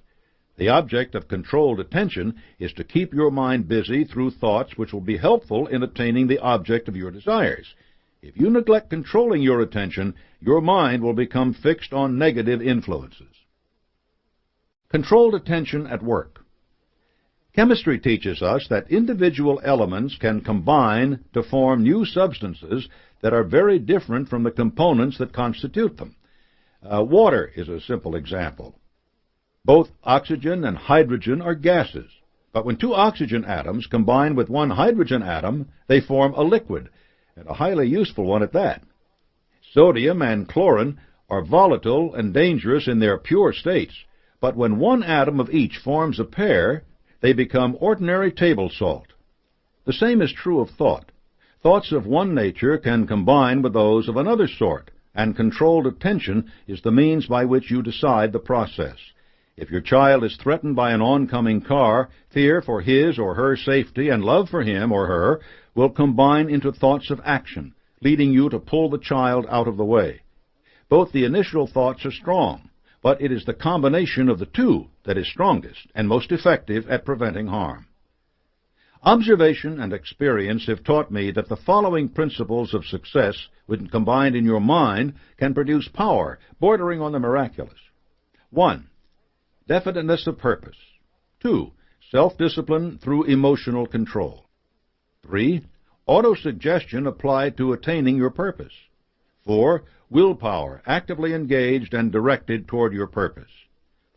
The object of controlled attention is to keep your mind busy through thoughts which will be helpful in attaining the object of your desires. If you neglect controlling your attention, your mind will become fixed on negative influences. Controlled attention at work. Chemistry teaches us that individual elements can combine to form new substances that are very different from the components that constitute them. Water is a simple example. Both oxygen and hydrogen are gases, but when two oxygen atoms combine with one hydrogen atom, they form a liquid, and a highly useful one at that. Sodium and chlorine are volatile and dangerous in their pure states, but when one atom of each forms a pair, they become ordinary table salt. The same is true of thought. Thoughts of one nature can combine with those of another sort, and controlled attention is the means by which you decide the process. If your child is threatened by an oncoming car, fear for his or her safety and love for him or her will combine into thoughts of action, leading you to pull the child out of the way. Both the initial thoughts are strong, but it is the combination of the two that is strongest and most effective at preventing harm. Observation and experience have taught me that the following principles of success, when combined in your mind, can produce power bordering on the miraculous. 1. Definiteness of purpose. 2. Self-discipline through emotional control. 3. Autosuggestion applied to attaining your purpose. 4. Willpower, actively engaged and directed toward your purpose.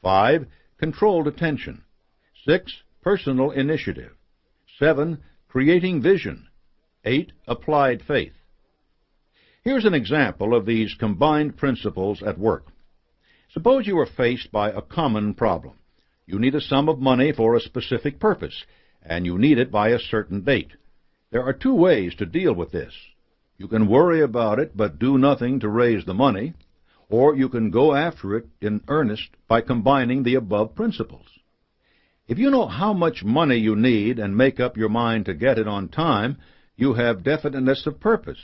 5. Controlled attention. 6. Personal initiative. 7. Creating vision. 8. Applied faith. Here's an example of these combined principles at work. Suppose you are faced by a common problem. You need a sum of money for a specific purpose, and you need it by a certain date. There are two ways to deal with this. You can worry about it but do nothing to raise the money, or you can go after it in earnest by combining the above principles. If you know how much money you need and make up your mind to get it on time, you have definiteness of purpose.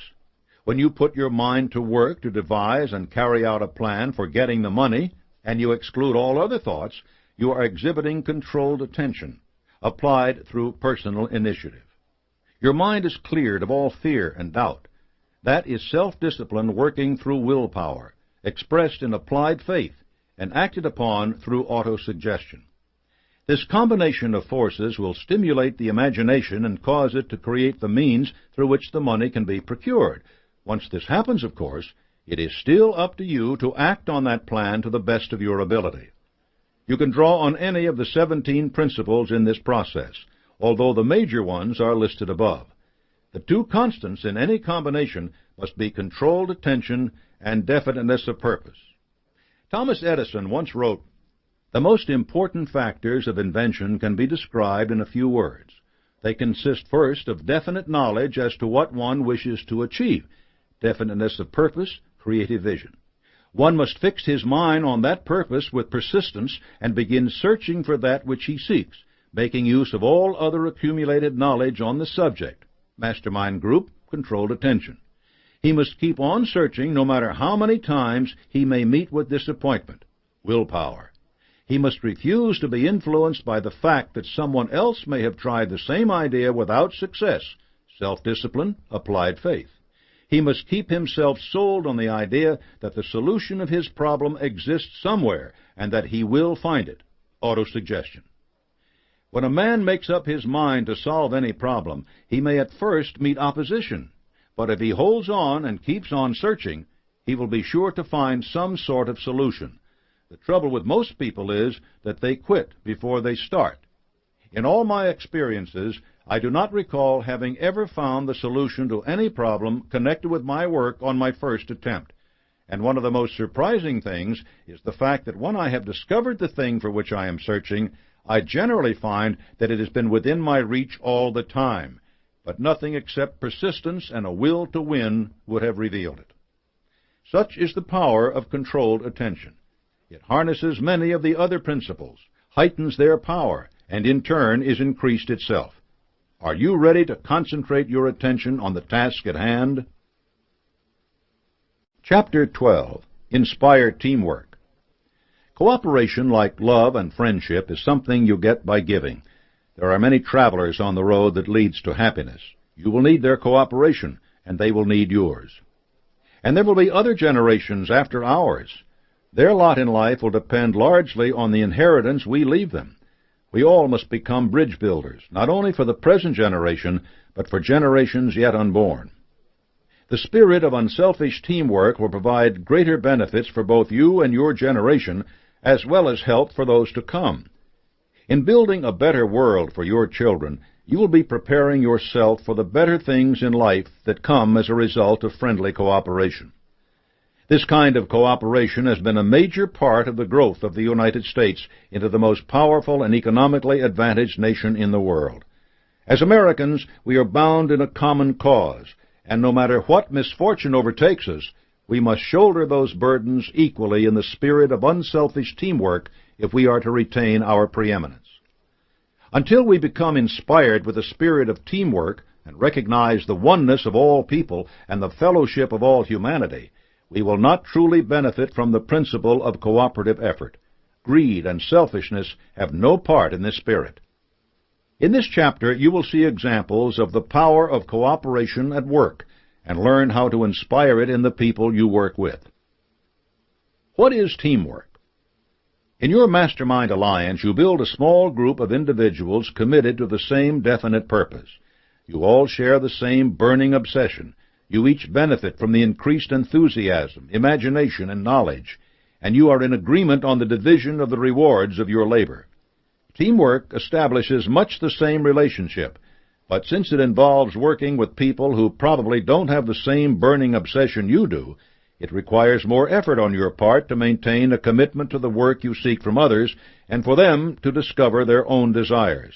When you put your mind to work to devise and carry out a plan for getting the money, and you exclude all other thoughts, you are exhibiting controlled attention, applied through personal initiative. Your mind is cleared of all fear and doubt. That is self-discipline working through willpower, expressed in applied faith, and acted upon through autosuggestion. This combination of forces will stimulate the imagination and cause it to create the means through which the money can be procured. Once this happens, of course, it is still up to you to act on that plan to the best of your ability. You can draw on any of the 17 principles in this process, although the major ones are listed above. The two constants in any combination must be controlled attention and definiteness of purpose. Thomas Edison once wrote, "The most important factors of invention can be described in a few words. They consist first of definite knowledge as to what one wishes to achieve, definiteness of purpose, creative vision. One must fix his mind on that purpose with persistence and begin searching for that which he seeks, making use of all other accumulated knowledge on the subject, mastermind group, controlled attention. He must keep on searching no matter how many times he may meet with disappointment, willpower. He must refuse to be influenced by the fact that someone else may have tried the same idea without success, self-discipline, applied faith. He must keep himself sold on the idea that the solution of his problem exists somewhere and that he will find it, autosuggestion. When a man makes up his mind to solve any problem, he may at first meet opposition, but if he holds on and keeps on searching, he will be sure to find some sort of solution. The trouble with most people is that they quit before they start. In all my experiences, I do not recall having ever found the solution to any problem connected with my work on my first attempt. And one of the most surprising things is the fact that when I have discovered the thing for which I am searching, I generally find that it has been within my reach all the time, but nothing except persistence and a will to win would have revealed it. Such is the power of controlled attention. It harnesses many of the other principles, heightens their power, and in turn is increased itself. Are you ready to concentrate your attention on the task at hand? Chapter 12. Inspire Teamwork. Cooperation, like love and friendship, is something you get by giving. There are many travelers on the road that leads to happiness. You will need their cooperation, and they will need yours. And there will be other generations after ours. Their lot in life will depend largely on the inheritance we leave them. We all must become bridge builders, not only for the present generation, but for generations yet unborn. The spirit of unselfish teamwork will provide greater benefits for both you and your generation, as well as help for those to come. In building a better world for your children, you will be preparing yourself for the better things in life that come as a result of friendly cooperation. This kind of cooperation has been a major part of the growth of the United States into the most powerful and economically advantaged nation in the world. As Americans, we are bound in a common cause, and no matter what misfortune overtakes us, we must shoulder those burdens equally in the spirit of unselfish teamwork if we are to retain our preeminence. Until we become inspired with the spirit of teamwork and recognize the oneness of all people and the fellowship of all humanity, we will not truly benefit from the principle of cooperative effort. Greed and selfishness have no part in this spirit. In this chapter, you will see examples of the power of cooperation at work and learn how to inspire it in the people you work with. What is teamwork? In your mastermind alliance, you build a small group of individuals committed to the same definite purpose. You all share the same burning obsession. You each benefit from the increased enthusiasm, imagination, and knowledge, and you are in agreement on the division of the rewards of your labor. Teamwork establishes much the same relationship, but since it involves working with people who probably don't have the same burning obsession you do, it requires more effort on your part to maintain a commitment to the work you seek from others and for them to discover their own desires.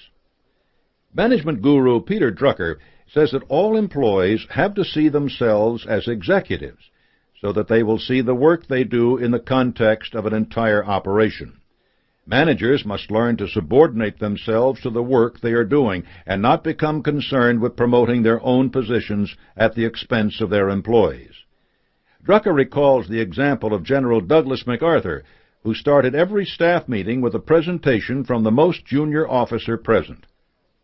Management guru Peter Drucker says that all employees have to see themselves as executives so that they will see the work they do in the context of an entire operation. Managers must learn to subordinate themselves to the work they are doing and not become concerned with promoting their own positions at the expense of their employees. Drucker recalls the example of General Douglas MacArthur, who started every staff meeting with a presentation from the most junior officer present.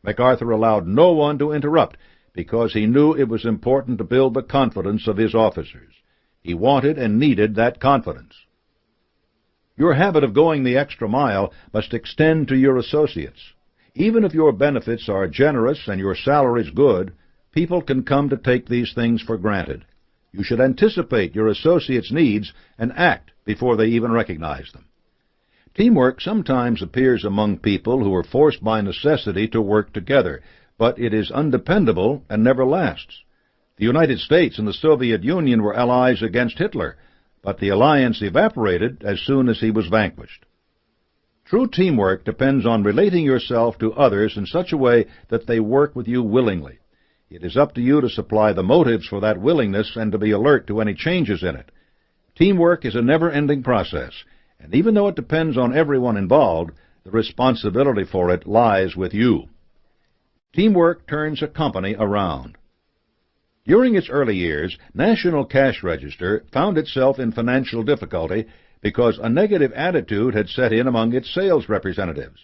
MacArthur allowed no one to interrupt because he knew it was important to build the confidence of his officers. He wanted and needed that confidence. Your habit of going the extra mile must extend to your associates. Even if your benefits are generous and your salaries good, people can come to take these things for granted. You should anticipate your associates' needs and act before they even recognize them. Teamwork sometimes appears among people who are forced by necessity to work together, but it is undependable and never lasts. The United States and the Soviet Union were allies against Hitler, but the alliance evaporated as soon as he was vanquished. True teamwork depends on relating yourself to others in such a way that they work with you willingly. It is up to you to supply the motives for that willingness and to be alert to any changes in it. Teamwork is a never-ending process, and even though it depends on everyone involved, the responsibility for it lies with you. Teamwork turns a company around. During its early years, National Cash Register found itself in financial difficulty because a negative attitude had set in among its sales representatives.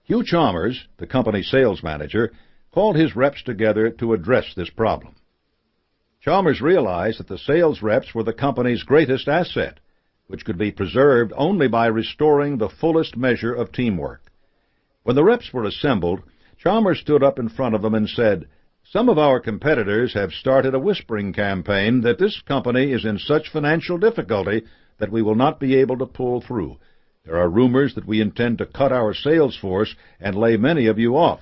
Hugh Chalmers, the company's sales manager, called his reps together to address this problem. Chalmers realized that the sales reps were the company's greatest asset, which could be preserved only by restoring the fullest measure of teamwork. When the reps were assembled, Chalmers stood up in front of them and said, "Some of our competitors have started a whispering campaign that this company is in such financial difficulty that we will not be able to pull through. There are rumors that we intend to cut our sales force and lay many of you off.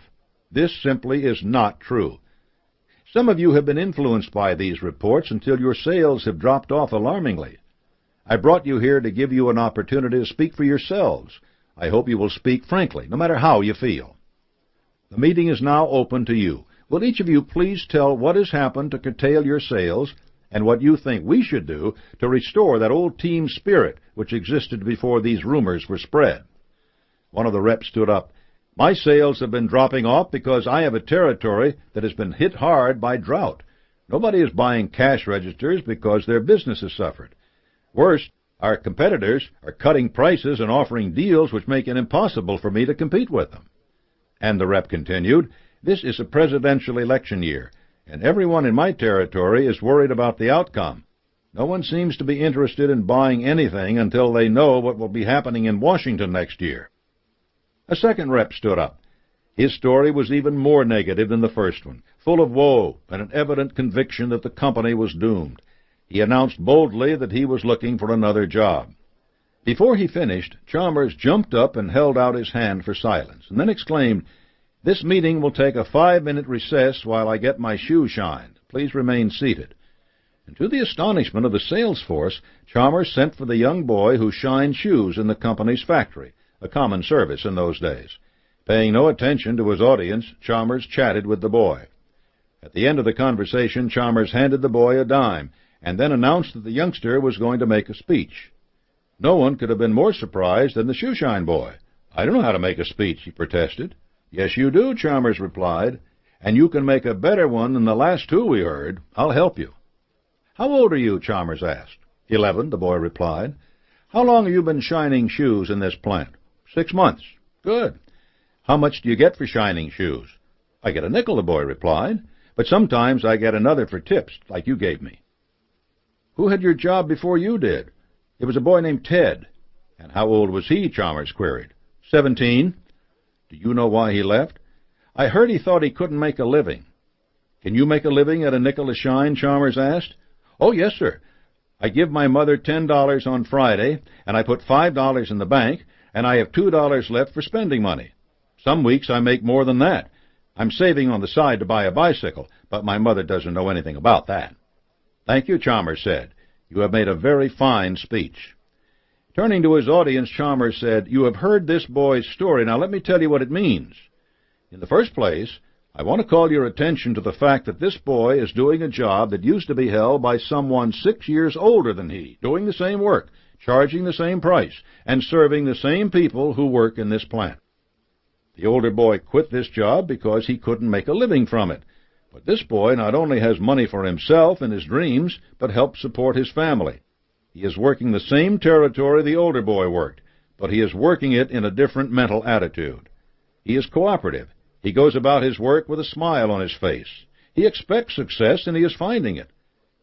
This simply is not true. Some of you have been influenced by these reports until your sales have dropped off alarmingly. I brought you here to give you an opportunity to speak for yourselves. I hope you will speak frankly, no matter how you feel. The meeting is now open to you. Will each of you please tell what has happened to curtail your sales and what you think we should do to restore that old team spirit which existed before these rumors were spread?" One of the reps stood up. "My sales have been dropping off because I have a territory that has been hit hard by drought. Nobody is buying cash registers because their business has suffered. Worse, our competitors are cutting prices and offering deals which make it impossible for me to compete with them." And the rep continued, "This is a presidential election year, and everyone in my territory is worried about the outcome. No one seems to be interested in buying anything until they know what will be happening in Washington next year." A second rep stood up. His story was even more negative than the first one, full of woe and an evident conviction that the company was doomed. He announced boldly that he was looking for another job. Before he finished, Chalmers jumped up and held out his hand for silence, and then exclaimed, "This meeting will take a 5-minute recess while I get my shoe shined. Please remain seated." And to the astonishment of the sales force, Chalmers sent for the young boy who shined shoes in the company's factory, a common service in those days. Paying no attention to his audience, Chalmers chatted with the boy. At the end of the conversation, Chalmers handed the boy a dime, and then announced that the youngster was going to make a speech. No one could have been more surprised than the shoeshine boy. "I don't know how to make a speech," he protested. "Yes, you do," Chalmers replied, "and you can make a better one than the last two we heard. I'll help you." "How old are you?" Chalmers asked. 11, the boy replied. "How long have you been shining shoes in this plant?" 6 months. "Good. How much do you get for shining shoes?" "I get a nickel," the boy replied, "but sometimes I get another for tips, like you gave me." "Who had your job before you did?" "It was a boy named Ted." "And how old was he?" Chalmers queried. 17. "Do you know why he left?" "I heard he thought he couldn't make a living." "Can you make a living at a nickel a shine?" Chalmers asked. "Oh, yes, sir. I give my mother $10 on Friday, and I put $5 in the bank, and I have $2 left for spending money. Some weeks I make more than that. I'm saving on the side to buy a bicycle, but my mother doesn't know anything about that." "Thank you," Chalmers said. "You have made a very fine speech." Turning to his audience, Chalmers said, "You have heard this boy's story. Now let me tell you what it means. In the first place, I want to call your attention to the fact that this boy is doing a job that used to be held by someone 6 years older than he, doing the same work, charging the same price, and serving the same people who work in this plant. The older boy quit this job because he couldn't make a living from it. But this boy not only has money for himself and his dreams, but helps support his family. He is working the same territory the older boy worked, but he is working it in a different mental attitude. He is cooperative. He goes about his work with a smile on his face. He expects success, and he is finding it.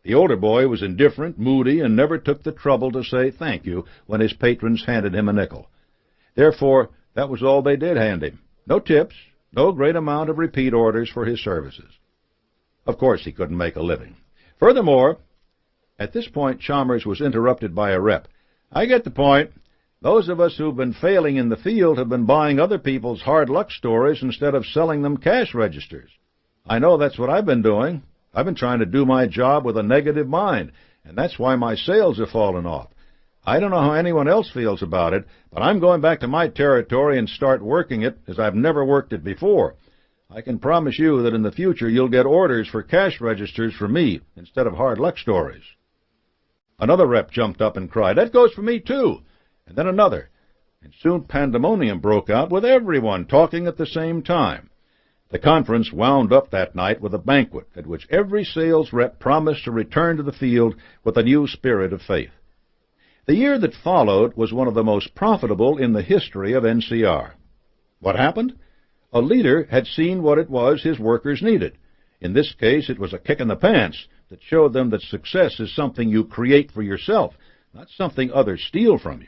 The older boy was indifferent, moody, and never took the trouble to say thank you when his patrons handed him a nickel. Therefore, that was all they did hand him. No tips, no great amount of repeat orders for his services. Of course he couldn't make a living. Furthermore, at this point Chalmers was interrupted by a rep. "I get the point. Those of us who've been failing in the field have been buying other people's hard luck stories instead of selling them cash registers. I know that's what I've been doing. I've been trying to do my job with a negative mind, and that's why my sales have fallen off. I don't know how anyone else feels about it, but I'm going back to my territory and start working it as I've never worked it before. I can promise you that in the future you'll get orders for cash registers from me instead of hard luck stories." Another rep jumped up and cried, "That goes for me, too!" And then another, and soon pandemonium broke out with everyone talking at the same time. The conference wound up that night with a banquet at which every sales rep promised to return to the field with a new spirit of faith. The year that followed was one of the most profitable in the history of NCR. What happened? A leader had seen what it was his workers needed. In this case, it was a kick in the pants that showed them that success is something you create for yourself, not something others steal from you.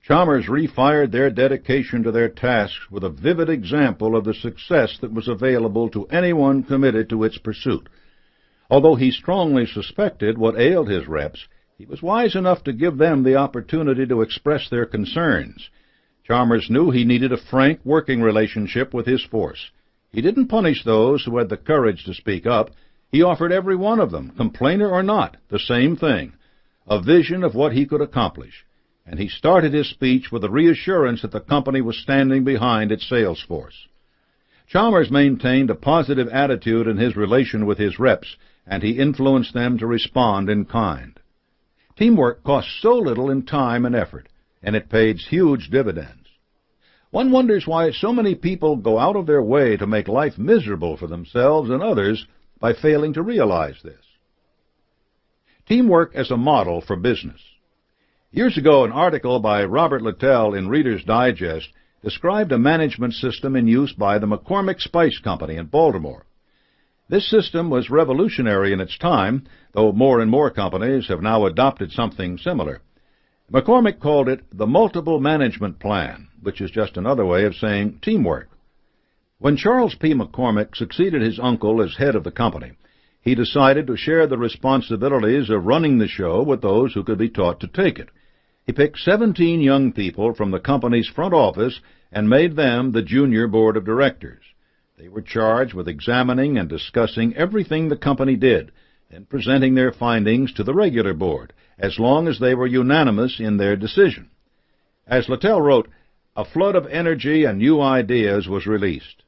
Chalmers refired their dedication to their tasks with a vivid example of the success that was available to anyone committed to its pursuit. Although he strongly suspected what ailed his reps, he was wise enough to give them the opportunity to express their concerns. Chalmers knew he needed a frank working relationship with his force. He didn't punish those who had the courage to speak up. He offered every one of them, complainer or not, the same thing, a vision of what he could accomplish. And he started his speech with the reassurance that the company was standing behind its sales force. Chalmers maintained a positive attitude in his relation with his reps, and he influenced them to respond in kind. Teamwork costs so little in time and effort, and it pays huge dividends. One wonders why so many people go out of their way to make life miserable for themselves and others by failing to realize this. Teamwork as a model for business. Years ago, an article by Robert Littell in Reader's Digest described a management system in use by the McCormick Spice Company in Baltimore. This system was revolutionary in its time, though more and more companies have now adopted something similar. McCormick called it the multiple management plan, which is just another way of saying teamwork. When Charles P. McCormick succeeded his uncle as head of the company, he decided to share the responsibilities of running the show with those who could be taught to take it. He picked 17 young people from the company's front office and made them the junior board of directors. They were charged with examining and discussing everything the company did, and presenting their findings to the regular board, as long as they were unanimous in their decision. As Littell wrote, a flood of energy and new ideas was released.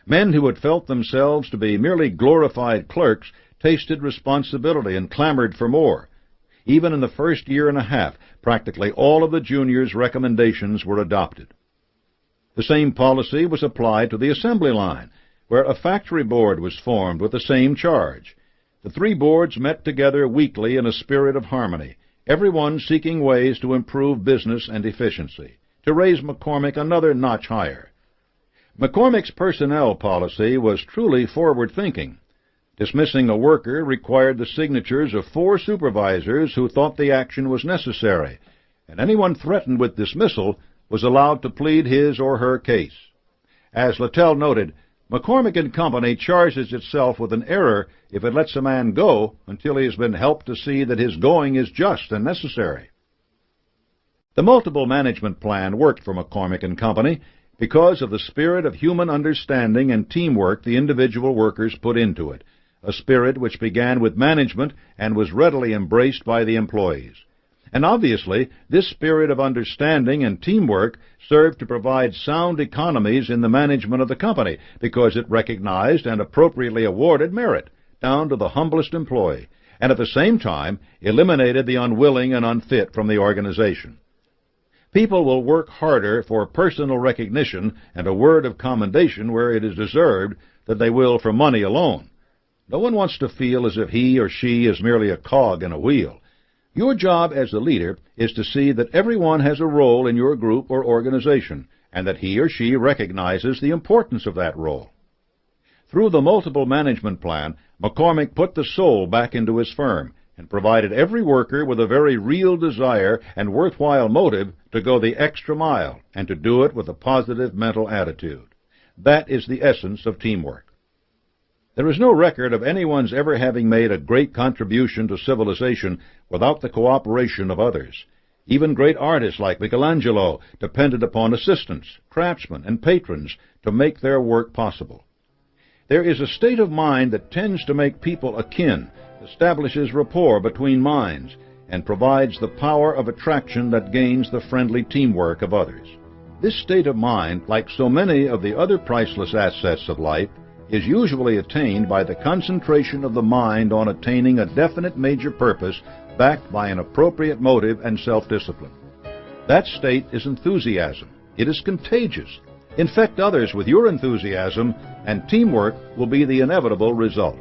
Men who had felt themselves to be merely glorified clerks tasted responsibility and clamored for more. Even in the first year and a half, practically all of the juniors' recommendations were adopted. The same policy was applied to the assembly line, where a factory board was formed with the same charge. The three boards met together weekly in a spirit of harmony, everyone seeking ways to improve business and efficiency, to raise McCormick another notch higher. McCormick's personnel policy was truly forward-thinking. Dismissing a worker required the signatures of 4 supervisors who thought the action was necessary, and anyone threatened with dismissal was allowed to plead his or her case. As Littell noted, McCormick & Company charges itself with an error if it lets a man go until he has been helped to see that his going is just and necessary. The multiple management plan worked for McCormick & Company because of the spirit of human understanding and teamwork the individual workers put into it, a spirit which began with management and was readily embraced by the employees. And obviously, this spirit of understanding and teamwork served to provide sound economies in the management of the company because it recognized and appropriately awarded merit down to the humblest employee, and at the same time eliminated the unwilling and unfit from the organization. People will work harder for personal recognition and a word of commendation where it is deserved than they will for money alone. No one wants to feel as if he or she is merely a cog in a wheel. Your job as a leader is to see that everyone has a role in your group or organization, and that he or she recognizes the importance of that role. Through the multiple management plan, McCormick put the soul back into his firm and provided every worker with a very real desire and worthwhile motive to go the extra mile and to do it with a positive mental attitude. That is the essence of teamwork. There is no record of anyone's ever having made a great contribution to civilization without the cooperation of others. Even great artists like Michelangelo depended upon assistants, craftsmen, and patrons to make their work possible. There is a state of mind that tends to make people akin, establishes rapport between minds, and provides the power of attraction that gains the friendly teamwork of others. This state of mind, like so many of the other priceless assets of life, is usually attained by the concentration of the mind on attaining a definite major purpose backed by an appropriate motive and self-discipline. That state is enthusiasm. It is contagious. Infect others with your enthusiasm, and teamwork will be the inevitable result.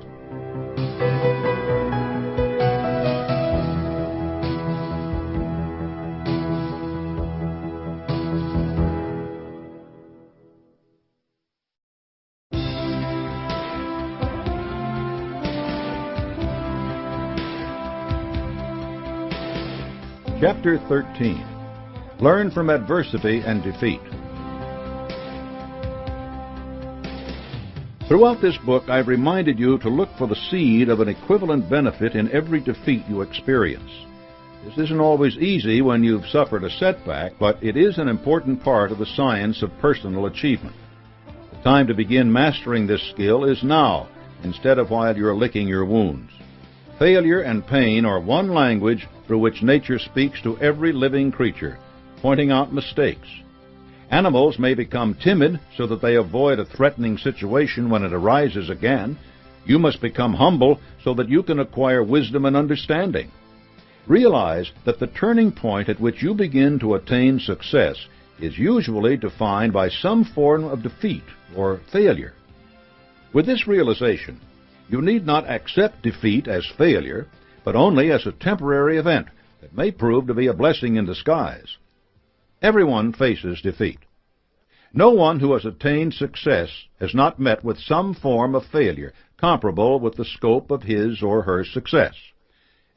Chapter 13. Learn from adversity and defeat. Throughout this book, I've reminded you to look for the seed of an equivalent benefit in every defeat you experience. This isn't always easy when you've suffered a setback, but it is an important part of the science of personal achievement. The time to begin mastering this skill is now, instead of while you're licking your wounds. Failure and pain are one language through which nature speaks to every living creature, pointing out mistakes. Animals may become timid so that they avoid a threatening situation when it arises again. You must become humble so that you can acquire wisdom and understanding. Realize that the turning point at which you begin to attain success is usually defined by some form of defeat or failure. With this realization, you need not accept defeat as failure, but only as a temporary event that may prove to be a blessing in disguise. Everyone faces defeat. No one who has attained success has not met with some form of failure comparable with the scope of his or her success.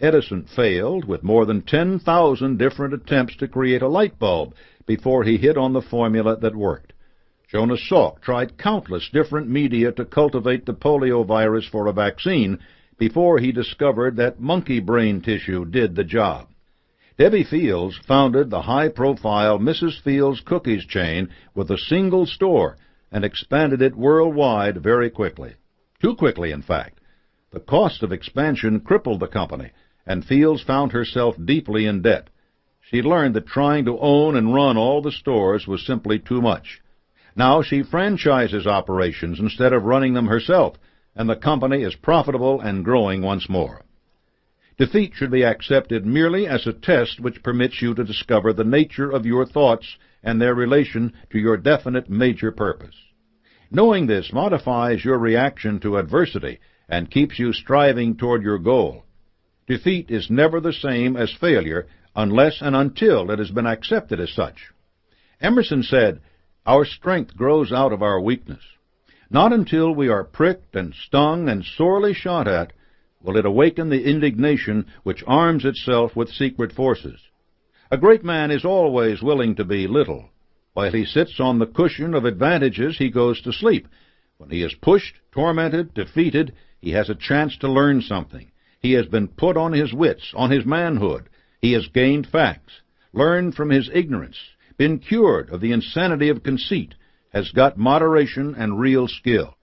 Edison failed with more than 10,000 different attempts to create a light bulb before he hit on the formula that worked. Jonas Salk tried countless different media to cultivate the polio virus for a vaccine before he discovered that monkey brain tissue did the job. Debbie Fields founded the high-profile Mrs. Fields cookies chain with a single store and expanded it worldwide very quickly. Too quickly, in fact. The cost of expansion crippled the company, and Fields found herself deeply in debt. She learned that trying to own and run all the stores was simply too much. Now she franchises operations instead of running them herself, and the company is profitable and growing once more. Defeat should be accepted merely as a test which permits you to discover the nature of your thoughts and their relation to your definite major purpose. Knowing this modifies your reaction to adversity and keeps you striving toward your goal. Defeat is never the same as failure unless and until it has been accepted as such. Emerson said, "Our strength grows out of our weakness. Not until we are pricked and stung and sorely shot at will it awaken the indignation which arms itself with secret forces. A great man is always willing to be little. While he sits on the cushion of advantages, he goes to sleep. When he is pushed, tormented, defeated, he has a chance to learn something. He has been put on his wits, on his manhood. He has gained facts, learned from his ignorance, been cured of the insanity of conceit, has got moderation and real skill."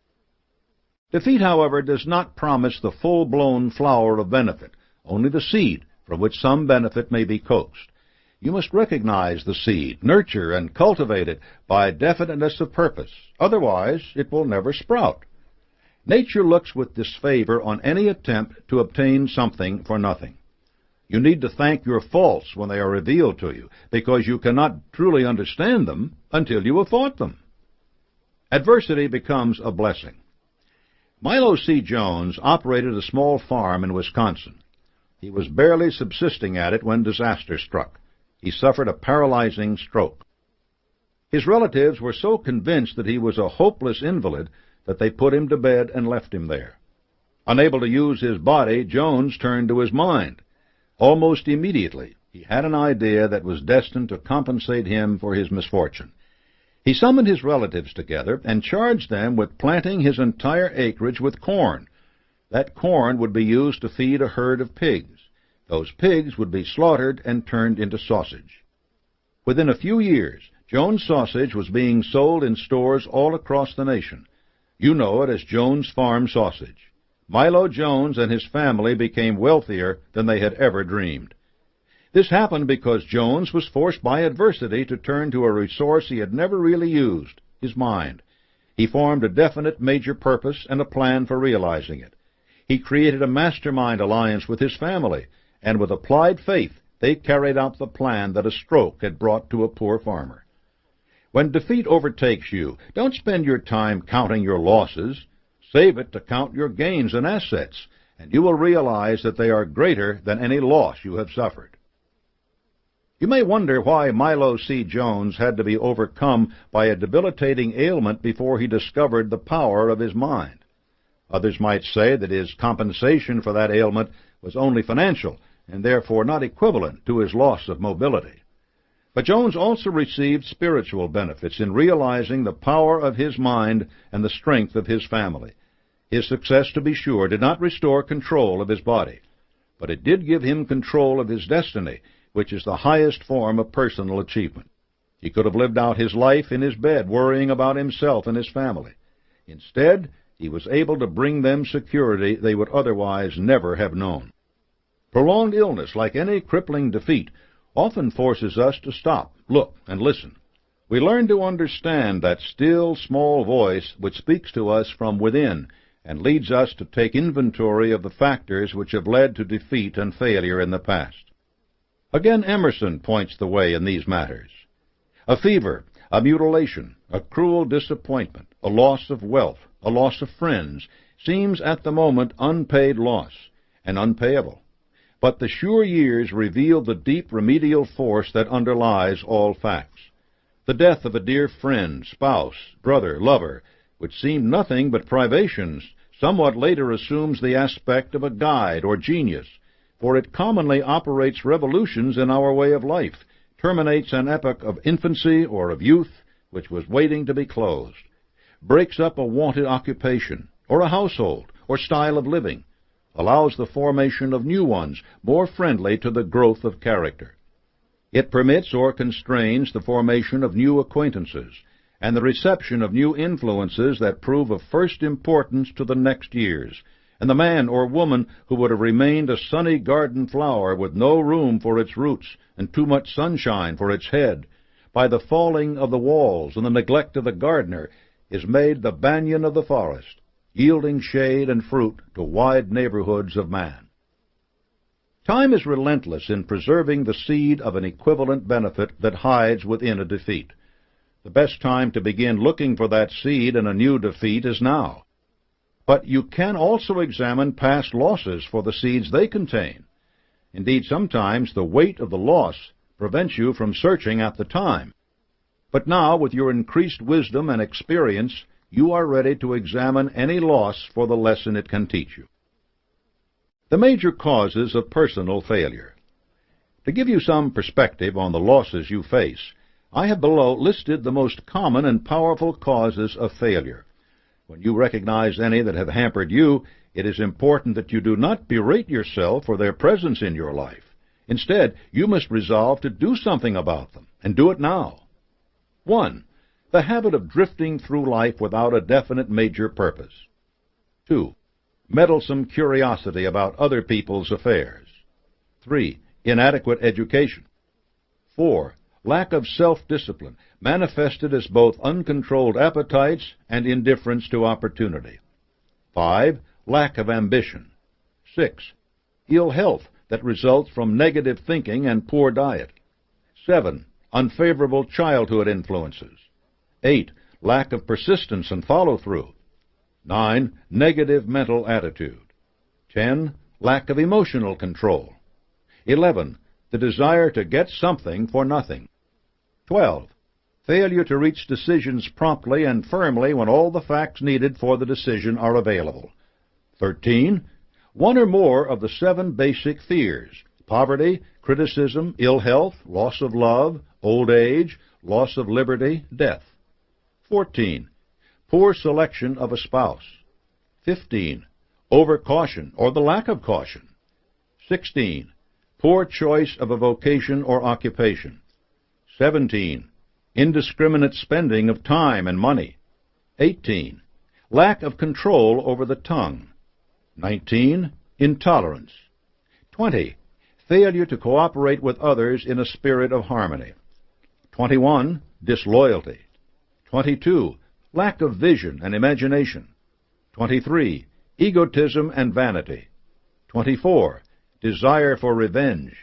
Defeat, however, does not promise the full-blown flower of benefit, only the seed from which some benefit may be coaxed. You must recognize the seed, nurture and cultivate it by definiteness of purpose. Otherwise, it will never sprout. Nature looks with disfavor on any attempt to obtain something for nothing. You need to thank your faults when they are revealed to you, because you cannot truly understand them until you have fought them. Adversity becomes a blessing. Milo C. Jones operated a small farm in Wisconsin. He was barely subsisting at it when disaster struck. He suffered a paralyzing stroke. His relatives were so convinced that he was a hopeless invalid that they put him to bed and left him there. Unable to use his body, Jones turned to his mind. Almost immediately, he had an idea that was destined to compensate him for his misfortune. He summoned his relatives together and charged them with planting his entire acreage with corn. That corn would be used to feed a herd of pigs. Those pigs would be slaughtered and turned into sausage. Within a few years, Jones sausage was being sold in stores all across the nation. You know it as Jones Farm sausage. Milo Jones and his family became wealthier than they had ever dreamed. This happened because Jones was forced by adversity to turn to a resource he had never really used, his mind. He formed a definite major purpose and a plan for realizing it. He created a mastermind alliance with his family, and with applied faith, they carried out the plan that a stroke had brought to a poor farmer. When defeat overtakes you, don't spend your time counting your losses. Save it to count your gains and assets, and you will realize that they are greater than any loss you have suffered. You may wonder why Milo C. Jones had to be overcome by a debilitating ailment before he discovered the power of his mind. Others might say that his compensation for that ailment was only financial, and therefore not equivalent to his loss of mobility. But Jones also received spiritual benefits in realizing the power of his mind and the strength of his family. His success, to be sure, did not restore control of his body, but it did give him control of his destiny, which is the highest form of personal achievement. He could have lived out his life in his bed, worrying about himself and his family. Instead, he was able to bring them security they would otherwise never have known. Prolonged illness, like any crippling defeat, often forces us to stop, look, and listen. We learn to understand that still, small voice which speaks to us from within and leads us to take inventory of the factors which have led to defeat and failure in the past. Again, Emerson points the way in these matters. A fever, a mutilation, a cruel disappointment, a loss of wealth, a loss of friends, seems at the moment unpaid loss and unpayable. But the sure years reveal the deep remedial force that underlies all facts. The death of a dear friend, spouse, brother, lover, which seemed nothing but privations, somewhat later assumes the aspect of a guide or genius, for it commonly operates revolutions in our way of life, terminates an epoch of infancy or of youth which was waiting to be closed, breaks up a wanted occupation, or a household, or style of living, allows the formation of new ones more friendly to the growth of character. It permits or constrains the formation of new acquaintances, and the reception of new influences that prove of first importance to the next years, and the man or woman who would have remained a sunny garden flower with no room for its roots and too much sunshine for its head, by the falling of the walls and the neglect of the gardener, is made the banyan of the forest, yielding shade and fruit to wide neighborhoods of man. Time is relentless in preserving the seed of an equivalent benefit that hides within a defeat. The best time to begin looking for that seed in a new defeat is now. But you can also examine past losses for the seeds they contain. Indeed, sometimes the weight of the loss prevents you from searching at the time. But now, with your increased wisdom and experience, you are ready to examine any loss for the lesson it can teach you. The major causes of personal failure. To give you some perspective on the losses you face, I have below listed the most common and powerful causes of failure. When you recognize any that have hampered you, it is important that you do not berate yourself for their presence in your life. Instead, you must resolve to do something about them, and do it now. 1. The habit of drifting through life without a definite major purpose. 2. Meddlesome curiosity about other people's affairs. 3. Inadequate education. 4. Lack of self-discipline, manifested as both uncontrolled appetites and indifference to opportunity. 5. Lack of ambition. 6. Ill health that results from negative thinking and poor diet. 7. Unfavorable childhood influences. 8. Lack of persistence and follow-through. 9. Negative mental attitude. 10. Lack of emotional control. 11. The desire to get something for nothing. 12. Failure to reach decisions promptly and firmly when all the facts needed for the decision are available. 13. One or more of the 7 basic fears: poverty, criticism, ill health, loss of love, old age, loss of liberty, death. 14. Poor selection of a spouse. 15. Overcaution or the lack of caution. 16. poor choice of a vocation or occupation. 17. Indiscriminate spending of time and money. 18. Lack of control over the tongue. 19. Intolerance. 20. Failure to cooperate with others in a spirit of harmony. 21. Disloyalty. 22. Lack of vision and imagination. 23. Egotism and vanity. 24. Desire for revenge.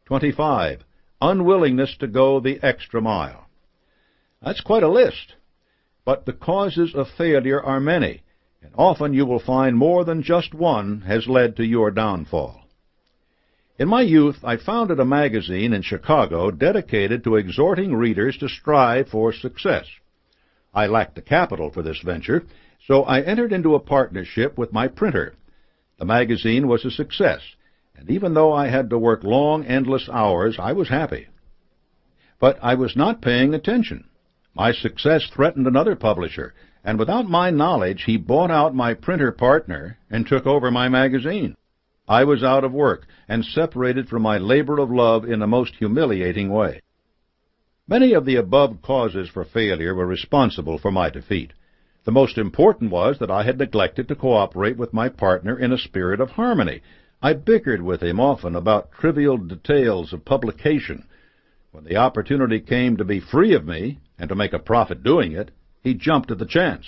25. Unwillingness to go the extra mile. That's quite a list. But the causes of failure are many, and often you will find more than just one has led to your downfall. In my youth, I founded a magazine in Chicago dedicated to exhorting readers to strive for success. I lacked the capital for this venture, so I entered into a partnership with my printer. The magazine was a success, and even though I had to work long, endless hours, I was happy. But I was not paying attention. My success threatened another publisher, and without my knowledge, he bought out my printer partner and took over my magazine. I was out of work and separated from my labor of love in a most humiliating way. Many of the above causes for failure were responsible for my defeat. The most important was that I had neglected to cooperate with my partner in a spirit of harmony. I bickered with him often about trivial details of publication. When the opportunity came to be free of me and to make a profit doing it, he jumped at the chance.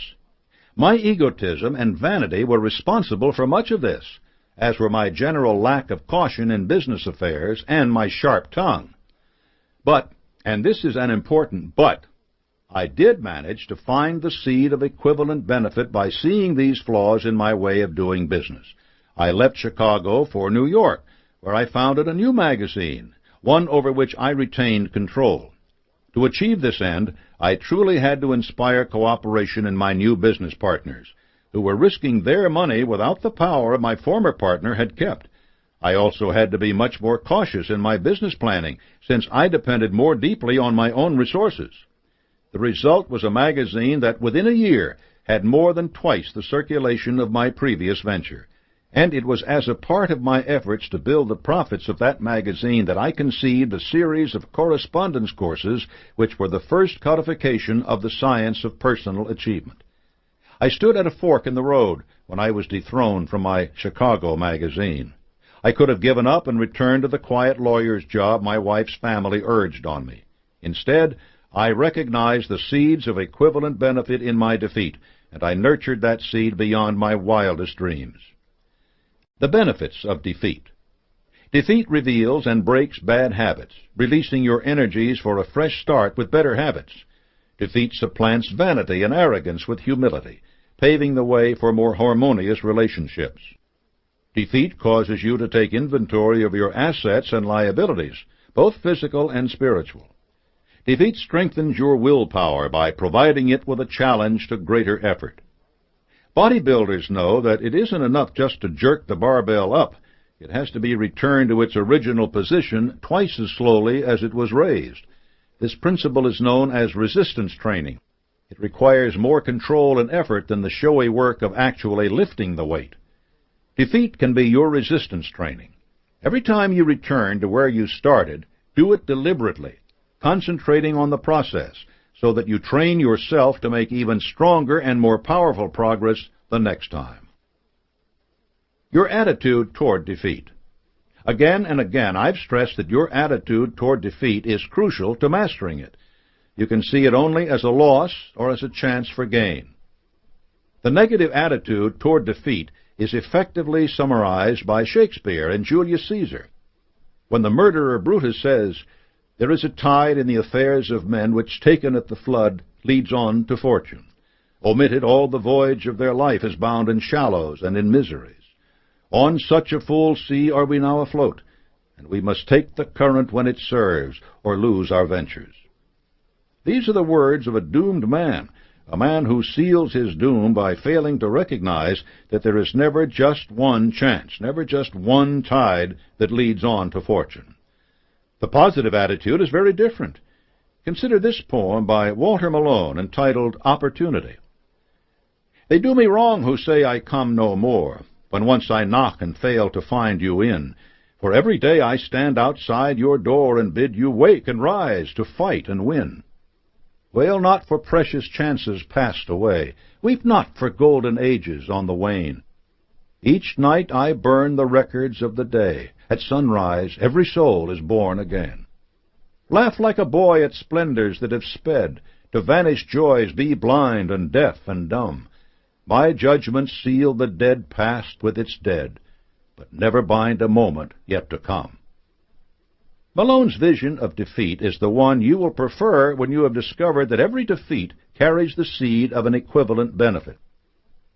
My egotism and vanity were responsible for much of this, as were my general lack of caution in business affairs and my sharp tongue. But, and this is an important but, I did manage to find the seed of equivalent benefit by seeing these flaws in my way of doing business. I left Chicago for New York, where I founded a new magazine, one over which I retained control. To achieve this end, I truly had to inspire cooperation in my new business partners, who were risking their money without the power my former partner had kept. I also had to be much more cautious in my business planning, since I depended more deeply on my own resources. The result was a magazine that within a year had more than twice the circulation of my previous venture. And it was as a part of my efforts to build the profits of that magazine that I conceived a series of correspondence courses which were the first codification of the science of personal achievement. I stood at a fork in the road when I was dethroned from my Chicago magazine. I could have given up and returned to the quiet lawyer's job my wife's family urged on me. Instead, I recognized the seeds of equivalent benefit in my defeat, and I nurtured that seed beyond my wildest dreams. The benefits of defeat. Defeat reveals and breaks bad habits, releasing your energies for a fresh start with better habits. Defeat supplants vanity and arrogance with humility, paving the way for more harmonious relationships. Defeat causes you to take inventory of your assets and liabilities, both physical and spiritual. Defeat strengthens your willpower by providing it with a challenge to greater effort. Bodybuilders know that it isn't enough just to jerk the barbell up. It has to be returned to its original position twice as slowly as it was raised. This principle is known as resistance training. It requires more control and effort than the showy work of actually lifting the weight. Defeat can be your resistance training. Every time you return to where you started, do it deliberately, concentrating on the process, so that you train yourself to make even stronger and more powerful progress the next time. Your attitude toward defeat. Again and again, I've stressed that your attitude toward defeat is crucial to mastering it. You can see it only as a loss or as a chance for gain. The negative attitude toward defeat is effectively summarized by Shakespeare and Julius Caesar. When the murderer Brutus says, "There is a tide in the affairs of men which, taken at the flood, leads on to fortune. Omitted, all the voyage of their life is bound in shallows and in miseries. On such a full sea are we now afloat, and we must take the current when it serves, or lose our ventures." These are the words of a doomed man, a man who seals his doom by failing to recognize that there is never just one chance, never just one tide that leads on to fortune. The positive attitude is very different. Consider this poem by Walter Malone entitled Opportunity. "They do me wrong who say I come no more, when once I knock and fail to find you in. For every day I stand outside your door and bid you wake and rise to fight and win. Wail not for precious chances passed away. Weep not for golden ages on the wane. Each night I burn the records of the day. At sunrise every soul is born again. Laugh like a boy at splendors that have sped. To vanished joys be blind and deaf and dumb. My judgment seal the dead past with its dead, but never bind a moment yet to come. Malone's vision of defeat is the one you will prefer when you have discovered that every defeat carries the seed of an equivalent benefit.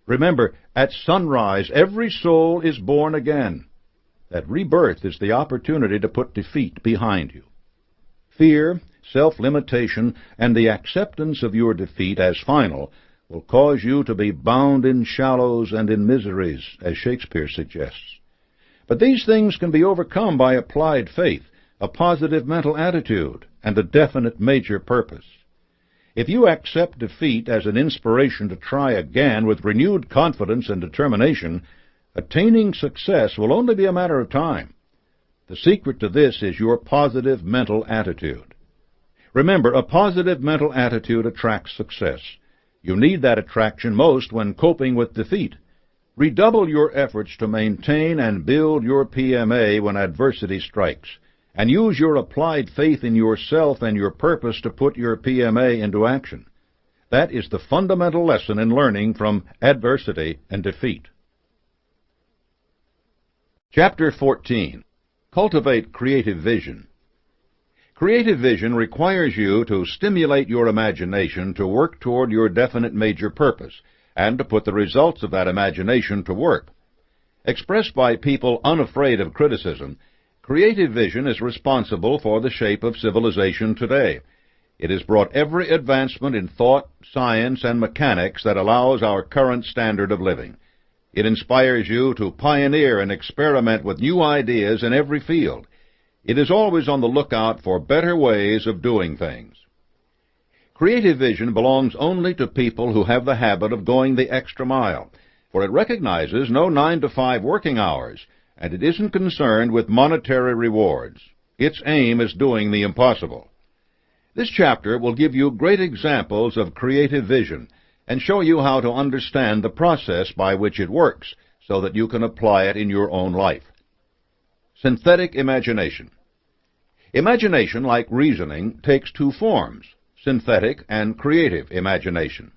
Remember, at sunrise every soul is born again. That rebirth is the opportunity to put defeat behind you. Fear, self-limitation, and the acceptance of your defeat as final will cause you to be bound in shallows and in miseries, as Shakespeare suggests. But these things can be overcome by applied faith, a positive mental attitude, and a definite major purpose. If you accept defeat as an inspiration to try again with renewed confidence and determination, attaining success will only be a matter of time. The secret to this is your positive mental attitude. Remember, a positive mental attitude attracts success. You need that attraction most when coping with defeat. Redouble your efforts to maintain and build your PMA when adversity strikes, and use your applied faith in yourself and your purpose to put your PMA into action. That is the fundamental lesson in learning from adversity and defeat. Chapter 14. Cultivate Creative Vision. Creative vision requires you to stimulate your imagination to work toward your definite major purpose, and to put the results of that imagination to work. Expressed by people unafraid of criticism, creative vision is responsible for the shape of civilization today. It has brought every advancement in thought, science, and mechanics that allows our current standard of living. It inspires you to pioneer and experiment with new ideas in every field. It is always on the lookout for better ways of doing things. Creative vision belongs only to people who have the habit of going the extra mile, for it recognizes no 9-to-5 working hours, and it isn't concerned with monetary rewards. Its aim is doing the impossible. This chapter will give you great examples of creative vision and show you how to understand the process by which it works so that you can apply it in your own life. Synthetic imagination. Imagination, like reasoning, takes two forms, synthetic and creative imagination.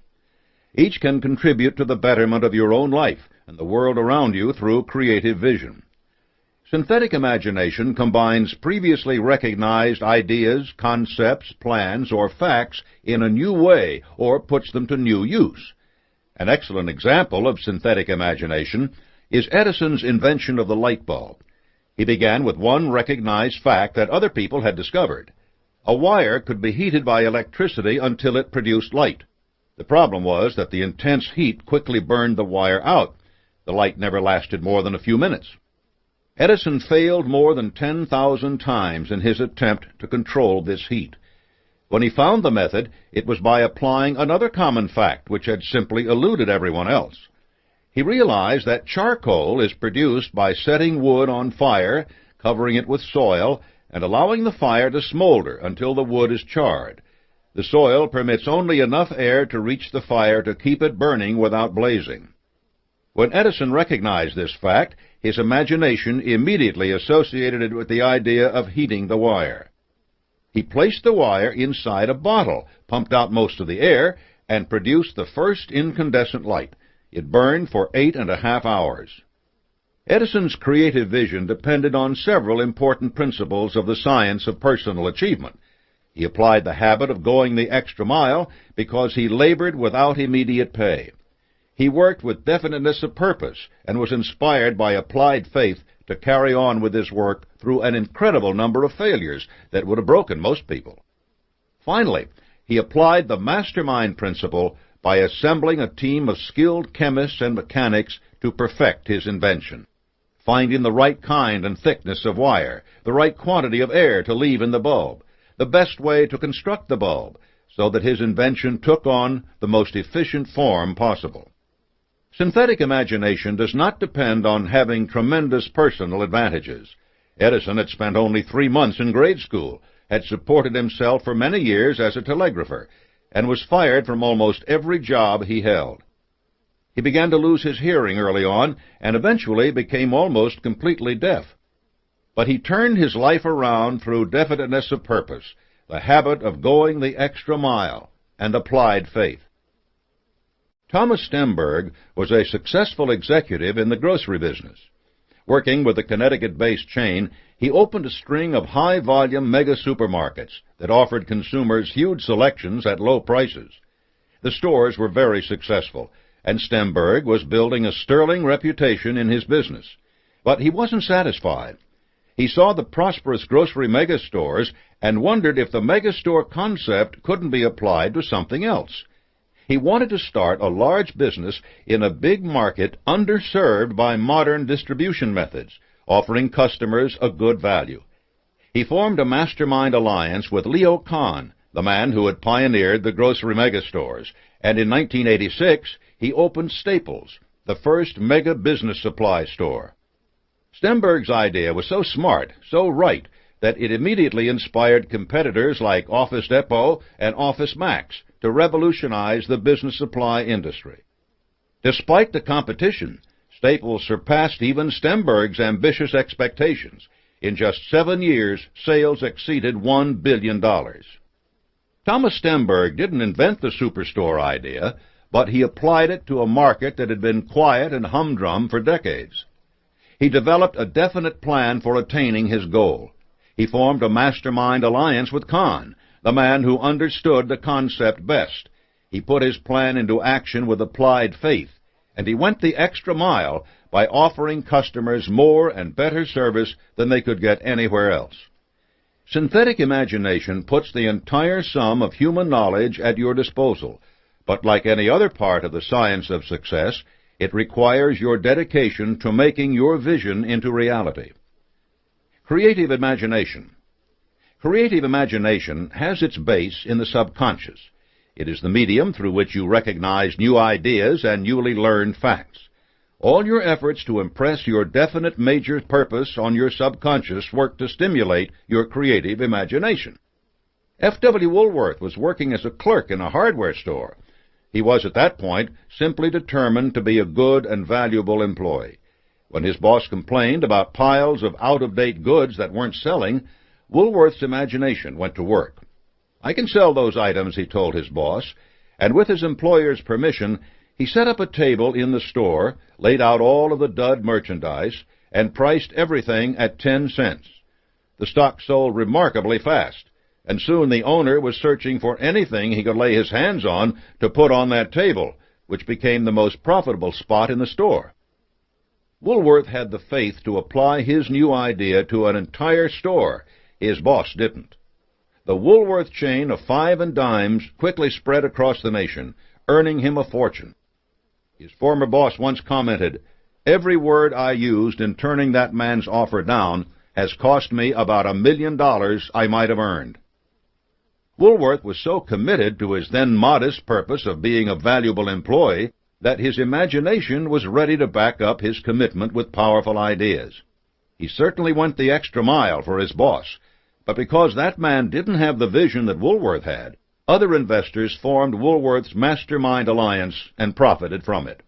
Each can contribute to the betterment of your own life and the world around you through creative vision. Synthetic imagination combines previously recognized ideas, concepts, plans, or facts in a new way, or puts them to new use. An excellent example of synthetic imagination is Edison's invention of the light bulb. He began with one recognized fact that other people had discovered. A wire could be heated by electricity until it produced light. The problem was that the intense heat quickly burned the wire out. The light never lasted more than a few minutes. Edison failed more than 10,000 times in his attempt to control this heat. When he found the method, it was by applying another common fact which had simply eluded everyone else. He realized that charcoal is produced by setting wood on fire, covering it with soil, and allowing the fire to smolder until the wood is charred. The soil permits only enough air to reach the fire to keep it burning without blazing. When Edison recognized this fact, his imagination immediately associated it with the idea of heating the wire. He placed the wire inside a bottle, pumped out most of the air, and produced the first incandescent light. It burned for 8.5 hours. Edison's creative vision depended on several important principles of the science of personal achievement. He applied the habit of going the extra mile because he labored without immediate pay. He worked with definiteness of purpose and was inspired by applied faith to carry on with his work through an incredible number of failures that would have broken most people. Finally, he applied the mastermind principle by assembling a team of skilled chemists and mechanics to perfect his invention, finding the right kind and thickness of wire, the right quantity of air to leave in the bulb, the best way to construct the bulb, so that his invention took on the most efficient form possible. Synthetic imagination does not depend on having tremendous personal advantages. Edison had spent only 3 months in grade school, had supported himself for many years as a telegrapher, and was fired from almost every job he held. He began to lose his hearing early on, and eventually became almost completely deaf. But he turned his life around through definiteness of purpose, the habit of going the extra mile, and applied faith. Thomas Stemberg was a successful executive in the grocery business. Working with a Connecticut-based chain, he opened a string of high-volume mega supermarkets that offered consumers huge selections at low prices. The stores were very successful, and Stemberg was building a sterling reputation in his business. But he wasn't satisfied. He saw the prosperous grocery megastores and wondered if the megastore concept couldn't be applied to something else. He wanted to start a large business in a big market underserved by modern distribution methods, offering customers a good value. He formed a mastermind alliance with Leo Kahn, the man who had pioneered the grocery megastores, and in 1986 he opened Staples, the first mega business supply store. Stemberg's idea was so smart, so right, that it immediately inspired competitors like Office Depot and Office Max to revolutionize the business supply industry. Despite the competition, Staples surpassed even Stemberg's ambitious expectations. In just 7 years, sales exceeded $1 billion. Thomas Stemberg didn't invent the superstore idea, but he applied it to a market that had been quiet and humdrum for decades. He developed a definite plan for attaining his goal. He formed a mastermind alliance with Kahn, the man who understood the concept best. He put his plan into action with applied faith, and he went the extra mile by offering customers more and better service than they could get anywhere else. Synthetic imagination puts the entire sum of human knowledge at your disposal, but like any other part of the science of success, it requires your dedication to making your vision into reality. Creative imagination. Creative imagination has its base in the subconscious. It is the medium through which you recognize new ideas and newly learned facts. All your efforts to impress your definite major purpose on your subconscious work to stimulate your creative imagination. F. W. Woolworth was working as a clerk in a hardware store. He was at that point simply determined to be a good and valuable employee. When his boss complained about piles of out-of-date goods that weren't selling, Woolworth's imagination went to work. "I can sell those items," he told his boss, and with his employer's permission, he set up a table in the store, laid out all of the dud merchandise, and priced everything at 10 cents. The stock sold remarkably fast, and soon the owner was searching for anything he could lay his hands on to put on that table, which became the most profitable spot in the store. Woolworth had the faith to apply his new idea to an entire store. His boss didn't. The Woolworth chain of five and dimes quickly spread across the nation, earning him a fortune. His former boss once commented, "Every word I used in turning that man's offer down has cost me about $1 million I might have earned." Woolworth was so committed to his then modest purpose of being a valuable employee that his imagination was ready to back up his commitment with powerful ideas. He certainly went the extra mile for his boss, but because that man didn't have the vision that Woolworth had, other investors formed Woolworth's Mastermind Alliance and profited from it.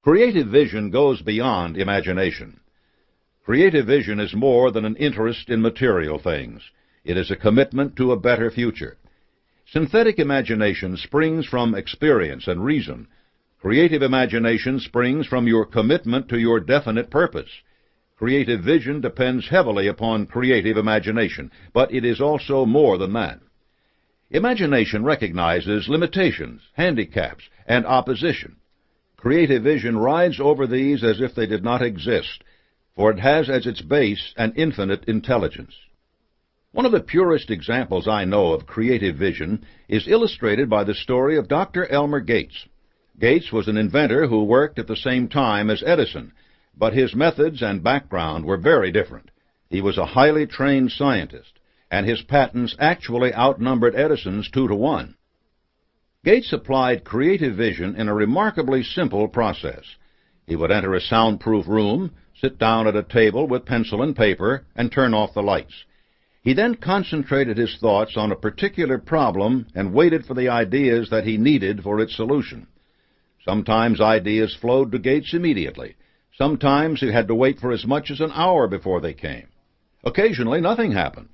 Creative vision goes beyond imagination. Creative vision is more than an interest in material things. It is a commitment to a better future. Synthetic imagination springs from experience and reason. Creative imagination springs from your commitment to your definite purpose. Creative vision depends heavily upon creative imagination, but it is also more than that. Imagination recognizes limitations, handicaps, and opposition. Creative vision rides over these as if they did not exist, for it has as its base an infinite intelligence. One of the purest examples I know of creative vision is illustrated by the story of Dr. Elmer Gates. Gates was an inventor who worked at the same time as Edison, but his methods and background were very different. He was a highly trained scientist, and his patents actually outnumbered Edison's 2-to-1. Gates applied creative vision in a remarkably simple process. He would enter a soundproof room, sit down at a table with pencil and paper, and turn off the lights. He then concentrated his thoughts on a particular problem and waited for the ideas that he needed for its solution. Sometimes ideas flowed to Gates immediately. Sometimes he had to wait for as much as an hour before they came. Occasionally, nothing happened.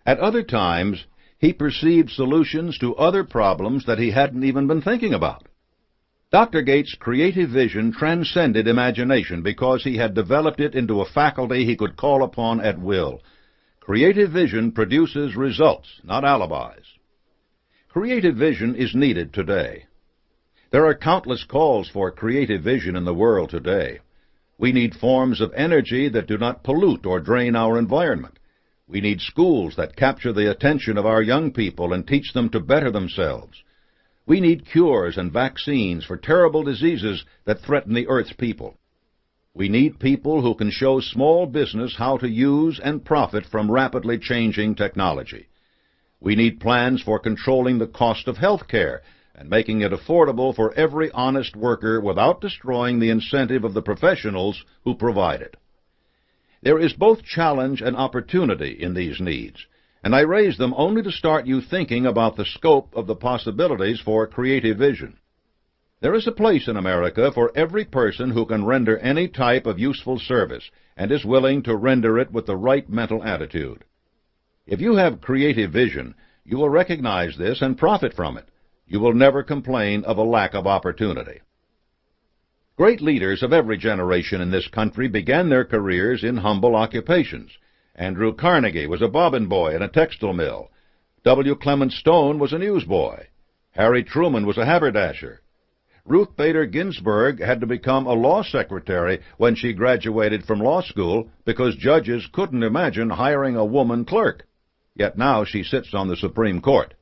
At other times, he perceived solutions to other problems that he hadn't even been thinking about. Dr. Gates' creative vision transcended imagination because he had developed it into a faculty he could call upon at will. Creative vision produces results, not alibis. Creative vision is needed today. There are countless calls for creative vision in the world today. We need forms of energy that do not pollute or drain our environment. We need schools that capture the attention of our young people and teach them to better themselves. We need cures and vaccines for terrible diseases that threaten the Earth's people. We need people who can show small business how to use and profit from rapidly changing technology. We need plans for controlling the cost of health care and making it affordable for every honest worker without destroying the incentive of the professionals who provide it. There is both challenge and opportunity in these needs, and I raise them only to start you thinking about the scope of the possibilities for creative vision. There is a place in America for every person who can render any type of useful service and is willing to render it with the right mental attitude. If you have creative vision, you will recognize this and profit from it. You will never complain of a lack of opportunity. Great leaders of every generation in this country began their careers in humble occupations. Andrew Carnegie was a bobbin boy in a textile mill. W. Clement Stone was a newsboy. Harry Truman was a haberdasher. Ruth Bader Ginsburg had to become a law secretary when she graduated from law school because judges couldn't imagine hiring a woman clerk. Yet now she sits on the Supreme Court.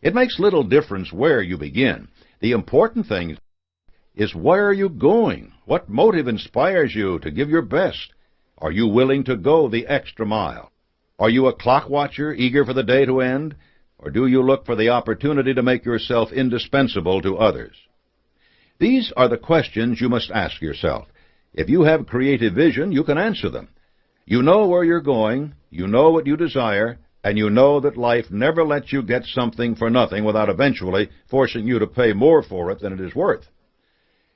It makes little difference where you begin. The important thing is, where are you going? What motive inspires you to give your best? Are you willing to go the extra mile? Are you a clock watcher, eager for the day to end? Or do you look for the opportunity to make yourself indispensable to others? These are the questions you must ask yourself. If you have creative vision, you can answer them. You know where you're going, you know what you desire, and you know that life never lets you get something for nothing without eventually forcing you to pay more for it than it is worth.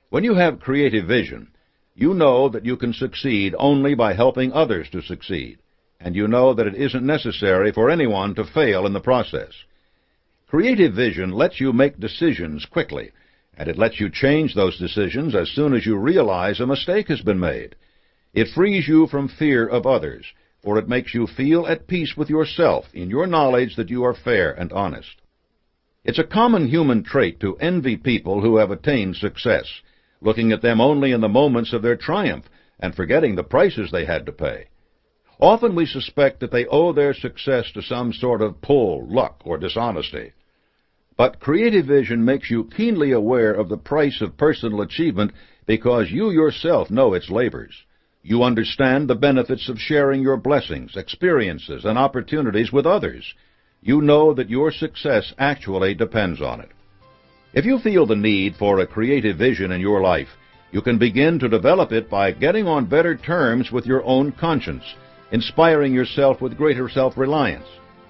When you have creative vision, you know that you can succeed only by helping others to succeed, and you know that it isn't necessary for anyone to fail in the process. Creative vision lets you make decisions quickly, and it lets you change those decisions as soon as you realize a mistake has been made. It frees you from fear of others, for it makes you feel at peace with yourself in your knowledge that you are fair and honest. It's a common human trait to envy people who have attained success, looking at them only in the moments of their triumph and forgetting the prices they had to pay. Often we suspect that they owe their success to some sort of pull, luck, or dishonesty. But creative vision makes you keenly aware of the price of personal achievement because you yourself know its labors. You understand the benefits of sharing your blessings, experiences, and opportunities with others. You know that your success actually depends on it. If you feel the need for a creative vision in your life, you can begin to develop it by getting on better terms with your own conscience, inspiring yourself with greater self-reliance,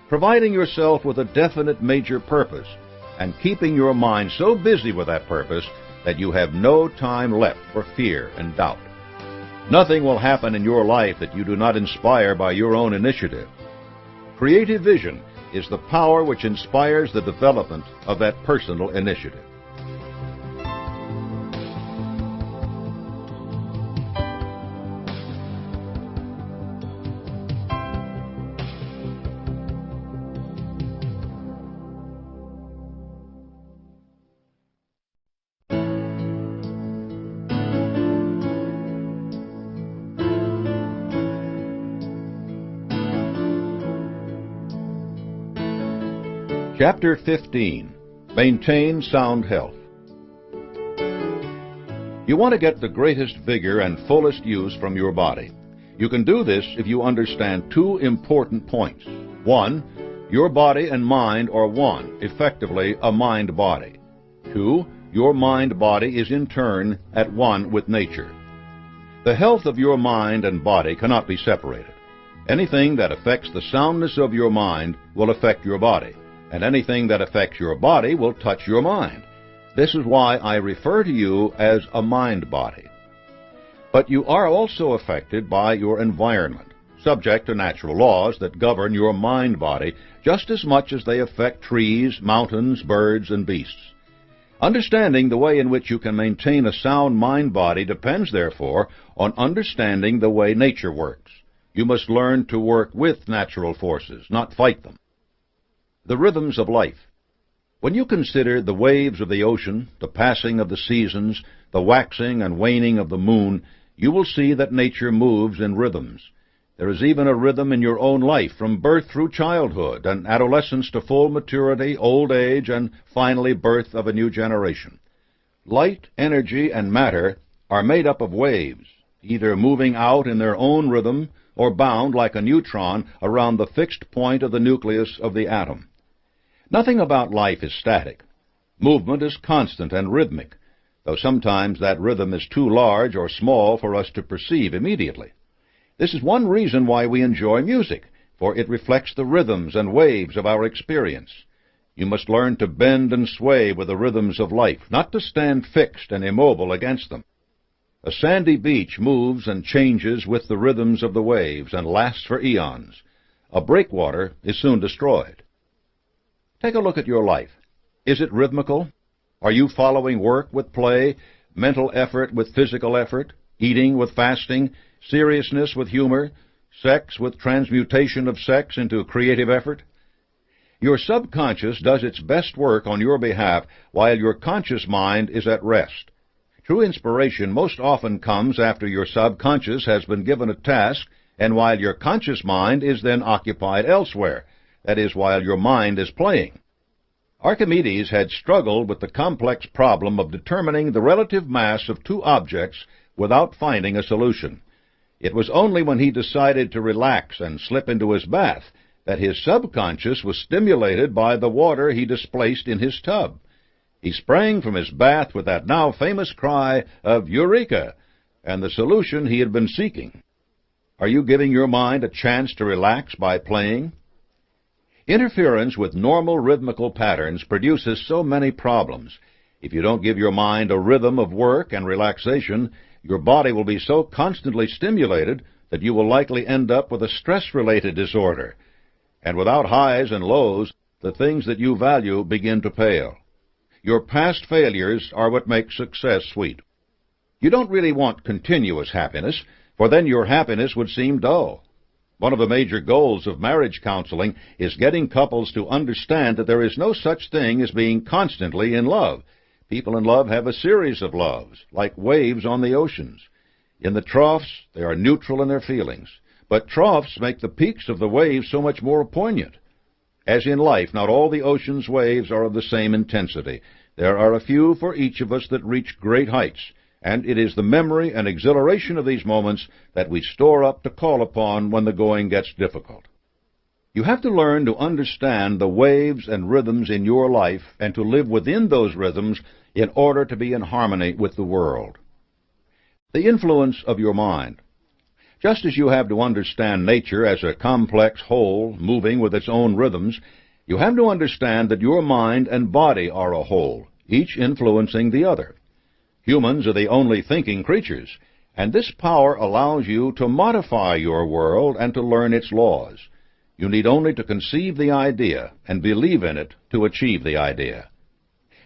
providing yourself with a definite major purpose, and keeping your mind so busy with that purpose that you have no time left for fear and doubt. Nothing will happen in your life that you do not inspire by your own initiative. Creative vision is the power which inspires the development of that personal initiative. Chapter 15. Maintain Sound Health. You want to get the greatest vigor and fullest use from your body. You can do this if you understand two important points. 1. Your body and mind are one, effectively a mind-body. 2. Your mind-body is in turn at one with nature. The health of your mind and body cannot be separated. Anything that affects the soundness of your mind will affect your body, and anything that affects your body will touch your mind. This is why I refer to you as a mind body. But you are also affected by your environment, subject to natural laws that govern your mind body just as much as they affect trees, mountains, birds, and beasts. Understanding the way in which you can maintain a sound mind body depends, therefore, on understanding the way nature works. You must learn to work with natural forces, not fight them. The rhythms of life. When you consider the waves of the ocean, the passing of the seasons, the waxing and waning of the moon, you will see that nature moves in rhythms. There is even a rhythm in your own life, from birth through childhood and adolescence to full maturity, old age, and finally birth of a new generation. Light, energy, and matter are made up of waves, either moving out in their own rhythm or bound like a neutron around the fixed point of the nucleus of the atom. Nothing about life is static. Movement is constant and rhythmic, though sometimes that rhythm is too large or small for us to perceive immediately. This is one reason why we enjoy music, for it reflects the rhythms and waves of our experience. You must learn to bend and sway with the rhythms of life, not to stand fixed and immobile against them. A sandy beach moves and changes with the rhythms of the waves and lasts for eons. A breakwater is soon destroyed. Take a look at your life. Is it rhythmical? Are you following work with play, mental effort with physical effort, eating with fasting, seriousness with humor, sex with transmutation of sex into creative effort? Your subconscious does its best work on your behalf while your conscious mind is at rest. True inspiration most often comes after your subconscious has been given a task and while your conscious mind is then occupied elsewhere, that is, while your mind is playing. Archimedes had struggled with the complex problem of determining the relative mass of two objects without finding a solution. It was only when he decided to relax and slip into his bath that his subconscious was stimulated by the water he displaced in his tub. He sprang from his bath with that now famous cry of "Eureka!" and the solution he had been seeking. Are you giving your mind a chance to relax by playing? Interference with normal rhythmical patterns produces so many problems. If you don't give your mind a rhythm of work and relaxation, your body will be so constantly stimulated that you will likely end up with a stress-related disorder. And without highs and lows, the things that you value begin to pale. Your past failures are what make success sweet. You don't really want continuous happiness, for then your happiness would seem dull. One of the major goals of marriage counseling is getting couples to understand that there is no such thing as being constantly in love. People in love have a series of loves, like waves on the oceans. In the troughs, they are neutral in their feelings, but troughs make the peaks of the waves so much more poignant. As in life, not all the ocean's waves are of the same intensity. There are a few for each of us that reach great heights, and it is the memory and exhilaration of these moments that we store up to call upon when the going gets difficult. You have to learn to understand the waves and rhythms in your life and to live within those rhythms in order to be in harmony with the world. The influence of your mind. Just as you have to understand nature as a complex whole moving with its own rhythms, you have to understand that your mind and body are a whole, each influencing the other. Humans are the only thinking creatures, and this power allows you to modify your world and to learn its laws. You need only to conceive the idea and believe in it to achieve the idea.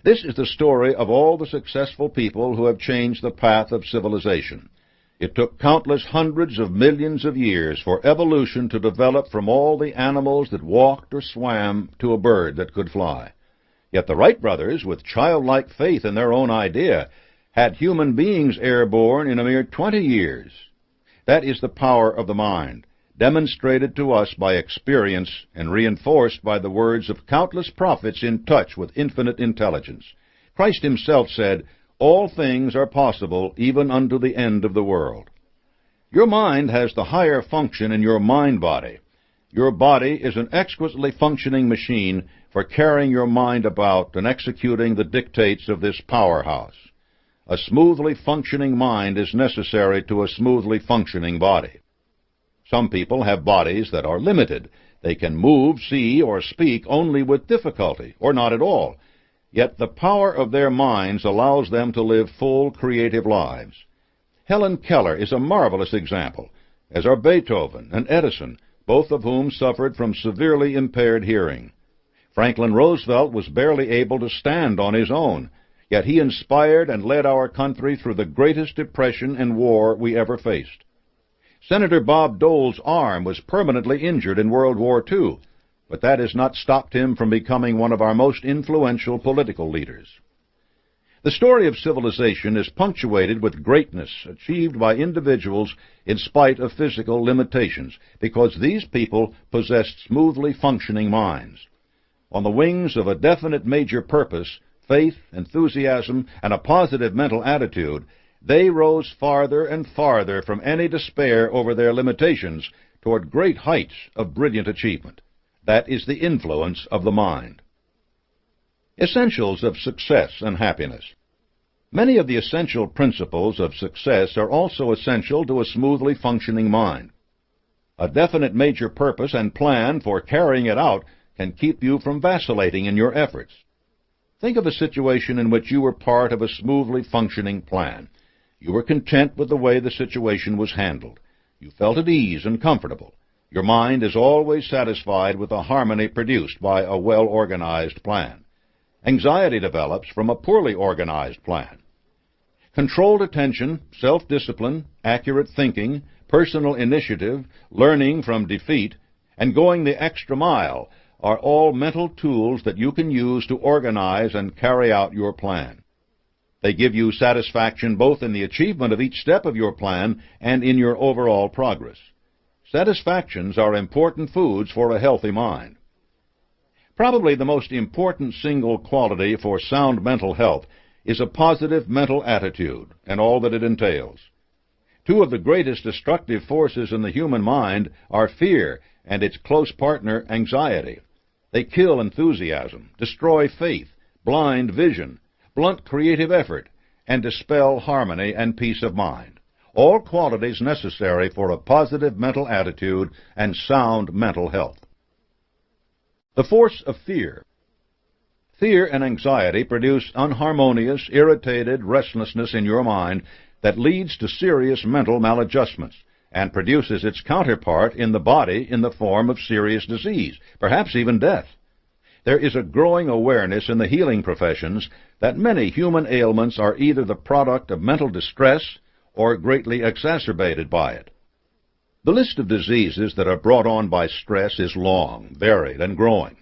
This is the story of all the successful people who have changed the path of civilization. It took countless hundreds of millions of years for evolution to develop from all the animals that walked or swam to a bird that could fly. Yet the Wright brothers, with childlike faith in their own idea, had human beings airborne in a mere 20 years. That is the power of the mind, demonstrated to us by experience and reinforced by the words of countless prophets in touch with infinite intelligence. Christ himself said, "All things are possible even unto the end of the world." Your mind has the higher function in your mind body. Your body is an exquisitely functioning machine for carrying your mind about and executing the dictates of this powerhouse. A smoothly functioning mind is necessary to a smoothly functioning body. Some people have bodies that are limited. They can move, see, or speak only with difficulty, or not at all. Yet the power of their minds allows them to live full, creative lives. Helen Keller is a marvelous example, as are Beethoven and Edison, both of whom suffered from severely impaired hearing. Franklin Roosevelt was barely able to stand on his own, yet he inspired and led our country through the greatest depression and war we ever faced. Senator Bob Dole's arm was permanently injured in World War II, but that has not stopped him from becoming one of our most influential political leaders. The story of civilization is punctuated with greatness achieved by individuals in spite of physical limitations, because these people possessed smoothly functioning minds. On the wings of a definite major purpose, faith, enthusiasm, and a positive mental attitude, they rose farther and farther from any despair over their limitations toward great heights of brilliant achievement. That is the influence of the mind. Essentials of success and happiness. Many of the essential principles of success are also essential to a smoothly functioning mind. A definite major purpose and plan for carrying it out can keep you from vacillating in your efforts. Think of a situation in which you were part of a smoothly functioning plan. You were content with the way the situation was handled. You felt at ease and comfortable. Your mind is always satisfied with the harmony produced by a well-organized plan. Anxiety develops from a poorly organized plan. Controlled attention, self-discipline, accurate thinking, personal initiative, learning from defeat, and going the extra mile are all mental tools that you can use to organize and carry out your plan. They give you satisfaction both in the achievement of each step of your plan and in your overall progress. Satisfactions are important foods for a healthy mind. Probably the most important single quality for sound mental health is a positive mental attitude and all that it entails. Two of the greatest destructive forces in the human mind are fear and its close partner, anxiety. They kill enthusiasm, destroy faith, blind vision, blunt creative effort, and dispel harmony and peace of mind, all qualities necessary for a positive mental attitude and sound mental health. The force of fear. Fear and anxiety produce unharmonious, irritated restlessness in your mind that leads to serious mental maladjustments and produces its counterpart in the body in the form of serious disease, perhaps even death. There is a growing awareness in the healing professions that many human ailments are either the product of mental distress or greatly exacerbated by it. The list of diseases that are brought on by stress is long, varied, and growing.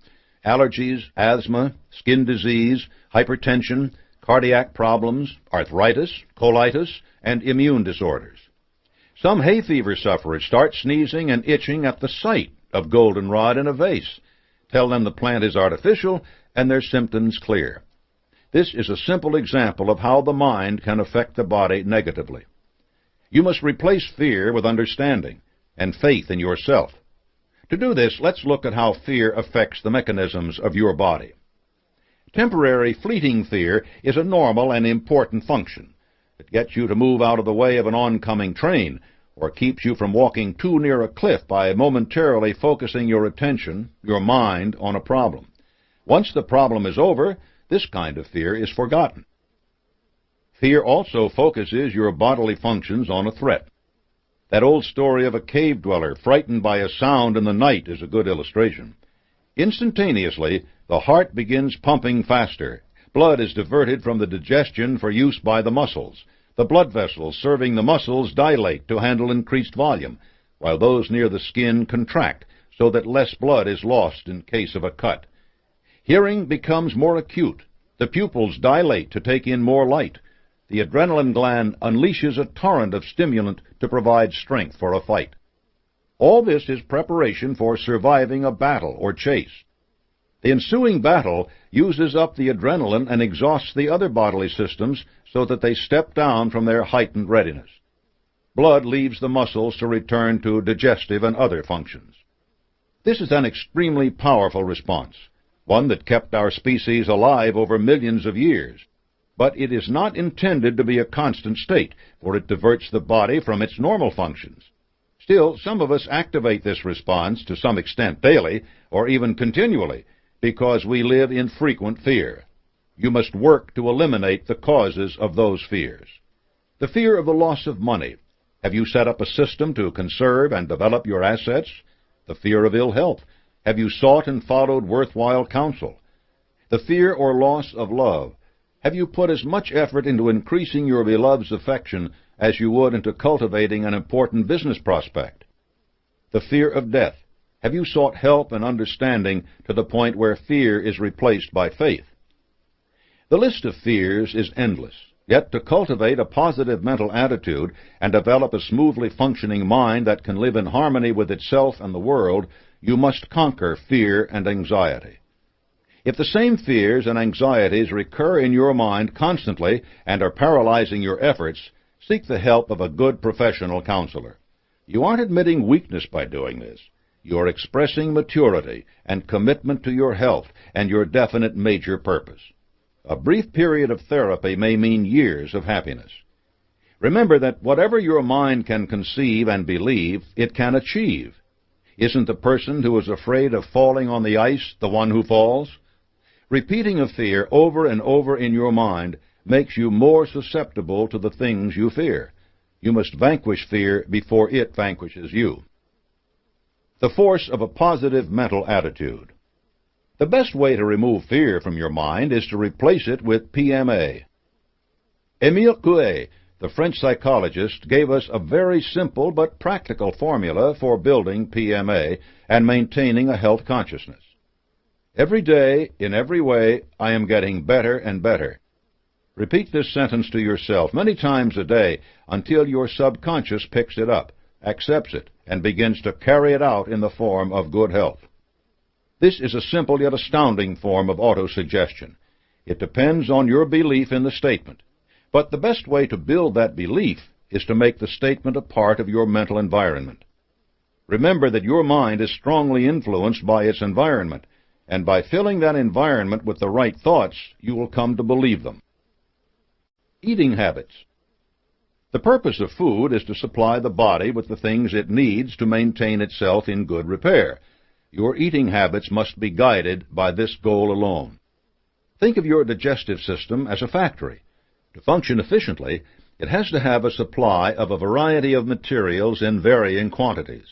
Allergies, asthma, skin disease, hypertension, cardiac problems, arthritis, colitis, and immune disorders. Some hay fever sufferers start sneezing and itching at the sight of goldenrod in a vase. Tell them the plant is artificial, and their symptoms clear. This is a simple example of how the mind can affect the body negatively. You must replace fear with understanding and faith in yourself. To do this, let's look at how fear affects the mechanisms of your body. Temporary, fleeting fear is a normal and important function. It gets you to move out of the way of an oncoming train, or keeps you from walking too near a cliff by momentarily focusing your attention, your mind, on a problem. Once the problem is over, this kind of fear is forgotten. Fear also focuses your bodily functions on a threat. That old story of a cave dweller frightened by a sound in the night is a good illustration. Instantaneously, the heart begins pumping faster. Blood is diverted from the digestion for use by the muscles. The blood vessels serving the muscles dilate to handle increased volume, while those near the skin contract so that less blood is lost in case of a cut. Hearing becomes more acute. The pupils dilate to take in more light. The adrenaline gland unleashes a torrent of stimulant to provide strength for a fight. All this is preparation for surviving a battle or chase. The ensuing battle uses up the adrenaline and exhausts the other bodily systems so that they step down from their heightened readiness. Blood leaves the muscles to return to digestive and other functions. This is an extremely powerful response, one that kept our species alive over millions of years. but it is not intended to be a constant state, for it diverts the body from its normal functions. Still, some of us activate this response to some extent daily, or even continually, because we live in frequent fear. You must work to eliminate the causes of those fears. The fear of the loss of money. Have you set up a system to conserve and develop your assets? The fear of ill health. Have you sought and followed worthwhile counsel? The fear or loss of love. Have you put as much effort into increasing your beloved's affection as you would into cultivating an important business prospect? The fear of death. Have you sought help and understanding to the point where fear is replaced by faith? The list of fears is endless, yet to cultivate a positive mental attitude and develop a smoothly functioning mind that can live in harmony with itself and the world, you must conquer fear and anxiety. If the same fears and anxieties recur in your mind constantly and are paralyzing your efforts, seek the help of a good professional counselor. You aren't admitting weakness by doing this. You are expressing maturity and commitment to your health and your definite major purpose. A brief period of therapy may mean years of happiness. Remember that whatever your mind can conceive and believe, it can achieve. Isn't the person who is afraid of falling on the ice the one who falls? Repeating a fear over and over in your mind makes you more susceptible to the things you fear. You must vanquish fear before it vanquishes you. The force of a positive mental attitude. The best way to remove fear from your mind is to replace it with PMA. Émile Coué, the French psychologist, gave us a very simple but practical formula for building PMA and maintaining a health consciousness. Every day, in every way, I am getting better and better. Repeat this sentence to yourself many times a day until your subconscious picks it up, accepts it, and begins to carry it out in the form of good health. This is a simple yet astounding form of autosuggestion. It depends on your belief in the statement. But the best way to build that belief is to make the statement a part of your mental environment. Remember that your mind is strongly influenced by its environment, and by filling that environment with the right thoughts, you will come to believe them. Eating habits. The purpose of food is to supply the body with the things it needs to maintain itself in good repair. Your eating habits must be guided by this goal alone. Think of your digestive system as a factory. To function efficiently, it has to have a supply of a variety of materials in varying quantities.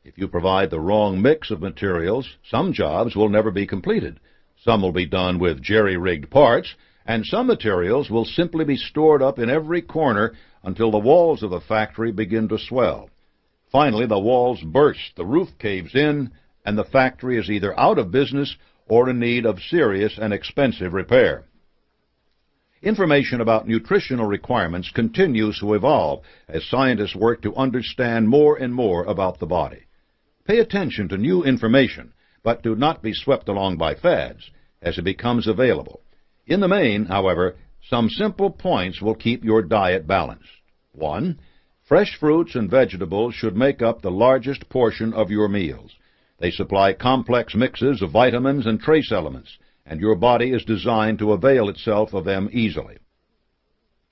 If you provide the wrong mix of materials, some jobs will never be completed. Some will be done with jerry-rigged parts, and some materials will simply be stored up in every corner until the walls of the factory begin to swell. Finally, the walls burst, the roof caves in, and the factory is either out of business or in need of serious and expensive repair. Information about nutritional requirements continues to evolve as scientists work to understand more and more about the body. Pay attention to new information, but do not be swept along by fads as it becomes available. In the main, however, some simple points will keep your diet balanced. 1. Fresh fruits and vegetables should make up the largest portion of your meals. They supply complex mixes of vitamins and trace elements, and your body is designed to avail itself of them easily.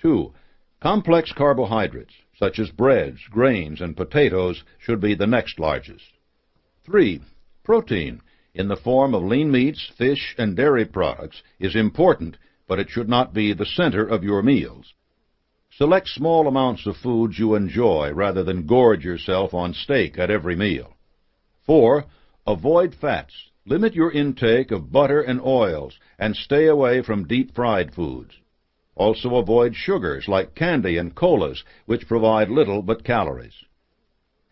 2. Complex carbohydrates, such as breads, grains, and potatoes, should be the next largest. 3. Protein, in the form of lean meats, fish, and dairy products, is important, but it should not be the center of your meals. Select small amounts of foods you enjoy rather than gorge yourself on steak at every meal. 4. Avoid fats. Limit your intake of butter and oils, and stay away from deep-fried foods. Also avoid sugars like candy and colas, which provide little but calories.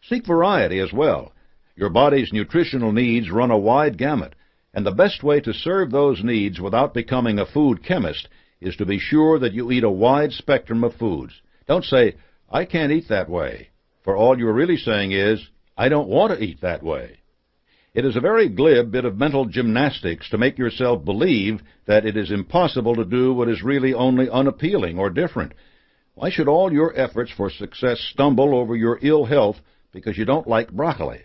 Seek variety as well. Your body's nutritional needs run a wide gamut, and the best way to serve those needs without becoming a food chemist is to be sure that you eat a wide spectrum of foods. Don't say, "I can't eat that way," for all you're really saying is, "I don't want to eat that way." It is a very glib bit of mental gymnastics to make yourself believe that it is impossible to do what is really only unappealing or different. Why should all your efforts for success stumble over your ill health because you don't like broccoli?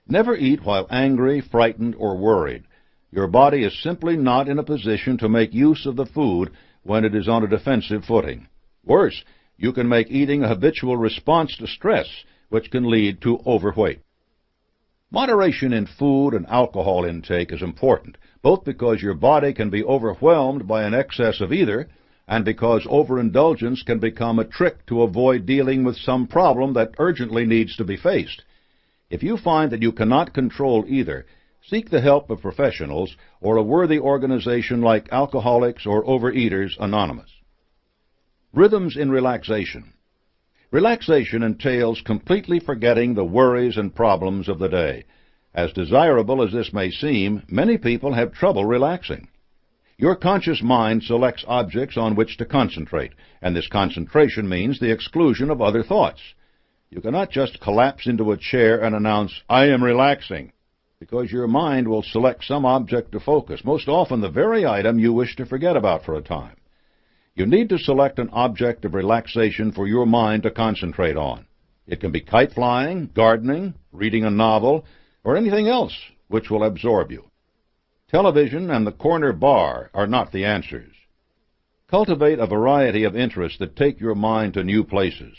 Never eat while angry, frightened, or worried. Your body is simply not in a position to make use of the food when it is on a defensive footing. Worse, you can make eating a habitual response to stress, which can lead to overweight. Moderation in food and alcohol intake is important, both because your body can be overwhelmed by an excess of either, and because overindulgence can become a trick to avoid dealing with some problem that urgently needs to be faced. If you find that you cannot control either, seek the help of professionals or a worthy organization like Alcoholics or Overeaters Anonymous. Rhythms in relaxation. Relaxation entails completely forgetting the worries and problems of the day. As desirable as this may seem, many people have trouble relaxing. Your conscious mind selects objects on which to concentrate, and this concentration means the exclusion of other thoughts. You cannot just collapse into a chair and announce, "I am relaxing," because your mind will select some object to focus, most often the very item you wish to forget about for a time. You need to select an object of relaxation for your mind to concentrate on. It can be kite flying, gardening, reading a novel, or anything else which will absorb you. Television and the corner bar are not the answers. Cultivate a variety of interests that take your mind to new places.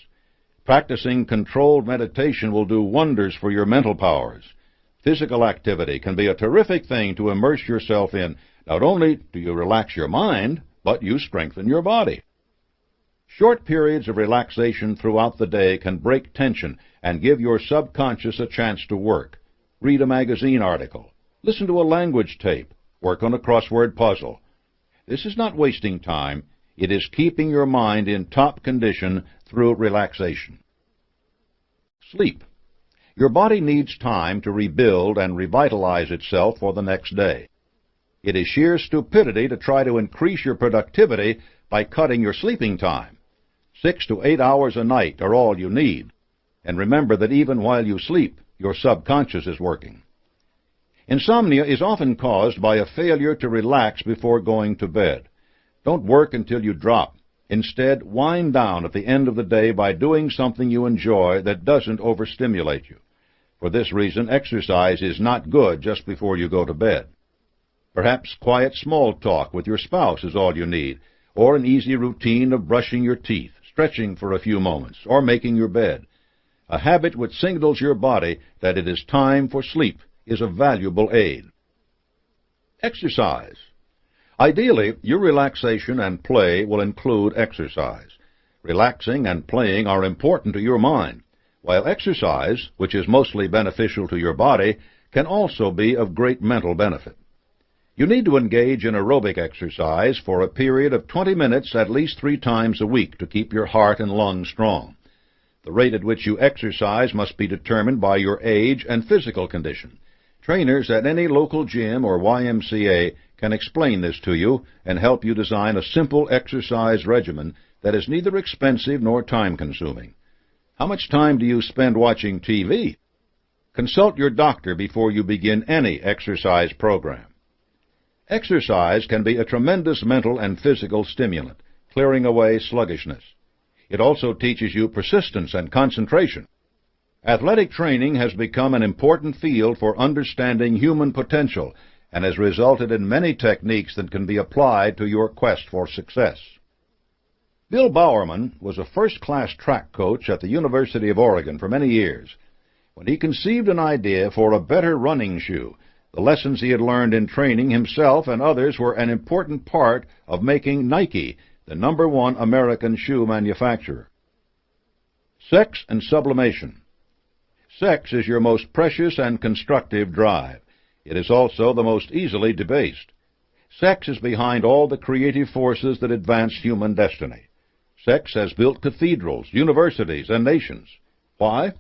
Practicing controlled meditation will do wonders for your mental powers. Physical activity can be a terrific thing to immerse yourself in. Not only do you relax your mind, but you strengthen your body. Short periods of relaxation throughout the day can break tension and give your subconscious a chance to work. Read a magazine article. Listen to a language tape. Work on a crossword puzzle. This is not wasting time. It is keeping your mind in top condition through relaxation. Sleep. Your body needs time to rebuild and revitalize itself for the next day. It is sheer stupidity to try to increase your productivity by cutting your sleeping time. 6 to 8 hours a night are all you need. And remember that even while you sleep, your subconscious is working. Insomnia is often caused by a failure to relax before going to bed. Don't work until you drop. Instead, wind down at the end of the day by doing something you enjoy that doesn't overstimulate you. For this reason, exercise is not good just before you go to bed. Perhaps quiet small talk with your spouse is all you need, or an easy routine of brushing your teeth, stretching for a few moments, or making your bed. A habit which signals your body that it is time for sleep is a valuable aid. Exercise. Ideally, your relaxation and play will include exercise. Relaxing and playing are important to your mind, while exercise, which is mostly beneficial to your body, can also be of great mental benefit. You need to engage in aerobic exercise for a period of 20 minutes at least 3 times a week to keep your heart and lungs strong. The rate at which you exercise must be determined by your age and physical condition. Trainers at any local gym or YMCA can explain this to you and help you design a simple exercise regimen that is neither expensive nor time-consuming. How much time do you spend watching TV? Consult your doctor before you begin any exercise program. Exercise can be a tremendous mental and physical stimulant, clearing away sluggishness. It also teaches you persistence and concentration. Athletic training has become an important field for understanding human potential and has resulted in many techniques that can be applied to your quest for success. Bill Bowerman was a first-class track coach at the University of Oregon for many years. When he conceived an idea for a better running shoe, the lessons he had learned in training himself and others were an important part of making Nike the #1 American shoe manufacturer. Sex and sublimation. Sex is your most precious and constructive drive. It is also the most easily debased. Sex is behind all the creative forces that advance human destiny. Sex has built cathedrals, universities, and nations. Why?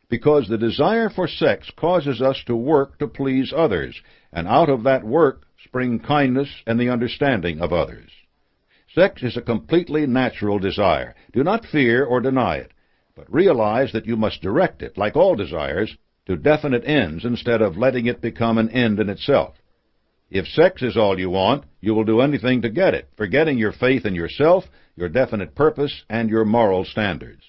Because the desire for sex causes us to work to please others, and out of that work spring kindness and the understanding of others. Sex is a completely natural desire. Do not fear or deny it, but realize that you must direct it, like all desires, to definite ends instead of letting it become an end in itself. If sex is all you want, you will do anything to get it, forgetting your faith in yourself, your definite purpose, and your moral standards.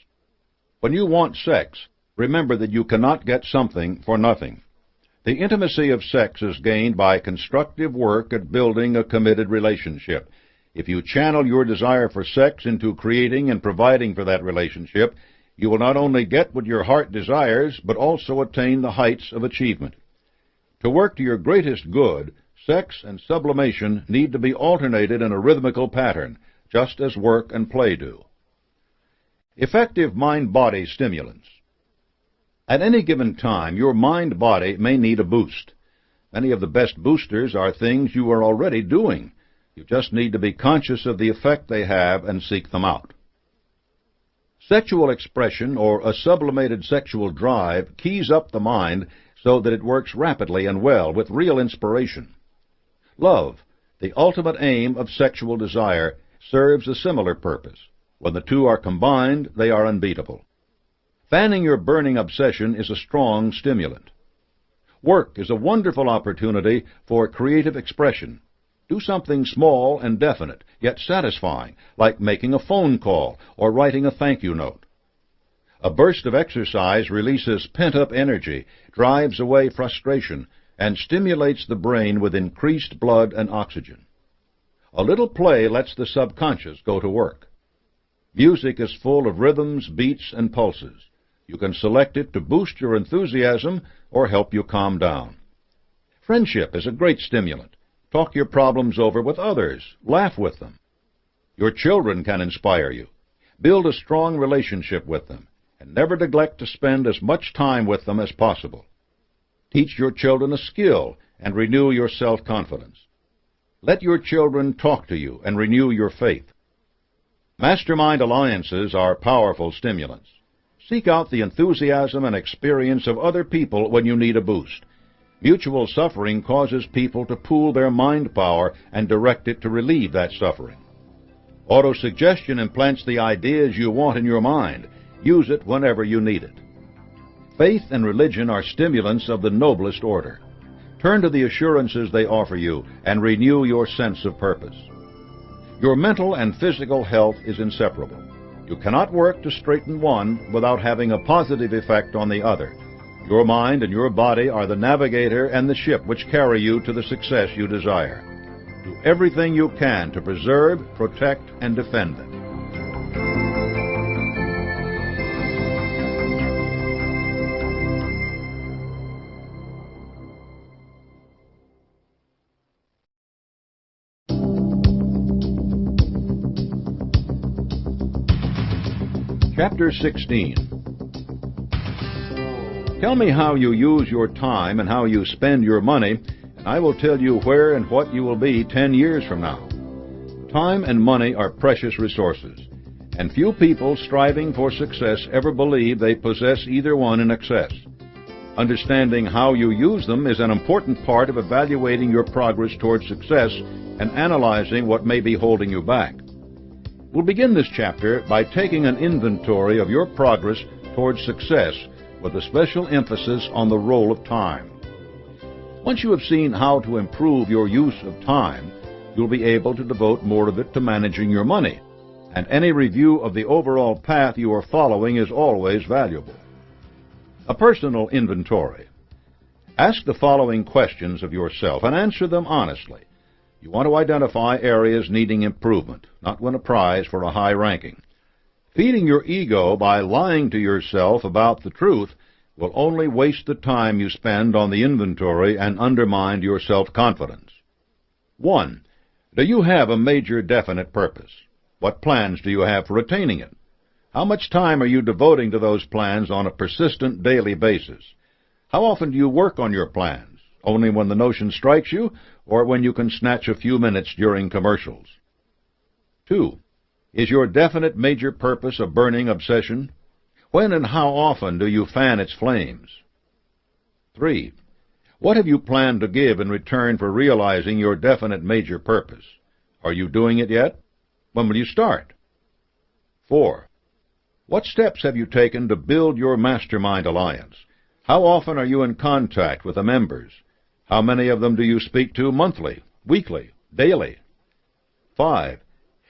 When you want sex, remember that you cannot get something for nothing. The intimacy of sex is gained by constructive work at building a committed relationship. If you channel your desire for sex into creating and providing for that relationship, you will not only get what your heart desires, but also attain the heights of achievement. To work to your greatest good, sex and sublimation need to be alternated in a rhythmical pattern, just as work and play do. Effective mind-body stimulants. At any given time, your mind-body may need a boost. Many of the best boosters are things you are already doing. You just need to be conscious of the effect they have and seek them out. Sexual expression, or a sublimated sexual drive, keys up the mind so that it works rapidly and well with real inspiration. Love, the ultimate aim of sexual desire, serves a similar purpose. When the two are combined, they are unbeatable. Fanning your burning obsession is a strong stimulant. Work is a wonderful opportunity for creative expression. Do something small and definite, yet satisfying, like making a phone call or writing a thank you note. A burst of exercise releases pent-up energy, drives away frustration, and stimulates the brain with increased blood and oxygen. A little play lets the subconscious go to work. Music is full of rhythms, beats, and pulses. You can select it to boost your enthusiasm or help you calm down. Friendship is a great stimulant. Talk your problems over with others. Laugh with them. Your children can inspire you. Build a strong relationship with them, and never neglect to spend as much time with them as possible. Teach your children a skill and renew your self-confidence. Let your children talk to you and renew your faith. Mastermind alliances are powerful stimulants. Seek out the enthusiasm and experience of other people when you need a boost. Mutual suffering causes people to pool their mind power and direct it to relieve that suffering. Autosuggestion implants the ideas you want in your mind. Use it whenever you need it. Faith and religion are stimulants of the noblest order. Turn to the assurances they offer you and renew your sense of purpose. Your mental and physical health is inseparable. You cannot work to straighten one without having a positive effect on the other. Your mind and your body are the navigator and the ship which carry you to the success you desire. Do everything you can to preserve, protect, and defend them. Chapter 16. Tell me how you use your time and how you spend your money, and I will tell you where and what you will be 10 years from now. Time and money are precious resources, and few people striving for success ever believe they possess either one in excess. Understanding how you use them is an important part of evaluating your progress toward success and analyzing what may be holding you back. We'll begin this chapter by taking an inventory of your progress towards success with a special emphasis on the role of time. Once you have seen how to improve your use of time, you'll be able to devote more of it to managing your money, and any review of the overall path you are following is always valuable. A personal inventory. Ask the following questions of yourself and answer them honestly. You want to identify areas needing improvement, not win a prize for a high ranking. Feeding your ego by lying to yourself about the truth will only waste the time you spend on the inventory and undermine your self-confidence. 1. Do you have a major definite purpose? What plans do you have for attaining it? How much time are you devoting to those plans on a persistent daily basis? How often do you work on your plans? Only when the notion strikes you, or when you can snatch a few minutes during commercials? 2. Is your definite major purpose a burning obsession? When and how often do you fan its flames? 3. What have you planned to give in return for realizing your definite major purpose? Are you doing it yet? When will you start? 4. What steps have you taken to build your mastermind alliance? How often are you in contact with the members? How many of them do you speak to monthly, weekly, daily? 5.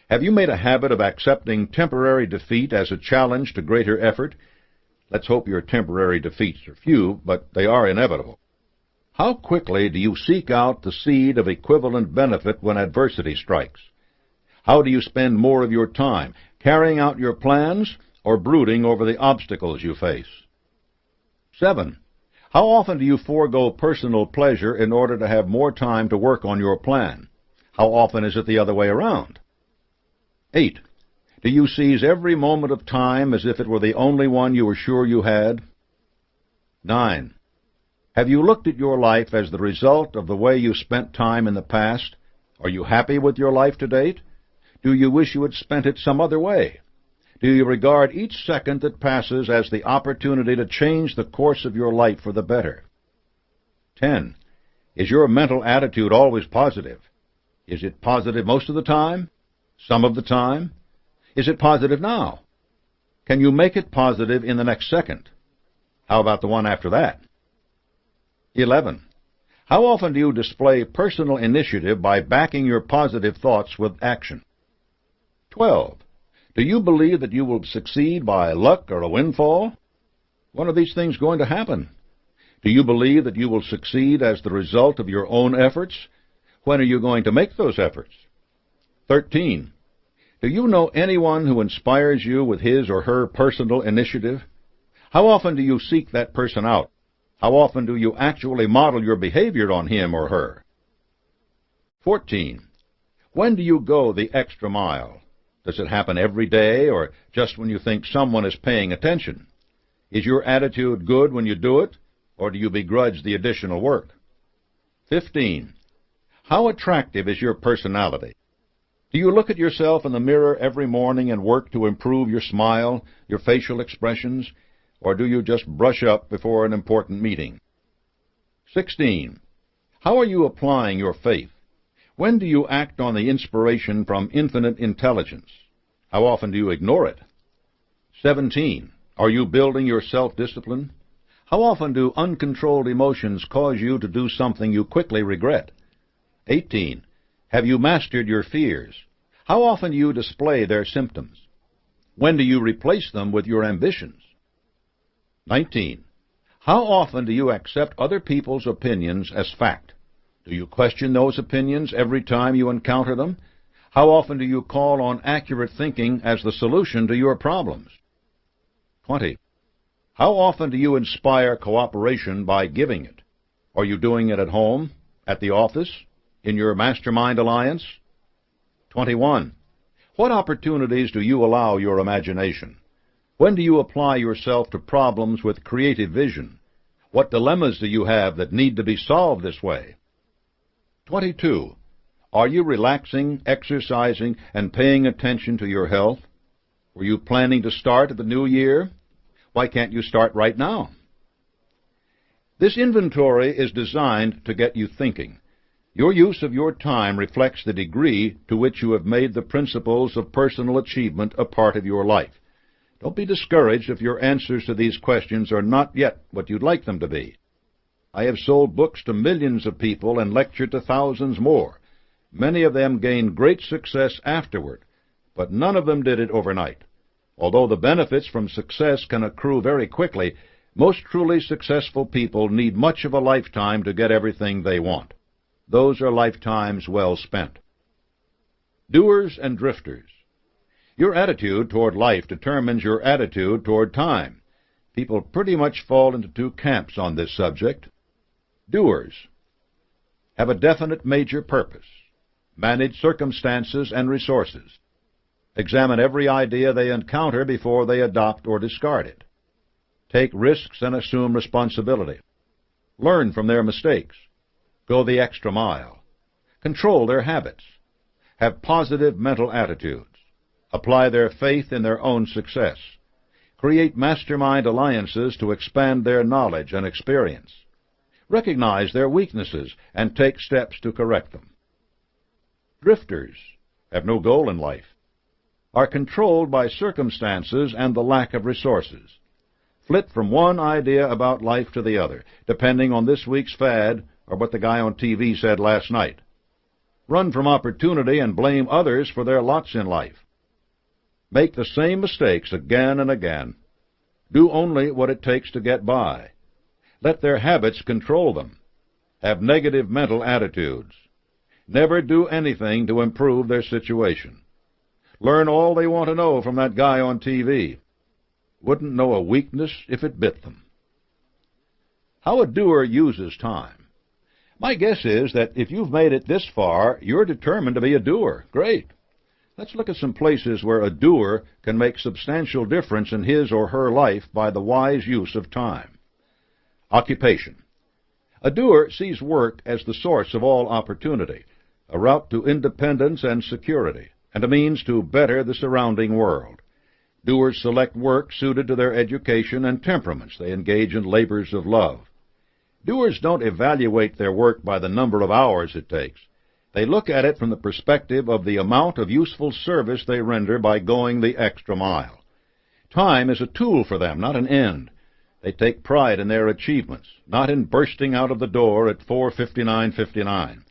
Have you made a habit of accepting temporary defeat as a challenge to greater effort? Let's hope your temporary defeats are few, but they are inevitable. How quickly do you seek out the seed of equivalent benefit when adversity strikes? How do you spend more of your time, carrying out your plans or brooding over the obstacles you face? 7. How often do you forego personal pleasure in order to have more time to work on your plan? How often is it the other way around? 8. Do you seize every moment of time as if it were the only one you were sure you had? 9. Have you looked at your life as the result of the way you spent time in the past? Are you happy with your life to date? Do you wish you had spent it some other way? Do you regard each second that passes as the opportunity to change the course of your life for the better? 10. Is your mental attitude always positive? Is it positive most of the time? Some of the time? Is it positive now? Can you make it positive in the next second? How about the one after that? 11. How often do you display personal initiative by backing your positive thoughts with action? 12. Do you believe that you will succeed by luck or a windfall? When are these things going to happen? Do you believe that you will succeed as the result of your own efforts? When are you going to make those efforts? 13. Do you know anyone who inspires you with his or her personal initiative? How often do you seek that person out? How often do you actually model your behavior on him or her? 14. When do you go the extra mile? Does it happen every day or just when you think someone is paying attention? Is your attitude good when you do it, or do you begrudge the additional work? 15. How attractive is your personality? Do you look at yourself in the mirror every morning and work to improve your smile, your facial expressions, or do you just brush up before an important meeting? 16. How are you applying your faith? When do you act on the inspiration from infinite intelligence? How often do you ignore it? 17. Are you building your self-discipline? How often do uncontrolled emotions cause you to do something you quickly regret? 18. Have you mastered your fears? How often do you display their symptoms? When do you replace them with your ambitions? 19. How often do you accept other people's opinions as fact? Do you question those opinions every time you encounter them? How often do you call on accurate thinking as the solution to your problems? 20. How often do you inspire cooperation by giving it? Are you doing it at home, at the office, in your mastermind alliance? 21. What opportunities do you allow your imagination? When do you apply yourself to problems with creative vision? What dilemmas do you have that need to be solved this way? 22. Are you relaxing, exercising, and paying attention to your health? Were you planning to start at the new year? Why can't you start right now? This inventory is designed to get you thinking. Your use of your time reflects the degree to which you have made the principles of personal achievement a part of your life. Don't be discouraged if your answers to these questions are not yet what you'd like them to be. I have sold books to millions of people and lectured to thousands more. Many of them gained great success afterward, but none of them did it overnight. Although the benefits from success can accrue very quickly, most truly successful people need much of a lifetime to get everything they want. Those are lifetimes well spent. Doers and drifters. Your attitude toward life determines your attitude toward time. People pretty much fall into two camps on this subject. Doers have a definite major purpose, manage circumstances and resources, examine every idea they encounter before they adopt or discard it, take risks and assume responsibility, learn from their mistakes, go the extra mile, control their habits, have positive mental attitudes, apply their faith in their own success, create mastermind alliances to expand their knowledge and experience, recognize their weaknesses and take steps to correct them. Drifters have no goal in life, are controlled by circumstances and the lack of resources, flit from one idea about life to the other, depending on this week's fad or what the guy on TV said last night, run from opportunity and blame others for their lots in life, make the same mistakes again and again, do only what it takes to get by, let their habits control them, have negative mental attitudes, never do anything to improve their situation, learn all they want to know from that guy on TV. Wouldn't know a weakness if it bit them. How a doer uses time. My guess is that if you've made it this far, you're determined to be a doer. Great. Let's look at some places where a doer can make substantial difference in his or her life by the wise use of time. Occupation. A doer sees work as the source of all opportunity, a route to independence and security, and a means to better the surrounding world. Doers select work suited to their education and temperaments. They engage in labors of love. Doers don't evaluate their work by the number of hours it takes. They look at it from the perspective of the amount of useful service they render by going the extra mile. Time is a tool for them, not an end. They take pride in their achievements, not in bursting out of the door at 4:59:59.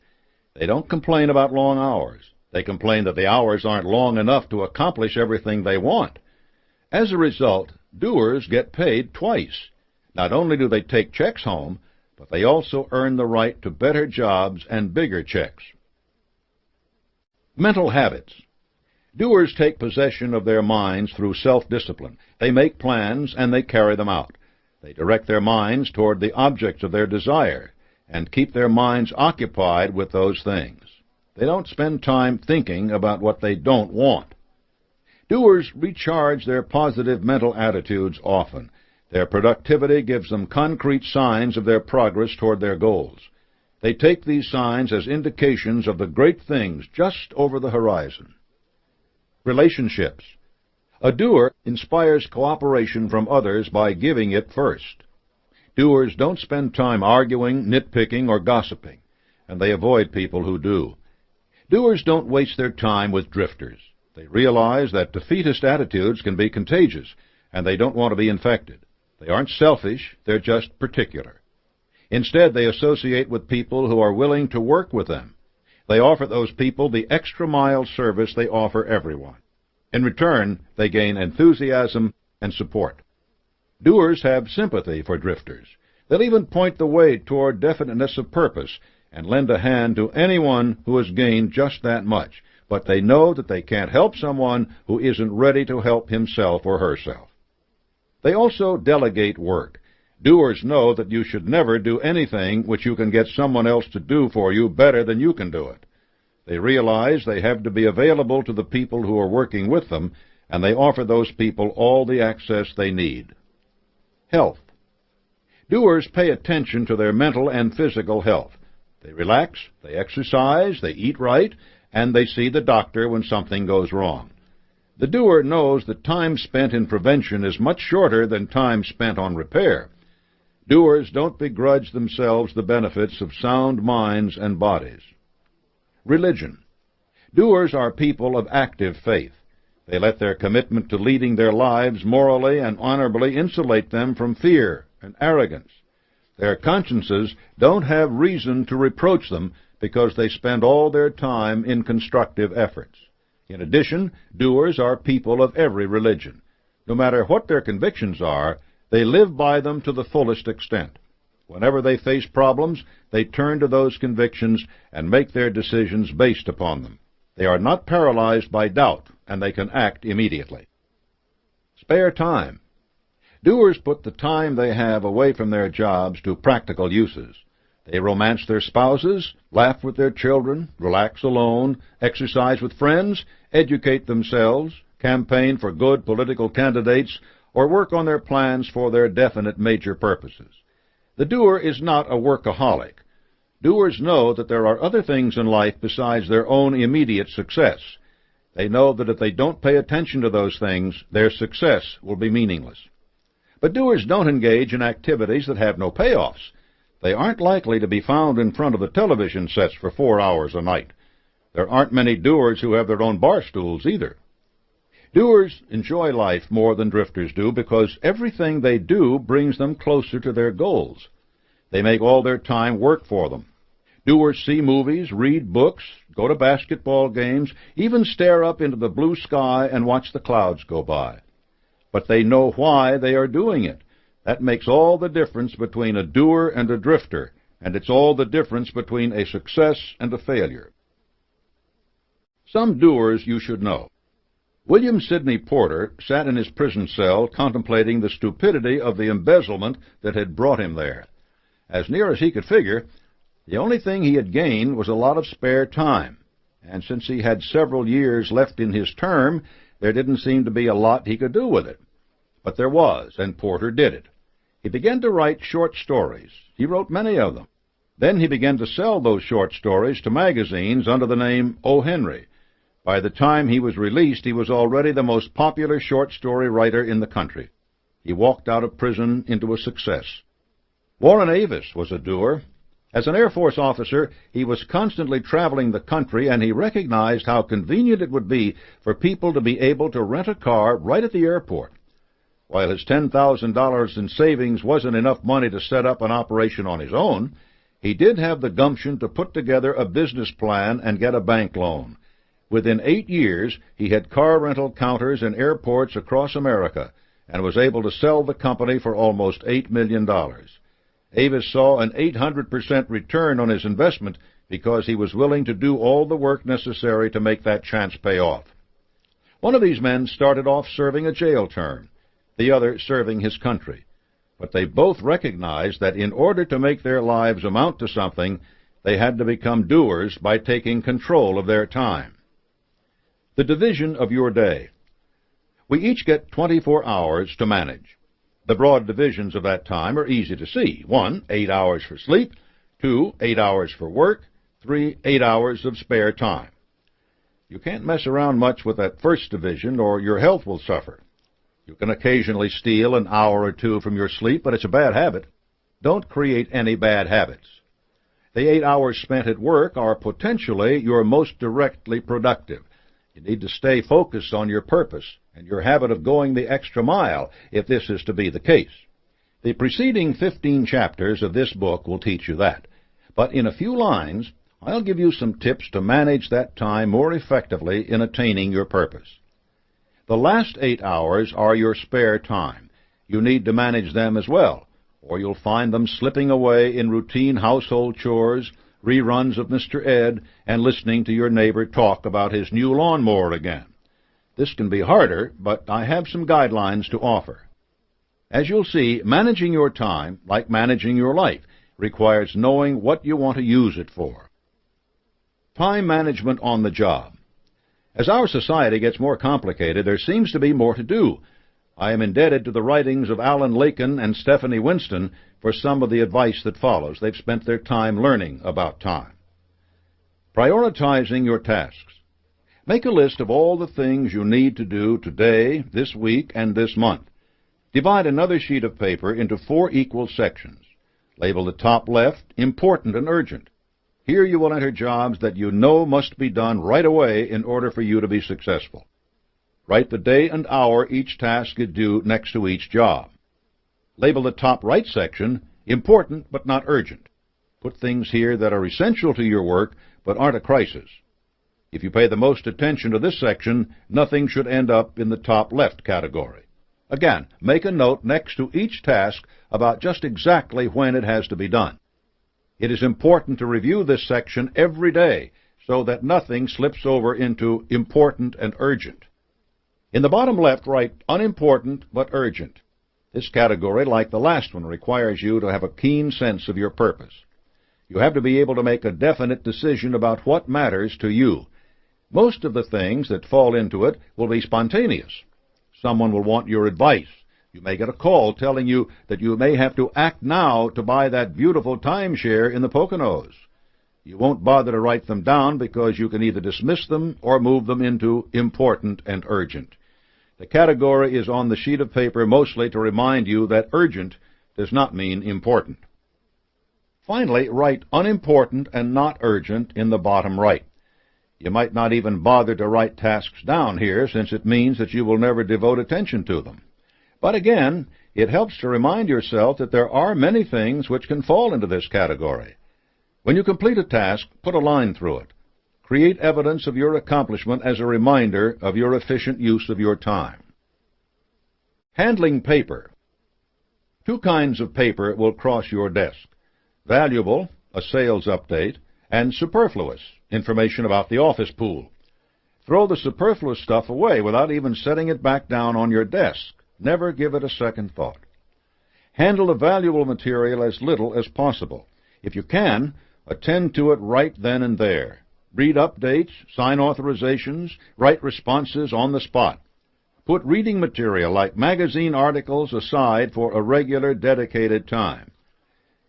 They don't complain about long hours. They complain that the hours aren't long enough to accomplish everything they want. As a result, doers get paid twice. Not only do they take checks home, but they also earn the right to better jobs and bigger checks. Mental habits. Doers take possession of their minds through self-discipline. They make plans and they carry them out. They direct their minds toward the objects of their desire and keep their minds occupied with those things. They don't spend time thinking about what they don't want. Doers recharge their positive mental attitudes often. Their productivity gives them concrete signs of their progress toward their goals. They take these signs as indications of the great things just over the horizon. Relationships. A doer inspires cooperation from others by giving it first. Doers don't spend time arguing, nitpicking, or gossiping, and they avoid people who do. Doers don't waste their time with drifters. They realize that defeatist attitudes can be contagious, and they don't want to be infected. They aren't selfish, they're just particular. Instead, they associate with people who are willing to work with them. They offer those people the extra-mile service they offer everyone. In return, they gain enthusiasm and support. Doers have sympathy for drifters. They'll even point the way toward definiteness of purpose and lend a hand to anyone who has gained just that much, but they know that they can't help someone who isn't ready to help himself or herself. They also delegate work. Doers know that you should never do anything which you can get someone else to do for you better than you can do it. They realize they have to be available to the people who are working with them, and they offer those people all the access they need. Health. Doers pay attention to their mental and physical health. They relax, they exercise, they eat right, and they see the doctor when something goes wrong. The doer knows that time spent in prevention is much shorter than time spent on repair. Doers don't begrudge themselves the benefits of sound minds and bodies. Religion. Doers are people of active faith. They let their commitment to leading their lives morally and honorably insulate them from fear and arrogance. Their consciences don't have reason to reproach them because they spend all their time in constructive efforts. In addition, doers are people of every religion. No matter what their convictions are, they live by them to the fullest extent. Whenever they face problems, they turn to those convictions and make their decisions based upon them. They are not paralyzed by doubt, and they can act immediately. Spare time. Doers put the time they have away from their jobs to practical uses. They romance their spouses, laugh with their children, relax alone, exercise with friends, educate themselves, campaign for good political candidates, or work on their plans for their definite major purposes. The doer is not a workaholic. Doers know that there are other things in life besides their own immediate success. They know that if they don't pay attention to those things, their success will be meaningless. But doers don't engage in activities that have no payoffs. They aren't likely to be found in front of the television sets for 4 hours a night. There aren't many doers who have their own bar stools either. Doers enjoy life more than drifters do because everything they do brings them closer to their goals. They make all their time work for them. Doers see movies, read books, go to basketball games, even stare up into the blue sky and watch the clouds go by. But they know why they are doing it. That makes all the difference between a doer and a drifter, and it's all the difference between a success and a failure. Some doers you should know. William Sidney Porter sat in his prison cell contemplating the stupidity of the embezzlement that had brought him there. As near as he could figure, the only thing he had gained was a lot of spare time, and since he had several years left in his term, there didn't seem to be a lot he could do with it. But there was, and Porter did it. He began to write short stories. He wrote many of them. Then he began to sell those short stories to magazines under the name O. Henry. By the time he was released, he was already the most popular short story writer in the country. He walked out of prison into a success. Warren Avis was a doer. As an Air Force officer, he was constantly traveling the country, and he recognized how convenient it would be for people to be able to rent a car right at the airport. While his $10,000 in savings wasn't enough money to set up an operation on his own, he did have the gumption to put together a business plan and get a bank loan. Within 8 years, he had car rental counters in airports across America and was able to sell the company for almost $8 million. Avis saw an 800% return on his investment because he was willing to do all the work necessary to make that chance pay off. One of these men started off serving a jail term, the other serving his country. But they both recognized that in order to make their lives amount to something, they had to become doers by taking control of their time. The division of your day. We each get 24 hours to manage. The broad divisions of that time are easy to see. 1, 8 hours for sleep. 2, 8 hours for work. 3, 8 hours of spare time. You can't mess around much with that first division, or your health will suffer. You can occasionally steal an hour or two from your sleep, but it's a bad habit. Don't create any bad habits. The 8 hours spent at work are potentially your most directly productive. You need to stay focused on your purpose and your habit of going the extra mile if this is to be the case. The preceding 15 chapters of this book will teach you that. But in a few lines, I'll give you some tips to manage that time more effectively in attaining your purpose. The last 8 hours are your spare time. You need to manage them as well, or you'll find them slipping away in routine household chores, reruns of Mr. Ed, and listening to your neighbor talk about his new lawnmower again. This can be harder, but I have some guidelines to offer. As you'll see, managing your time, like managing your life, requires knowing what you want to use it for. Time management on the job. As our society gets more complicated, there seems to be more to do. I am indebted to the writings of Alan Laken and Stephanie Winston for some of the advice that follows. They've spent their time learning about time. Prioritizing your tasks. Make a list of all the things you need to do today, this week, and this month. Divide another sheet of paper into 4 equal sections. Label the top left important and urgent. Here you will enter jobs that you know must be done right away in order for you to be successful. Write the day and hour each task is due next to each job. Label the top right section important but not urgent. Put things here that are essential to your work but aren't a crisis. If you pay the most attention to this section, nothing should end up in the top left category. Again, make a note next to each task about just exactly when it has to be done. It is important to review this section every day so that nothing slips over into important and urgent. In the bottom left, write unimportant but urgent. This category, like the last one, requires you to have a keen sense of your purpose. You have to be able to make a definite decision about what matters to you. Most of the things that fall into it will be spontaneous. Someone will want your advice. You may get a call telling you that you may have to act now to buy that beautiful timeshare in the Poconos. You won't bother to write them down because you can either dismiss them or move them into important and urgent. The category is on the sheet of paper mostly to remind you that urgent does not mean important. Finally, write unimportant and not urgent in the bottom right. You might not even bother to write tasks down here, since it means that you will never devote attention to them. But again, it helps to remind yourself that there are many things which can fall into this category. When you complete a task, put a line through it. Create evidence of your accomplishment as a reminder of your efficient use of your time. Handling paper. 2 kinds of paper will cross your desk. Valuable, a sales update, and superfluous, information about the office pool. Throw the superfluous stuff away without even setting it back down on your desk. Never give it a second thought. Handle the valuable material as little as possible. If you can, attend to it right then and there. Read updates, sign authorizations, write responses on the spot. Put reading material like magazine articles aside for a regular, dedicated time.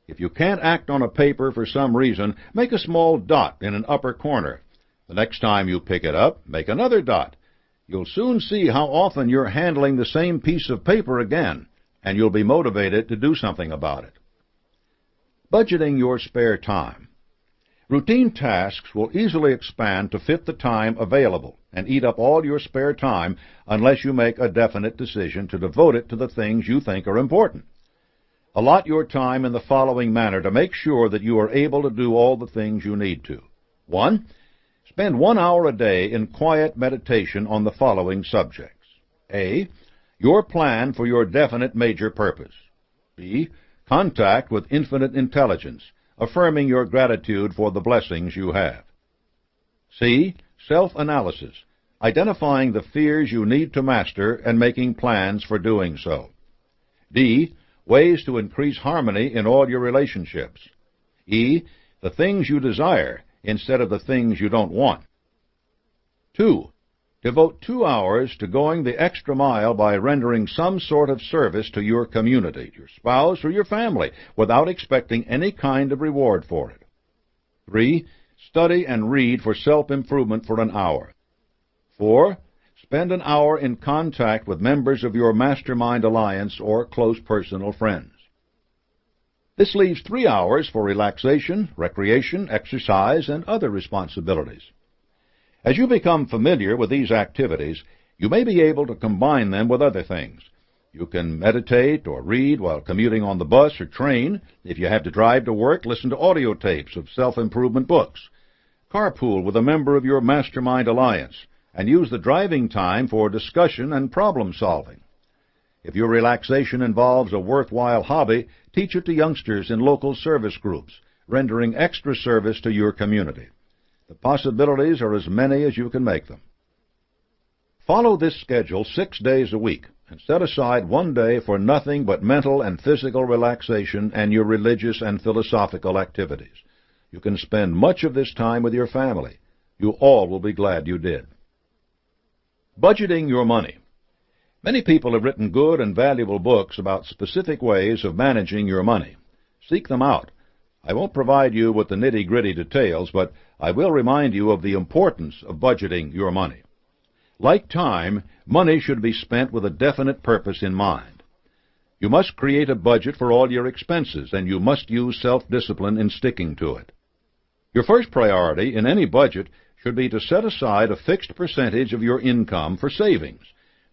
If you can't act on a paper for some reason, make a small dot in an upper corner. The next time you pick it up, make another dot. You'll soon see how often you're handling the same piece of paper again, and you'll be motivated to do something about it. Budgeting your spare time. Routine tasks will easily expand to fit the time available and eat up all your spare time unless you make a definite decision to devote it to the things you think are important. Allot your time in the following manner to make sure that you are able to do all the things you need to. 1. Spend 1 hour a day in quiet meditation on the following subjects. A. Your plan for your definite major purpose. B. Contact with infinite intelligence, affirming your gratitude for the blessings you have. C. Self-analysis, identifying the fears you need to master and making plans for doing so. D. Ways to increase harmony in all your relationships. E. The things you desire instead of the things you don't want. 2. Devote 2 hours to going the extra mile by rendering some sort of service to your community, your spouse, or your family, without expecting any kind of reward for it. 3. Study and read for self-improvement for an hour. 4. Spend an hour in contact with members of your mastermind alliance or close personal friends. This leaves 3 hours for relaxation, recreation, exercise, and other responsibilities. As you become familiar with these activities, you may be able to combine them with other things. You can meditate or read while commuting on the bus or train. If you have to drive to work, listen to audio tapes of self-improvement books. Carpool with a member of your mastermind alliance, and use the driving time for discussion and problem solving. If your relaxation involves a worthwhile hobby, teach it to youngsters in local service groups, rendering extra service to your community. The possibilities are as many as you can make them. Follow this schedule 6 days a week, and set aside 1 day for nothing but mental and physical relaxation and your religious and philosophical activities. You can spend much of this time with your family. You all will be glad you did. Budgeting your money. Many people have written good and valuable books about specific ways of managing your money. Seek them out. I won't provide you with the nitty-gritty details, but I will remind you of the importance of budgeting your money. Like time, money should be spent with a definite purpose in mind. You must create a budget for all your expenses, and you must use self-discipline in sticking to it. Your first priority in any budget should be to set aside a fixed percentage of your income for savings.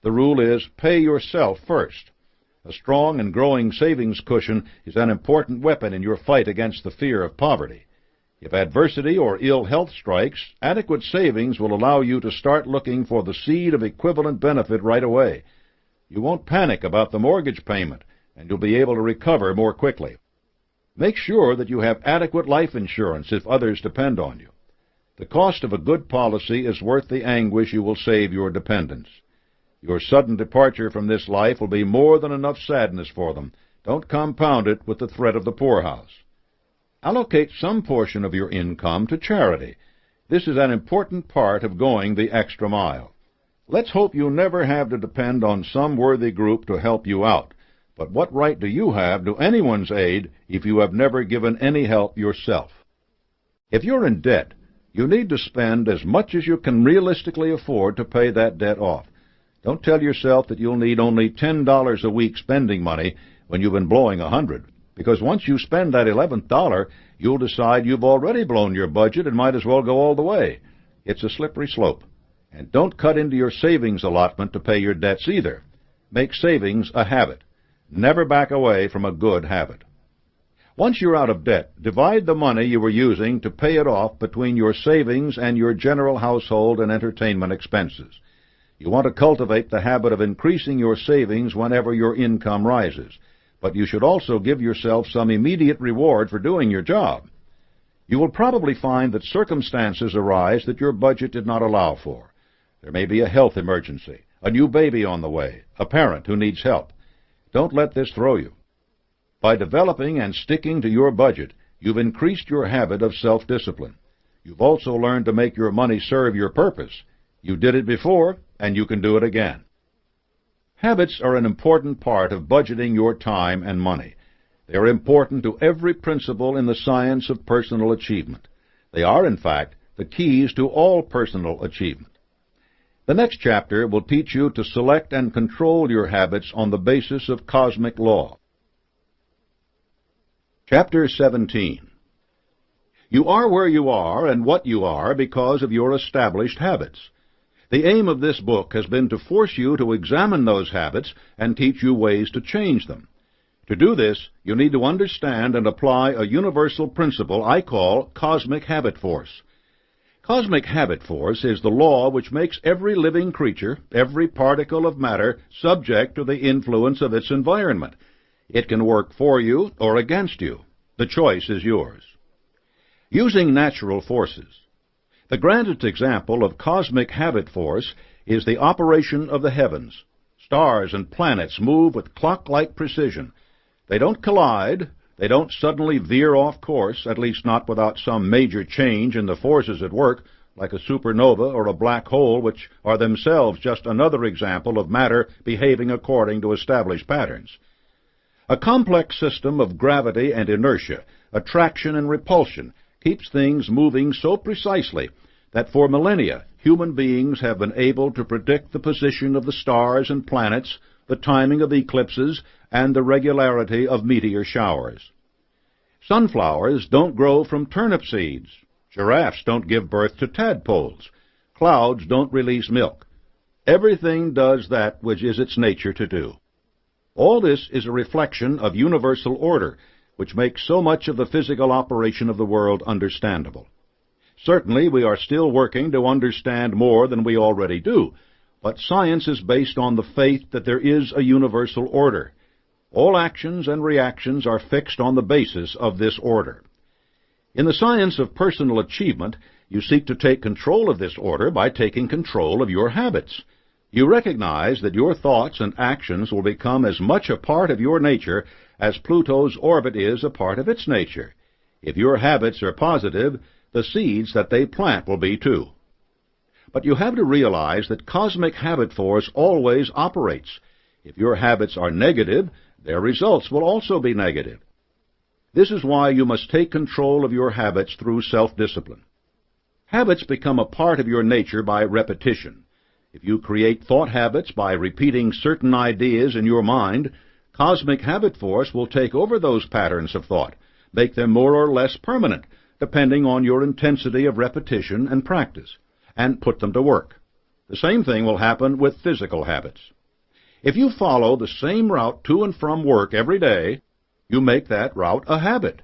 The rule is pay yourself first. A strong and growing savings cushion is an important weapon in your fight against the fear of poverty. If adversity or ill health strikes, adequate savings will allow you to start looking for the seed of equivalent benefit right away. You won't panic about the mortgage payment, and you'll be able to recover more quickly. Make sure that you have adequate life insurance if others depend on you. The cost of a good policy is worth the anguish you will save your dependents. Your sudden departure from this life will be more than enough sadness for them. Don't compound it with the threat of the poorhouse. Allocate some portion of your income to charity. This is an important part of going the extra mile. Let's hope you never have to depend on some worthy group to help you out. But what right do you have to anyone's aid if you have never given any help yourself? If you're in debt, you need to spend as much as you can realistically afford to pay that debt off. Don't tell yourself that you'll need only $10 a week spending money when you've been blowing $100, because once you spend that $11th, you'll decide you've already blown your budget and might as well go all the way. It's a slippery slope. And don't cut into your savings allotment to pay your debts either. Make savings a habit. Never back away from a good habit. Once you're out of debt, divide the money you were using to pay it off between your savings and your general household and entertainment expenses. You want to cultivate the habit of increasing your savings whenever your income rises, but you should also give yourself some immediate reward for doing your job. You will probably find that circumstances arise that your budget did not allow for. There may be a health emergency, a new baby on the way, a parent who needs help. Don't let this throw you. By developing and sticking to your budget, you've increased your habit of self-discipline. You've also learned to make your money serve your purpose. You did it before, and you can do it again. Habits are an important part of budgeting your time and money. They are important to every principle in the science of personal achievement. They are, in fact, the keys to all personal achievement. The next chapter will teach you to select and control your habits on the basis of cosmic law. Chapter 17. You are where you are and what you are because of your established habits. The aim of this book has been to force you to examine those habits and teach you ways to change them. To do this, you need to understand and apply a universal principle I call cosmic habit force. Cosmic habit force is the law which makes every living creature, every particle of matter, subject to the influence of its environment. It can work for you or against you. The choice is yours. Using natural forces. The grandest example of cosmic habit force is the operation of the heavens. Stars and planets move with clock-like precision. They don't collide. They don't suddenly veer off course, at least not without some major change in the forces at work, like a supernova or a black hole, which are themselves just another example of matter behaving according to established patterns. A complex system of gravity and inertia, attraction and repulsion, keeps things moving so precisely that for millennia human beings have been able to predict the position of the stars and planets, the timing of eclipses, and the regularity of meteor showers. Sunflowers don't grow from turnip seeds. Giraffes don't give birth to tadpoles. Clouds don't release milk. Everything does that which is its nature to do. All this is a reflection of universal order, which makes so much of the physical operation of the world understandable. Certainly, we are still working to understand more than we already do, but science is based on the faith that there is a universal order. All actions and reactions are fixed on the basis of this order. In the science of personal achievement, you seek to take control of this order by taking control of your habits. You recognize that your thoughts and actions will become as much a part of your nature as Pluto's orbit is a part of its nature. If your habits are positive, the seeds that they plant will be too. But you have to realize that cosmic habit force always operates. If your habits are negative, their results will also be negative. This is why you must take control of your habits through self-discipline. Habits become a part of your nature by repetition. If you create thought habits by repeating certain ideas in your mind, cosmic habit force will take over those patterns of thought, make them more or less permanent, depending on your intensity of repetition and practice, and put them to work. The same thing will happen with physical habits. If you follow the same route to and from work every day, you make that route a habit.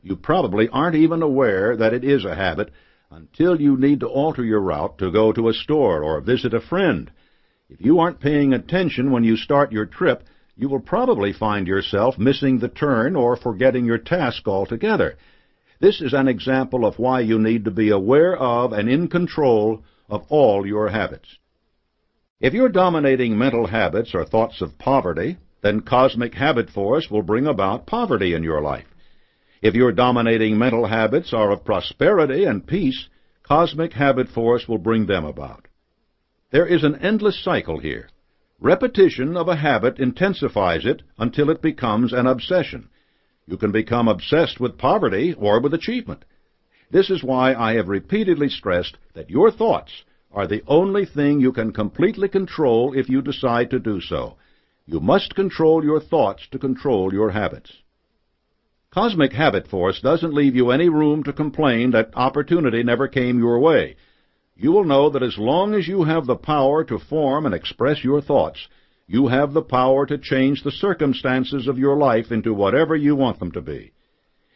You probably aren't even aware that it is a habit until you need to alter your route to go to a store or visit a friend. If you aren't paying attention when you start your trip, you will probably find yourself missing the turn or forgetting your task altogether. This is an example of why you need to be aware of and in control of all your habits. If your dominating mental habits are thoughts of poverty, then cosmic habit force will bring about poverty in your life. If your dominating mental habits are of prosperity and peace, cosmic habit force will bring them about. There is an endless cycle here. Repetition of a habit intensifies it until it becomes an obsession. You can become obsessed with poverty or with achievement. This is why I have repeatedly stressed that your thoughts are the only thing you can completely control if you decide to do so. You must control your thoughts to control your habits. Cosmic habit force doesn't leave you any room to complain that opportunity never came your way. You will know that as long as you have the power to form and express your thoughts, you have the power to change the circumstances of your life into whatever you want them to be.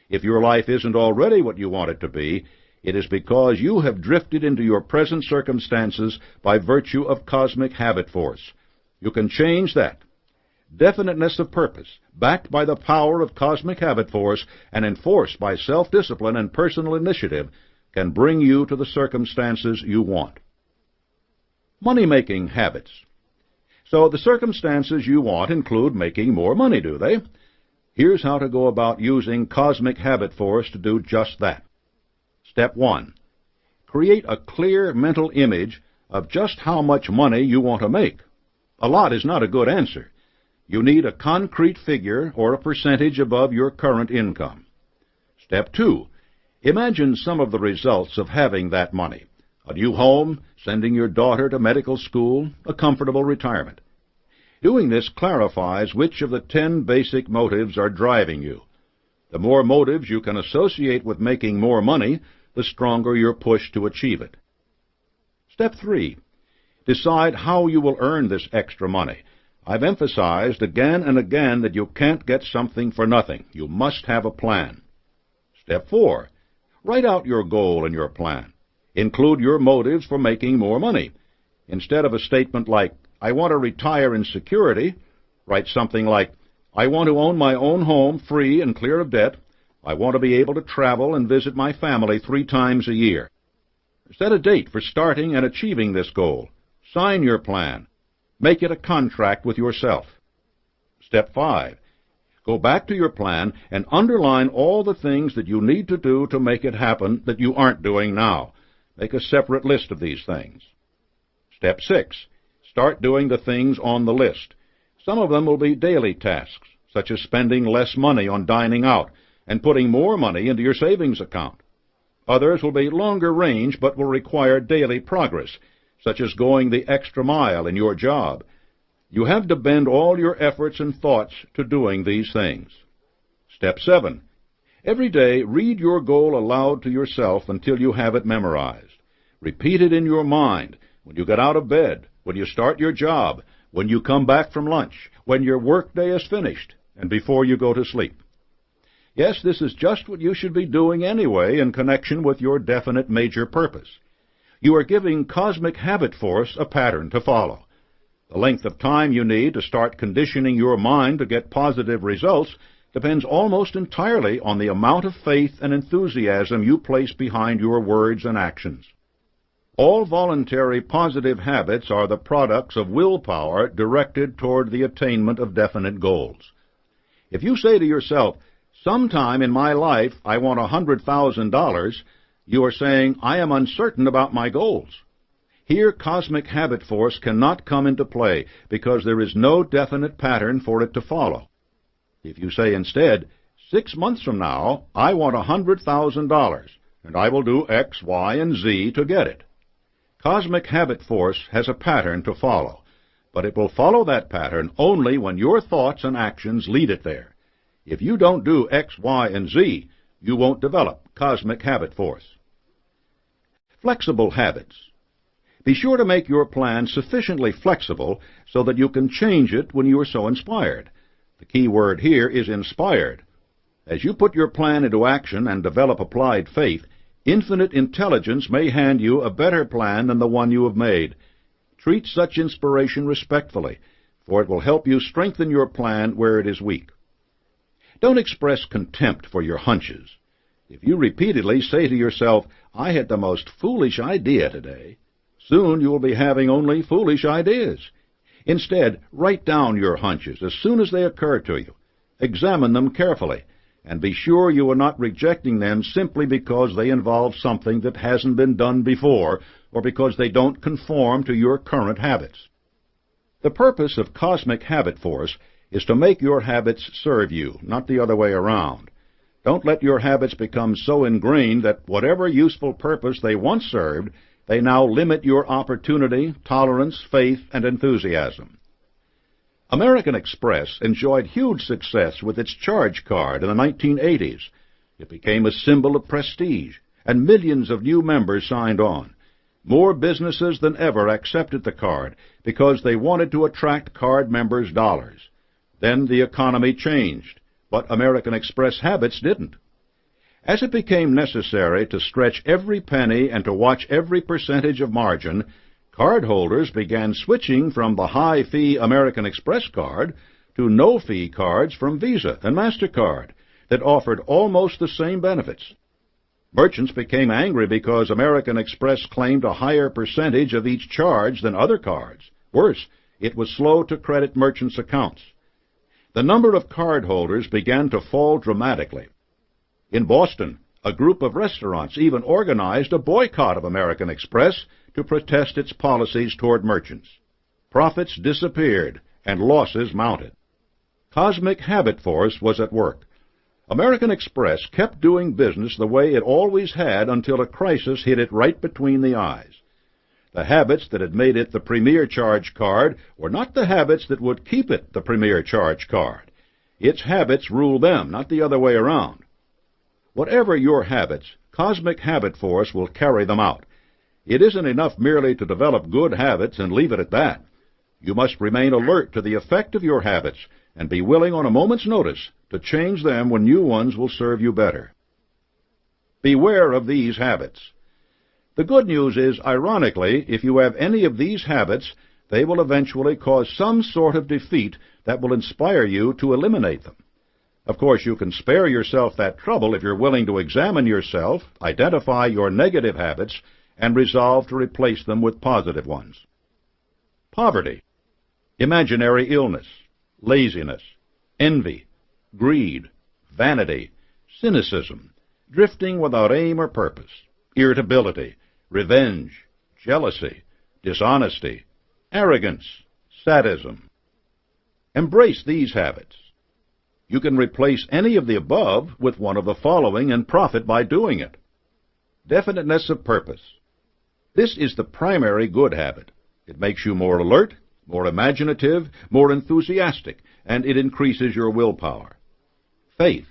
If your life isn't already what you want it to be, it is because you have drifted into your present circumstances by virtue of cosmic habit force. You can change that. Definiteness of purpose, backed by the power of cosmic habit force and enforced by self-discipline and personal initiative, can bring you to the circumstances you want. Money-making habits. So the circumstances you want include making more money, do they? Here's how to go about using Cosmic Habit Force to do just that. Step 1. Create a clear mental image of just how much money you want to make. A lot is not a good answer. You need a concrete figure or a percentage above your current income. Step 2. Imagine some of the results of having that money. A new home, sending your daughter to medical school, a comfortable retirement. Doing this clarifies which of the 10 basic motives are driving you. The more motives you can associate with making more money, the stronger your push to achieve it. Step 3. Decide how you will earn this extra money. I've emphasized again and again that you can't get something for nothing. You must have a plan. Step 4. Write out your goal and your plan. Include your motives for making more money. Instead of a statement like, I want to retire in security, write something like, I want to own my own home free and clear of debt. I want to be able to travel and visit my family 3 times a year. Set a date for starting and achieving this goal. Sign your plan. Make it a contract with yourself. Step 5. Go back to your plan and underline all the things that you need to do to make it happen that you aren't doing now. Make a separate list of these things. Step 6. Start doing the things on the list. Some of them will be daily tasks, such as spending less money on dining out and putting more money into your savings account. Others will be longer range but will require daily progress, such as going the extra mile in your job. You have to bend all your efforts and thoughts to doing these things. Step 7. Every day, read your goal aloud to yourself until you have it memorized. Repeat it in your mind when you get out of bed, when you start your job, when you come back from lunch, when your workday is finished, and before you go to sleep. Yes, this is just what you should be doing anyway in connection with your definite major purpose. You are giving Cosmic Habit Force a pattern to follow. The length of time you need to start conditioning your mind to get positive results depends almost entirely on the amount of faith and enthusiasm you place behind your words and actions. All voluntary positive habits are the products of willpower directed toward the attainment of definite goals. If you say to yourself, sometime in my life I want $100,000, you are saying, I am uncertain about my goals. Here, Cosmic Habit Force cannot come into play because there is no definite pattern for it to follow. If you say instead, 6 months from now, I want $100,000, and I will do X, Y, and Z to get it. Cosmic Habit Force has a pattern to follow, but it will follow that pattern only when your thoughts and actions lead it there. If you don't do X, Y, and Z, you won't develop Cosmic Habit Force. Flexible habits. Be sure to make your plan sufficiently flexible so that you can change it when you are so inspired. The key word here is inspired. As you put your plan into action and develop applied faith, infinite intelligence may hand you a better plan than the one you have made. Treat such inspiration respectfully, for it will help you strengthen your plan where it is weak. Don't express contempt for your hunches. If you repeatedly say to yourself, I had the most foolish idea today, soon you will be having only foolish ideas. Instead, write down your hunches as soon as they occur to you. Examine them carefully, and be sure you are not rejecting them simply because they involve something that hasn't been done before, or because they don't conform to your current habits. The purpose of Cosmic Habit Force is to make your habits serve you, not the other way around. Don't let your habits become so ingrained that whatever useful purpose they once served, they now limit your opportunity, tolerance, faith, and enthusiasm. American Express enjoyed huge success with its charge card in the 1980s. It became a symbol of prestige, and millions of new members signed on. More businesses than ever accepted the card because they wanted to attract card members' dollars. Then the economy changed, but American Express habits didn't. As it became necessary to stretch every penny and to watch every percentage of margin, cardholders began switching from the high-fee American Express card to no-fee cards from Visa and MasterCard that offered almost the same benefits. Merchants became angry because American Express claimed a higher percentage of each charge than other cards. Worse, it was slow to credit merchants' accounts. The number of cardholders began to fall dramatically. In Boston, a group of restaurants even organized a boycott of American Express to protest its policies toward merchants. Profits disappeared and losses mounted. Cosmic habit force was at work. American Express kept doing business the way it always had until a crisis hit it right between the eyes. The habits that had made it the premier charge card were not the habits that would keep it the premier charge card. Its habits ruled them, not the other way around. Whatever your habits, Cosmic Habit Force will carry them out. It isn't enough merely to develop good habits and leave it at that. You must remain alert to the effect of your habits and be willing on a moment's notice to change them when new ones will serve you better. Beware of these habits. The good news is, ironically, if you have any of these habits, they will eventually cause some sort of defeat that will inspire you to eliminate them. Of course, you can spare yourself that trouble if you're willing to examine yourself, identify your negative habits, and resolve to replace them with positive ones. Poverty, imaginary illness, laziness, envy, greed, vanity, cynicism, drifting without aim or purpose, irritability, revenge, jealousy, dishonesty, arrogance, sadism. Embrace these habits. You can replace any of the above with one of the following and profit by doing it. Definiteness of purpose. This is the primary good habit. It makes you more alert, more imaginative, more enthusiastic, and it increases your willpower. Faith.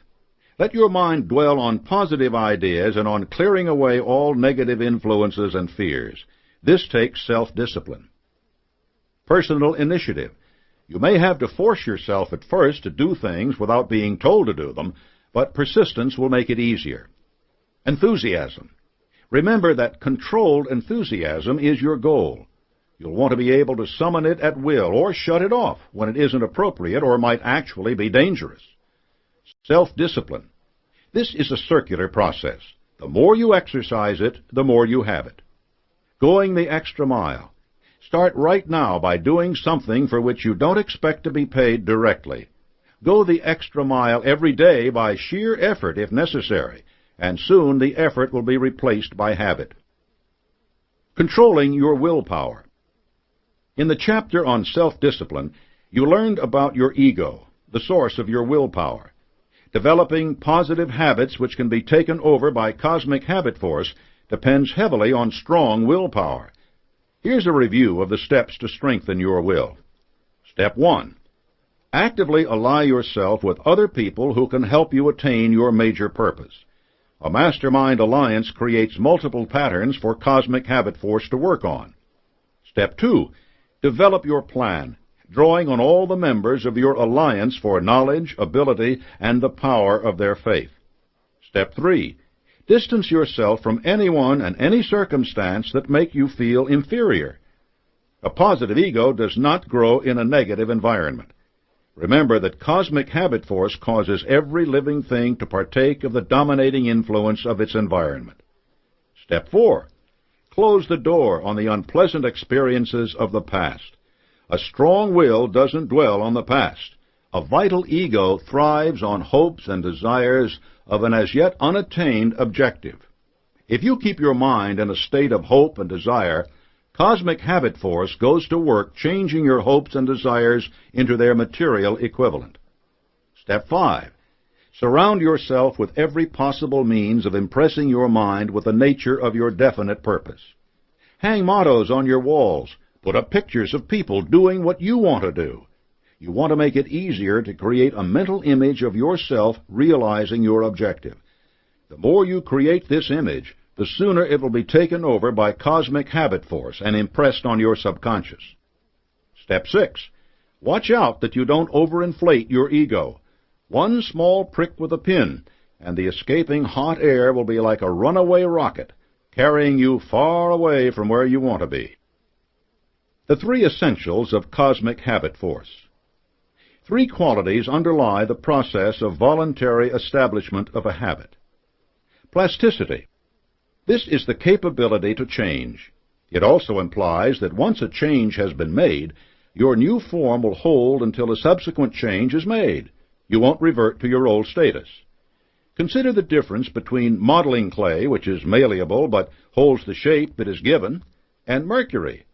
Let your mind dwell on positive ideas and on clearing away all negative influences and fears. This takes self-discipline. Personal initiative. You may have to force yourself at first to do things without being told to do them, but persistence will make it easier. Enthusiasm. Remember that controlled enthusiasm is your goal. You'll want to be able to summon it at will or shut it off when it isn't appropriate or might actually be dangerous. Self-discipline. This is a circular process. The more you exercise it, the more you have it. Going the extra mile. Start right now by doing something for which you don't expect to be paid directly. Go the extra mile every day by sheer effort if necessary, and soon the effort will be replaced by habit. Controlling your willpower. In the chapter on self-discipline, you learned about your ego, the source of your willpower. Developing positive habits which can be taken over by Cosmic Habit Force depends heavily on strong willpower. Here's a review of the steps to strengthen your will. Step 1. Actively ally yourself with other people who can help you attain your major purpose. A mastermind alliance creates multiple patterns for Cosmic Habit Force to work on. Step 2. Develop your plan, drawing on all the members of your alliance for knowledge, ability, and the power of their faith. Step 3. Distance yourself from anyone and any circumstance that make you feel inferior. A positive ego does not grow in a negative environment. Remember that Cosmic Habit Force causes every living thing to partake of the dominating influence of its environment. Step 4. Close the door on the unpleasant experiences of the past. A strong will doesn't dwell on the past. A vital ego thrives on hopes and desires of an as yet unattained objective. If you keep your mind in a state of hope and desire, Cosmic Habit Force goes to work changing your hopes and desires into their material equivalent. Step 5. Surround yourself with every possible means of impressing your mind with the nature of your definite purpose. Hang mottos on your walls. Put up pictures of people doing what you want to do. You want to make it easier to create a mental image of yourself realizing your objective. The more you create this image, the sooner it will be taken over by Cosmic Habit Force and impressed on your subconscious. Step 6. Watch out that you don't overinflate your ego. One small prick with a pin, and the escaping hot air will be like a runaway rocket, carrying you far away from where you want to be. The 3 essentials of Cosmic Habit Force. 3 qualities underlie the process of voluntary establishment of a habit. Plasticity. This is the capability to change. It also implies that once a change has been made, your new form will hold until a subsequent change is made. You won't revert to your old status. Consider the difference between modeling clay, which is malleable but holds the shape it is given, and mercury,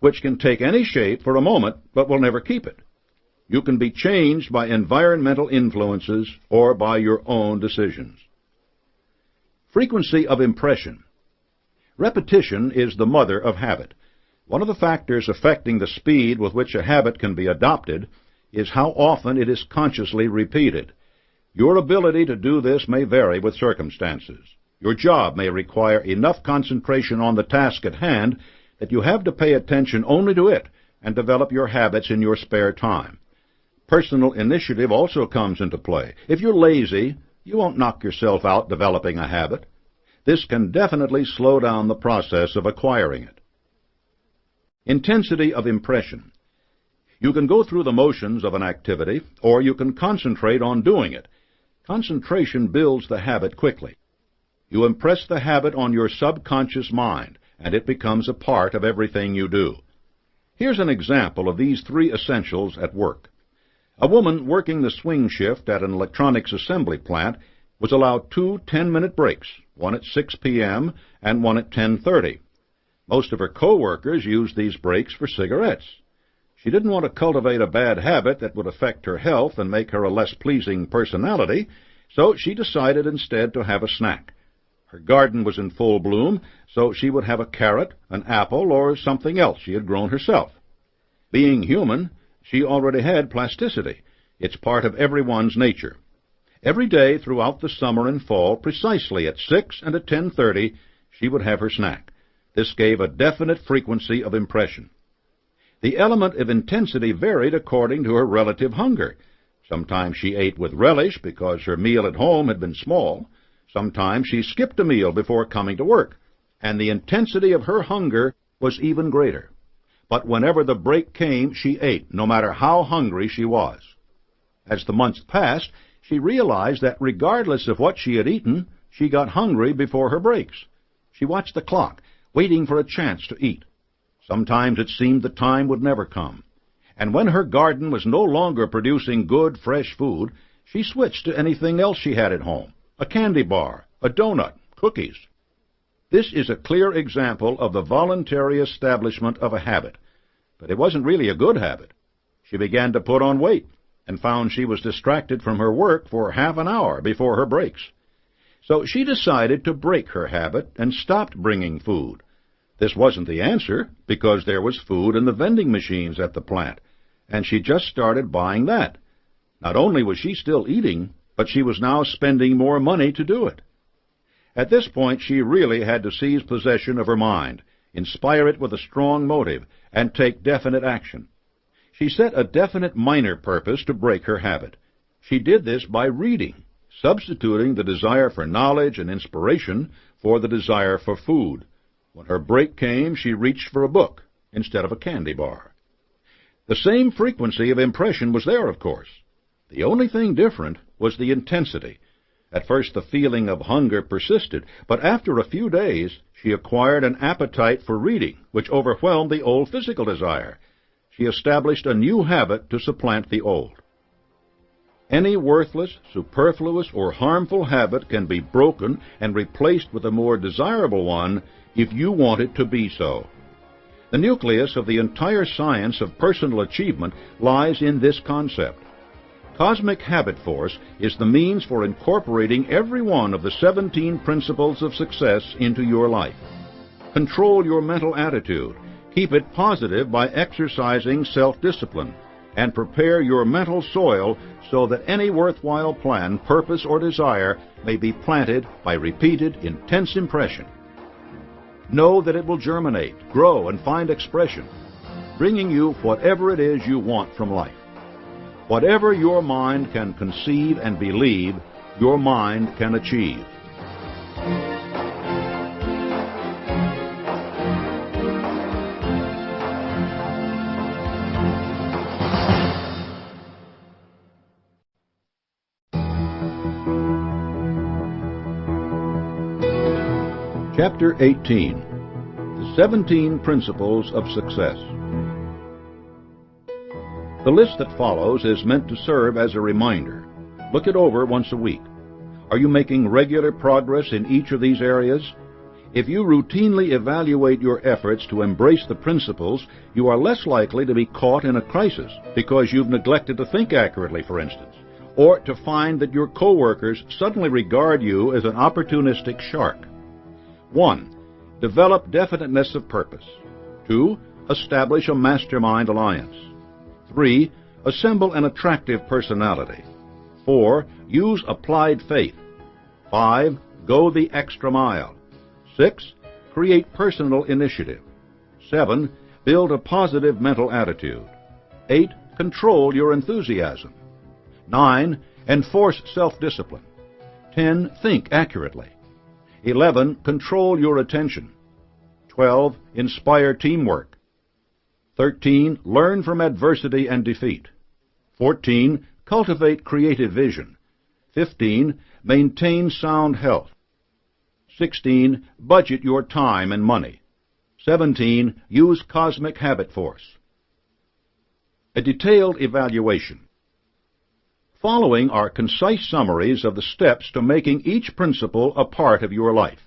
which can take any shape for a moment but will never keep it. You can be changed by environmental influences or by your own decisions. Frequency of impression. Repetition is the mother of habit. One of the factors affecting the speed with which a habit can be adopted is how often it is consciously repeated. Your ability to do this may vary with circumstances. Your job may require enough concentration on the task at hand that you have to pay attention only to it and develop your habits in your spare time. Personal initiative also comes into play. If you're lazy, you won't knock yourself out developing a habit. This can definitely slow down the process of acquiring it. Intensity of impression. You can go through the motions of an activity, or you can concentrate on doing it. Concentration builds the habit quickly. You impress the habit on your subconscious mind, and it becomes a part of everything you do. Here's an example of these three essentials at work. A woman working the swing shift at an electronics assembly plant was allowed 2 10-minute breaks, one at 6 p.m. and one at 10:30. Most of her co-workers used these breaks for cigarettes. She didn't want to cultivate a bad habit that would affect her health and make her a less pleasing personality, so she decided instead to have a snack. Her garden was in full bloom, so she would have a carrot, an apple, or something else she had grown herself. Being human, she already had plasticity. It's part of everyone's nature. Every day throughout the summer and fall, precisely at 6 and at 10:30, she would have her snack. This gave a definite frequency of impression. The element of intensity varied according to her relative hunger. Sometimes she ate with relish because her meal at home had been small. Sometimes she skipped a meal before coming to work, and the intensity of her hunger was even greater. But whenever the break came, she ate, no matter how hungry she was. As the months passed, she realized that regardless of what she had eaten, she got hungry before her breaks. She watched the clock, waiting for a chance to eat. Sometimes it seemed the time would never come. And when her garden was no longer producing good, fresh food, she switched to anything else she had at home. A candy bar, a donut, cookies. This is a clear example of the voluntary establishment of a habit. But it wasn't really a good habit. She began to put on weight and found she was distracted from her work for half an hour before her breaks. So she decided to break her habit and stopped bringing food. This wasn't the answer, because there was food in the vending machines at the plant, and she just started buying that. Not only was she still eating, but she was now spending more money to do it. At this point, she really had to seize possession of her mind, inspire it with a strong motive, and take definite action. She set a definite minor purpose to break her habit. She did this by reading, substituting the desire for knowledge and inspiration for the desire for food. When her break came, she reached for a book instead of a candy bar. The same frequency of impression was there, of course. The only thing different was the intensity. At first the feeling of hunger persisted, but after a few days she acquired an appetite for reading, which overwhelmed the old physical desire. She established a new habit to supplant the old. Any worthless, superfluous, or harmful habit can be broken and replaced with a more desirable one if you want it to be so. The nucleus of the entire science of personal achievement lies in this concept. Cosmic habit force is the means for incorporating every one of the 17 principles of success into your life. Control your mental attitude. Keep it positive by exercising self-discipline, and prepare your mental soil so that any worthwhile plan, purpose, or desire may be planted by repeated, intense impression. Know that it will germinate, grow, and find expression, bringing you whatever it is you want from life. Whatever your mind can conceive and believe, your mind can achieve. Chapter 18. The 17 Principles of Success. The list that follows is meant to serve as a reminder. Look it over once a week. Are you making regular progress in each of these areas? If you routinely evaluate your efforts to embrace the principles, you are less likely to be caught in a crisis because you've neglected to think accurately, for instance, or to find that your coworkers suddenly regard you as an opportunistic shark. 1. Develop definiteness of purpose. 2. Establish a mastermind alliance. 3. Assemble an attractive personality. 4. Use applied faith. 5. Go the extra mile. 6. Create personal initiative. 7. Build a positive mental attitude. 8. Control your enthusiasm. 9. Enforce self-discipline. 10. Think accurately. 11. Control your attention. 12. Inspire teamwork. 13. Learn from adversity and defeat. 14. Cultivate creative vision. 15. Maintain sound health. 16. Budget your time and money. 17. Use cosmic habit force. A detailed evaluation. Following are concise summaries of the steps to making each principle a part of your life.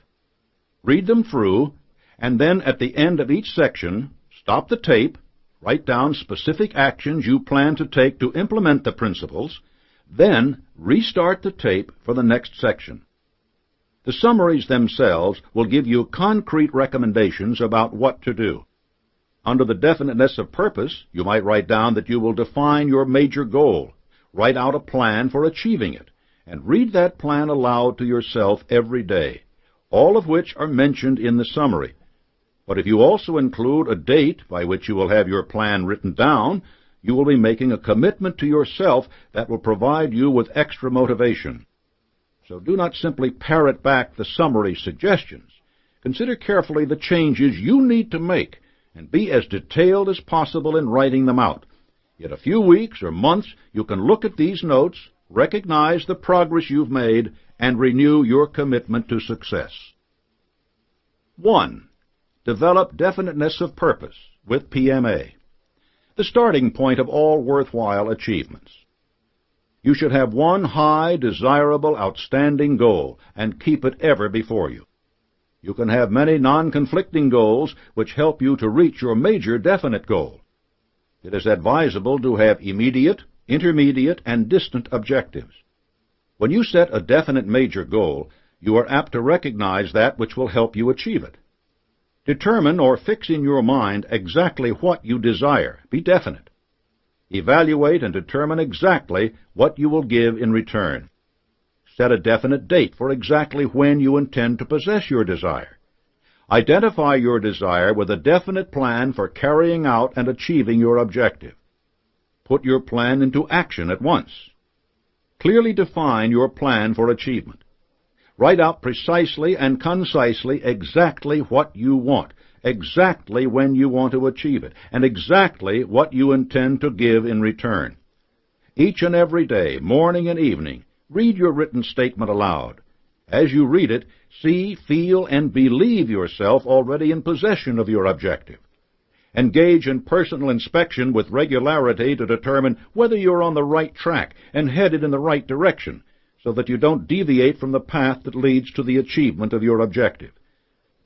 Read them through, and then at the end of each section, stop the tape, write down specific actions you plan to take to implement the principles, then restart the tape for the next section. The summaries themselves will give you concrete recommendations about what to do. Under the definiteness of purpose, you might write down that you will define your major goal, write out a plan for achieving it, and read that plan aloud to yourself every day, all of which are mentioned in the summary. But if you also include a date by which you will have your plan written down, you will be making a commitment to yourself that will provide you with extra motivation. So do not simply parrot back the summary suggestions. Consider carefully the changes you need to make, and be as detailed as possible in writing them out. In a few weeks or months, you can look at these notes, recognize the progress you've made, and renew your commitment to success. 1. Develop definiteness of purpose with PMA. The starting point of all worthwhile achievements. You should have one high, desirable, outstanding goal, and keep it ever before you. You can have many non-conflicting goals which help you to reach your major definite goal. It is advisable to have immediate, intermediate, and distant objectives. When you set a definite major goal, you are apt to recognize that which will help you achieve it. Determine or fix in your mind exactly what you desire. Be definite. Evaluate and determine exactly what you will give in return. Set a definite date for exactly when you intend to possess your desire. Identify your desire with a definite plan for carrying out and achieving your objective. Put your plan into action at once. Clearly define your plan for achievement. Write out precisely and concisely exactly what you want, exactly when you want to achieve it, and exactly what you intend to give in return. Each and every day, morning and evening, read your written statement aloud. As you read it, see, feel, and believe yourself already in possession of your objective. Engage in personal inspection with regularity to determine whether you're on the right track and headed in the right direction, so that you don't deviate from the path that leads to the achievement of your objective.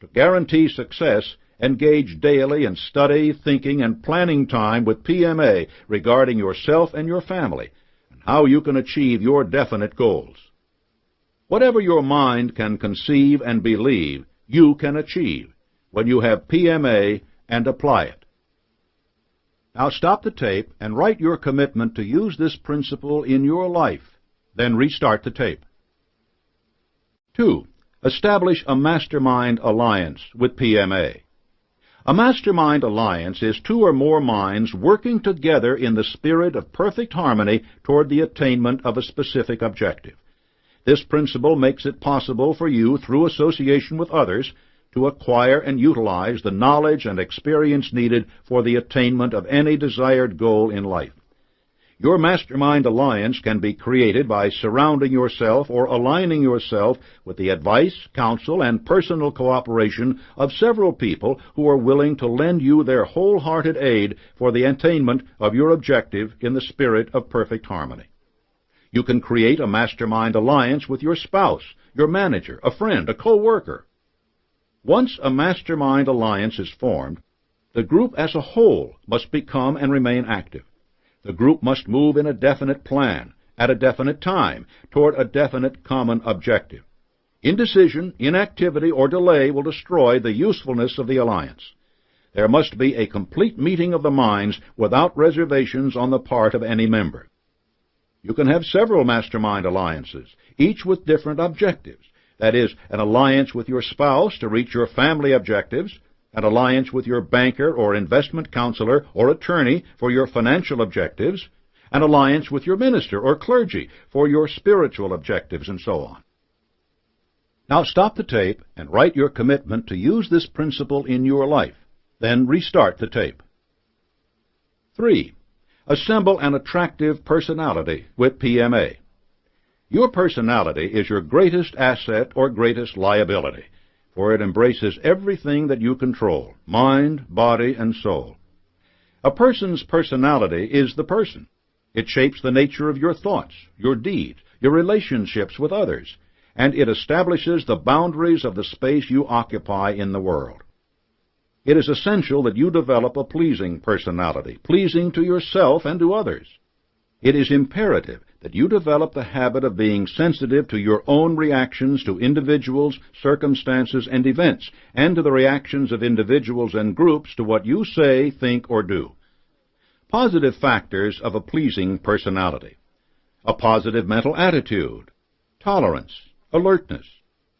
To guarantee success, engage daily in study, thinking, and planning time with PMA regarding yourself and your family, and how you can achieve your definite goals. Whatever your mind can conceive and believe, you can achieve when you have PMA and apply it. Now stop the tape and write your commitment to use this principle in your life. Then restart the tape. 2. Establish a mastermind alliance with PMA. A mastermind alliance is two or more minds working together in the spirit of perfect harmony toward the attainment of a specific objective. This principle makes it possible for you, through association with others, to acquire and utilize the knowledge and experience needed for the attainment of any desired goal in life. Your mastermind alliance can be created by surrounding yourself or aligning yourself with the advice, counsel, and personal cooperation of several people who are willing to lend you their wholehearted aid for the attainment of your objective in the spirit of perfect harmony. You can create a mastermind alliance with your spouse, your manager, a friend, a co-worker. Once a mastermind alliance is formed, the group as a whole must become and remain active. The group must move in a definite plan, at a definite time, toward a definite common objective. Indecision, inactivity, or delay will destroy the usefulness of the alliance. There must be a complete meeting of the minds without reservations on the part of any member. You can have several mastermind alliances, each with different objectives. That is, an alliance with your spouse to reach your family objectives, an alliance with your banker or investment counselor or attorney for your financial objectives, an alliance with your minister or clergy for your spiritual objectives, and so on. Now stop the tape and write your commitment to use this principle in your life. Then restart the tape. 3. Assemble an attractive personality with PMA. Your personality is your greatest asset or greatest liability, for it embraces everything that you control, mind, body, and soul. A person's personality is the person. It shapes the nature of your thoughts, your deeds, your relationships with others, and it establishes the boundaries of the space you occupy in the world. It is essential that you develop a pleasing personality, pleasing to yourself and to others. It is imperative that you develop the habit of being sensitive to your own reactions to individuals, circumstances, and events, and to the reactions of individuals and groups to what you say, think, or do. Positive factors of a pleasing personality: a positive mental attitude, tolerance, alertness,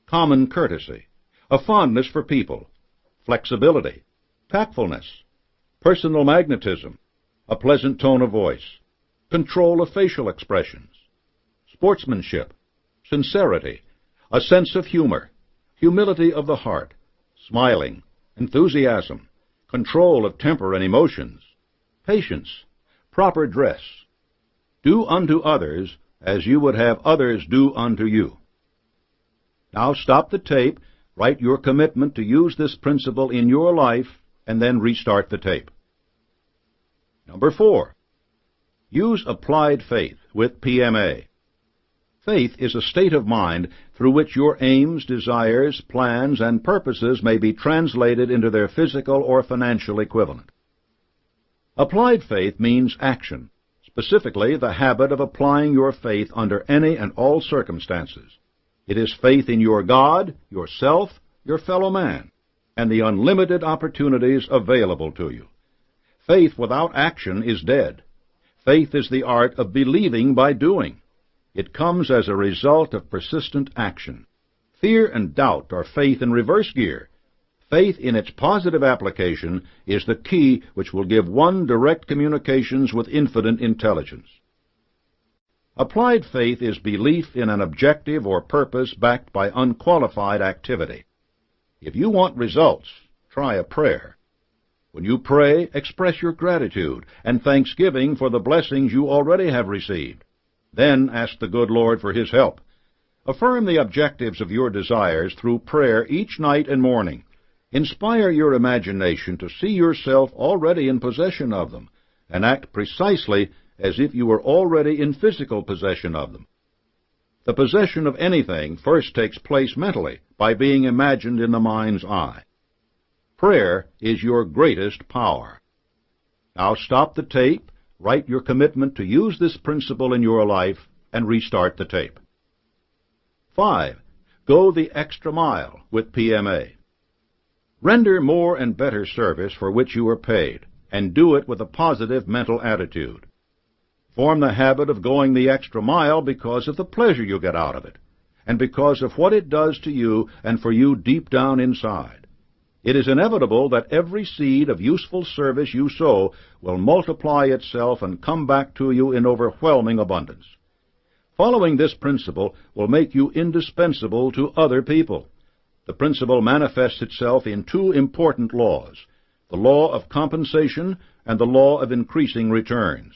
common courtesy, a fondness for people, flexibility, tactfulness, personal magnetism, a pleasant tone of voice, control of facial expressions, sportsmanship, sincerity, a sense of humor, humility of the heart, smiling, enthusiasm, control of temper and emotions, patience, proper dress. Do unto others as you would have others do unto you. Now stop the tape, write your commitment to use this principle in your life, and then restart the tape. Number 4. Use applied faith with PMA. Faith is a state of mind through which your aims, desires, plans, and purposes may be translated into their physical or financial equivalent. Applied faith means action, specifically the habit of applying your faith under any and all circumstances. It is faith in your God, yourself, your fellow man, and the unlimited opportunities available to you. Faith without action is dead. Faith is the art of believing by doing. It comes as a result of persistent action. Fear and doubt are faith in reverse gear. Faith in its positive application is the key which will give one direct communications with infinite intelligence. Applied faith is belief in an objective or purpose backed by unqualified activity. If you want results, try a prayer. When you pray, express your gratitude and thanksgiving for the blessings you already have received. Then ask the good Lord for His help. Affirm the objectives of your desires through prayer each night and morning. Inspire your imagination to see yourself already in possession of them, and act precisely as if you were already in physical possession of them. The possession of anything first takes place mentally, by being imagined in the mind's eye. Prayer is your greatest power. Now stop the tape, write your commitment to use this principle in your life, and restart the tape. 5. Go the extra mile with PMA. Render more and better service for which you are paid, and do it with a positive mental attitude. Form the habit of going the extra mile because of the pleasure you get out of it, and because of what it does to you and for you deep down inside. It is inevitable that every seed of useful service you sow will multiply itself and come back to you in overwhelming abundance. Following this principle will make you indispensable to other people. The principle manifests itself in two important laws: the law of compensation and the law of increasing returns.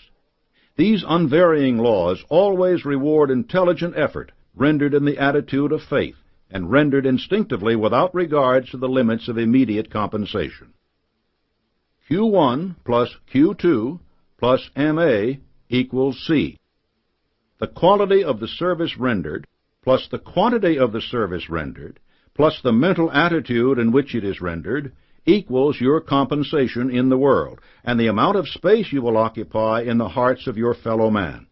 These unvarying laws always reward intelligent effort rendered in the attitude of faith and rendered instinctively without regards to the limits of immediate compensation. Q1 plus Q2 plus MA equals C. The quality of the service rendered plus the quantity of the service rendered plus the mental attitude in which it is rendered equals your compensation in the world and the amount of space you will occupy in the hearts of your fellow man.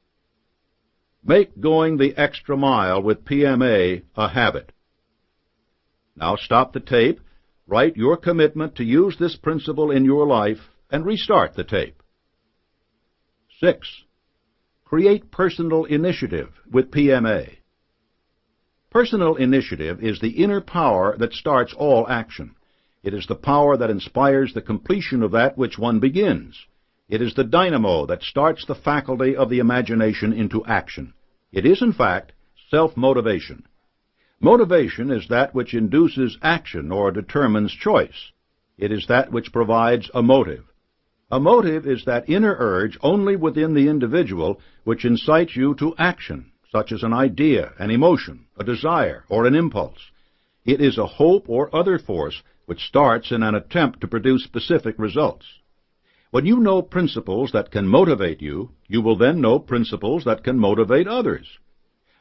Make going the extra mile with PMA a habit. Now stop the tape, write your commitment to use this principle in your life, and restart the tape. 6. Create personal initiative with PMA. Personal initiative is the inner power that starts all action. It is the power that inspires the completion of that which one begins. It is the dynamo that starts the faculty of the imagination into action. It is, in fact, self-motivation. Motivation is that which induces action or determines choice. It is that which provides a motive. A motive is that inner urge only within the individual which incites you to action, such as an idea, an emotion, a desire, or an impulse. It is a hope or other force which starts in an attempt to produce specific results. When you know principles that can motivate you, you will then know principles that can motivate others.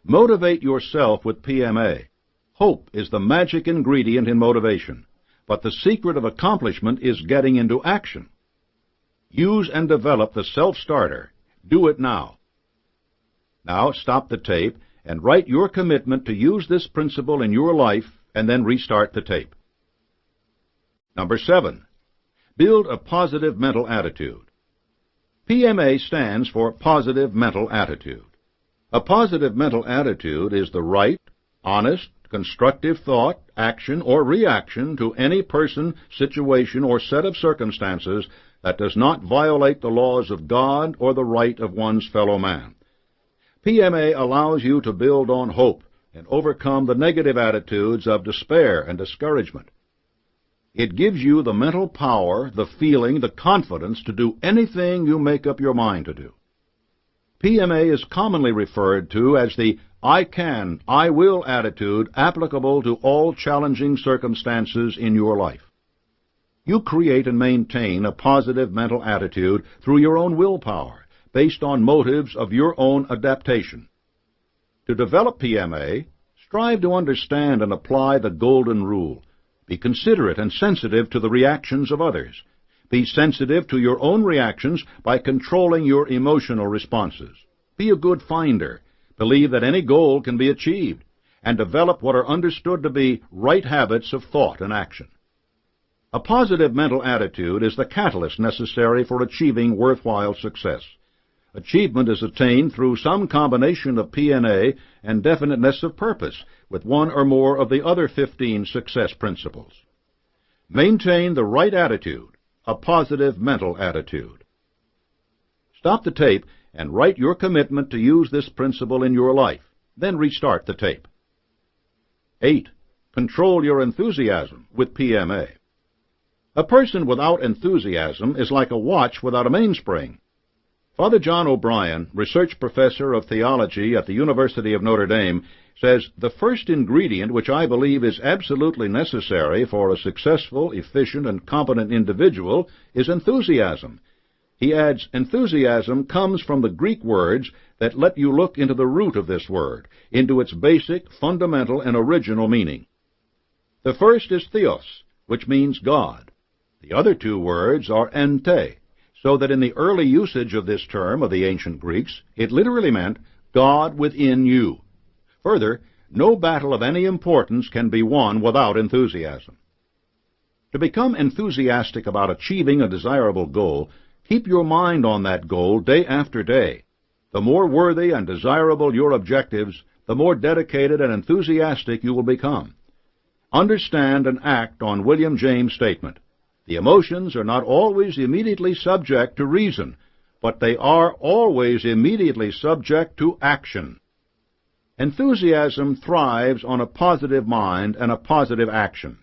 Motivate yourself with PMA. Hope is the magic ingredient in motivation, but the secret of accomplishment is getting into action. Use and develop the self-starter. Do it now. Now stop the tape and write your commitment to use this principle in your life and then restart the tape. Number 7. Build a positive mental attitude. PMA stands for Positive Mental Attitude. A positive mental attitude is the right, honest, constructive thought, action, or reaction to any person, situation, or set of circumstances that does not violate the laws of God or the right of one's fellow man. PMA allows you to build on hope and overcome the negative attitudes of despair and discouragement. It gives you the mental power, the feeling, the confidence to do anything you make up your mind to do. PMA is commonly referred to as the I can, I will attitude applicable to all challenging circumstances in your life. You create and maintain a positive mental attitude through your own willpower, based on motives of your own adaptation. To develop PMA, strive to understand and apply the golden rule. Be considerate and sensitive to the reactions of others. Be sensitive to your own reactions by controlling your emotional responses. Be a good finder. Believe that any goal can be achieved, and develop what are understood to be right habits of thought and action. A positive mental attitude is the catalyst necessary for achieving worthwhile success. Achievement is attained through some combination of PMA and definiteness of purpose, with one or more of the other 15 success principles. Maintain the right attitude, a positive mental attitude. Stop the tape and write your commitment to use this principle in your life. Then restart the tape. 8. Control your enthusiasm with PMA. A person without enthusiasm is like a watch without a mainspring. Father John O'Brien, research professor of theology at the University of Notre Dame, says, "The first ingredient which I believe is absolutely necessary for a successful, efficient, and competent individual is enthusiasm." He adds, "Enthusiasm comes from the Greek words that let you look into the root of this word, into its basic, fundamental, and original meaning. The first is theos, which means God. The other two words are ente, so that in the early usage of this term of the ancient Greeks, it literally meant God within you. Further, no battle of any importance can be won without enthusiasm. To become enthusiastic about achieving a desirable goal, keep your mind on that goal day after day. The more worthy and desirable your objectives, the more dedicated and enthusiastic you will become. Understand and act on William James' statement. The emotions are not always immediately subject to reason, but they are always immediately subject to action. Enthusiasm thrives on a positive mind and a positive action.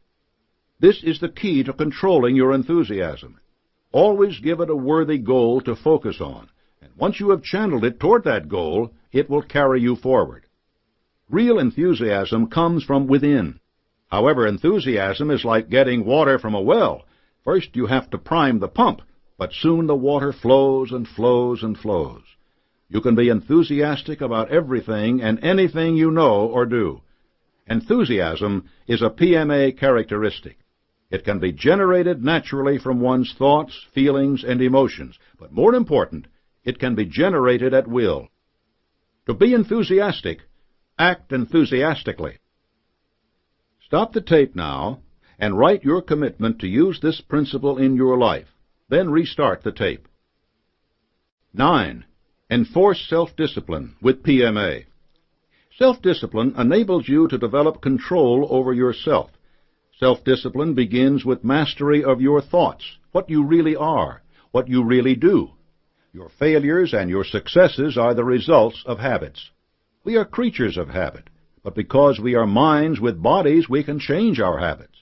This is the key to controlling your enthusiasm. Always give it a worthy goal to focus on, And once you have channeled it toward that goal, it will carry you forward. Real enthusiasm comes from within. However, enthusiasm is like getting water from a well. First you have to prime the pump, but soon the water flows and flows and flows. You can be enthusiastic about everything and anything you know or do. Enthusiasm is a PMA characteristic. It can be generated naturally from one's thoughts, feelings, and emotions, but more important, it can be generated at will. To be enthusiastic, act enthusiastically. Stop the tape now and write your commitment to use this principle in your life. Then restart the tape. 9. Enforce self-discipline with PMA. Self-discipline enables you to develop control over yourself. Self-discipline begins with mastery of your thoughts, what you really are, what you really do. Your failures and your successes are the results of habits. We are creatures of habit, but because we are minds with bodies, we can change our habits.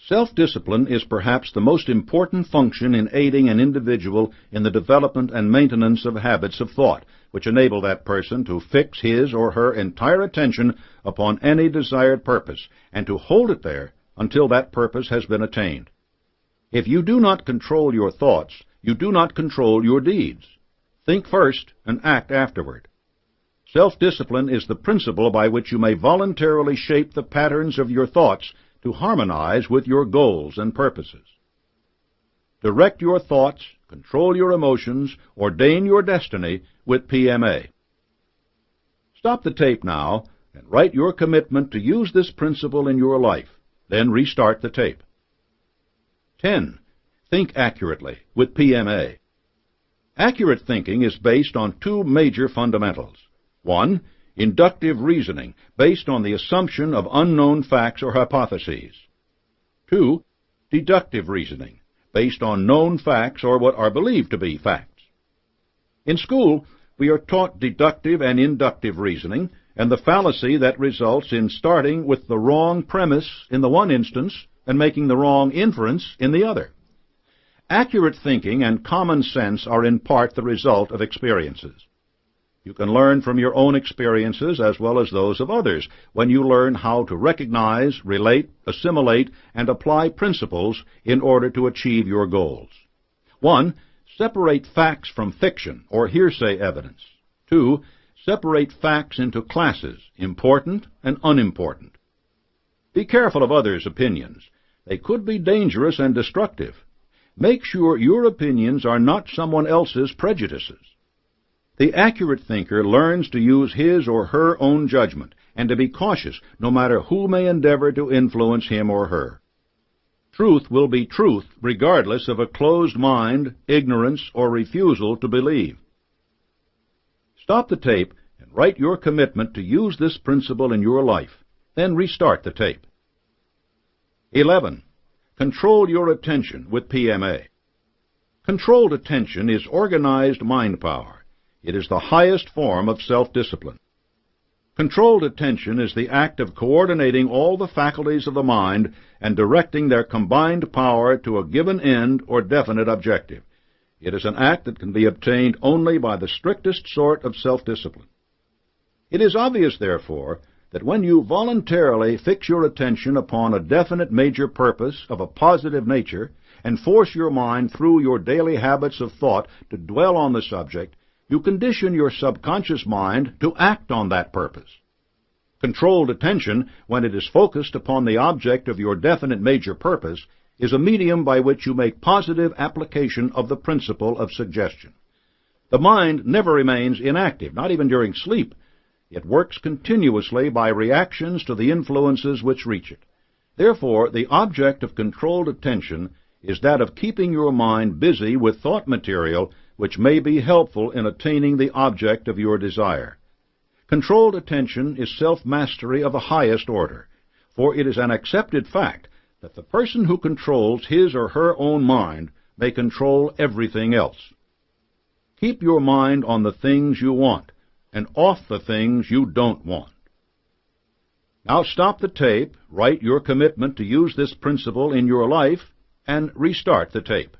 Self-discipline is perhaps the most important function in aiding an individual in the development and maintenance of habits of thought, which enable that person to fix his or her entire attention upon any desired purpose, and to hold it there until that purpose has been attained. If you do not control your thoughts, you do not control your deeds. Think first and act afterward. Self-discipline is the principle by which you may voluntarily shape the patterns of your thoughts to harmonize with your goals and purposes. Direct your thoughts, control your emotions, ordain your destiny with PMA. Stop the tape now and write your commitment to use this principle in your life. Then restart the tape. 10. Think accurately with PMA. Accurate thinking is based on two major fundamentals. 1. Inductive reasoning, based on the assumption of unknown facts or hypotheses. 2. Deductive reasoning, based on known facts or what are believed to be facts. In school, we are taught deductive and inductive reasoning, and the fallacy that results in starting with the wrong premise in the one instance and making the wrong inference in the other. Accurate thinking and common sense are in part the result of experiences. You can learn from your own experiences as well as those of others when you learn how to recognize, relate, assimilate, and apply principles in order to achieve your goals. 1. Separate facts from fiction or hearsay evidence. 2. Separate facts into classes, important and unimportant. Be careful of others' opinions. They could be dangerous and destructive. Make sure your opinions are not someone else's prejudices. The accurate thinker learns to use his or her own judgment and to be cautious no matter who may endeavor to influence him or her. Truth will be truth regardless of a closed mind, ignorance, or refusal to believe. Stop the tape and write your commitment to use this principle in your life. Then restart the tape. 11. Control your attention with PMA. Controlled attention is organized mind power. It is the highest form of self-discipline. Controlled attention is the act of coordinating all the faculties of the mind and directing their combined power to a given end or definite objective. It is an act that can be obtained only by the strictest sort of self-discipline. It is obvious, therefore, that when you voluntarily fix your attention upon a definite major purpose of a positive nature and force your mind through your daily habits of thought to dwell on the subject, you condition your subconscious mind to act on that purpose. Controlled attention, when it is focused upon the object of your definite major purpose, is a medium by which you make positive application of the principle of suggestion. The mind never remains inactive, not even during sleep. It works continuously by reactions to the influences which reach it. Therefore, the object of controlled attention is that of keeping your mind busy with thought material which may be helpful in attaining the object of your desire. Controlled attention is self-mastery of the highest order, for it is an accepted fact that the person who controls his or her own mind may control everything else. Keep your mind on the things you want, and off the things you don't want. Now stop the tape, write your commitment to use this principle in your life, and restart the tape.